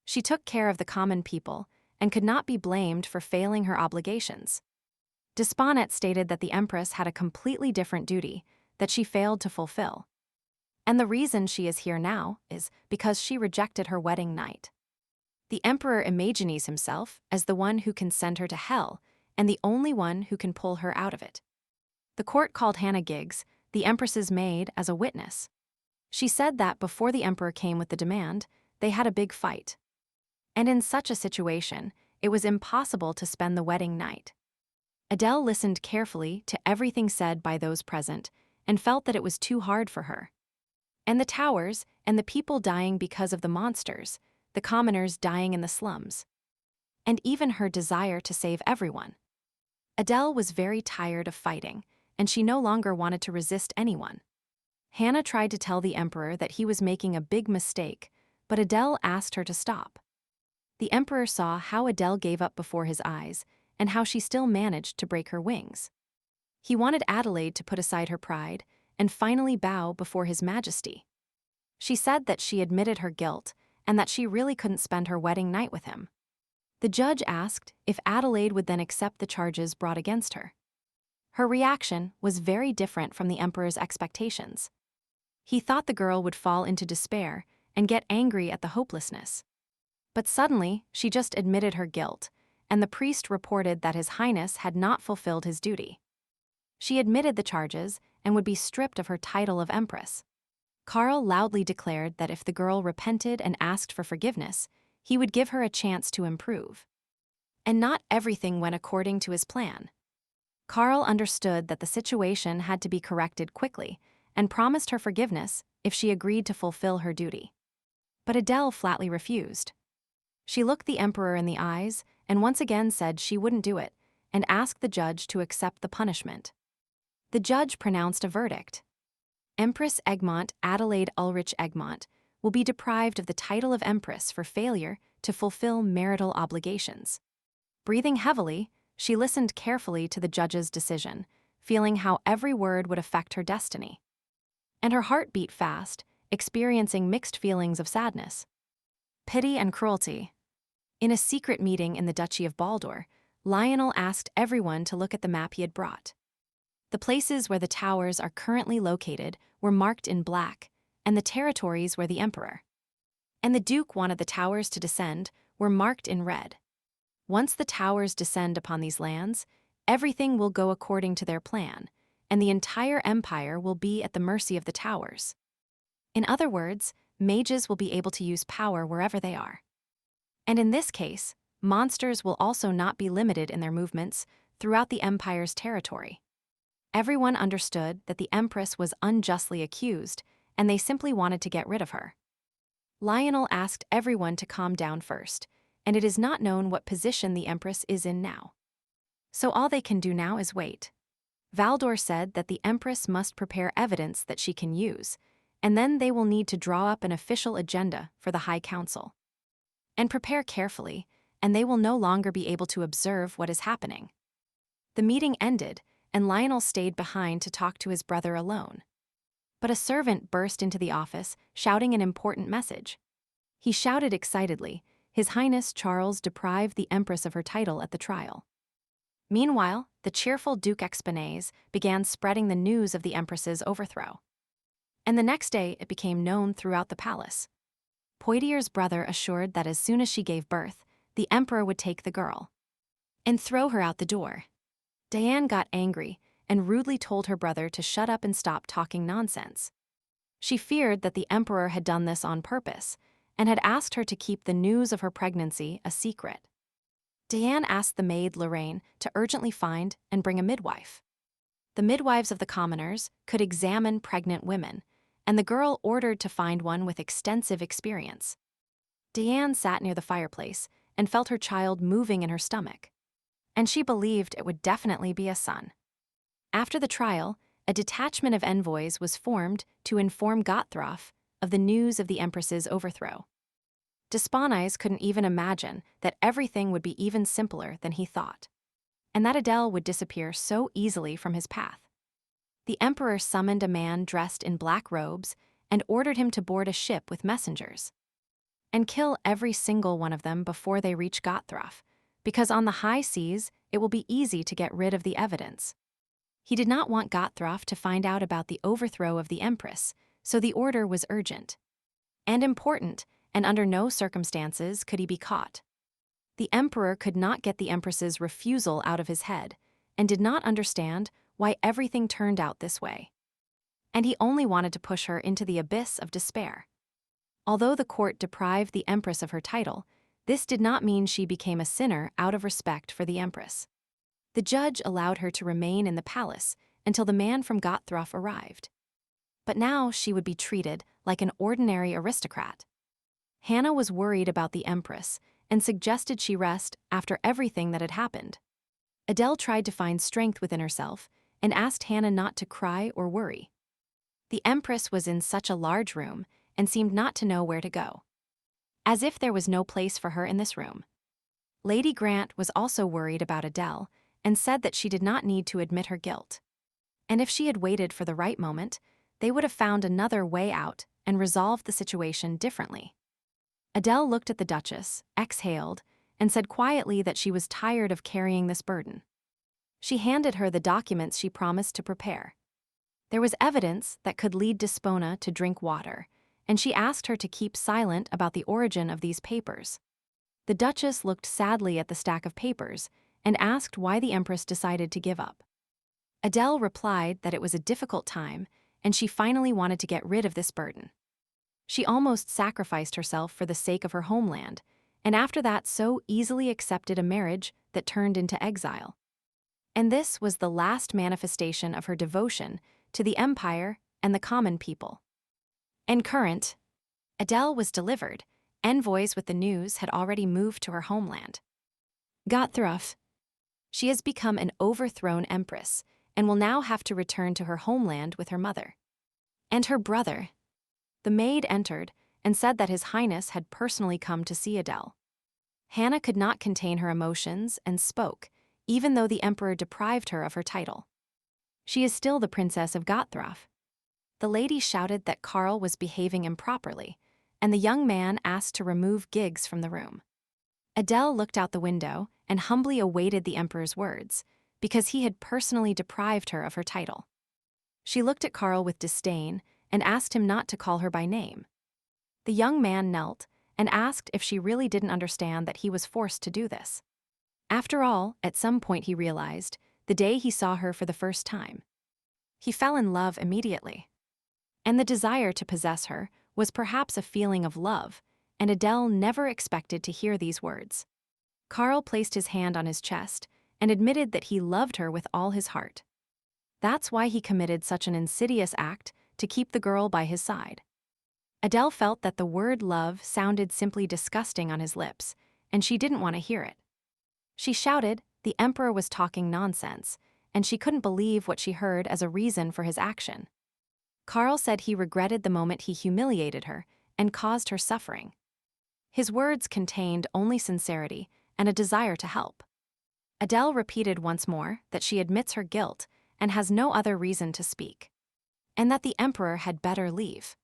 She took care of the common people and could not be blamed for failing her obligations. Desponet stated that the Empress had a completely different duty that she failed to fulfill. And the reason she is here now is because she rejected her wedding night. The Emperor imagines himself as the one who can send her to hell and the only one who can pull her out of it. The court called Hannah Giggs, the Empress's maid, as a witness. She said that before the Emperor came with the demand, they had a big fight. And in such a situation, it was impossible to spend the wedding night. Adele listened carefully to everything said by those present and felt that it was too hard for her. And the towers, and the people dying because of the monsters, the commoners dying in the slums. And even her desire to save everyone. Adele was very tired of fighting, and she no longer wanted to resist anyone. Hannah tried to tell the emperor that he was making a big mistake, but Adele asked her to stop. The emperor saw how Adele gave up before his eyes, and how she still managed to break her wings. He wanted Adelaide to put aside her pride and finally bow before His Majesty. She said that she admitted her guilt and that she really couldn't spend her wedding night with him. The judge asked if Adelaide would then accept the charges brought against her. Her reaction was very different from the emperor's expectations. He thought the girl would fall into despair and get angry at the hopelessness. But suddenly, she just admitted her guilt, and the priest reported that His Highness had not fulfilled his duty. She admitted the charges and would be stripped of her title of Empress. Karl loudly declared that if the girl repented and asked for forgiveness, he would give her a chance to improve. And not everything went according to his plan. Karl understood that the situation had to be corrected quickly and promised her forgiveness if she agreed to fulfill her duty. But Adele flatly refused. She looked the emperor in the eyes and once again said she wouldn't do it and asked the judge to accept the punishment. The judge pronounced a verdict. Empress Egmont Adelaide Ulrich Egmont will be deprived of the title of Empress for failure to fulfill marital obligations. Breathing heavily, she listened carefully to the judge's decision, feeling how every word would affect her destiny. And her heart beat fast, experiencing mixed feelings of sadness, pity and cruelty. In a secret meeting in the Duchy of Baldur, Lionel asked everyone to look at the map he had brought. The places where the towers are currently located were marked in black, and the territories where the emperor and the duke wanted the towers to descend were marked in red. Once the towers descend upon these lands, everything will go according to their plan, and the entire empire will be at the mercy of the towers. In other words, mages will be able to use power wherever they are. And in this case, monsters will also not be limited in their movements throughout the empire's territory. Everyone understood that the Empress was unjustly accused, and they simply wanted to get rid of her. Lionel asked everyone to calm down first, and it is not known what position the Empress is in now. So all they can do now is wait. Valdor said that the Empress must prepare evidence that she can use, and then they will need to draw up an official agenda for the High Council. And prepare carefully, and they will no longer be able to observe what is happening. The meeting ended, and Lionel stayed behind to talk to his brother alone. But a servant burst into the office, shouting an important message. He shouted excitedly, His Highness Charles deprived the Empress of her title at the trial. Meanwhile, the cheerful Duke Exponés began spreading the news of the Empress's overthrow. And the next day it became known throughout the palace. Poitier's brother assured that as soon as she gave birth, the emperor would take the girl and throw her out the door. Diane got angry and rudely told her brother to shut up and stop talking nonsense. She feared that the emperor had done this on purpose, and had asked her to keep the news of her pregnancy a secret. Diane asked the maid Lorraine to urgently find and bring a midwife. The midwives of the commoners could examine pregnant women, and the girl ordered to find one with extensive experience. Diane sat near the fireplace and felt her child moving in her stomach, and she believed it would definitely be a son. After the trial, a detachment of envoys was formed to inform Gottfried of the news of the Empress's overthrow. Despies couldn't even imagine that everything would be even simpler than he thought, and that Adele would disappear so easily from his path. The emperor summoned a man dressed in black robes and ordered him to board a ship with messengers and kill every single one of them before they reach Gottfried, because on the high seas it will be easy to get rid of the evidence. He did not want Gottfried to find out about the overthrow of the Empress, so the order was urgent and important, and under no circumstances could he be caught. The emperor could not get the Empress's refusal out of his head, and did not understand why everything turned out this way. And he only wanted to push her into the abyss of despair. Although the court deprived the Empress of her title, this did not mean she became a sinner out of respect for the Empress. The judge allowed her to remain in the palace until the man from Gottfried arrived. But now she would be treated like an ordinary aristocrat. Hannah was worried about the Empress and suggested she rest after everything that had happened. Adele tried to find strength within herself and asked Hannah not to cry or worry. The Empress was in such a large room and seemed not to know where to go, as if there was no place for her in this room. Lady Grant was also worried about Adele and said that she did not need to admit her guilt. And if she had waited for the right moment, they would have found another way out and resolved the situation differently. Adele looked at the Duchess, exhaled, and said quietly that she was tired of carrying this burden. She handed her the documents she promised to prepare. There was evidence that could lead Despona to drink water, and she asked her to keep silent about the origin of these papers. The Duchess looked sadly at the stack of papers and asked why the Empress decided to give up. Adele replied that it was a difficult time and she finally wanted to get rid of this burden. She almost sacrificed herself for the sake of her homeland, and after that so easily accepted a marriage that turned into exile. And this was the last manifestation of her devotion to the empire and the common people. And current, Adele was delivered. Envoys with the news had already moved to her homeland. Gottfried. She has become an overthrown empress and will now have to return to her homeland with her mother. And her brother. The maid entered and said that His Highness had personally come to see Adele. Hannah could not contain her emotions and spoke, even though the emperor deprived her of her title. She is still the princess of Gottfried. The lady shouted that Karl was behaving improperly, and the young man asked to remove Giggs from the room. Adele looked out the window and humbly awaited the emperor's words, because he had personally deprived her of her title. She looked at Karl with disdain and asked him not to call her by name. The young man knelt and asked if she really didn't understand that he was forced to do this. After all, at some point he realized, the day he saw her for the first time. He fell in love immediately. And the desire to possess her was perhaps a feeling of love, and Adele never expected to hear these words. Karl placed his hand on his chest and admitted that he loved her with all his heart. That's why he committed such an insidious act to keep the girl by his side. Adele felt that the word love sounded simply disgusting on his lips, and she didn't want to hear it. She shouted the emperor was talking nonsense, and she couldn't believe what she heard as a reason for his action. Karl said he regretted the moment he humiliated her and caused her suffering. His words contained only sincerity and a desire to help. Adele repeated once more that she admits her guilt and has no other reason to speak, and that the emperor had better leave.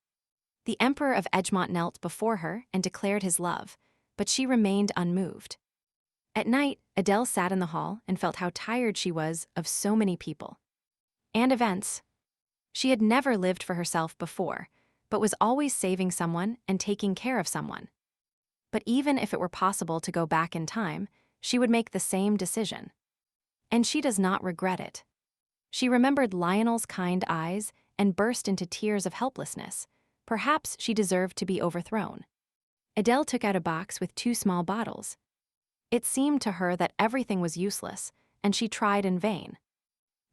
The Emperor of Egmont knelt before her and declared his love, but she remained unmoved. At night, Adele sat in the hall and felt how tired she was of so many people and events. She had never lived for herself before, but was always saving someone and taking care of someone. But even if it were possible to go back in time, she would make the same decision. And she does not regret it. She remembered Lionel's kind eyes and burst into tears of helplessness. Perhaps she deserved to be overthrown. Adele took out a box with 2 small bottles. It seemed to her that everything was useless, and she tried in vain.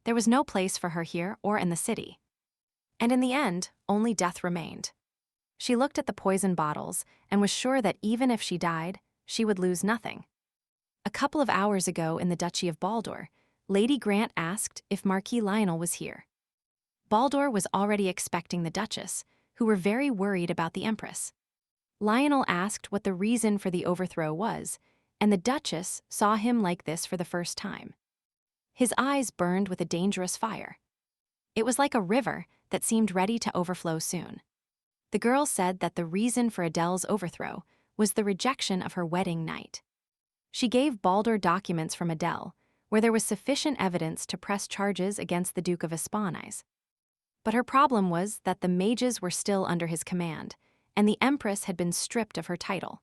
There was no place for her here or in the city. And in the end, only death remained. She looked at the poison bottles and was sure that even if she died, she would lose nothing. A couple of hours ago in the Duchy of Baldur, Lady Grant asked if Marquis Lionel was here. Baldur was already expecting the Duchess, who were very worried about the Empress. Lionel asked what the reason for the overthrow was, and the Duchess saw him like this for the first time. His eyes burned with a dangerous fire. It was like a river that seemed ready to overflow soon. The girl said that the reason for Adele's overthrow was the rejection of her wedding night. She gave Baldur documents from Adele, where there was sufficient evidence to press charges against the Duke of Espionage. But her problem was that the mages were still under his command, and the Empress had been stripped of her title.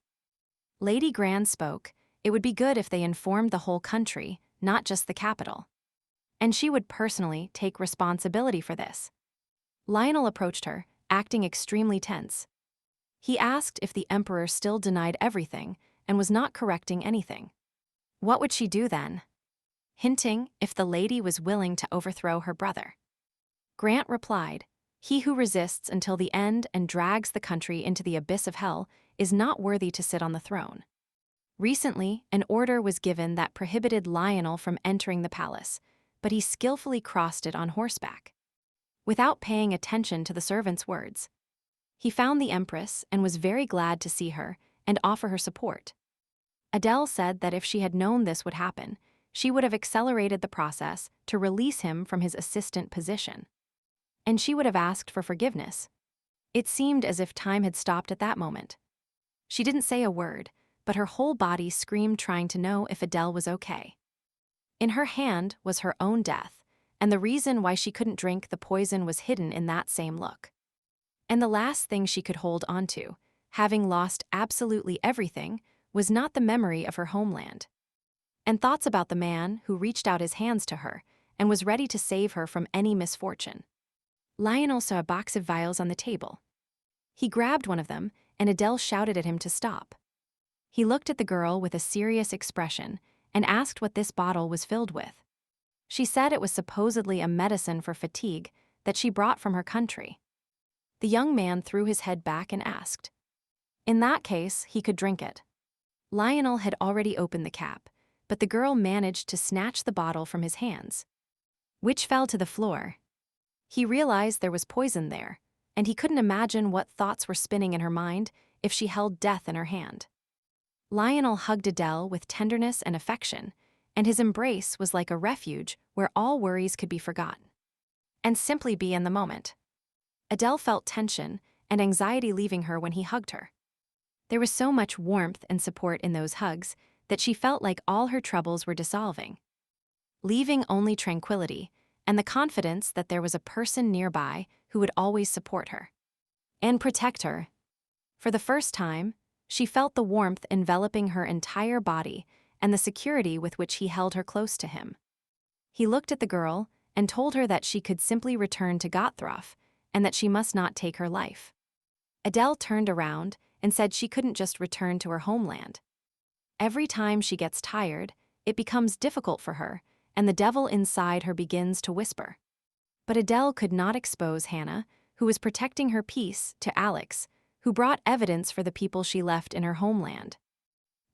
Lady Grant spoke. It would be good if they informed the whole country, not just the capital. And she would personally take responsibility for this. Lionel approached her, acting extremely tense. He asked if the Emperor still denied everything and was not correcting anything. What would she do then? Hinting if the lady was willing to overthrow her brother. Grant replied, "He who resists until the end and drags the country into the abyss of hell is not worthy to sit on the throne." Recently, an order was given that prohibited Lionel from entering the palace, but he skillfully crossed it on horseback. Without paying attention to the servant's words, he found the Empress and was very glad to see her and offer her support. Adele said that if she had known this would happen, she would have accelerated the process to release him from his assistant position. And she would have asked for forgiveness. It seemed as if time had stopped at that moment. She didn't say a word, but her whole body screamed trying to know if Adele was okay. In her hand was her own death, and the reason why she couldn't drink the poison was hidden in that same look. And the last thing she could hold onto, having lost absolutely everything, was not the memory of her homeland. And thoughts about the man who reached out his hands to her and was ready to save her from any misfortune. Lionel saw a box of vials on the table. He grabbed one of them, and Adele shouted at him to stop. He looked at the girl with a serious expression and asked what this bottle was filled with. She said it was supposedly a medicine for fatigue that she brought from her country. The young man threw his head back and asked. In that case, he could drink it. Lionel had already opened the cap, but the girl managed to snatch the bottle from his hands, which fell to the floor. He realized there was poison there, and he couldn't imagine what thoughts were spinning in her mind if she held death in her hand. Lionel hugged Adele with tenderness and affection, and his embrace was like a refuge where all worries could be forgotten and simply be in the moment. Adele felt tension and anxiety leaving her when he hugged her. There was so much warmth and support in those hugs that she felt like all her troubles were dissolving, leaving only tranquility and the confidence that there was a person nearby who would always support her and protect her. For the first time, she felt the warmth enveloping her entire body and the security with which he held her close to him. He looked at the girl and told her that she could simply return to Gottthrof and that she must not take her life. Adele turned around and said she couldn't just return to her homeland. Every time she gets tired, it becomes difficult for her, and the devil inside her begins to whisper. But Adele could not expose Hannah, who was protecting her peace, to Alex, who brought evidence for the people she left in her homeland.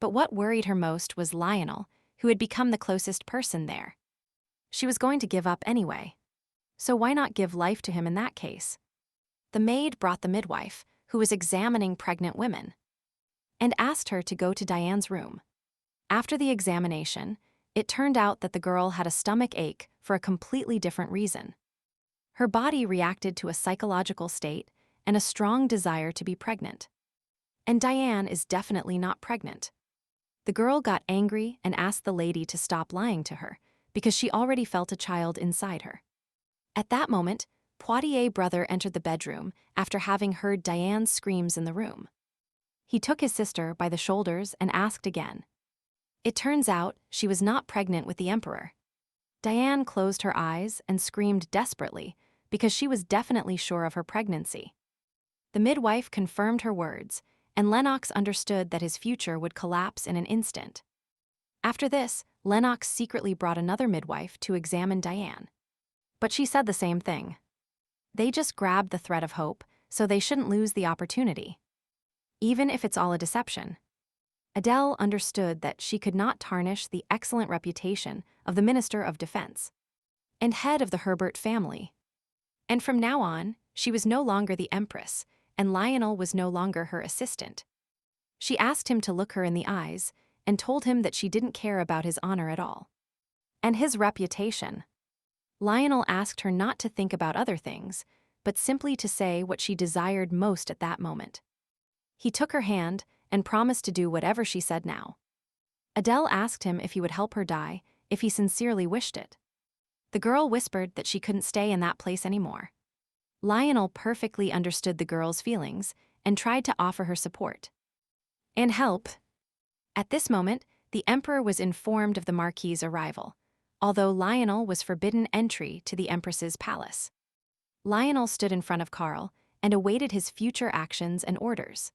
But what worried her most was Lionel, who had become the closest person there. She was going to give up anyway. So why not give life to him in that case? The maid brought the midwife, who was examining pregnant women, and asked her to go to Diane's room. After the examination, it turned out that the girl had a stomach ache for a completely different reason. Her body reacted to a psychological state and a strong desire to be pregnant. And Diane is definitely not pregnant. The girl got angry and asked the lady to stop lying to her, because she already felt a child inside her. At that moment, Poitier's brother entered the bedroom after having heard Diane's screams in the room. He took his sister by the shoulders and asked again. It turns out she was not pregnant with the emperor. Diane closed her eyes and screamed desperately because she was definitely sure of her pregnancy. The midwife confirmed her words, and Lennox understood that his future would collapse in an instant. After this, Lennox secretly brought another midwife to examine Diane. But she said the same thing. They just grabbed the thread of hope, so they shouldn't lose the opportunity. Even if it's all a deception. Adele understood that she could not tarnish the excellent reputation of the Minister of Defense and head of the Herbert family. And from now on, she was no longer the Empress, and Lionel was no longer her assistant. She asked him to look her in the eyes and told him that she didn't care about his honor at all. And his reputation. Lionel asked her not to think about other things, but simply to say what she desired most at that moment. He took her hand and promised to do whatever she said now. Adele asked him if he would help her die, if he sincerely wished it. The girl whispered that she couldn't stay in that place anymore. Lionel perfectly understood the girl's feelings and tried to offer her support and help. At this moment, the Emperor was informed of the Marquis's arrival, although Lionel was forbidden entry to the Empress's palace. Lionel stood in front of Karl and awaited his future actions and orders.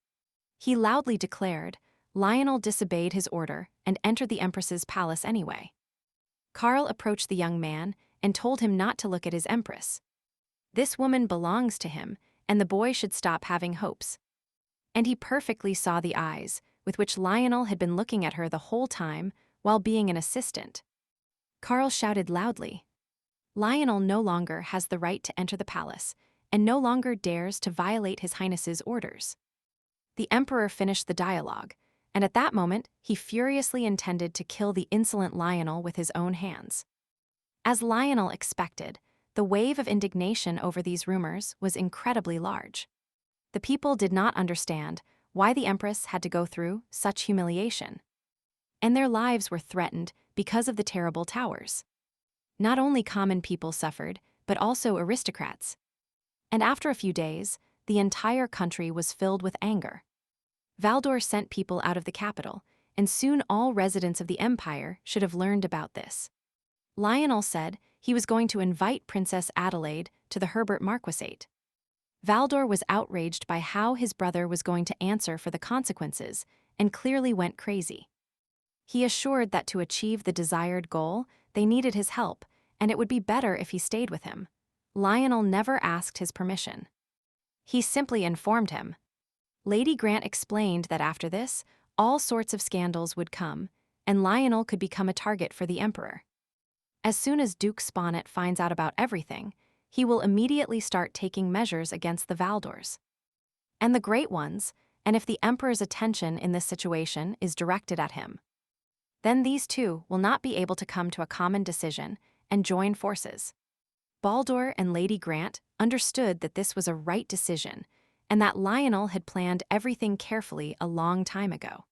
He loudly declared Lionel disobeyed his order and entered the Empress's palace anyway. Karl approached the young man and told him not to look at his Empress. This woman belongs to him, and the boy should stop having hopes. And he perfectly saw the eyes with which Lionel had been looking at her the whole time while being an assistant. Karl shouted loudly. Lionel no longer has the right to enter the palace, and no longer dares to violate His Highness's orders. The Emperor finished the dialogue, and at that moment he furiously intended to kill the insolent Lionel with his own hands. As Lionel expected, the wave of indignation over these rumors was incredibly large. The people did not understand why the Empress had to go through such humiliation. And their lives were threatened because of the terrible towers. Not only common people suffered, but also aristocrats. And after a few days, the entire country was filled with anger. Valdor sent people out of the capital, and soon all residents of the empire should have learned about this. Lionel said he was going to invite Princess Adelaide to the Herbert Marquisate. Valdor was outraged by how his brother was going to answer for the consequences and clearly went crazy. He assured that to achieve the desired goal, they needed his help, and it would be better if he stayed with him. Lionel never asked his permission. He simply informed him. Lady Grant explained that after this, all sorts of scandals would come, and Lionel could become a target for the Emperor. As soon as Duke Sponnet finds out about everything, he will immediately start taking measures against the Valdors. And the Great Ones, and if the Emperor's attention in this situation is directed at him. Then these two will not be able to come to a common decision and join forces. Baldur and Lady Grant understood that this was a right decision, and that Lionel had planned everything carefully a long time ago.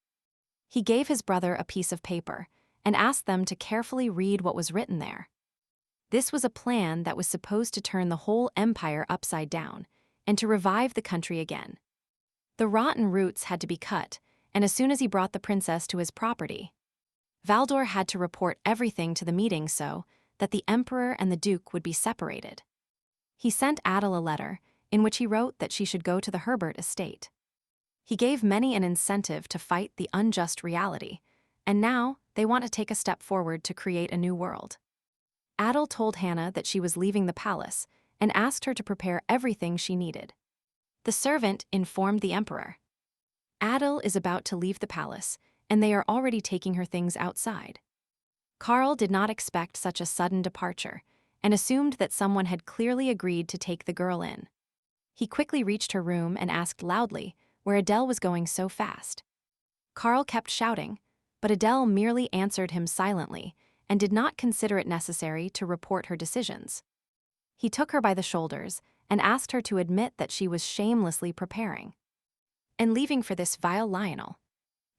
He gave his brother a piece of paper and asked them to carefully read what was written there. This was a plan that was supposed to turn the whole empire upside down and to revive the country again. The rotten roots had to be cut, and as soon as he brought the princess to his property, Valdor had to report everything to the meeting so that the Emperor and the Duke would be separated. He sent Adele a letter in which he wrote that she should go to the Herbert estate. He gave many an incentive to fight the unjust reality, and now they want to take a step forward to create a new world. Adele told Hannah that she was leaving the palace and asked her to prepare everything she needed. The servant informed the Emperor. Adele is about to leave the palace, and they are already taking her things outside. Karl did not expect such a sudden departure and assumed that someone had clearly agreed to take the girl in. He quickly reached her room and asked loudly where Adele was going so fast. Karl kept shouting, but Adele merely answered him silently and did not consider it necessary to report her decisions. He took her by the shoulders and asked her to admit that she was shamelessly preparing and leaving for this vile Lionel.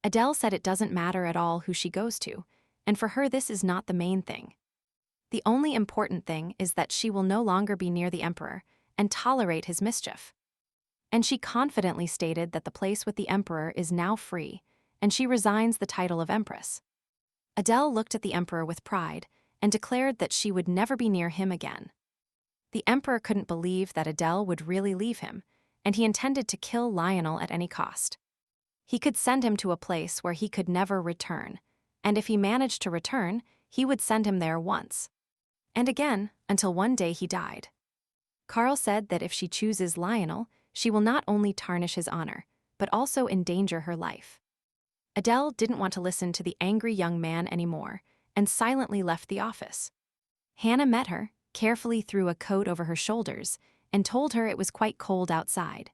Adele said it doesn't matter at all who she goes to, and for her this is not the main thing. The only important thing is that she will no longer be near the Emperor and tolerate his mischief. And she confidently stated that the place with the Emperor is now free, and she resigns the title of Empress. Adele looked at the Emperor with pride and declared that she would never be near him again. The Emperor couldn't believe that Adele would really leave him, and he intended to kill Lionel at any cost. He could send him to a place where he could never return, and if he managed to return, he would send him there once. And again, until one day he died. Karl said that if she chooses Lionel, she will not only tarnish his honor, but also endanger her life. Adele didn't want to listen to the angry young man anymore, and silently left the office. Hannah met her, carefully threw a coat over her shoulders, and told her it was quite cold outside.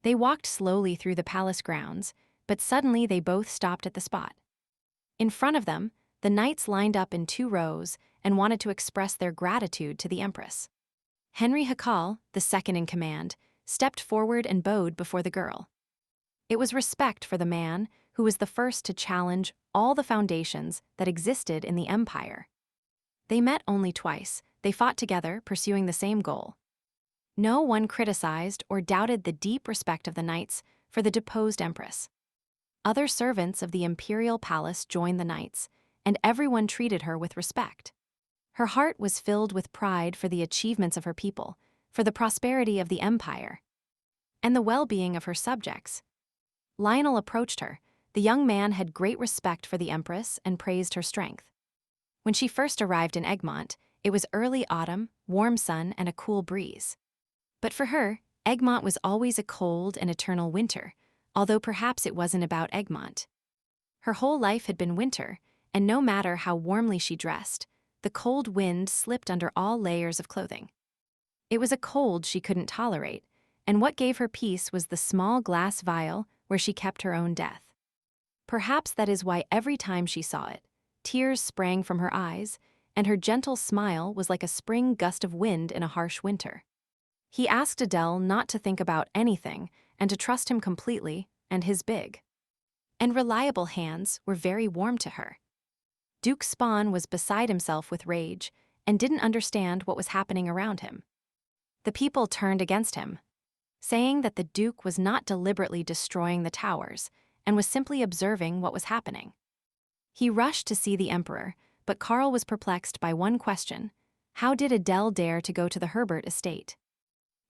They walked slowly through the palace grounds, but suddenly they both stopped at the spot. In front of them, the knights lined up in 2 rows and wanted to express their gratitude to the Empress. Henry Hakal, the second in command, stepped forward and bowed before the girl. It was respect for the man who was the first to challenge all the foundations that existed in the empire. They met only twice. They fought together, pursuing the same goal. No one criticized or doubted the deep respect of the knights for the deposed empress. Other servants of the imperial palace joined the knights, and everyone treated her with respect. Her heart was filled with pride for the achievements of her people, for the prosperity of the empire, and the well-being of her subjects. Lionel approached her. The young man had great respect for the empress and praised her strength. When she first arrived in Egmont, it was early autumn, warm sun, and a cool breeze. But for her, Egmont was always a cold and eternal winter, although perhaps it wasn't about Egmont. Her whole life had been winter, and no matter how warmly she dressed, the cold wind slipped under all layers of clothing. It was a cold she couldn't tolerate, and what gave her peace was the small glass vial where she kept her own death. Perhaps that is why every time she saw it, tears sprang from her eyes, and her gentle smile was like a spring gust of wind in a harsh winter. He asked Adele not to think about anything and to trust him completely, and his big and reliable hands were very warm to her. Duke Spawn was beside himself with rage and didn't understand what was happening around him. The people turned against him, saying that the Duke was not deliberately destroying the towers and was simply observing what was happening. He rushed to see the Emperor, but Karl was perplexed by one question: how did Adele dare to go to the Herbert estate?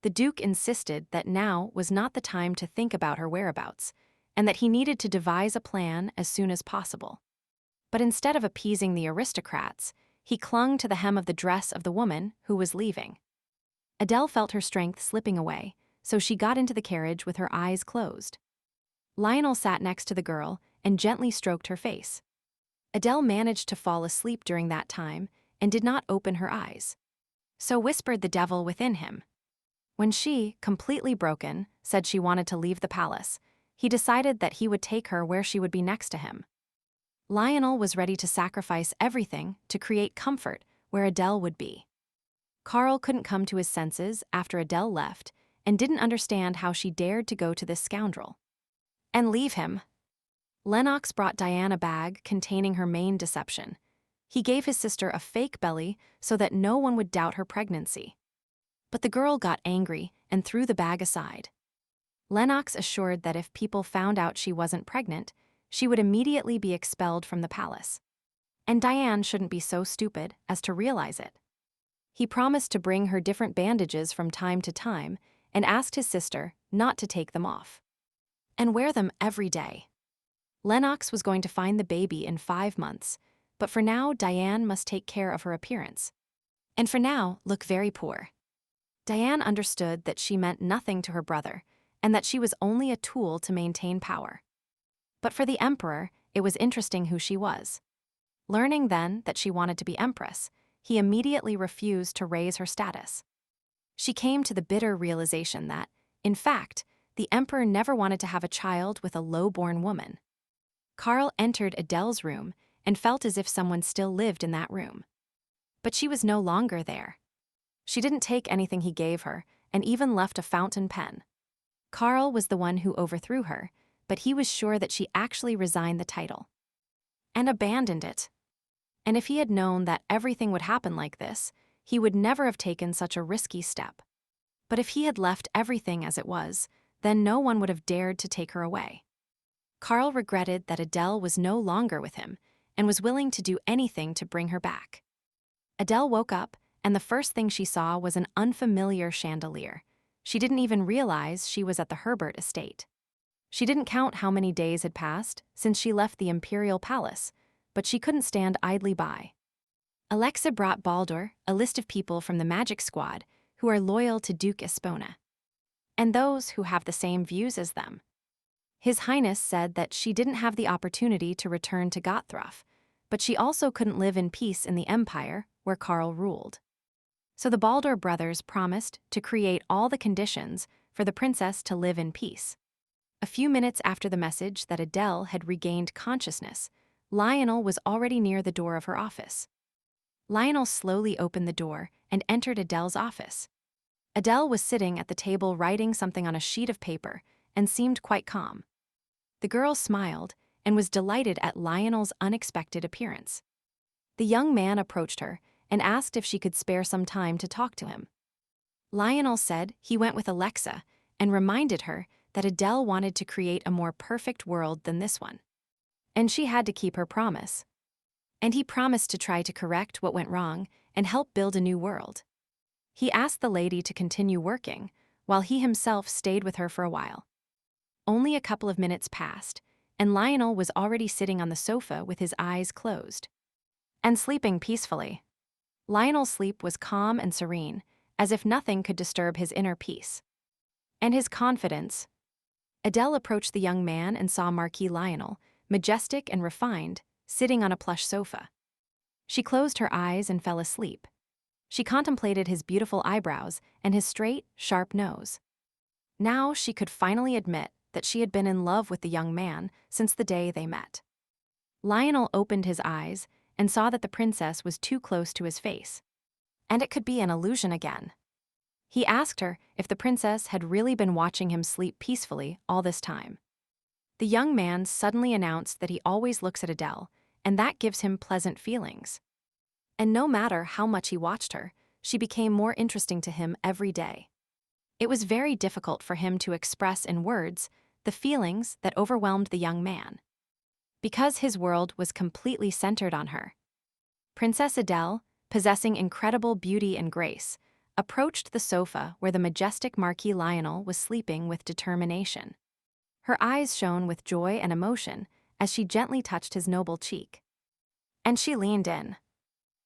The Duke insisted that now was not the time to think about her whereabouts, and that he needed to devise a plan as soon as possible. But instead of appeasing the aristocrats, he clung to the hem of the dress of the woman who was leaving. Adele felt her strength slipping away, so she got into the carriage with her eyes closed. Lionel sat next to the girl and gently stroked her face. Adele managed to fall asleep during that time and did not open her eyes. So whispered the devil within him. When she, completely broken, said she wanted to leave the palace, he decided that he would take her where she would be next to him. Lionel was ready to sacrifice everything to create comfort where Adele would be. Karl couldn't come to his senses after Adele left and didn't understand how she dared to go to this scoundrel and leave him. Lennox brought Diane a bag containing her main deception. He gave his sister a fake belly so that no one would doubt her pregnancy. But the girl got angry and threw the bag aside. Lennox assured that if people found out she wasn't pregnant, she would immediately be expelled from the palace. And Diane shouldn't be so stupid as to realize it. He promised to bring her different bandages from time to time and asked his sister not to take them off and wear them every day. Lennox was going to find the baby in 5 months, but for now Diane must take care of her appearance. And for now, look very poor. Diane understood that she meant nothing to her brother and that she was only a tool to maintain power. But for the Emperor, it was interesting who she was. Learning then that she wanted to be Empress, he immediately refused to raise her status. She came to the bitter realization that, in fact, the Emperor never wanted to have a child with a low-born woman. Karl entered Adele's room and felt as if someone still lived in that room. But she was no longer there. She didn't take anything he gave her, and even left a fountain pen. Karl was the one who overthrew her, but he was sure that she actually resigned the title and abandoned it. And if he had known that everything would happen like this, he would never have taken such a risky step. But if he had left everything as it was, then no one would have dared to take her away. Karl regretted that Adele was no longer with him and was willing to do anything to bring her back. Adele woke up, and the first thing she saw was an unfamiliar chandelier. She didn't even realize she was at the Herbert estate. She didn't count how many days had passed since she left the imperial palace, but she couldn't stand idly by. Alexa brought Baldur a list of people from the magic squad who are loyal to Duke Espona, and those who have the same views as them. His Highness said that she didn't have the opportunity to return to Gotthrof, but she also couldn't live in peace in the empire where Karl ruled. So the Baldur brothers promised to create all the conditions for the princess to live in peace. A few minutes after the message that Adele had regained consciousness, Lionel was already near the door of her office. Lionel slowly opened the door and entered Adele's office. Adele was sitting at the table writing something on a sheet of paper and seemed quite calm. The girl smiled and was delighted at Lionel's unexpected appearance. The young man approached her and asked if she could spare some time to talk to him. Lionel said he went with Alexa and reminded her that Adele wanted to create a more perfect world than this one, and she had to keep her promise. And he promised to try to correct what went wrong and help build a new world. He asked the lady to continue working, while he himself stayed with her for a while. Only a couple of minutes passed, and Lionel was already sitting on the sofa with his eyes closed and sleeping peacefully. Lionel's sleep was calm and serene, as if nothing could disturb his inner peace. And his confidence. Adele approached the young man and saw Marquis Lionel, majestic and refined, sitting on a plush sofa. She closed her eyes and fell asleep. She contemplated his beautiful eyebrows and his straight, sharp nose. Now she could finally admit that she had been in love with the young man since the day they met. Lionel opened his eyes and saw that the princess was too close to his face. And it could be an illusion again. He asked her if the princess had really been watching him sleep peacefully all this time. The young man suddenly announced that he always looks at Adele, and that gives him pleasant feelings. And no matter how much he watched her, she became more interesting to him every day. It was very difficult for him to express in words the feelings that overwhelmed the young man, because his world was completely centered on her. Princess Adele, possessing incredible beauty and grace, approached the sofa where the majestic Marquis Lionel was sleeping with determination. Her eyes shone with joy and emotion as she gently touched his noble cheek. And she leaned in.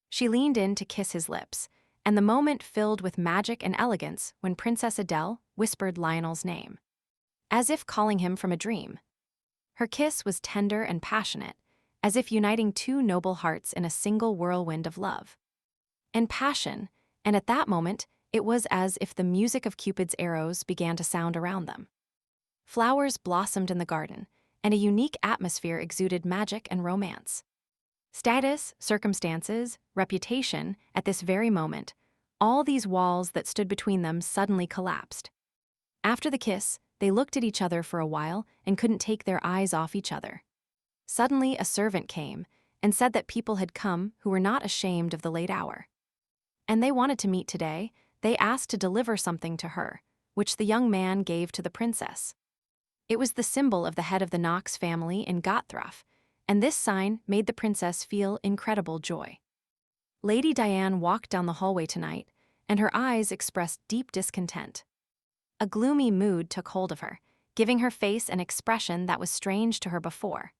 She leaned in to kiss his lips, and the moment filled with magic and elegance when Princess Adele whispered Lionel's name, as if calling him from a dream. Her kiss was tender and passionate, as if uniting two noble hearts in a single whirlwind of love and passion, and at that moment, it was as if the music of Cupid's arrows began to sound around them. Flowers blossomed in the garden, and a unique atmosphere exuded magic and romance. Status, circumstances, reputation, at this very moment, all these walls that stood between them suddenly collapsed. After the kiss, they looked at each other for a while and couldn't take their eyes off each other. Suddenly, a servant came and said that people had come who were not ashamed of the late hour. And they wanted to meet today. They asked to deliver something to her, which the young man gave to the princess. It was the symbol of the head of the Knox family in Gotthrof, and this sign made the princess feel incredible joy. Lady Diane walked down the hallway tonight, and her eyes expressed deep discontent. A gloomy mood took hold of her, giving her face an expression that was strange to her before.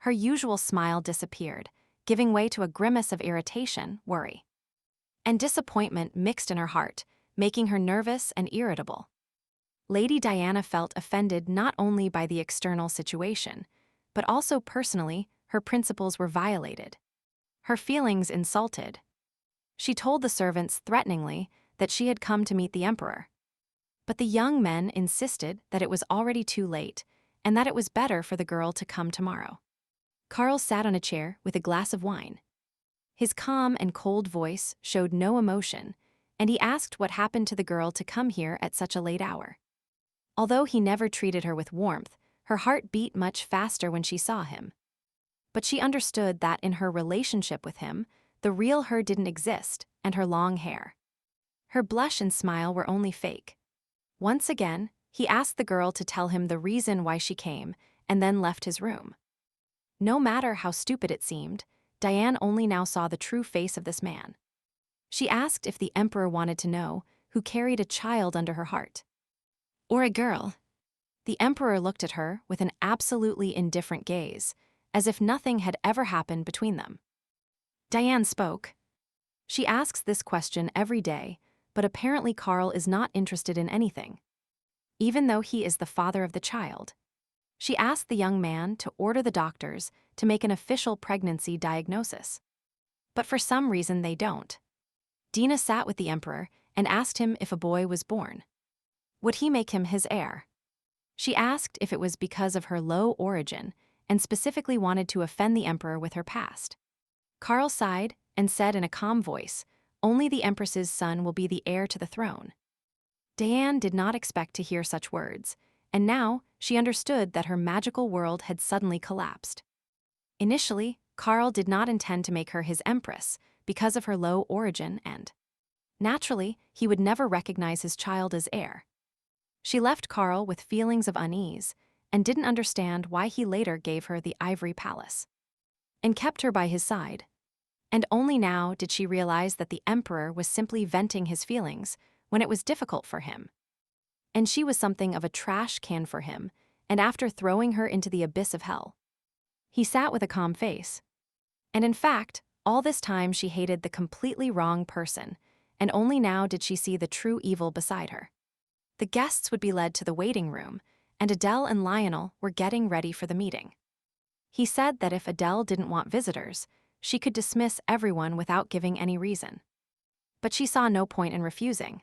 Her usual smile disappeared, giving way to a grimace of irritation, worry, and disappointment mixed in her heart, making her nervous and irritable. Lady Diana felt offended not only by the external situation, but also personally, her principles were violated. Her feelings insulted. She told the servants threateningly that she had come to meet the emperor. But the young men insisted that it was already too late, and that it was better for the girl to come tomorrow. Karl sat on a chair with a glass of wine. His calm and cold voice showed no emotion, and he asked what happened to the girl to come here at such a late hour. Although he never treated her with warmth, her heart beat much faster when she saw him. But she understood that in her relationship with him, the real her didn't exist, and her long hair. Her blush and smile were only fake. Once again, he asked the girl to tell him the reason why she came, and then left his room. No matter how stupid it seemed, Diane only now saw the true face of this man. She asked if the emperor wanted to know who carried a child under her heart. Or a girl. The emperor looked at her with an absolutely indifferent gaze, as if nothing had ever happened between them. Diane spoke. She asks this question every day, but apparently Karl is not interested in anything, even though he is the father of the child. She asked the young man to order the doctors to make an official pregnancy diagnosis. But for some reason they don't. Dina sat with the emperor and asked him if a boy was born. Would he make him his heir? She asked if it was because of her low origin and specifically wanted to offend the emperor with her past. Karl sighed and said in a calm voice, "Only the empress's son will be the heir to the throne." Diane did not expect to hear such words, and now she understood that her magical world had suddenly collapsed. Initially, Karl did not intend to make her his empress because of her low origin and, naturally, he would never recognize his child as heir. She left Karl with feelings of unease and didn't understand why he later gave her the ivory palace and kept her by his side. And only now did she realize that the emperor was simply venting his feelings when it was difficult for him. And she was something of a trash can for him, and after throwing her into the abyss of hell. He sat with a calm face. And in fact, all this time she hated the completely wrong person, and only now did she see the true evil beside her. The guests would be led to the waiting room, and Adele and Lionel were getting ready for the meeting. He said that if Adele didn't want visitors, she could dismiss everyone without giving any reason. But she saw no point in refusing.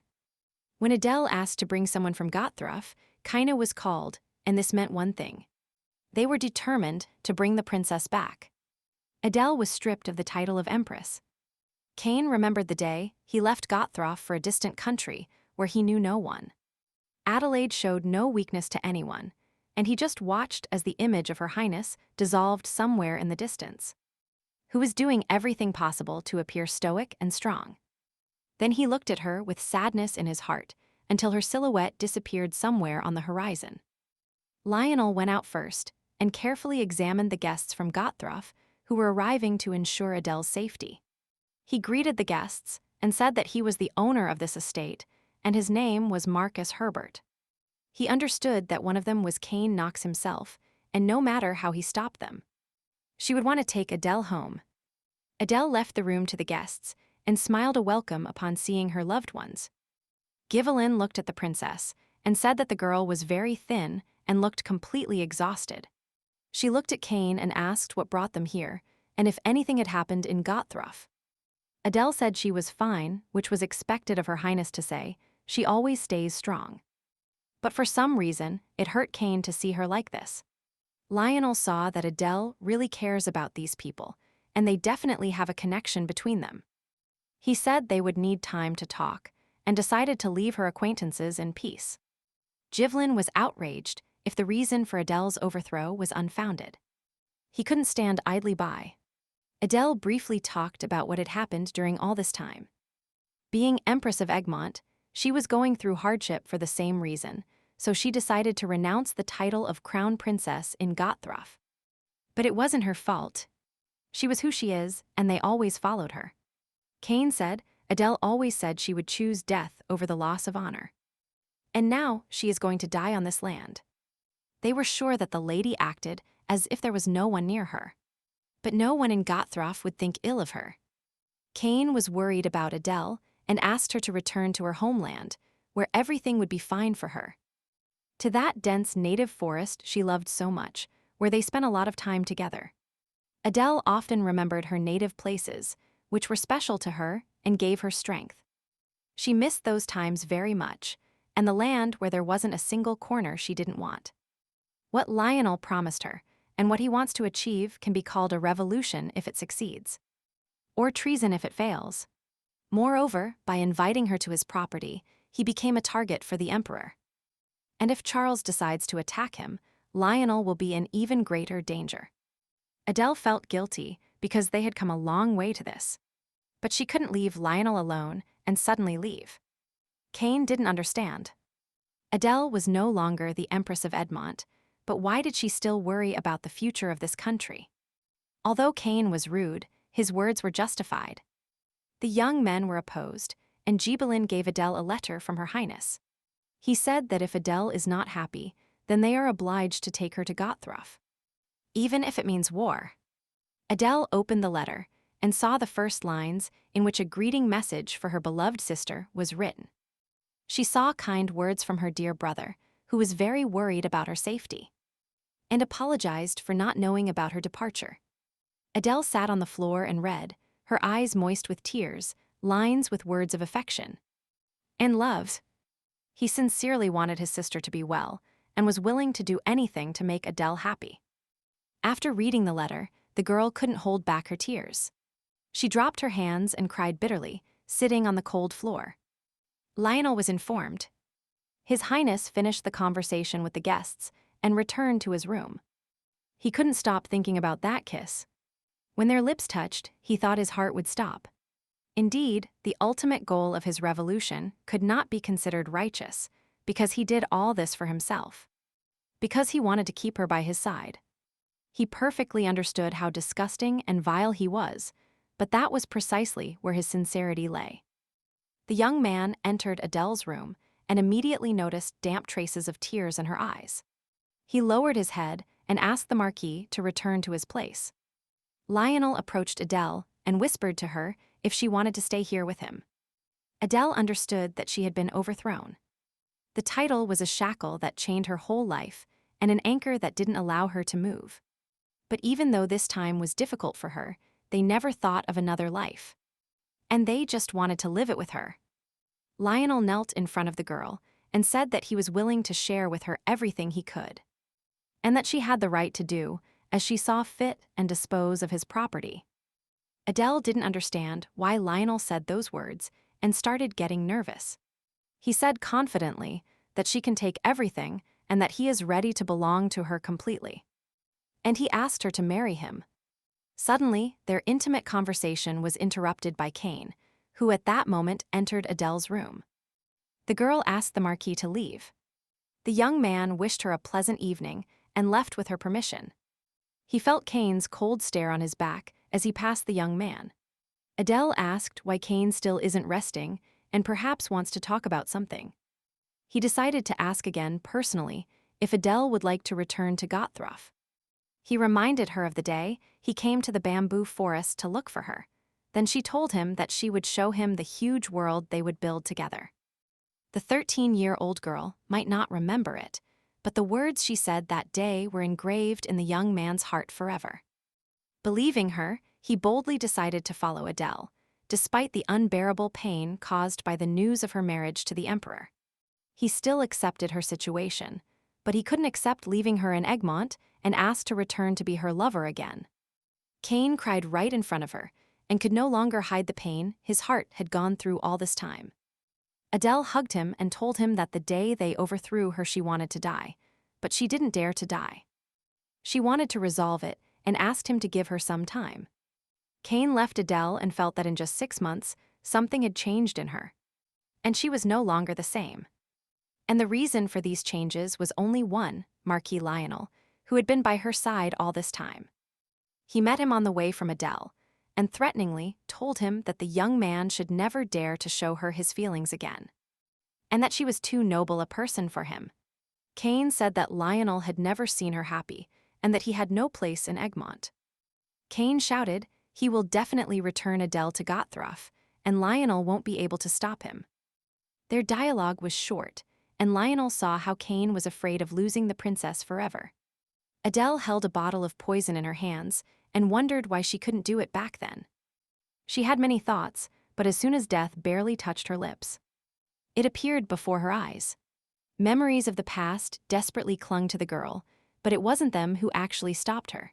When Adele asked to bring someone from Gotthruff, Kaina was called, and this meant one thing. They were determined to bring the princess back. Adele was stripped of the title of Empress. Cain remembered the day he left Gotthruff for a distant country where he knew no one. Adelaide showed no weakness to anyone, and he just watched as the image of Her Highness dissolved somewhere in the distance, who was doing everything possible to appear stoic and strong. Then he looked at her with sadness in his heart until her silhouette disappeared somewhere on the horizon. Lionel went out first and carefully examined the guests from Gotthruff who were arriving to ensure Adele's safety. He greeted the guests and said that he was the owner of this estate and his name was Marcus Herbert. He understood that one of them was Cain Knox himself, and no matter how he stopped them, she would want to take Adele home. Adele left the room to the guests and smiled a welcome upon seeing her loved ones. Givelin looked at the princess and said that the girl was very thin and looked completely exhausted. She looked at Cain and asked what brought them here and if anything had happened in Gotthruff. Adele said she was fine, which was expected of Her Highness to say. She always stays strong. But for some reason, it hurt Cain to see her like this. Lionel saw that Adele really cares about these people, and they definitely have a connection between them. He said they would need time to talk, and decided to leave her acquaintances in peace. Givelin was outraged if the reason for Adele's overthrow was unfounded. He couldn't stand idly by. Adele briefly talked about what had happened during all this time. Being Empress of Egmont, she was going through hardship for the same reason, so she decided to renounce the title of Crown Princess in Gotthruff. But it wasn't her fault. She was who she is, and they always followed her. Cain said Adele always said she would choose death over the loss of honor. And now she is going to die on this land. They were sure that the lady acted as if there was no one near her. But no one in Gotthruff would think ill of her. Cain was worried about Adele and asked her to return to her homeland, where everything would be fine for her. To that dense native forest she loved so much, where they spent a lot of time together. Adele often remembered her native places, which were special to her and gave her strength. She missed those times very much, and the land where there wasn't a single corner she didn't want. What Lionel promised her, and what he wants to achieve can be called a revolution if it succeeds, or treason if it fails. Moreover, by inviting her to his property, he became a target for the emperor. And if Charles decides to attack him, Lionel will be in even greater danger. Adele felt guilty because they had come a long way to this. But she couldn't leave Lionel alone and suddenly leave. Cain didn't understand. Adele was no longer the Empress of Egmont, but why did she still worry about the future of this country? Although Cain was rude, his words were justified. The young men were opposed, and Giebelin gave Adele a letter from Her Highness. He said that if Adele is not happy, then they are obliged to take her to Gotthrof, even if it means war. Adele opened the letter and saw the first lines in which a greeting message for her beloved sister was written. She saw kind words from her dear brother, who was very worried about her safety, and apologized for not knowing about her departure. Adele sat on the floor and read, her eyes moist with tears, lines with words of affection and love. He sincerely wanted his sister to be well and was willing to do anything to make Adele happy. After reading the letter, the girl couldn't hold back her tears. She dropped her hands and cried bitterly, sitting on the cold floor. Lionel was informed. His Highness finished the conversation with the guests and returned to his room. He couldn't stop thinking about that kiss. When their lips touched, he thought his heart would stop. Indeed, the ultimate goal of his revolution could not be considered righteous, because he did all this for himself. Because he wanted to keep her by his side. He perfectly understood how disgusting and vile he was, but that was precisely where his sincerity lay. The young man entered Adele's room and immediately noticed damp traces of tears in her eyes. He lowered his head and asked the Marquis to return to his place. Lionel approached Adele and whispered to her if she wanted to stay here with him. Adele understood that she had been overthrown. The title was a shackle that chained her whole life and an anchor that didn't allow her to move. But even though this time was difficult for her, they never thought of another life. And they just wanted to live it with her. Lionel knelt in front of the girl and said that he was willing to share with her everything he could, and that she had the right to do as she saw fit and dispose of his property. Adele didn't understand why Lionel said those words and started getting nervous. He said confidently that she can take everything and that he is ready to belong to her completely. And he asked her to marry him. Suddenly, their intimate conversation was interrupted by Cain, who at that moment entered Adele's room. The girl asked the Marquis to leave. The young man wished her a pleasant evening and left with her permission. He felt Cain's cold stare on his back as he passed the young man. Adele asked why Cain still isn't resting and perhaps wants to talk about something. He decided to ask again personally if Adele would like to return to Gotthrof. He reminded her of the day he came to the bamboo forest to look for her. Then she told him that she would show him the huge world they would build together. The 13-year-old girl might not remember it, but the words she said that day were engraved in the young man's heart forever. Believing her, he boldly decided to follow Adele, despite the unbearable pain caused by the news of her marriage to the emperor. He still accepted her situation, but he couldn't accept leaving her in Egmont and asked to return to be her lover again. Cain cried right in front of her and could no longer hide the pain his heart had gone through all this time. Adele hugged him and told him that the day they overthrew her she wanted to die, but she didn't dare to die. She wanted to resolve it and asked him to give her some time. Cain left Adele and felt that in just 6 months, something had changed in her. And she was no longer the same. And the reason for these changes was only one, Marquis Lionel, who had been by her side all this time. He met him on the way from Adele, and threateningly told him that the young man should never dare to show her his feelings again, and that she was too noble a person for him. Cain said that Lionel had never seen her happy, and that he had no place in Egmont. Cain shouted, he will definitely return Adele to Gotthrof, and Lionel won't be able to stop him. Their dialogue was short, and Lionel saw how Cain was afraid of losing the princess forever. Adele held a bottle of poison in her hands and wondered why she couldn't do it back then. She had many thoughts, but as soon as death barely touched her lips, it appeared before her eyes. Memories of the past desperately clung to the girl, but it wasn't them who actually stopped her.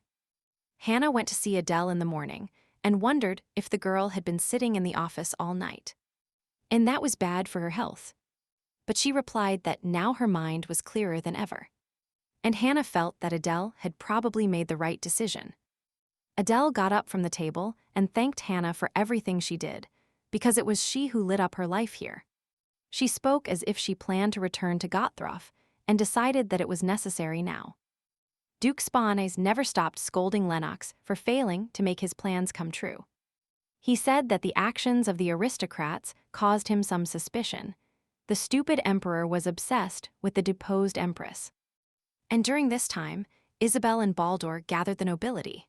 Hannah went to see Adele in the morning and wondered if the girl had been sitting in the office all night, and that was bad for her health. But she replied that now her mind was clearer than ever. And Hannah felt that Adele had probably made the right decision. Adele got up from the table and thanked Hannah for everything she did, because it was she who lit up her life here. She spoke as if she planned to return to Gotthrof and decided that it was necessary now. Duke Spanes never stopped scolding Lennox for failing to make his plans come true. He said that the actions of the aristocrats caused him some suspicion. The stupid emperor was obsessed with the deposed empress. And during this time, Isabel and Baldur gathered the nobility.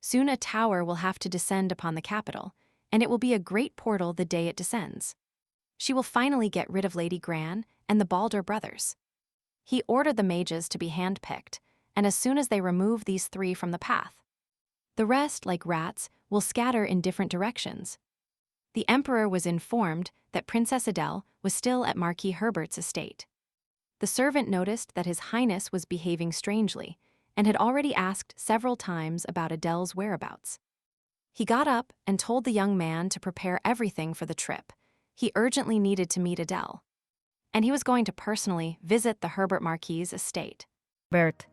Soon a tower will have to descend upon the capital, and it will be a great portal the day it descends. She will finally get rid of Lady Gran and the Baldur brothers. He ordered the mages to be handpicked, and as soon as they remove these three from the path, the rest, like rats, will scatter in different directions. The emperor was informed that Princess Adele was still at Marquis Herbert's estate. The servant noticed that His Highness was behaving strangely and had already asked several times about Adele's whereabouts. He got up and told the young man to prepare everything for the trip. He urgently needed to meet Adele, and he was going to personally visit the Herbert Marquis' estate. Bert,